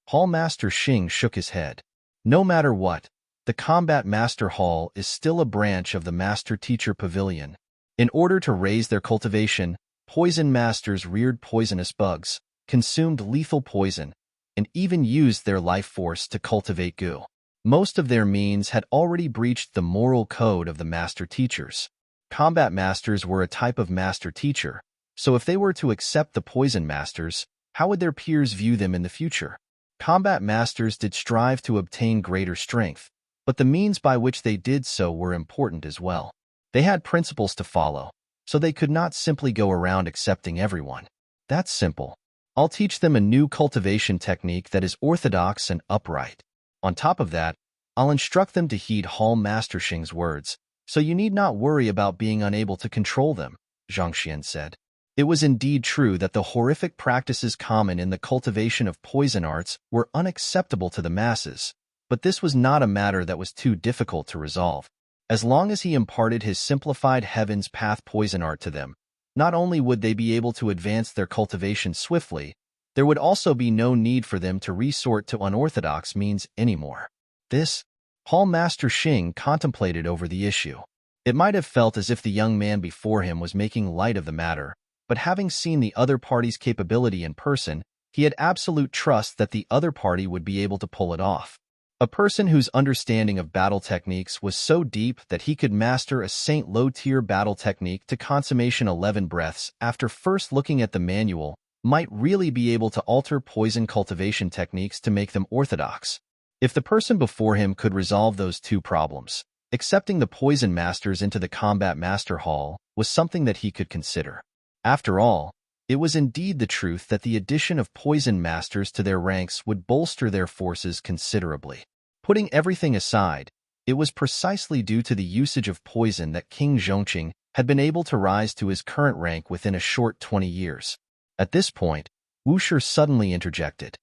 Hall Master Xing shook his head. "No matter what, the Combat Master Hall is still a branch of the Master Teacher Pavilion. In order to raise their cultivation, Poison Masters reared poisonous bugs, consumed lethal poison, and even used their life force to cultivate goo. Most of their means had already breached the moral code of the Master Teachers. Combat masters were a type of master teacher, so if they were to accept the poison masters, how would their peers view them in the future? Combat masters did strive to obtain greater strength, but the means by which they did so were important as well. They had principles to follow, so they could not simply go around accepting everyone. That's simple. I'll teach them a new cultivation technique that is orthodox and upright. On top of that, I'll instruct them to heed Hall Master Xing's words, so you need not worry about being unable to control them, Zhang Xian said. It was indeed true that the horrific practices common in the cultivation of poison arts were unacceptable to the masses, but this was not a matter that was too difficult to resolve. As long as he imparted his simplified Heaven's Path poison art to them, not only would they be able to advance their cultivation swiftly, there would also be no need for them to resort to unorthodox means anymore. This, Hall Master Xing contemplated over the issue. It might have felt as if the young man before him was making light of the matter, but having seen the other party's capability in person, he had absolute trust that the other party would be able to pull it off. A person whose understanding of battle techniques was so deep that he could master a Saint low-tier battle technique to consummation 11 breaths after first looking at the manual might really be able to alter poison cultivation techniques to make them orthodox. If the person before him could resolve those two problems, accepting the poison masters into the combat master hall was something that he could consider. After all, it was indeed the truth that the addition of poison masters to their ranks would bolster their forces considerably. Putting everything aside, it was precisely due to the usage of poison that King Zhongqing had been able to rise to his current rank within a short 20 years. At this point, Wu Shi suddenly interjected.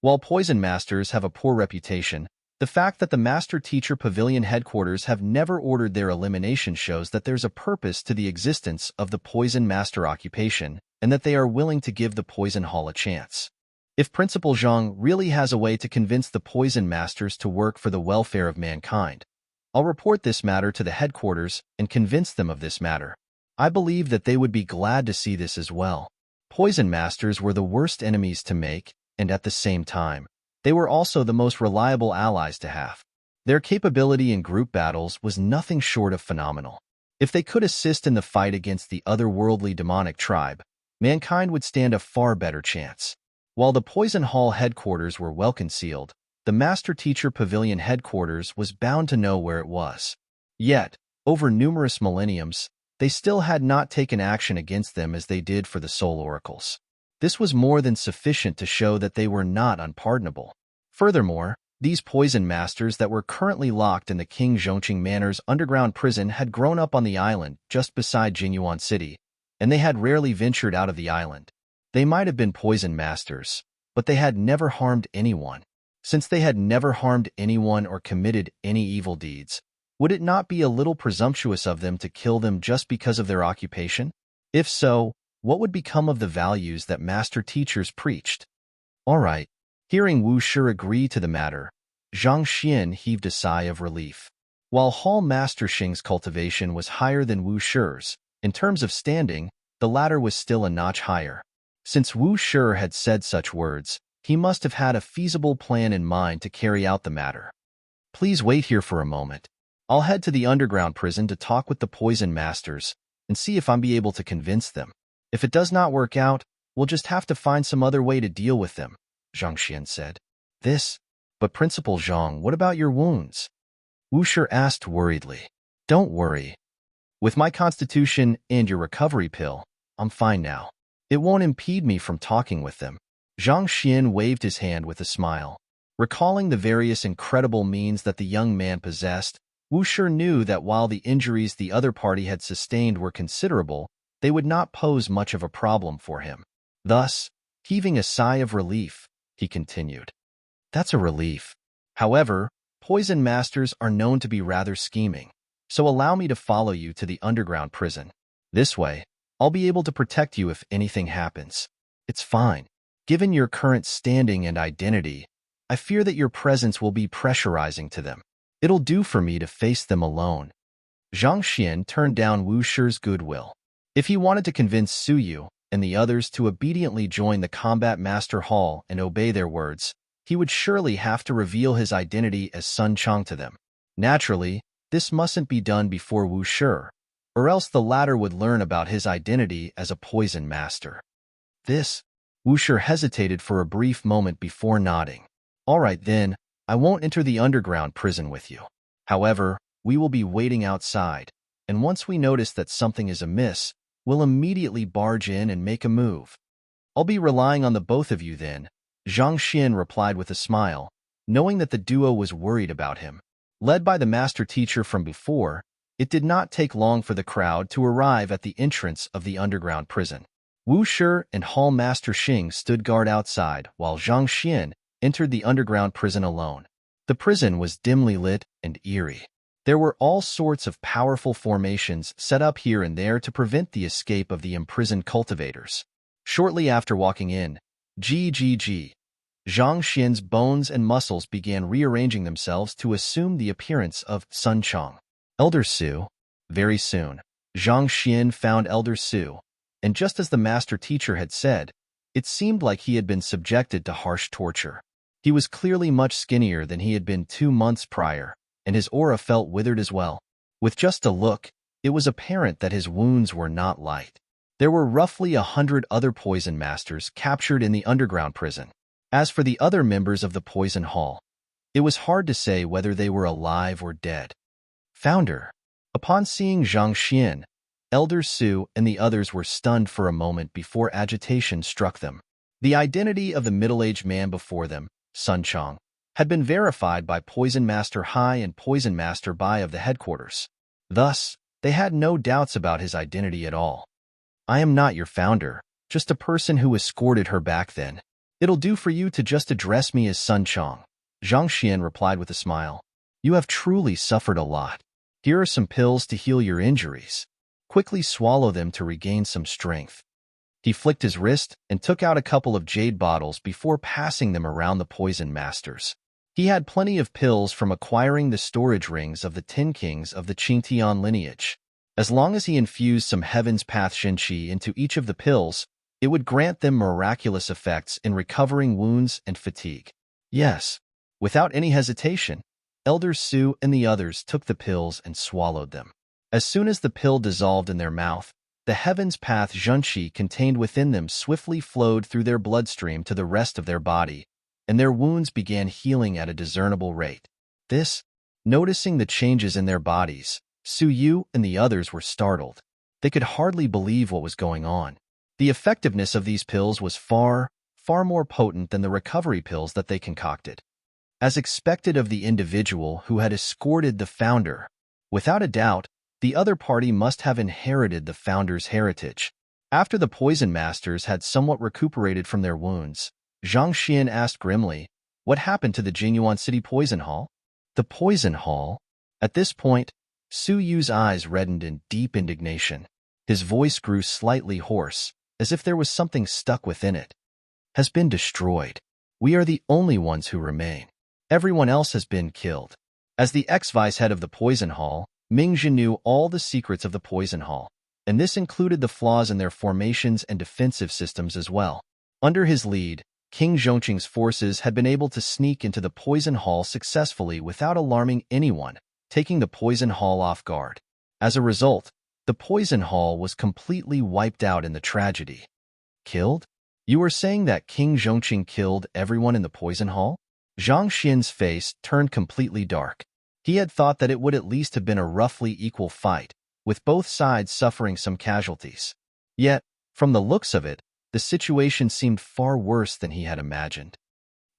While poison masters have a poor reputation, the fact that the Master Teacher Pavilion headquarters have never ordered their elimination shows that there's a purpose to the existence of the Poison Master occupation and that they are willing to give the Poison Hall a chance. If Principal Zhang really has a way to convince the Poison Masters to work for the welfare of mankind, I'll report this matter to the headquarters and convince them of this matter. I believe that they would be glad to see this as well. Poison Masters were the worst enemies to make, and at the same time, they were also the most reliable allies to have. Their capability in group battles was nothing short of phenomenal. If they could assist in the fight against the otherworldly demonic tribe, mankind would stand a far better chance. While the Poison Hall headquarters were well concealed, the Master Teacher Pavilion headquarters was bound to know where it was. Yet, over numerous millenniums, they still had not taken action against them as they did for the Soul Oracles. This was more than sufficient to show that they were not unpardonable. Furthermore, these poison masters that were currently locked in the King Zhongqing Manor's underground prison had grown up on the island just beside Jinyuan City, and they had rarely ventured out of the island. They might have been poison masters, but they had never harmed anyone. Since they had never harmed anyone or committed any evil deeds, would it not be a little presumptuous of them to kill them just because of their occupation? If so, what would become of the values that master teachers preached? All right. Hearing Wu Shi agree to the matter, Zhang Xian heaved a sigh of relief. While Hall Master Xing's cultivation was higher than Wu Shi's, in terms of standing, the latter was still a notch higher. Since Wu Shi had said such words, he must have had a feasible plan in mind to carry out the matter. Please wait here for a moment. I'll head to the underground prison to talk with the poison masters and see if I'm able to convince them. If it does not work out, we'll just have to find some other way to deal with them, Zhang Xian said. But Principal Zhang, what about your wounds? Wu Shi asked worriedly. Don't worry. With my constitution and your recovery pill, I'm fine now. It won't impede me from talking with them. Zhang Xian waved his hand with a smile. Recalling the various incredible means that the young man possessed, Wu Shi knew that while the injuries the other party had sustained were considerable, they would not pose much of a problem for him. Thus, heaving a sigh of relief, he continued. That's a relief. However, poison masters are known to be rather scheming, so allow me to follow you to the underground prison. This way, I'll be able to protect you if anything happens. It's fine. Given your current standing and identity, I fear that your presence will be pressurizing to them. It'll do for me to face them alone. Zhang Xian turned down Wu Shi's goodwill. If he wanted to convince Su Yu and the others to obediently join the Combat Master Hall and obey their words, he would surely have to reveal his identity as Sun Chang to them. Naturally, this mustn't be done before Wu Shi, or else the latter would learn about his identity as a poison master. This, Wuxia hesitated for a brief moment before nodding. All right then, I won't enter the underground prison with you. However, we will be waiting outside, and once we notice that something is amiss, we'll immediately barge in and make a move. I'll be relying on the both of you then, Zhang Xin replied with a smile, knowing that the duo was worried about him. Led by the master teacher from before, it did not take long for the crowd to arrive at the entrance of the underground prison. Wu Shi and Hall Master Xing stood guard outside, while Zhang Xian entered the underground prison alone. The prison was dimly lit and eerie. There were all sorts of powerful formations set up here and there to prevent the escape of the imprisoned cultivators. Shortly after walking in, Zhang Xian's bones and muscles began rearranging themselves to assume the appearance of Sun Chong. Elder Su. Very soon, Zhang Xian found Elder Su, and just as the master teacher had said, it seemed like he had been subjected to harsh torture. He was clearly much skinnier than he had been 2 months prior, and his aura felt withered as well. With just a look, it was apparent that his wounds were not light. There were roughly 100 other poison masters captured in the underground prison. As for the other members of the poison hall, it was hard to say whether they were alive or dead. Founder. Upon seeing Zhang Xian, Elder Su and the others were stunned for a moment before agitation struck them. The identity of the middle-aged man before them, Sun Chong, had been verified by Poison Master Hai and Poison Master Bai of the headquarters. Thus, they had no doubts about his identity at all. I am not your founder, just a person who escorted her back then. It'll do for you to just address me as Sun Chong, Zhang Xian replied with a smile. You have truly suffered a lot. Here are some pills to heal your injuries. Quickly swallow them to regain some strength. He flicked his wrist and took out a couple of jade bottles before passing them around the poison masters. He had plenty of pills from acquiring the storage rings of the 10 kings of the Qingtian lineage. As long as he infused some Heaven's Path Shenqi into each of the pills, it would grant them miraculous effects in recovering wounds and fatigue. Yes, without any hesitation, Elder Su and the others took the pills and swallowed them. As soon as the pill dissolved in their mouth, the Heaven's Path Zhenqi contained within them swiftly flowed through their bloodstream to the rest of their body, and their wounds began healing at a discernible rate. Noticing the changes in their bodies, Su Yu and the others were startled. They could hardly believe what was going on. The effectiveness of these pills was far more potent than the recovery pills that they concocted. As expected of the individual who had escorted the founder, without a doubt, the other party must have inherited the founder's heritage. After the poison masters had somewhat recuperated from their wounds, Zhang Xian asked grimly, what happened to the Jingyuan City Poison Hall? The Poison Hall? At this point, Su Yu's eyes reddened in deep indignation. His voice grew slightly hoarse, as if there was something stuck within it. Has been destroyed. We are the only ones who remain. Everyone else has been killed. As the ex-vice head of the Poison Hall, Ming Jin knew all the secrets of the Poison Hall, and this included the flaws in their formations and defensive systems as well. Under his lead, King Zhongqing's forces had been able to sneak into the Poison Hall successfully without alarming anyone, taking the Poison Hall off guard. As a result, the Poison Hall was completely wiped out in the tragedy. Killed? You were saying that King Zhongqing killed everyone in the Poison Hall? Zhang Xian's face turned completely dark. He had thought that it would at least have been a roughly equal fight, with both sides suffering some casualties. Yet, from the looks of it, the situation seemed far worse than he had imagined.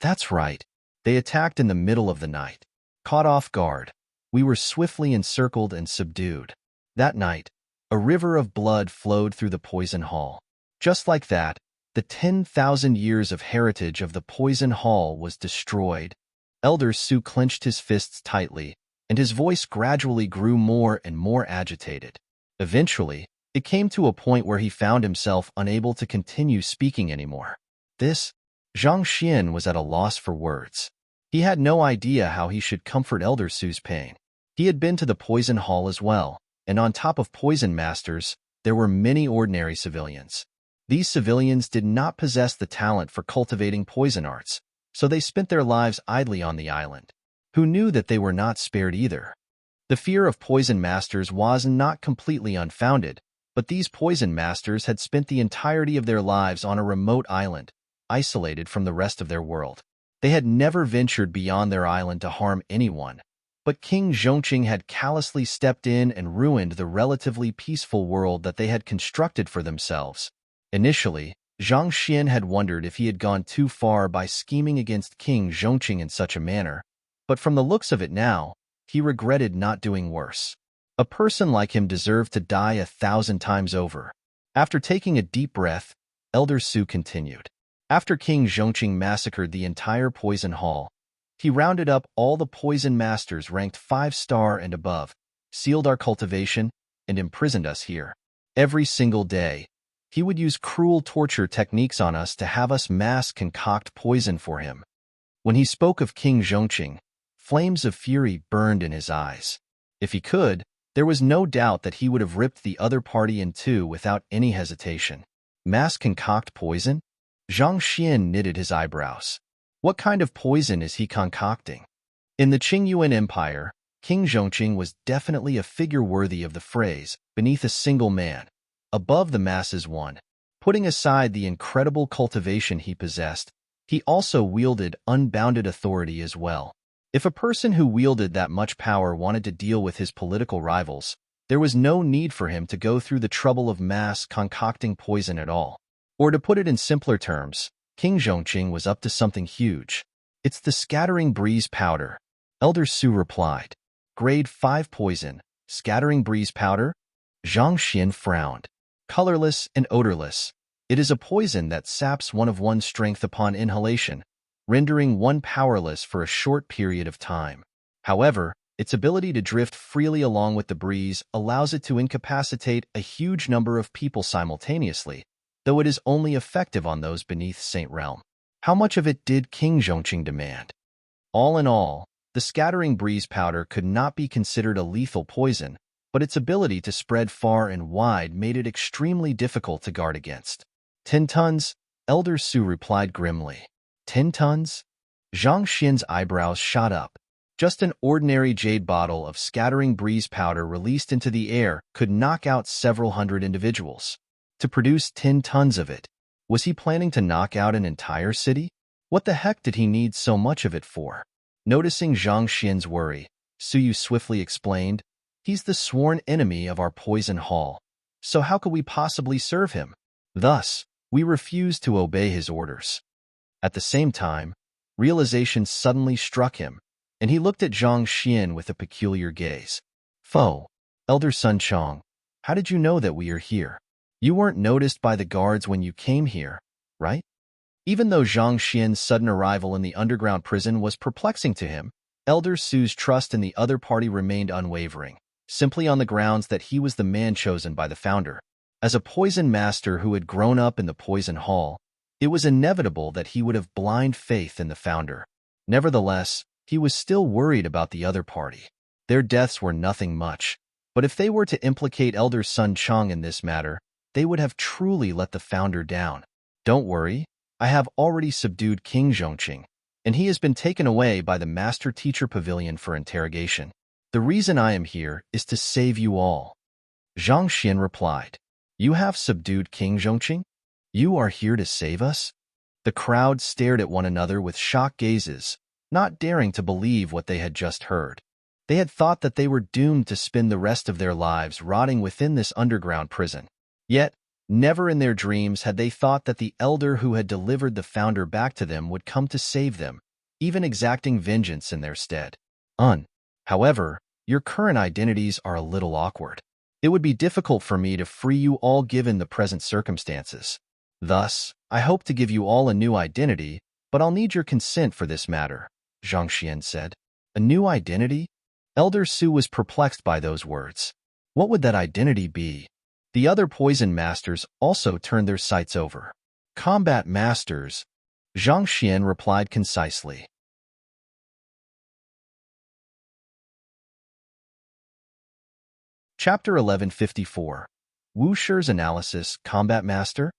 That's right. They attacked in the middle of the night. Caught off guard, we were swiftly encircled and subdued. That night, a river of blood flowed through the Poison Hall. Just like that, the 10,000 years of heritage of the Poison Hall was destroyed. Elder Su clenched his fists tightly, and his voice gradually grew more and more agitated. Eventually, it came to a point where he found himself unable to continue speaking anymore. Zhang Xian was at a loss for words. He had no idea how he should comfort Elder Su's pain. He had been to the Poison Hall as well, and on top of poison masters, there were many ordinary civilians. These civilians did not possess the talent for cultivating poison arts, so they spent their lives idly on the island. Who knew that they were not spared either? The fear of poison masters was not completely unfounded, but these poison masters had spent the entirety of their lives on a remote island, isolated from the rest of their world. They had never ventured beyond their island to harm anyone, but King Zhongqing had callously stepped in and ruined the relatively peaceful world that they had constructed for themselves. Initially, Zhang Xian had wondered if he had gone too far by scheming against King Zhongqing in such a manner, but from the looks of it now, he regretted not doing worse. A person like him deserved to die 1,000 times over. After taking a deep breath, Elder Su continued. After King Zhongqing massacred the entire poison hall, he rounded up all the poison masters ranked 5-star and above, sealed our cultivation, and imprisoned us here. Every single day, he would use cruel torture techniques on us to have us mass concoct poison for him. When he spoke of King Zhongqing, flames of fury burned in his eyes. If he could, there was no doubt that he would have ripped the other party in two without any hesitation. Mass concoct poison? Zhang Xian knitted his eyebrows. What kind of poison is he concocting? In the Qingyuan Empire, King Zhongqing was definitely a figure worthy of the phrase, beneath a single man, above the masses one. Putting aside the incredible cultivation he possessed, he also wielded unbounded authority as well. If a person who wielded that much power wanted to deal with his political rivals, there was no need for him to go through the trouble of mass concocting poison at all. Or to put it in simpler terms, King Zhongqing was up to something huge. It's the scattering breeze powder, Elder Su replied. Grade 5 poison, scattering breeze powder? Zhang Xian frowned. Colorless and odorless, it is a poison that saps one of one's strength upon inhalation, rendering one powerless for a short period of time. However, its ability to drift freely along with the breeze allows it to incapacitate a huge number of people simultaneously, though it is only effective on those beneath Saint Realm. How much of it did King Zhongqing demand? All in all, the scattering breeze powder could not be considered a lethal poison, but its ability to spread far and wide made it extremely difficult to guard against. 10 tons, Elder Su replied grimly. 10 tons? Zhang Xian's eyebrows shot up. Just an ordinary jade bottle of scattering breeze powder released into the air could knock out several hundred individuals. To produce 10 tons of it, was he planning to knock out an entire city? What the heck did he need so much of it for? Noticing Zhang Xian's worry, Suyu swiftly explained, he's the sworn enemy of our poison hall, so how could we possibly serve him? Thus, we refuse to obey his orders. At the same time, realization suddenly struck him, and he looked at Zhang Xian with a peculiar gaze. Foe, Elder Sun Chong, how did you know that we are here? You weren't noticed by the guards when you came here, right? Even though Zhang Xian's sudden arrival in the underground prison was perplexing to him, Elder Su's trust in the other party remained unwavering, simply on the grounds that he was the man chosen by the founder. As a poison master who had grown up in the poison hall, it was inevitable that he would have blind faith in the founder. Nevertheless, he was still worried about the other party. Their deaths were nothing much, but if they were to implicate Elder Sun Chong in this matter, they would have truly let the founder down. Don't worry, I have already subdued King Zhongqing, and he has been taken away by the Master-Teacher Pavilion for interrogation. The reason I am here is to save you all. Zhang Xian replied. You have subdued King Zhongqing? You are here to save us? The crowd stared at one another with shocked gazes, not daring to believe what they had just heard. They had thought that they were doomed to spend the rest of their lives rotting within this underground prison. Yet, never in their dreams had they thought that the elder who had delivered the founder back to them would come to save them, even exacting vengeance in their stead. However, your current identities are a little awkward. It would be difficult for me to free you all given the present circumstances. Thus, I hope to give you all a new identity, but I'll need your consent for this matter, Zhang Xian said. A new identity? Elder Su was perplexed by those words. What would that identity be? The other poison masters also turned their sights over. Combat masters, Zhang Xian replied concisely. Chapter 1154. Wu Shi's Analysis, Combat Master?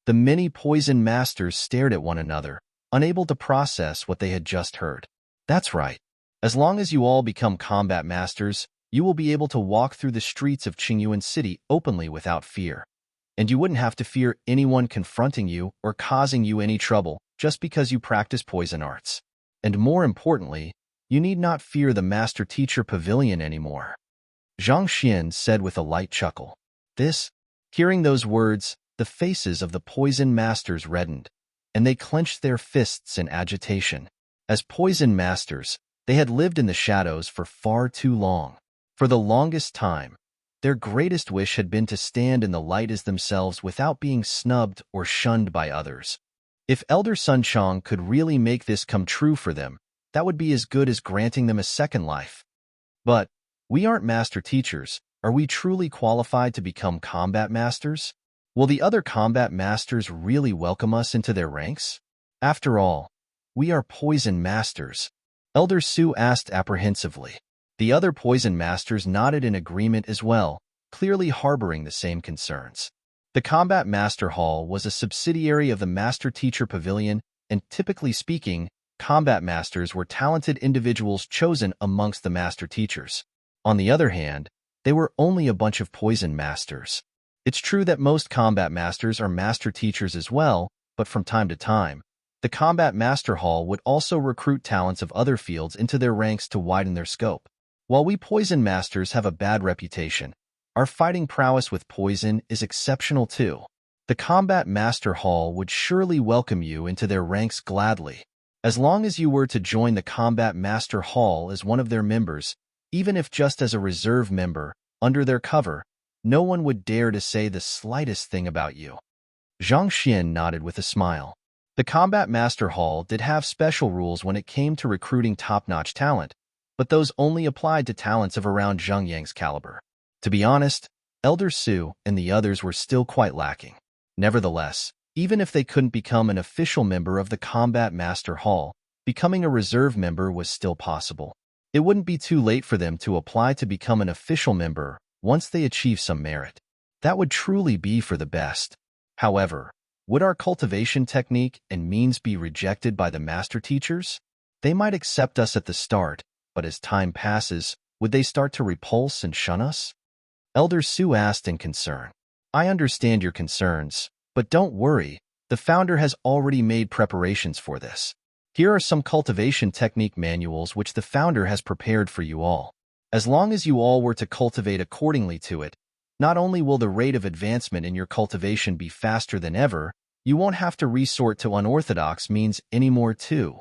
The many poison masters stared at one another, unable to process what they had just heard. That's right. As long as you all become combat masters, you will be able to walk through the streets of Qingyuan City openly without fear. And you wouldn't have to fear anyone confronting you or causing you any trouble just because you practice poison arts. And more importantly, you need not fear the master-teacher pavilion anymore. Zhang Xian said with a light chuckle. Hearing those words, the faces of the poison masters reddened, and they clenched their fists in agitation. As poison masters, they had lived in the shadows for far too long. For the longest time, their greatest wish had been to stand in the light as themselves without being snubbed or shunned by others. If Elder Sun Chong could really make this come true for them, that would be as good as granting them a second life. But we aren't master teachers. Are we truly qualified to become combat masters? Will the other combat masters really welcome us into their ranks? After all, we are poison masters. Elder Su asked apprehensively. The other poison masters nodded in agreement as well, clearly harboring the same concerns. The Combat Master Hall was a subsidiary of the Master Teacher Pavilion, and typically speaking, combat masters were talented individuals chosen amongst the master teachers. On the other hand, they were only a bunch of poison masters. It's true that most combat masters are master teachers as well, but from time to time, the Combat Master Hall would also recruit talents of other fields into their ranks to widen their scope. While we poison masters have a bad reputation, our fighting prowess with poison is exceptional too. The Combat Master Hall would surely welcome you into their ranks gladly. As long as you were to join the Combat Master Hall as one of their members, even if just as a reserve member, under their cover, no one would dare to say the slightest thing about you. Zhang Xian nodded with a smile. The Combat Master Hall did have special rules when it came to recruiting top-notch talent, but those only applied to talents of around Zhang Yang's caliber. To be honest, Elder Su and the others were still quite lacking. Nevertheless, even if they couldn't become an official member of the Combat Master Hall, becoming a reserve member was still possible. It wouldn't be too late for them to apply to become an official member once they achieve some merit. That would truly be for the best. However, would our cultivation technique and means be rejected by the master teachers? They might accept us at the start, but as time passes, would they start to repulse and shun us? Elder Su asked in concern. I understand your concerns, but don't worry, the founder has already made preparations for this. Here are some cultivation technique manuals which the founder has prepared for you all. As long as you all were to cultivate accordingly to it, not only will the rate of advancement in your cultivation be faster than ever, you won't have to resort to unorthodox means anymore too.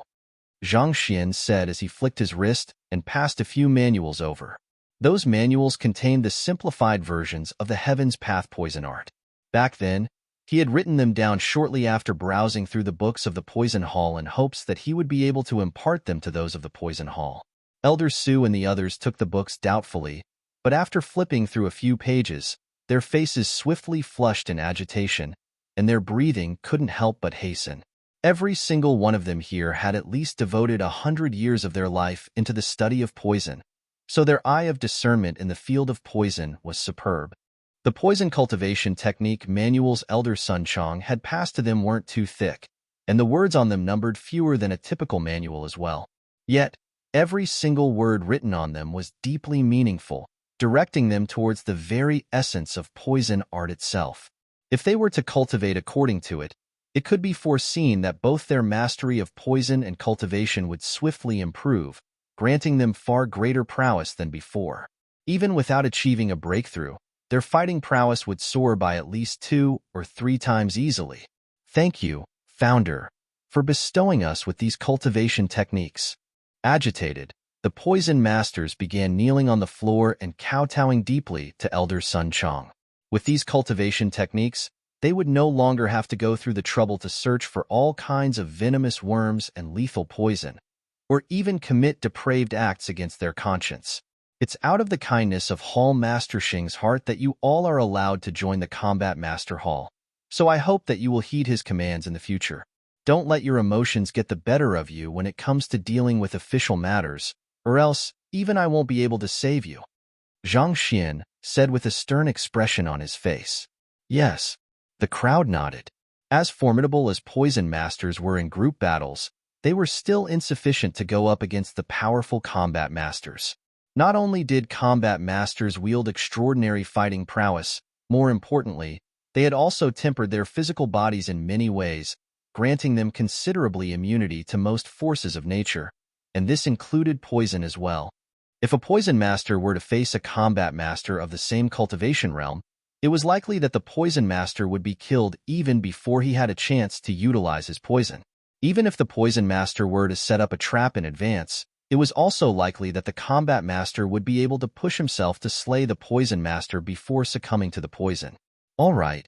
Zhang Xian said as he flicked his wrist and passed a few manuals over. Those manuals contained the simplified versions of the Heaven's Path poison art. Back then, he had written them down shortly after browsing through the books of the Poison Hall in hopes that he would be able to impart them to those of the Poison Hall. Elder Su and the others took the books doubtfully, but after flipping through a few pages, their faces swiftly flushed in agitation, and their breathing couldn't help but hasten. Every single one of them here had at least devoted 100 years of their life into the study of poison, so their eye of discernment in the field of poison was superb. The poison cultivation technique manuals Elder Sun Chong had passed to them weren't too thick, and the words on them numbered fewer than a typical manual as well. Yet, every single word written on them was deeply meaningful, directing them towards the very essence of poison art itself. If they were to cultivate according to it, it could be foreseen that both their mastery of poison and cultivation would swiftly improve, granting them far greater prowess than before. Even without achieving a breakthrough, their fighting prowess would soar by at least 2 or 3 times easily. Thank you, Founder, for bestowing us with these cultivation techniques. Agitated, the poison masters began kneeling on the floor and kowtowing deeply to Elder Sun Chong. With these cultivation techniques, they would no longer have to go through the trouble to search for all kinds of venomous worms and lethal poison, or even commit depraved acts against their conscience. It's out of the kindness of Hall Master Xing's heart that you all are allowed to join the Combat Master Hall, so I hope that you will heed his commands in the future. Don't let your emotions get the better of you when it comes to dealing with official matters, or else even I won't be able to save you. Zhang Xian said with a stern expression on his face. Yes. The crowd nodded. As formidable as poison masters were in group battles, they were still insufficient to go up against the powerful combat masters. Not only did combat masters wield extraordinary fighting prowess, more importantly, they had also tempered their physical bodies in many ways, granting them considerably immunity to most forces of nature, and this included poison as well. If a poison master were to face a combat master of the same cultivation realm, it was likely that the poison master would be killed even before he had a chance to utilize his poison. Even if the poison master were to set up a trap in advance, it was also likely that the combat master would be able to push himself to slay the poison master before succumbing to the poison. All right.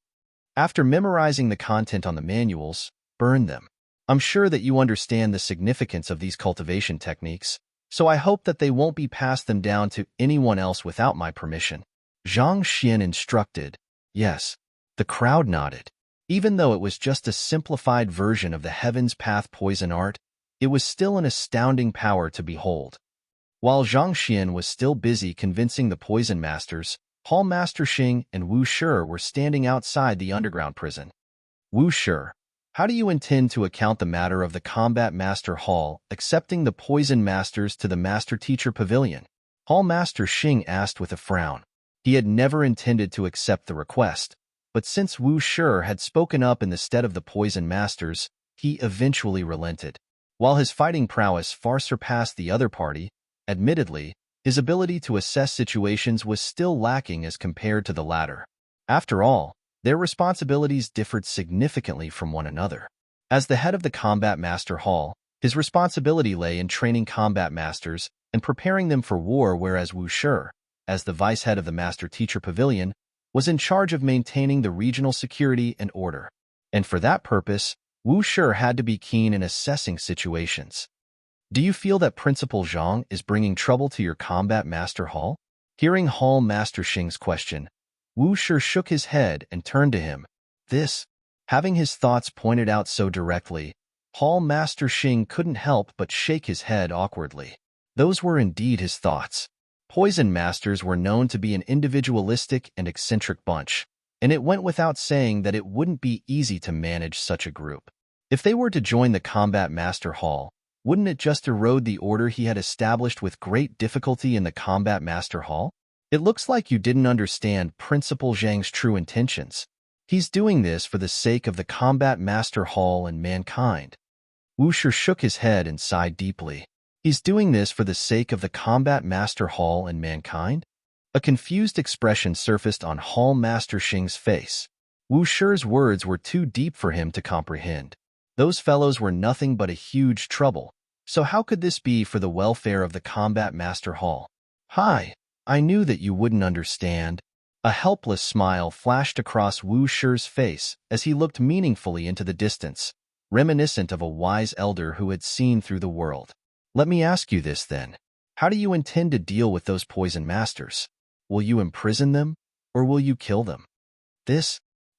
After memorizing the content on the manuals, burn them. I'm sure that you understand the significance of these cultivation techniques, so I hope that they won't be passed them down to anyone else without my permission. Zhang Xian instructed. Yes. The crowd nodded. Even though it was just a simplified version of the Heaven's Path poison art, it was still an astounding power to behold. While Zhang Xian was still busy convincing the poison masters, Hall Master Xing and Wu Shi were standing outside the underground prison. Wu Shi, how do you intend to account the matter of the Combat Master Hall accepting the poison masters to the Master Teacher Pavilion? Hall Master Xing asked with a frown. He had never intended to accept the request, but since Wu Shi had spoken up in the stead of the poison masters, he eventually relented. While his fighting prowess far surpassed the other party, admittedly, his ability to assess situations was still lacking as compared to the latter. After all, their responsibilities differed significantly from one another. As the head of the Combat Master Hall, his responsibility lay in training combat masters and preparing them for war, whereas Wu Shi, as the vice head of the Master Teacher Pavilion, was in charge of maintaining the regional security and order. And for that purpose, Wu Shi had to be keen in assessing situations. Do you feel that Principal Zhang is bringing trouble to your Combat Master Hall? Hearing Hall Master Xing's question, Wu Shi shook his head and turned to him. Having his thoughts pointed out so directly, Hall Master Xing couldn't help but shake his head awkwardly. Those were indeed his thoughts. Poison masters were known to be an individualistic and eccentric bunch, and it went without saying that it wouldn't be easy to manage such a group. If they were to join the Combat Master Hall, wouldn't it just erode the order he had established with great difficulty in the Combat Master Hall? It looks like you didn't understand Principal Zhang's true intentions. He's doing this for the sake of the Combat Master Hall and mankind. Wu Shi shook his head and sighed deeply. He's doing this for the sake of the Combat Master Hall and mankind? A confused expression surfaced on Hall Master Xing's face. Wu Shi's words were too deep for him to comprehend. Those fellows were nothing but a huge trouble, so how could this be for the welfare of the Combat Master Hall? Hi, I knew that you wouldn't understand. A helpless smile flashed across Wu Shi's face as he looked meaningfully into the distance, reminiscent of a wise elder who had seen through the world. Let me ask you this then. How do you intend to deal with those poison masters? Will you imprison them, or will you kill them?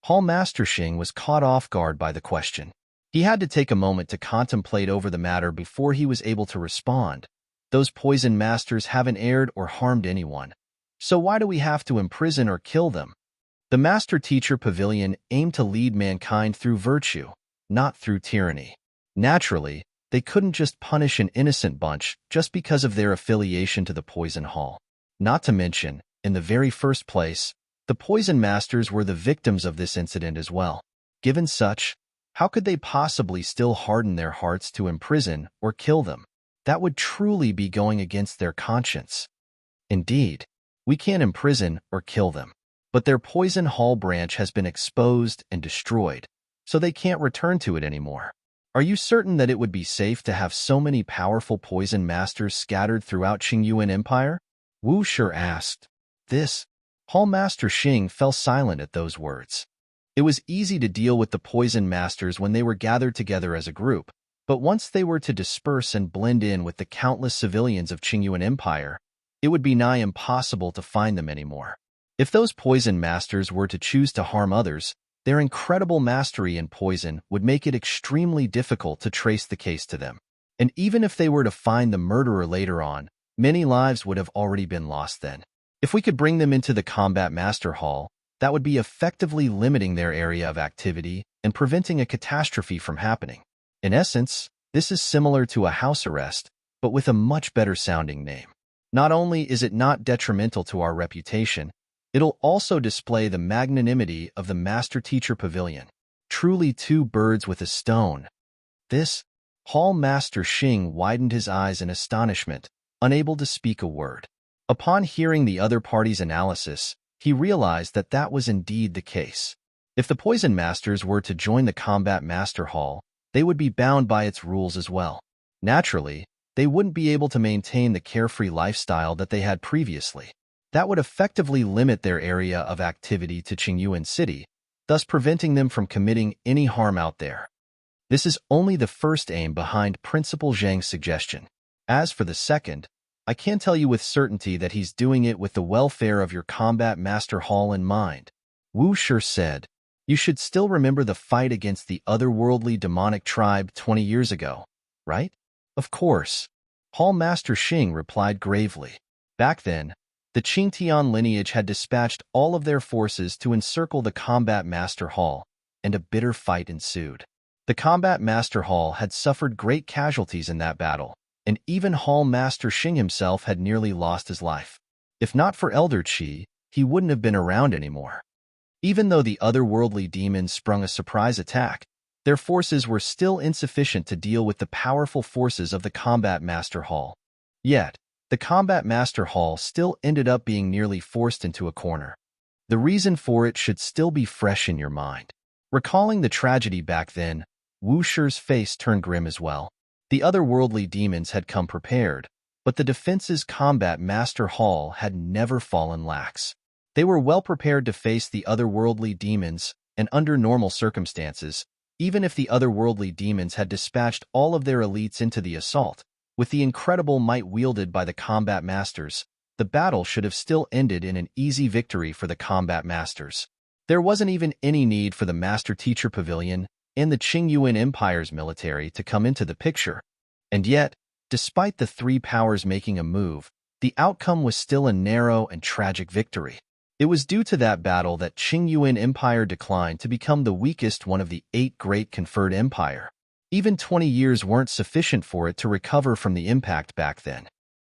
Hall Master Xing was caught off guard by the question. He had to take a moment to contemplate over the matter before he was able to respond. Those poison masters haven't erred or harmed anyone. So why do we have to imprison or kill them? The Master Teacher Pavilion aimed to lead mankind through virtue, not through tyranny. Naturally, they couldn't just punish an innocent bunch just because of their affiliation to the Poison Hall. Not to mention, in the very first place, the Poison Masters were the victims of this incident as well. Given such, how could they possibly still harden their hearts to imprison or kill them? That would truly be going against their conscience. Indeed, we can't imprison or kill them, but their Poison Hall branch has been exposed and destroyed, so they can't return to it anymore. Are you certain that it would be safe to have so many powerful poison masters scattered throughout Qingyuan Empire? Wu Shi asked. Hall Master Xing fell silent at those words. It was easy to deal with the poison masters when they were gathered together as a group, but once they were to disperse and blend in with the countless civilians of Qingyuan Empire, it would be nigh impossible to find them anymore. If those poison masters were to choose to harm others, their incredible mastery in poison would make it extremely difficult to trace the case to them. And even if they were to find the murderer later on, many lives would have already been lost then. If we could bring them into the Combat Master Hall, that would be effectively limiting their area of activity and preventing a catastrophe from happening. In essence, this is similar to a house arrest, but with a much better sounding name. Not only is it not detrimental to our reputation, it'll also display the magnanimity of the Master-Teacher Pavilion. Truly two birds with a stone. This, Hall Master Xing widened his eyes in astonishment, unable to speak a word. Upon hearing the other party's analysis, he realized that that was indeed the case. If the Poison Masters were to join the Combat Master Hall, they would be bound by its rules as well. Naturally, they wouldn't be able to maintain the carefree lifestyle that they had previously. That would effectively limit their area of activity to Qingyuan City, thus preventing them from committing any harm out there. This is only the first aim behind Principal Zhang's suggestion. As for the second, I can tell you with certainty that he's doing it with the welfare of your Combat Master Hall in mind. Wu Shi said, "You should still remember the fight against the otherworldly demonic tribe 20 years ago, right?" "Of course," Hall Master Xing replied gravely. Back then, the Qingtian lineage had dispatched all of their forces to encircle the Combat Master Hall, and a bitter fight ensued. The Combat Master Hall had suffered great casualties in that battle, and even Hall Master Xing himself had nearly lost his life. If not for Elder Qi, he wouldn't have been around anymore. Even though the otherworldly demons sprung a surprise attack, their forces were still insufficient to deal with the powerful forces of the Combat Master Hall. Yet, the Combat Master Hall still ended up being nearly forced into a corner. The reason for it should still be fresh in your mind. Recalling the tragedy back then, Wu Shi's face turned grim as well. The otherworldly demons had come prepared, but the defense's Combat Master Hall had never fallen lax. They were well prepared to face the otherworldly demons, and under normal circumstances, even if the otherworldly demons had dispatched all of their elites into the assault, with the incredible might wielded by the Combat Masters, the battle should have still ended in an easy victory for the Combat Masters. There wasn't even any need for the Master-Teacher Pavilion and the Qingyuan Empire's military to come into the picture. And yet, despite the three powers making a move, the outcome was still a narrow and tragic victory. It was due to that battle that Qingyuan Empire declined to become the weakest one of the 8 great conferred empire. Even 20 years weren't sufficient for it to recover from the impact back then.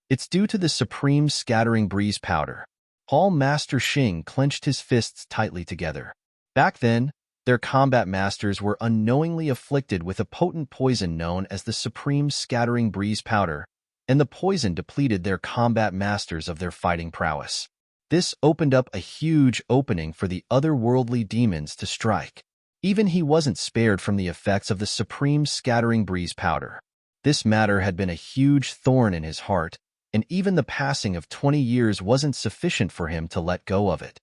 It's due to the supreme scattering breeze powder. Hall Master Xing clenched his fists tightly together. Back then, their combat masters were unknowingly afflicted with a potent poison known as the supreme scattering breeze powder, and the poison depleted their combat masters of their fighting prowess. This opened up a huge opening for the otherworldly demons to strike. Even he wasn't spared from the effects of the supreme scattering breeze powder. This matter had been a huge thorn in his heart, and even the passing of 20 years wasn't sufficient for him to let go of it.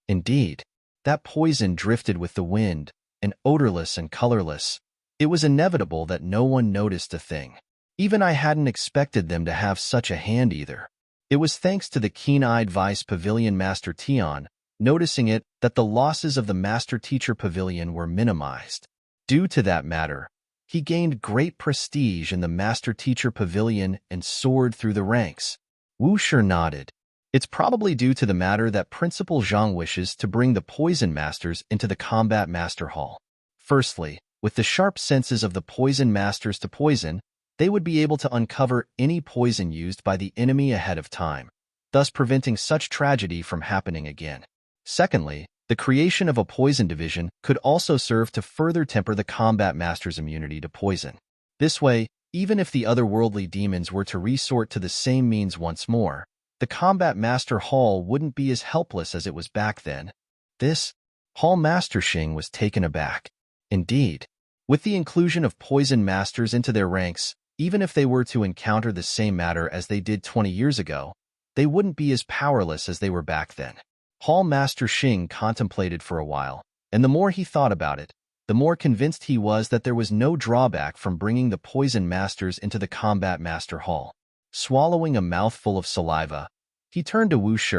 Indeed, that poison drifted with the wind, and odorless and colorless. It was inevitable that no one noticed a thing. Even I hadn't expected them to have such a hand either. It was thanks to the keen-eyed Vice Pavilion Master Tian, noticing it, that the losses of the Master-Teacher Pavilion were minimized. Due to that matter, he gained great prestige in the Master-Teacher Pavilion and soared through the ranks. Wu Shi nodded. It's probably due to the matter that Principal Zhang wishes to bring the Poison Masters into the Combat Master Hall. Firstly, with the sharp senses of the Poison Masters to poison, they would be able to uncover any poison used by the enemy ahead of time, thus preventing such tragedy from happening again. Secondly, the creation of a poison division could also serve to further temper the Combat Master's immunity to poison. This way, even if the otherworldly demons were to resort to the same means once more, the Combat Master Hall wouldn't be as helpless as it was back then. This, Hall Master Xing was taken aback. Indeed, with the inclusion of Poison Masters into their ranks, even if they were to encounter the same matter as they did 20 years ago, they wouldn't be as powerless as they were back then. Hall Master Xing contemplated for a while, and the more he thought about it, the more convinced he was that there was no drawback from bringing the Poison Masters into the Combat Master Hall. Swallowing a mouthful of saliva, he turned to Wu Shi,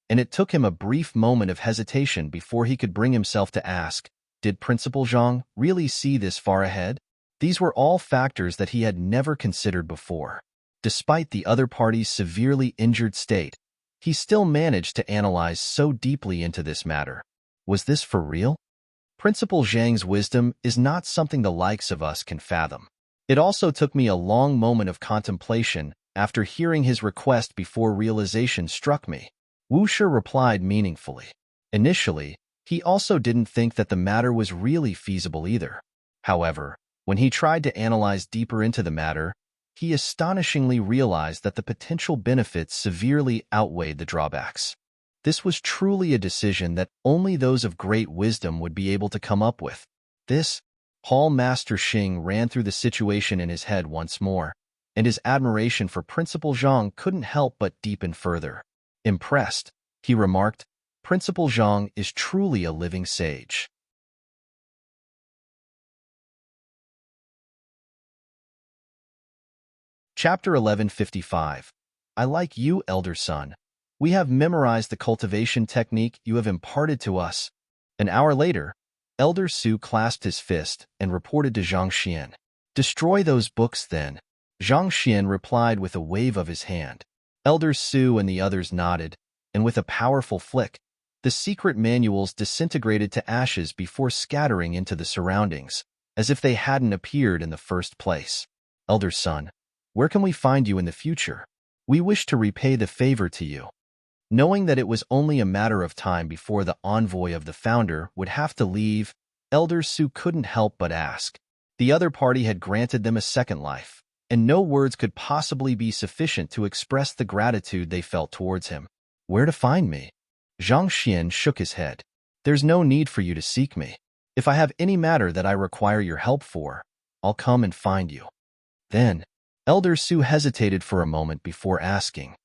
and it took him a brief moment of hesitation before he could bring himself to ask, did Principal Zhang really see this far ahead? These were all factors that he had never considered before. Despite the other party's severely injured state, he still managed to analyze so deeply into this matter. Was this for real? Principal Zhang's wisdom is not something the likes of us can fathom. It also took me a long moment of contemplation after hearing his request before realization struck me. Wu Shi replied meaningfully. Initially, he also didn't think that the matter was really feasible either. However, when he tried to analyze deeper into the matter, he astonishingly realized that the potential benefits severely outweighed the drawbacks. This was truly a decision that only those of great wisdom would be able to come up with. This, Hall Master Xing ran through the situation in his head once more, and his admiration for Principal Zhang couldn't help but deepen further. Impressed, he remarked, "Principal Zhang is truly a living sage." Chapter 1155. I like you, elder son. We have memorized the cultivation technique you have imparted to us. An hour later, Elder Su clasped his fist and reported to Zhang Xian. Destroy those books, then. Zhang Xian replied with a wave of his hand. Elder Su and the others nodded, and with a powerful flick, the secret manuals disintegrated to ashes before scattering into the surroundings, as if they hadn't appeared in the first place. Elder son, where can we find you in the future? We wish to repay the favor to you. Knowing that it was only a matter of time before the envoy of the founder would have to leave, Elder Su couldn't help but ask. The other party had granted them a second life, and no words could possibly be sufficient to express the gratitude they felt towards him. Where to find me? Zhang Xian shook his head. There's no need for you to seek me. If I have any matter that I require your help for, I'll come and find you. Then, Elder Su hesitated for a moment before asking,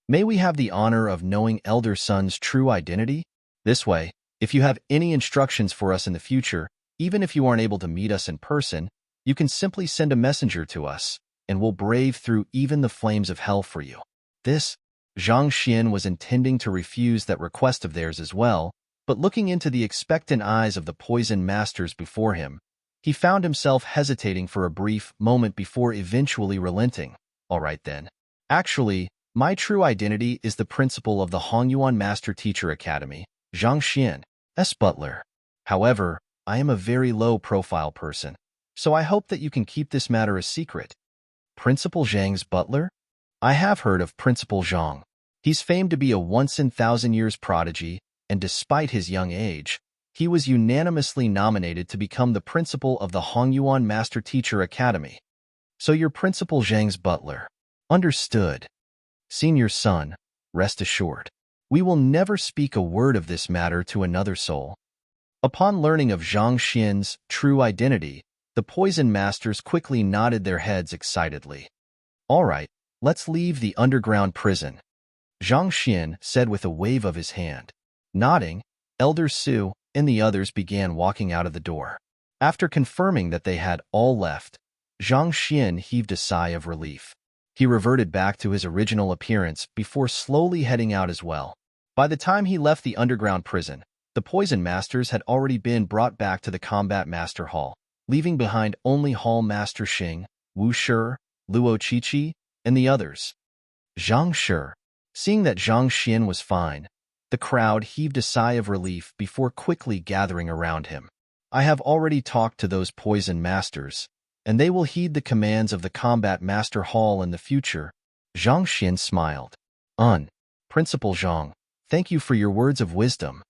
May we have the honor of knowing Elder Son's true identity? This way, if you have any instructions for us in the future, even if you aren't able to meet us in person, you can simply send a messenger to us, and we'll brave through even the flames of hell for you. This, Zhang Xian was intending to refuse that request of theirs as well, but looking into the expectant eyes of the poison masters before him, he found himself hesitating for a brief moment before eventually relenting. All right then. Actually, my true identity is the principal of the Hongyuan Master Teacher Academy, Zhang Xian, S. Butler. However, I am a very low-profile person, so I hope that you can keep this matter a secret. Principal Zhang's butler? I have heard of Principal Zhang. He's famed to be a once-in-thousand-years prodigy, and despite his young age, he was unanimously nominated to become the principal of the Hongyuan Master Teacher Academy. So you're Principal Zhang's butler. Understood. Senior son, rest assured. We will never speak a word of this matter to another soul. Upon learning of Zhang Xian's true identity, the poison masters quickly nodded their heads excitedly. All right, let's leave the underground prison, Zhang Xian said with a wave of his hand. Nodding, Elder Su and the others began walking out of the door. After confirming that they had all left, Zhang Xian heaved a sigh of relief. He reverted back to his original appearance before slowly heading out as well. By the time he left the underground prison, the poison masters had already been brought back to the combat master hall, leaving behind only Hall Master Xing, Wu Shi, Luo Qiqi, and the others. Zhang Shi. Seeing that Zhang Xian was fine, the crowd heaved a sigh of relief before quickly gathering around him. I have already talked to those poison masters, and they will heed the commands of the Combat Master Hall in the future. Zhang Xian smiled. Principal Zhang, thank you for your words of wisdom.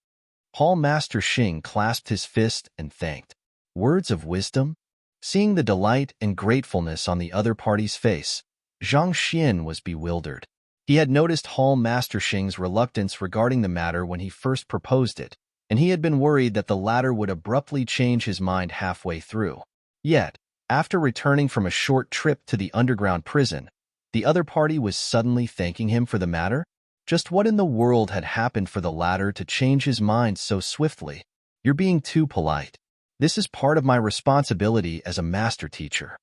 Hall Master Xing clasped his fist and thanked. Words of wisdom? Seeing the delight and gratefulness on the other party's face, Zhang Xian was bewildered. He had noticed Hall Master Xing's reluctance regarding the matter when he first proposed it, and he had been worried that the latter would abruptly change his mind halfway through. Yet, after returning from a short trip to the underground prison, the other party was suddenly thanking him for the matter? Just what in the world had happened for the latter to change his mind so swiftly? You're being too polite. This is part of my responsibility as a master teacher.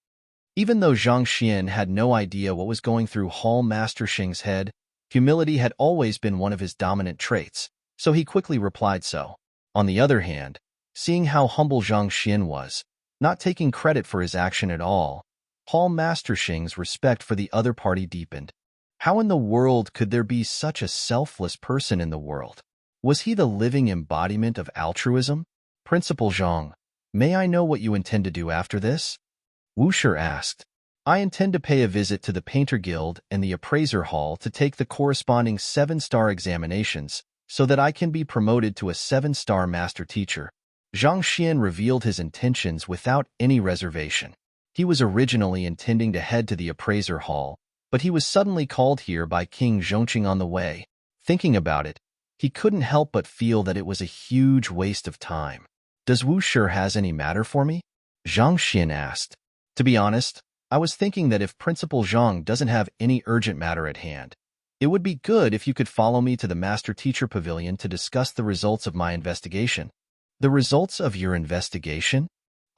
Even though Zhang Xian had no idea what was going through Hall Master Xing's head, humility had always been one of his dominant traits, so he quickly replied so. On the other hand, seeing how humble Zhang Xian was, not taking credit for his action at all, Hall Master Xing's respect for the other party deepened. How in the world could there be such a selfless person in the world? Was he the living embodiment of altruism? Principal Zhang, may I know what you intend to do after this? Wu Shi asked. I intend to pay a visit to the Painter Guild and the Appraiser Hall to take the corresponding 7-star examinations so that I can be promoted to a 7-star master teacher. Zhang Xian revealed his intentions without any reservation. He was originally intending to head to the Appraiser Hall, but he was suddenly called here by King Zhongqing on the way. Thinking about it, he couldn't help but feel that it was a huge waste of time. Does Wu Shi has any matter for me? Zhang Xian asked. To be honest, I was thinking that if Principal Zhang doesn't have any urgent matter at hand, it would be good if you could follow me to the Master Teacher Pavilion to discuss the results of my investigation. The results of your investigation?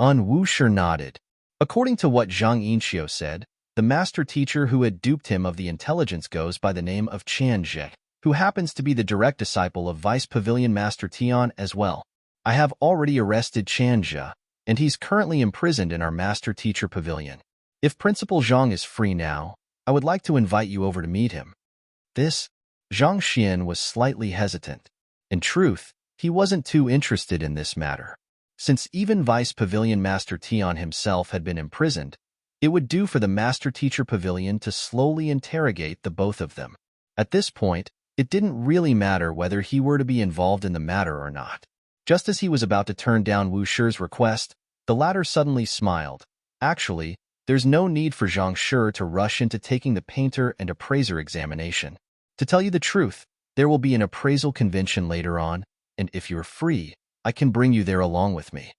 Wu Shi nodded. According to what Zhang Yinxiu said, the master teacher who had duped him of the intelligence goes by the name of Qian Zhe, who happens to be the direct disciple of Vice Pavilion Master Tian as well. I have already arrested Qian Zhe, and he's currently imprisoned in our Master Teacher Pavilion. If Principal Zhang is free now, I would like to invite you over to meet him. Zhang Xian was slightly hesitant. In truth, he wasn't too interested in this matter. Since even Vice Pavilion Master Tian himself had been imprisoned, it would do for the Master Teacher Pavilion to slowly interrogate the both of them. At this point, it didn't really matter whether he were to be involved in the matter or not. Just as he was about to turn down Wu Shi's request, the latter suddenly smiled. Actually, there's no need for Zhang Shi to rush into taking the painter and appraiser examination. To tell you the truth, there will be an appraisal convention later on, and if you're free, I can bring you there along with me.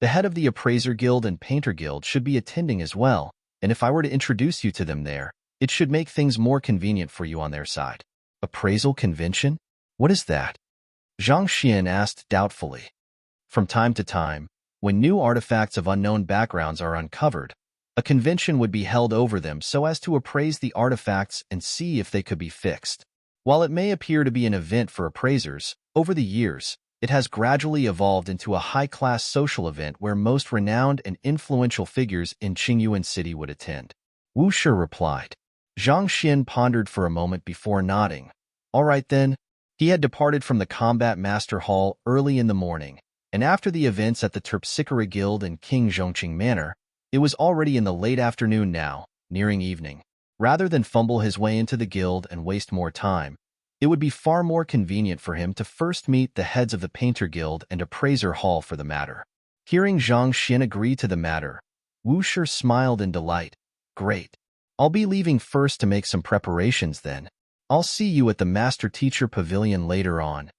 The head of the Appraiser Guild and Painter Guild should be attending as well, and if I were to introduce you to them there, it should make things more convenient for you on their side. Appraisal convention? What is that? Zhang Xian asked doubtfully. From time to time, when new artifacts of unknown backgrounds are uncovered, a convention would be held over them so as to appraise the artifacts and see if they could be fixed. While it may appear to be an event for appraisers, over the years, it has gradually evolved into a high-class social event where most renowned and influential figures in Qingyuan City would attend. Wu Shi replied. Zhang Xian pondered for a moment before nodding. All right then. He had departed from the Combat Master Hall early in the morning, and after the events at the Terpsichore Guild and King Zhongqing Manor, it was already in the late afternoon now, nearing evening. Rather than fumble his way into the guild and waste more time, it would be far more convenient for him to first meet the heads of the Painter Guild and Appraiser Hall for the matter. Hearing Zhang Xian agree to the matter, Wu Shi smiled in delight. Great. I'll be leaving first to make some preparations then. I'll see you at the Master Teacher Pavilion later on.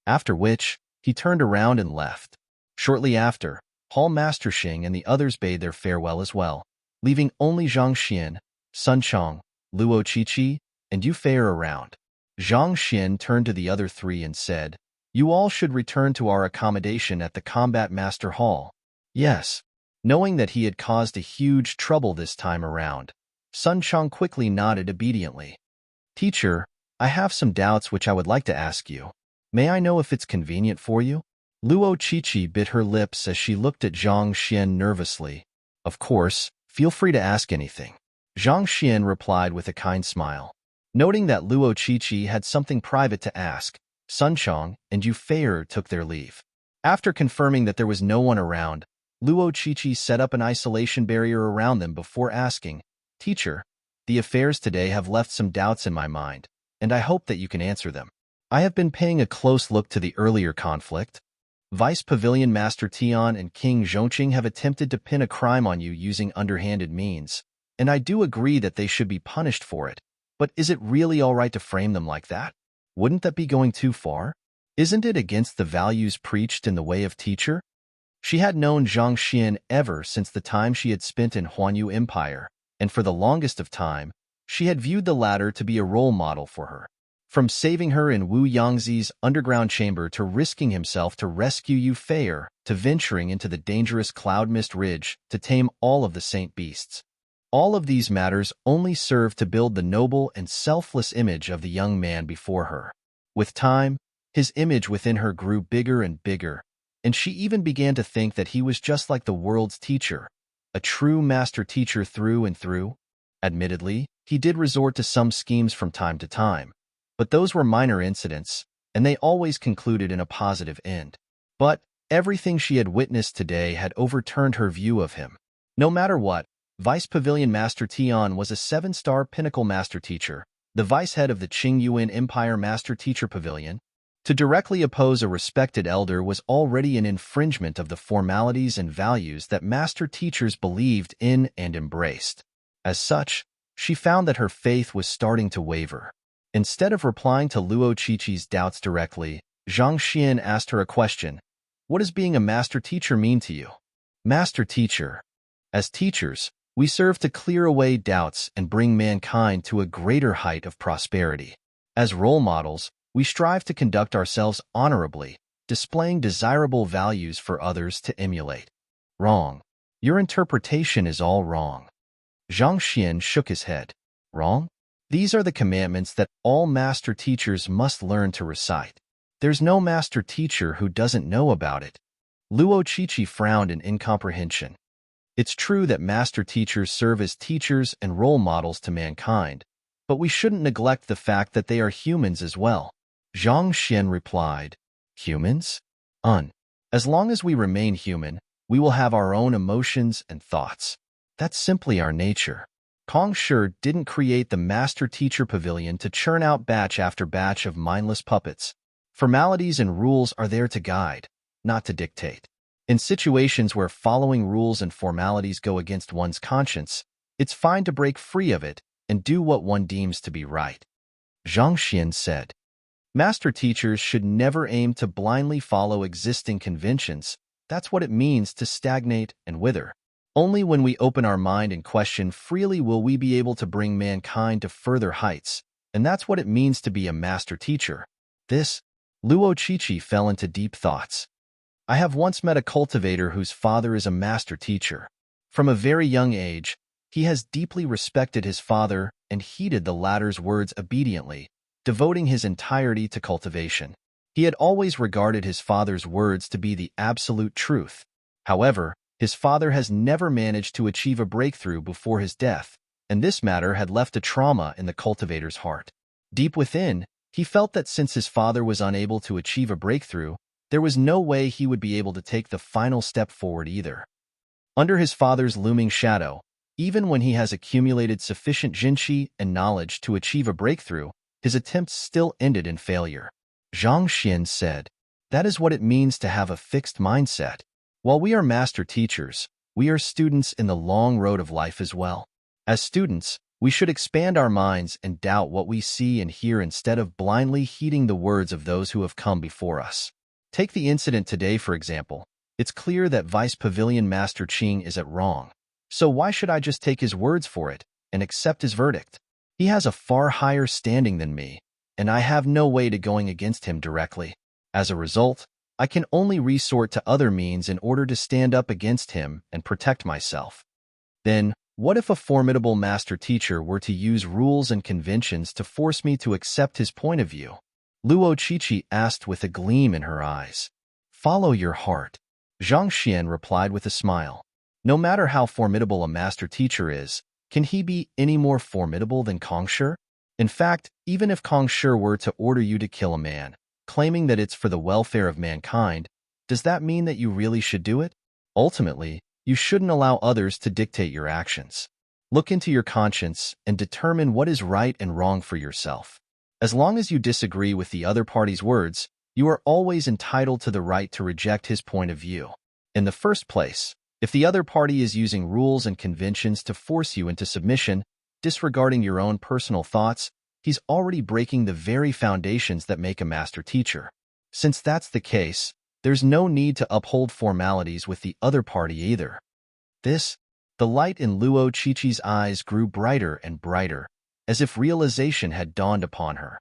After which, he turned around and left. Shortly after, Hall Master Xing and the others bade their farewell as well, leaving only Zhang Xian, Sun Chong, Luo Qiqi, and Yu Fei around. Zhang Xian turned to the other three and said, You all should return to our accommodation at the Combat Master Hall. Yes. Knowing that he had caused a huge trouble this time around, Sun Chong quickly nodded obediently. Teacher, I have some doubts which I would like to ask you. May I know if it's convenient for you? Luo Qiqi bit her lips as she looked at Zhang Xian nervously. Of course, feel free to ask anything. Zhang Xian replied with a kind smile. Noting that Luo Qiqi had something private to ask, Sun Chong and Yu Fei took their leave. After confirming that there was no one around, Luo Qiqi set up an isolation barrier around them before asking, Teacher, the affairs today have left some doubts in my mind, and I hope that you can answer them. I have been paying a close look to the earlier conflict. Vice Pavilion Master Tian and King Zhongqing have attempted to pin a crime on you using underhanded means, and I do agree that they should be punished for it. But is it really all right to frame them like that? Wouldn't that be going too far? Isn't it against the values preached in the way of teacher? She had known Zhang Xian ever since the time she had spent in Huanyu Empire, and for the longest of time, she had viewed the latter to be a role model for her. From saving her in Wu Yangzi's underground chamber to risking himself to rescue Yu Fei, to venturing into the dangerous Cloud Mist Ridge to tame all of the saint beasts. All of these matters only served to build the noble and selfless image of the young man before her. With time, his image within her grew bigger and bigger, and she even began to think that he was just like the world's teacher, a true master teacher through and through. Admittedly, he did resort to some schemes from time to time, but those were minor incidents, and they always concluded in a positive end. But everything she had witnessed today had overturned her view of him. No matter what, Vice Pavilion Master Tian was a 7-star pinnacle master teacher, the vice head of the Qingyuan Empire Master Teacher Pavilion. To directly oppose a respected elder was already an infringement of the formalities and values that master teachers believed in and embraced. As such, she found that her faith was starting to waver. Instead of replying to Luo Qiqi's doubts directly, Zhang Xian asked her a question. What does being a master teacher mean to you? Master teacher. As teachers, we serve to clear away doubts and bring mankind to a greater height of prosperity. As role models, we strive to conduct ourselves honorably, displaying desirable values for others to emulate. Wrong. Your interpretation is all wrong. Zhang Xian shook his head. Wrong? These are the commandments that all master teachers must learn to recite. There's no master teacher who doesn't know about it. Luo Qiqi frowned in incomprehension. It's true that master teachers serve as teachers and role models to mankind, but we shouldn't neglect the fact that they are humans as well. Zhang Xian replied, Humans? As long as we remain human, we will have our own emotions and thoughts. That's simply our nature. Kong Shi didn't create the Master Teacher Pavilion to churn out batch after batch of mindless puppets. Formalities and rules are there to guide, not to dictate. In situations where following rules and formalities go against one's conscience, it's fine to break free of it and do what one deems to be right. Zhang Xian said, Master teachers should never aim to blindly follow existing conventions. That's what it means to stagnate and wither. Only when we open our mind and question freely will we be able to bring mankind to further heights, and that's what it means to be a master teacher. Luo Qiqi fell into deep thoughts. I have once met a cultivator whose father is a master teacher. From a very young age, he has deeply respected his father and heeded the latter's words obediently, devoting his entirety to cultivation. He had always regarded his father's words to be the absolute truth. However, his father has never managed to achieve a breakthrough before his death, and this matter had left a trauma in the cultivator's heart. Deep within, he felt that since his father was unable to achieve a breakthrough, there was no way he would be able to take the final step forward either. Under his father's looming shadow, even when he has accumulated sufficient jinqi and knowledge to achieve a breakthrough, his attempts still ended in failure. Zhang Xian said, That is what it means to have a fixed mindset. While we are master teachers, we are students in the long road of life as well. As students, we should expand our minds and doubt what we see and hear instead of blindly heeding the words of those who have come before us. Take the incident today, for example. It's clear that Vice Pavilion Master Qing is at wrong. So why should I just take his words for it and accept his verdict? He has a far higher standing than me, and I have no way to going against him directly. As a result, I can only resort to other means in order to stand up against him and protect myself. Then, what if a formidable master teacher were to use rules and conventions to force me to accept his point of view? Luo Qiqi asked with a gleam in her eyes. Follow your heart. Zhang Xian replied with a smile. No matter how formidable a master teacher is, can he be any more formidable than Kong Shi? In fact, even if Kong Shi were to order you to kill a man, claiming that it's for the welfare of mankind, does that mean that you really should do it? Ultimately, you shouldn't allow others to dictate your actions. Look into your conscience and determine what is right and wrong for yourself. As long as you disagree with the other party's words, you are always entitled to the right to reject his point of view. In the first place, if the other party is using rules and conventions to force you into submission, disregarding your own personal thoughts, he's already breaking the very foundations that make a master teacher. Since that's the case, there's no need to uphold formalities with the other party either. The light in Luo Qiqi's eyes grew brighter and brighter, as if realization had dawned upon her.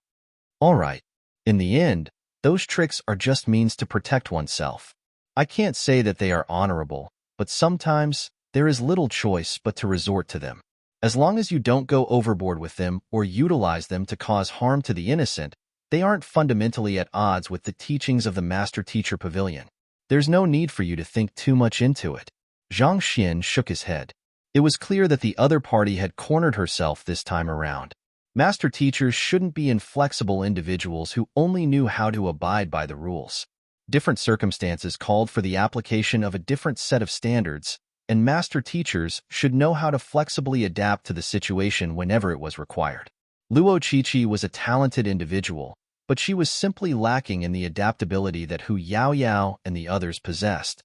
All right. In the end, those tricks are just means to protect oneself. I can't say that they are honorable, but sometimes there is little choice but to resort to them. As long as you don't go overboard with them or utilize them to cause harm to the innocent, they aren't fundamentally at odds with the teachings of the Master Teacher Pavilion. There's no need for you to think too much into it. Zhang Xian shook his head. It was clear that the other party had cornered herself this time around. Master teachers shouldn't be inflexible individuals who only knew how to abide by the rules. Different circumstances called for the application of a different set of standards, and master teachers should know how to flexibly adapt to the situation whenever it was required. Luo Qiqi was a talented individual, but she was simply lacking in the adaptability that Hu Yaoyao and the others possessed.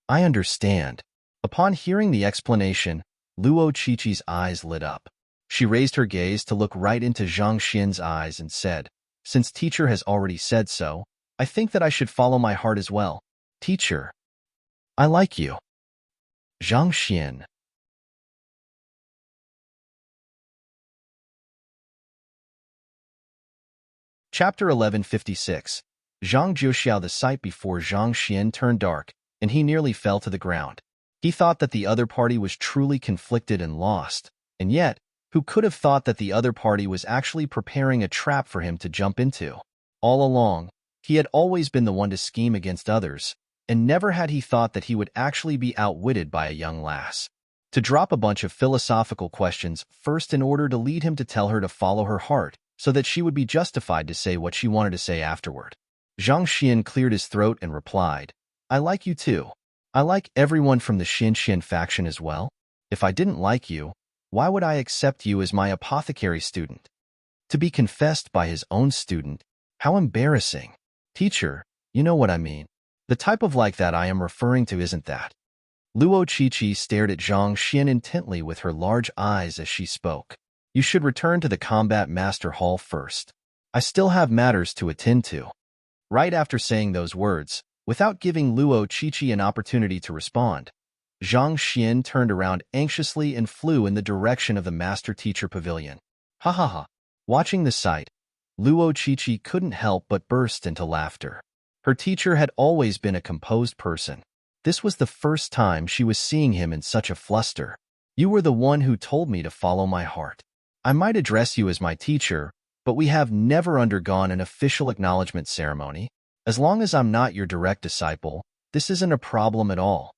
I understand. Upon hearing the explanation, Luo Qiqi's eyes lit up. She raised her gaze to look right into Zhang Xian's eyes and said, "Since teacher has already said so, I think that I should follow my heart as well. Teacher, I like you." Zhang Xian. Chapter 1156. Zhang Jiuxiao. The sight before Zhang Xian turned dark, and he nearly fell to the ground. He thought that the other party was truly conflicted and lost, and yet, who could have thought that the other party was actually preparing a trap for him to jump into? All along, he had always been the one to scheme against others, and never had he thought that he would actually be outwitted by a young lass. To drop a bunch of philosophical questions first in order to lead him to tell her to follow her heart, so that she would be justified to say what she wanted to say afterward. Zhang Xian cleared his throat and replied, "I like you too. I like everyone from the Xin faction as well. If I didn't like you, why would I accept you as my apothecary student?" To be confessed by his own student? How embarrassing. Teacher, you know what I mean. The type of like that I am referring to isn't that. Luo Qiqi stared at Zhang Xian intently with her large eyes as she spoke. You should return to the combat master hall first. I still have matters to attend to. Right after saying those words, without giving Luo Qiqi an opportunity to respond, Zhang Xian turned around anxiously and flew in the direction of the master-teacher pavilion. Ha ha ha. Watching the sight, Luo Qiqi couldn't help but burst into laughter. Her teacher had always been a composed person. This was the first time she was seeing him in such a fluster. You were the one who told me to follow my heart. I might address you as my teacher, but we have never undergone an official acknowledgement ceremony. As long as I'm not your direct disciple, this isn't a problem at all.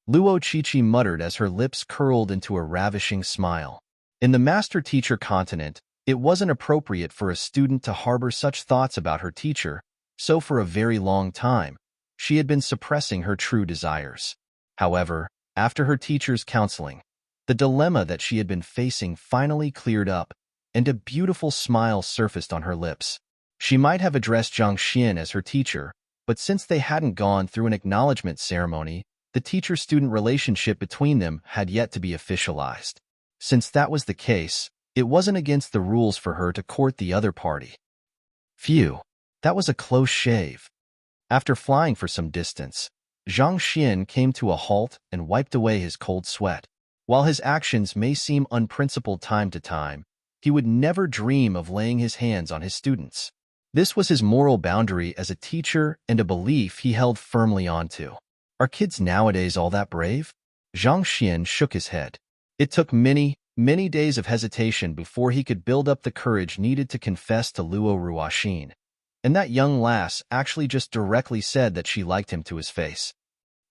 Luo Qiqi muttered as her lips curled into a ravishing smile. In the master-teacher continent, it wasn't appropriate for a student to harbor such thoughts about her teacher, so for a very long time, she had been suppressing her true desires. However, after her teacher's counseling, the dilemma that she had been facing finally cleared up, and a beautiful smile surfaced on her lips. She might have addressed Zhang Xian as her teacher, but since they hadn't gone through an acknowledgement ceremony, the teacher-student relationship between them had yet to be officialized. Since that was the case, it wasn't against the rules for her to court the other party. Phew, that was a close shave. After flying for some distance, Zhang Xian came to a halt and wiped away his cold sweat. While his actions may seem unprincipled time to time, he would never dream of laying his hands on his students. This was his moral boundary as a teacher and a belief he held firmly onto. Are kids nowadays all that brave? Zhang Xian shook his head. It took many days of hesitation before he could build up the courage needed to confess to Luo Ruoxin. And that young lass actually just directly said that she liked him to his face.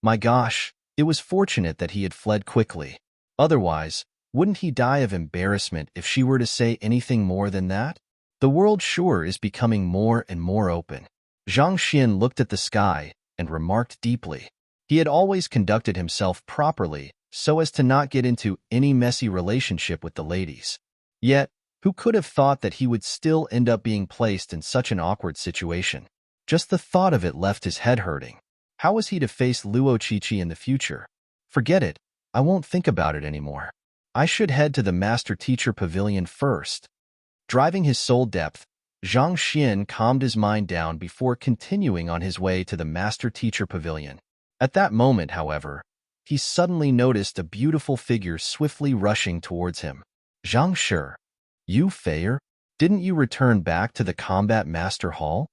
My gosh, it was fortunate that he had fled quickly. Otherwise, wouldn't he die of embarrassment if she were to say anything more than that? The world sure is becoming more and more open. Zhang Xian looked at the sky and remarked deeply. He had always conducted himself properly so as to not get into any messy relationship with the ladies. Yet, who could have thought that he would still end up being placed in such an awkward situation? Just the thought of it left his head hurting. How was he to face Luo Qiqi in the future? Forget it. I won't think about it anymore. I should head to the master-teacher pavilion first. Driving his soul depth, Zhang Xian calmed his mind down before continuing on his way to the master-teacher pavilion. At that moment, however, he suddenly noticed a beautiful figure swiftly rushing towards him. Zhang Shi, you Feier? Didn't you return back to the combat master hall?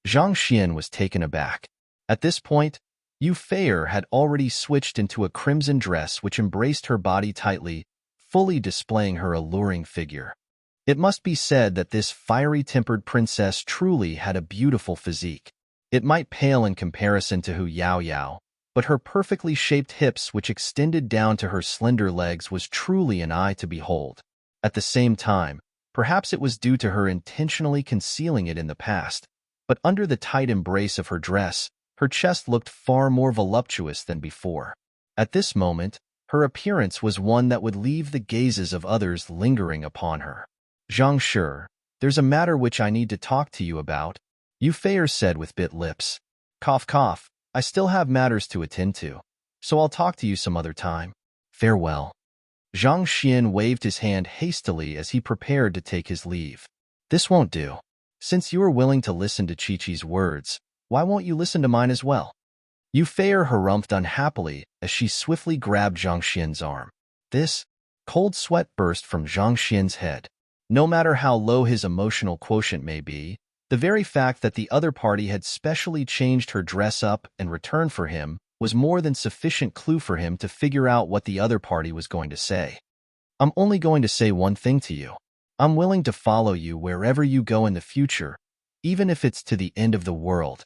Zhang Xian was taken aback. At this point, Yu Feier had already switched into a crimson dress which embraced her body tightly, fully displaying her alluring figure. It must be said that this fiery-tempered princess truly had a beautiful physique. It might pale in comparison to Hu Yaoyao, but her perfectly shaped hips which extended down to her slender legs was truly an eye to behold. At the same time, perhaps it was due to her intentionally concealing it in the past, but under the tight embrace of her dress, her chest looked far more voluptuous than before. At this moment, Her appearance was one that would leave the gazes of others lingering upon her. "Zhang Shi, there's a matter which I need to talk to you about," Yu Feier said with bit lips. "Cough, cough, I still have matters to attend to, so I'll talk to you some other time. Farewell." Zhang Xian waved his hand hastily as he prepared to take his leave. "This won't do. Since you are willing to listen to Chi-Chi's words, why won't you listen to mine as well?" Yu Feier harumphed unhappily as she swiftly grabbed Zhang Xian's arm. This cold sweat burst from Zhang Xian's head. No matter how low his emotional quotient may be, the very fact that the other party had specially changed her dress up and returned for him was more than sufficient clue for him to figure out what the other party was going to say. "I'm only going to say one thing to you. I'm willing to follow you wherever you go in the future, even if it's to the end of the world,"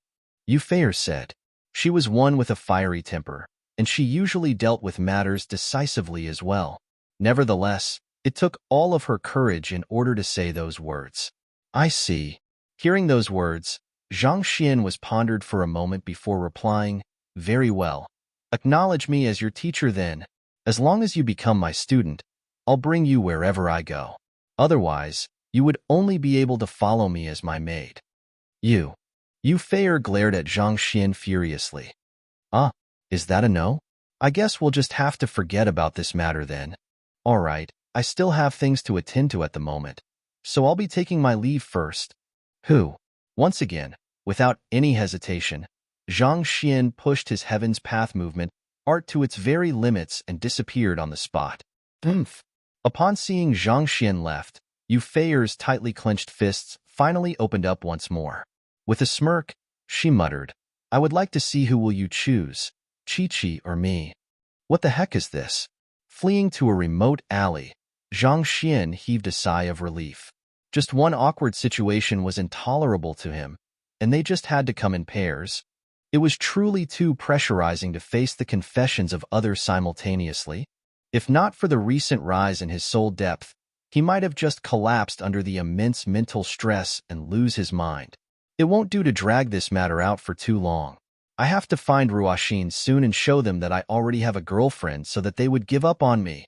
Yu Feier said. She was one with a fiery temper, and she usually dealt with matters decisively as well. Nevertheless, it took all of her courage in order to say those words. "I see." Hearing those words, Zhang Xian was pondered for a moment before replying, "Very well. Acknowledge me as your teacher then. As long as you become my student, I'll bring you wherever I go. Otherwise, you would only be able to follow me as my maid." Yu Feier glared at Zhang Xian furiously. "Ah, is that a no? I guess we'll just have to forget about this matter then. All right, I still have things to attend to at the moment, so I'll be taking my leave first." Who? Once again, without any hesitation, Zhang Xian pushed his Heaven's Path movement art to its very limits and disappeared on the spot. Oomph! Upon seeing Zhang Xian left, Yu Feier's tightly clenched fists finally opened up once more. With a smirk, she muttered, "I would like to see who will you choose, Chi-Chi or me." What the heck is this? Fleeing to a remote alley, Zhang Xian heaved a sigh of relief. Just one awkward situation was intolerable to him, and they just had to come in pairs. It was truly too pressurizing to face the confessions of others simultaneously. If not for the recent rise in his soul depth, he might have just collapsed under the immense mental stress and lose his mind. It won't do to drag this matter out for too long. I have to find Ruoxin soon and show them that I already have a girlfriend so that they would give up on me.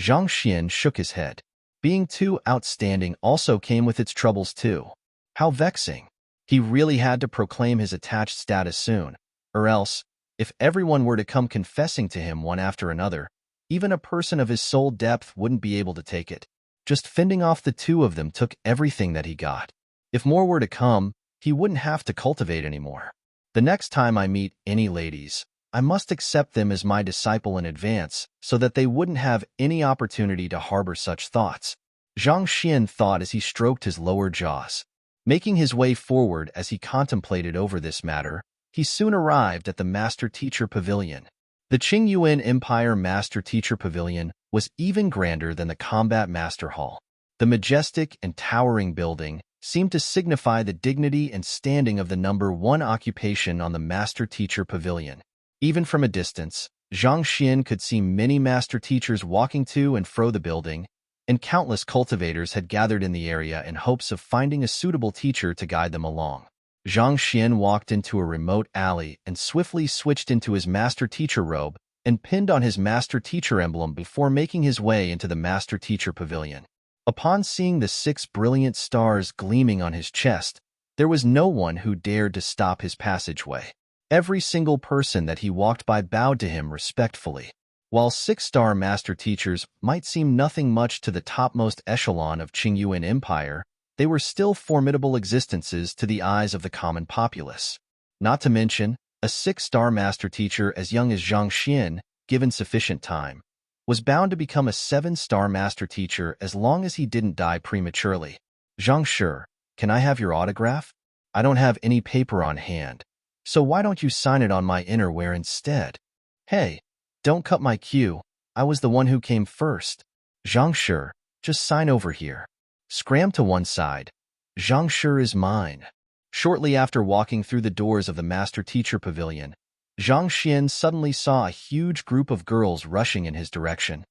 Zhang Xian shook his head. Being too outstanding also came with its troubles too. How vexing. He really had to proclaim his attached status soon, or else, if everyone were to come confessing to him one after another, even a person of his soul depth wouldn't be able to take it. Just fending off the two of them took everything that he got. If more were to come, he wouldn't have to cultivate anymore. The next time I meet any ladies, I must accept them as my disciple in advance so that they wouldn't have any opportunity to harbor such thoughts, Zhang Xian thought as he stroked his lower jaws. Making his way forward as he contemplated over this matter, he soon arrived at the Master-Teacher Pavilion. The Qingyuan Empire Master-Teacher Pavilion was even grander than the Combat Master Hall. The majestic and towering building seemed to signify the dignity and standing of the number one occupation on the Master-Teacher Pavilion. Even from a distance, Zhang Xian could see many master teachers walking to and fro the building, and countless cultivators had gathered in the area in hopes of finding a suitable teacher to guide them along. Zhang Xian walked into a remote alley and swiftly switched into his master teacher robe and pinned on his master teacher emblem before making his way into the master teacher pavilion. Upon seeing the 6 brilliant stars gleaming on his chest, there was no one who dared to stop his passageway. Every single person that he walked by bowed to him respectfully. While 6-star master teachers might seem nothing much to the topmost echelon of Qingyuan Empire, they were still formidable existences to the eyes of the common populace. Not to mention, a 6-star master teacher as young as Zhang Xian, given sufficient time, was bound to become a 7-star master teacher as long as he didn't die prematurely. "Zhang Shi, can I have your autograph? I don't have any paper on hand, so why don't you sign it on my innerwear instead?" "Hey, don't cut my cue. I was the one who came first. Zhang Shi, just sign over here." Scram to one side. "Zhang Shi is mine." Shortly after walking through the doors of the Master-Teacher Pavilion, Zhang Xian suddenly saw a huge group of girls rushing in his direction.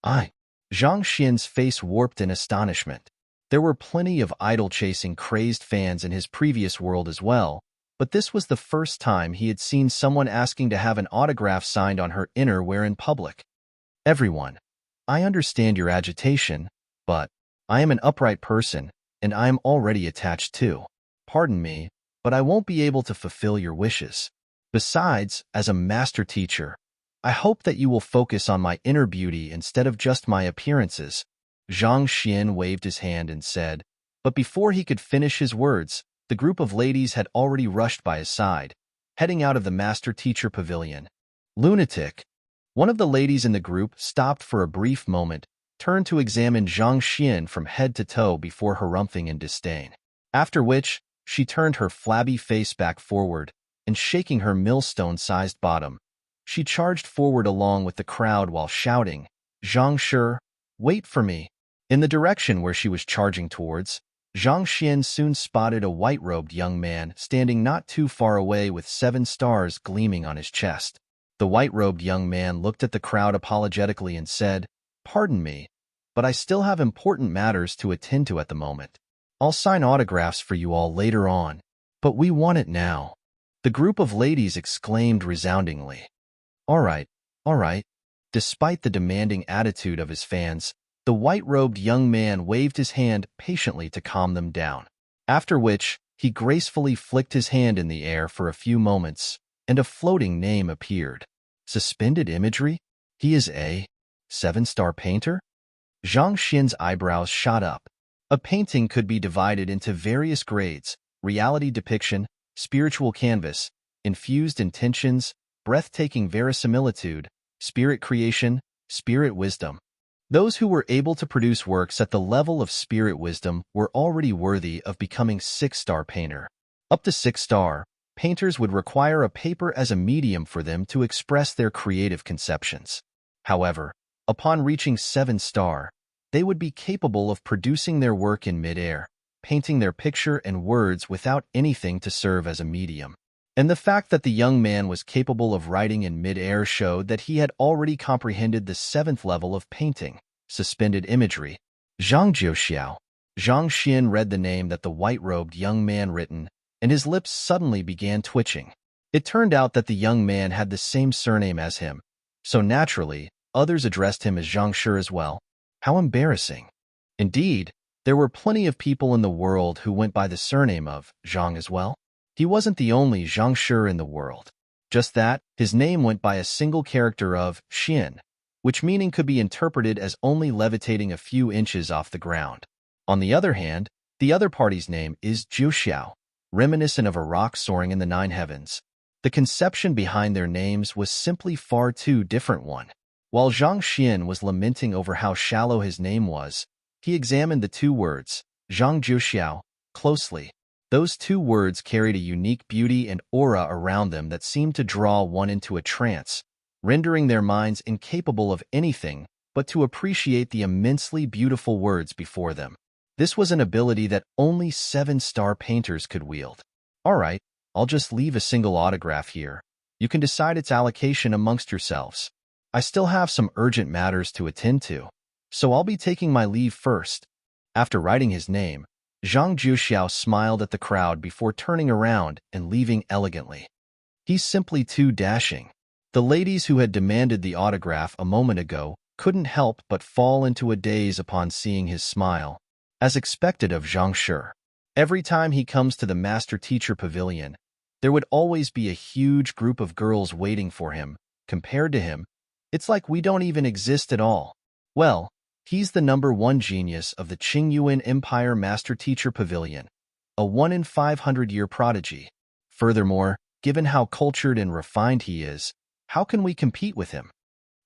Zhang Xian's face warped in astonishment. There were plenty of idol-chasing crazed fans in his previous world as well, but this was the first time he had seen someone asking to have an autograph signed on her innerwear in public. Everyone, I understand your agitation, but I am an upright person, and I am already attached too. Pardon me, but I won't be able to fulfill your wishes. Besides, as a master teacher, I hope that you will focus on my inner beauty instead of just my appearances. Zhang Xian waved his hand and said, but before he could finish his words, the group of ladies had already rushed by his side, heading out of the master teacher pavilion. Lunatic! One of the ladies in the group stopped for a brief moment, turned to examine Zhang Xian from head to toe before harumphing in disdain. After which, she turned her flabby face back forward, and shaking her millstone-sized bottom, she charged forward along with the crowd while shouting, Zhang Shi, wait for me. In the direction where she was charging towards, Zhang Xian soon spotted a white-robed young man standing not too far away with 7 stars gleaming on his chest. The white-robed young man looked at the crowd apologetically and said, pardon me, but I still have important matters to attend to at the moment. I'll sign autographs for you all later on, but we want it now. The group of ladies exclaimed resoundingly. All right, all right. Despite the demanding attitude of his fans, the white-robed young man waved his hand patiently to calm them down, after which he gracefully flicked his hand in the air for a few moments, and a floating name appeared. Suspended imagery? He is a 7-star painter? Zhang Xian's eyebrows shot up. A painting could be divided into various grades: reality depiction, spiritual canvas, infused intentions, breathtaking verisimilitude, spirit creation, spirit wisdom. Those who were able to produce works at the level of spirit wisdom were already worthy of becoming 6-star painter. Up to 6-star, painters would require a paper as a medium for them to express their creative conceptions. However, upon reaching 7-star, they would be capable of producing their work in mid-air, painting their picture and words without anything to serve as a medium. And the fact that the young man was capable of writing in mid-air showed that he had already comprehended the 7th level of painting, suspended imagery. Zhang Jiuxiao. Zhang Xian read the name that the white-robed young man written, and his lips suddenly began twitching. It turned out that the young man had the same surname as him, so naturally, others addressed him as Zhang Shi as well. How embarrassing. Indeed, there were plenty of people in the world who went by the surname of Zhang as well. He wasn't the only Zhang Shi in the world. Just that, his name went by a single character of Xian, which meaning could be interpreted as only levitating a few inches off the ground. On the other hand, the other party's name is Jiuxiao, reminiscent of a rock soaring in the 9 heavens. The conception behind their names was simply far too different one. While Zhang Xian was lamenting over how shallow his name was, he examined the 2 words, Zhang Jiuxiao, closely. Those 2 words carried a unique beauty and aura around them that seemed to draw one into a trance, rendering their minds incapable of anything but to appreciate the immensely beautiful words before them. This was an ability that only 7-star painters could wield. All right, I'll just leave a single autograph here. You can decide its allocation amongst yourselves. I still have some urgent matters to attend to, so I'll be taking my leave first. After writing his name, Zhang Jiuxiao smiled at the crowd before turning around and leaving elegantly. He's simply too dashing. The ladies who had demanded the autograph a moment ago couldn't help but fall into a daze upon seeing his smile, as expected of Zhang Shi. Every time he comes to the Master Teacher Pavilion, there would always be a huge group of girls waiting for him. Compared to him, it's like we don't even exist at all. Well, he's the #1 genius of the Qingyuan Empire Master Teacher Pavilion, a 1 in 500-year prodigy. Furthermore, given how cultured and refined he is, how can we compete with him?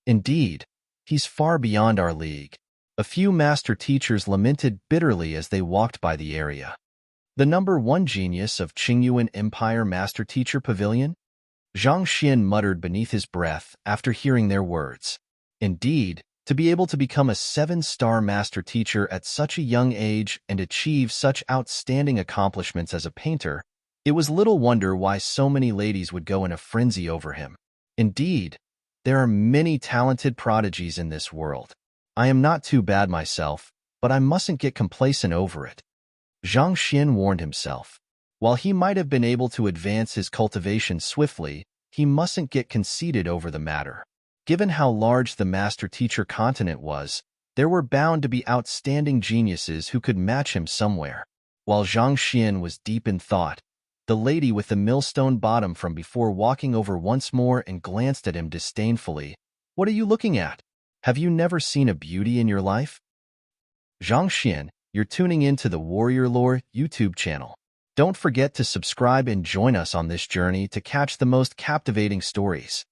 Indeed, he's far beyond our league. A few master teachers lamented bitterly as they walked by the area. The #1 genius of Qingyuan Empire Master Teacher Pavilion? Zhang Xian muttered beneath his breath after hearing their words. Indeed, to be able to become a 7-star master teacher at such a young age and achieve such outstanding accomplishments as a painter, it was little wonder why so many ladies would go in a frenzy over him. Indeed, there are many talented prodigies in this world. I am not too bad myself, but I mustn't get complacent over it. Zhang Xian warned himself. While he might have been able to advance his cultivation swiftly, he mustn't get conceited over the matter. Given how large the master-teacher continent was, there were bound to be outstanding geniuses who could match him somewhere. While Zhang Xian was deep in thought, the lady with the millstone bottom from before walking over once more and glanced at him disdainfully. "What are you looking at? Have you never seen a beauty in your life?" Zhang Xian, you're tuning in to the Warrior Lore YouTube channel. Don't forget to subscribe and join us on this journey to catch the most captivating stories.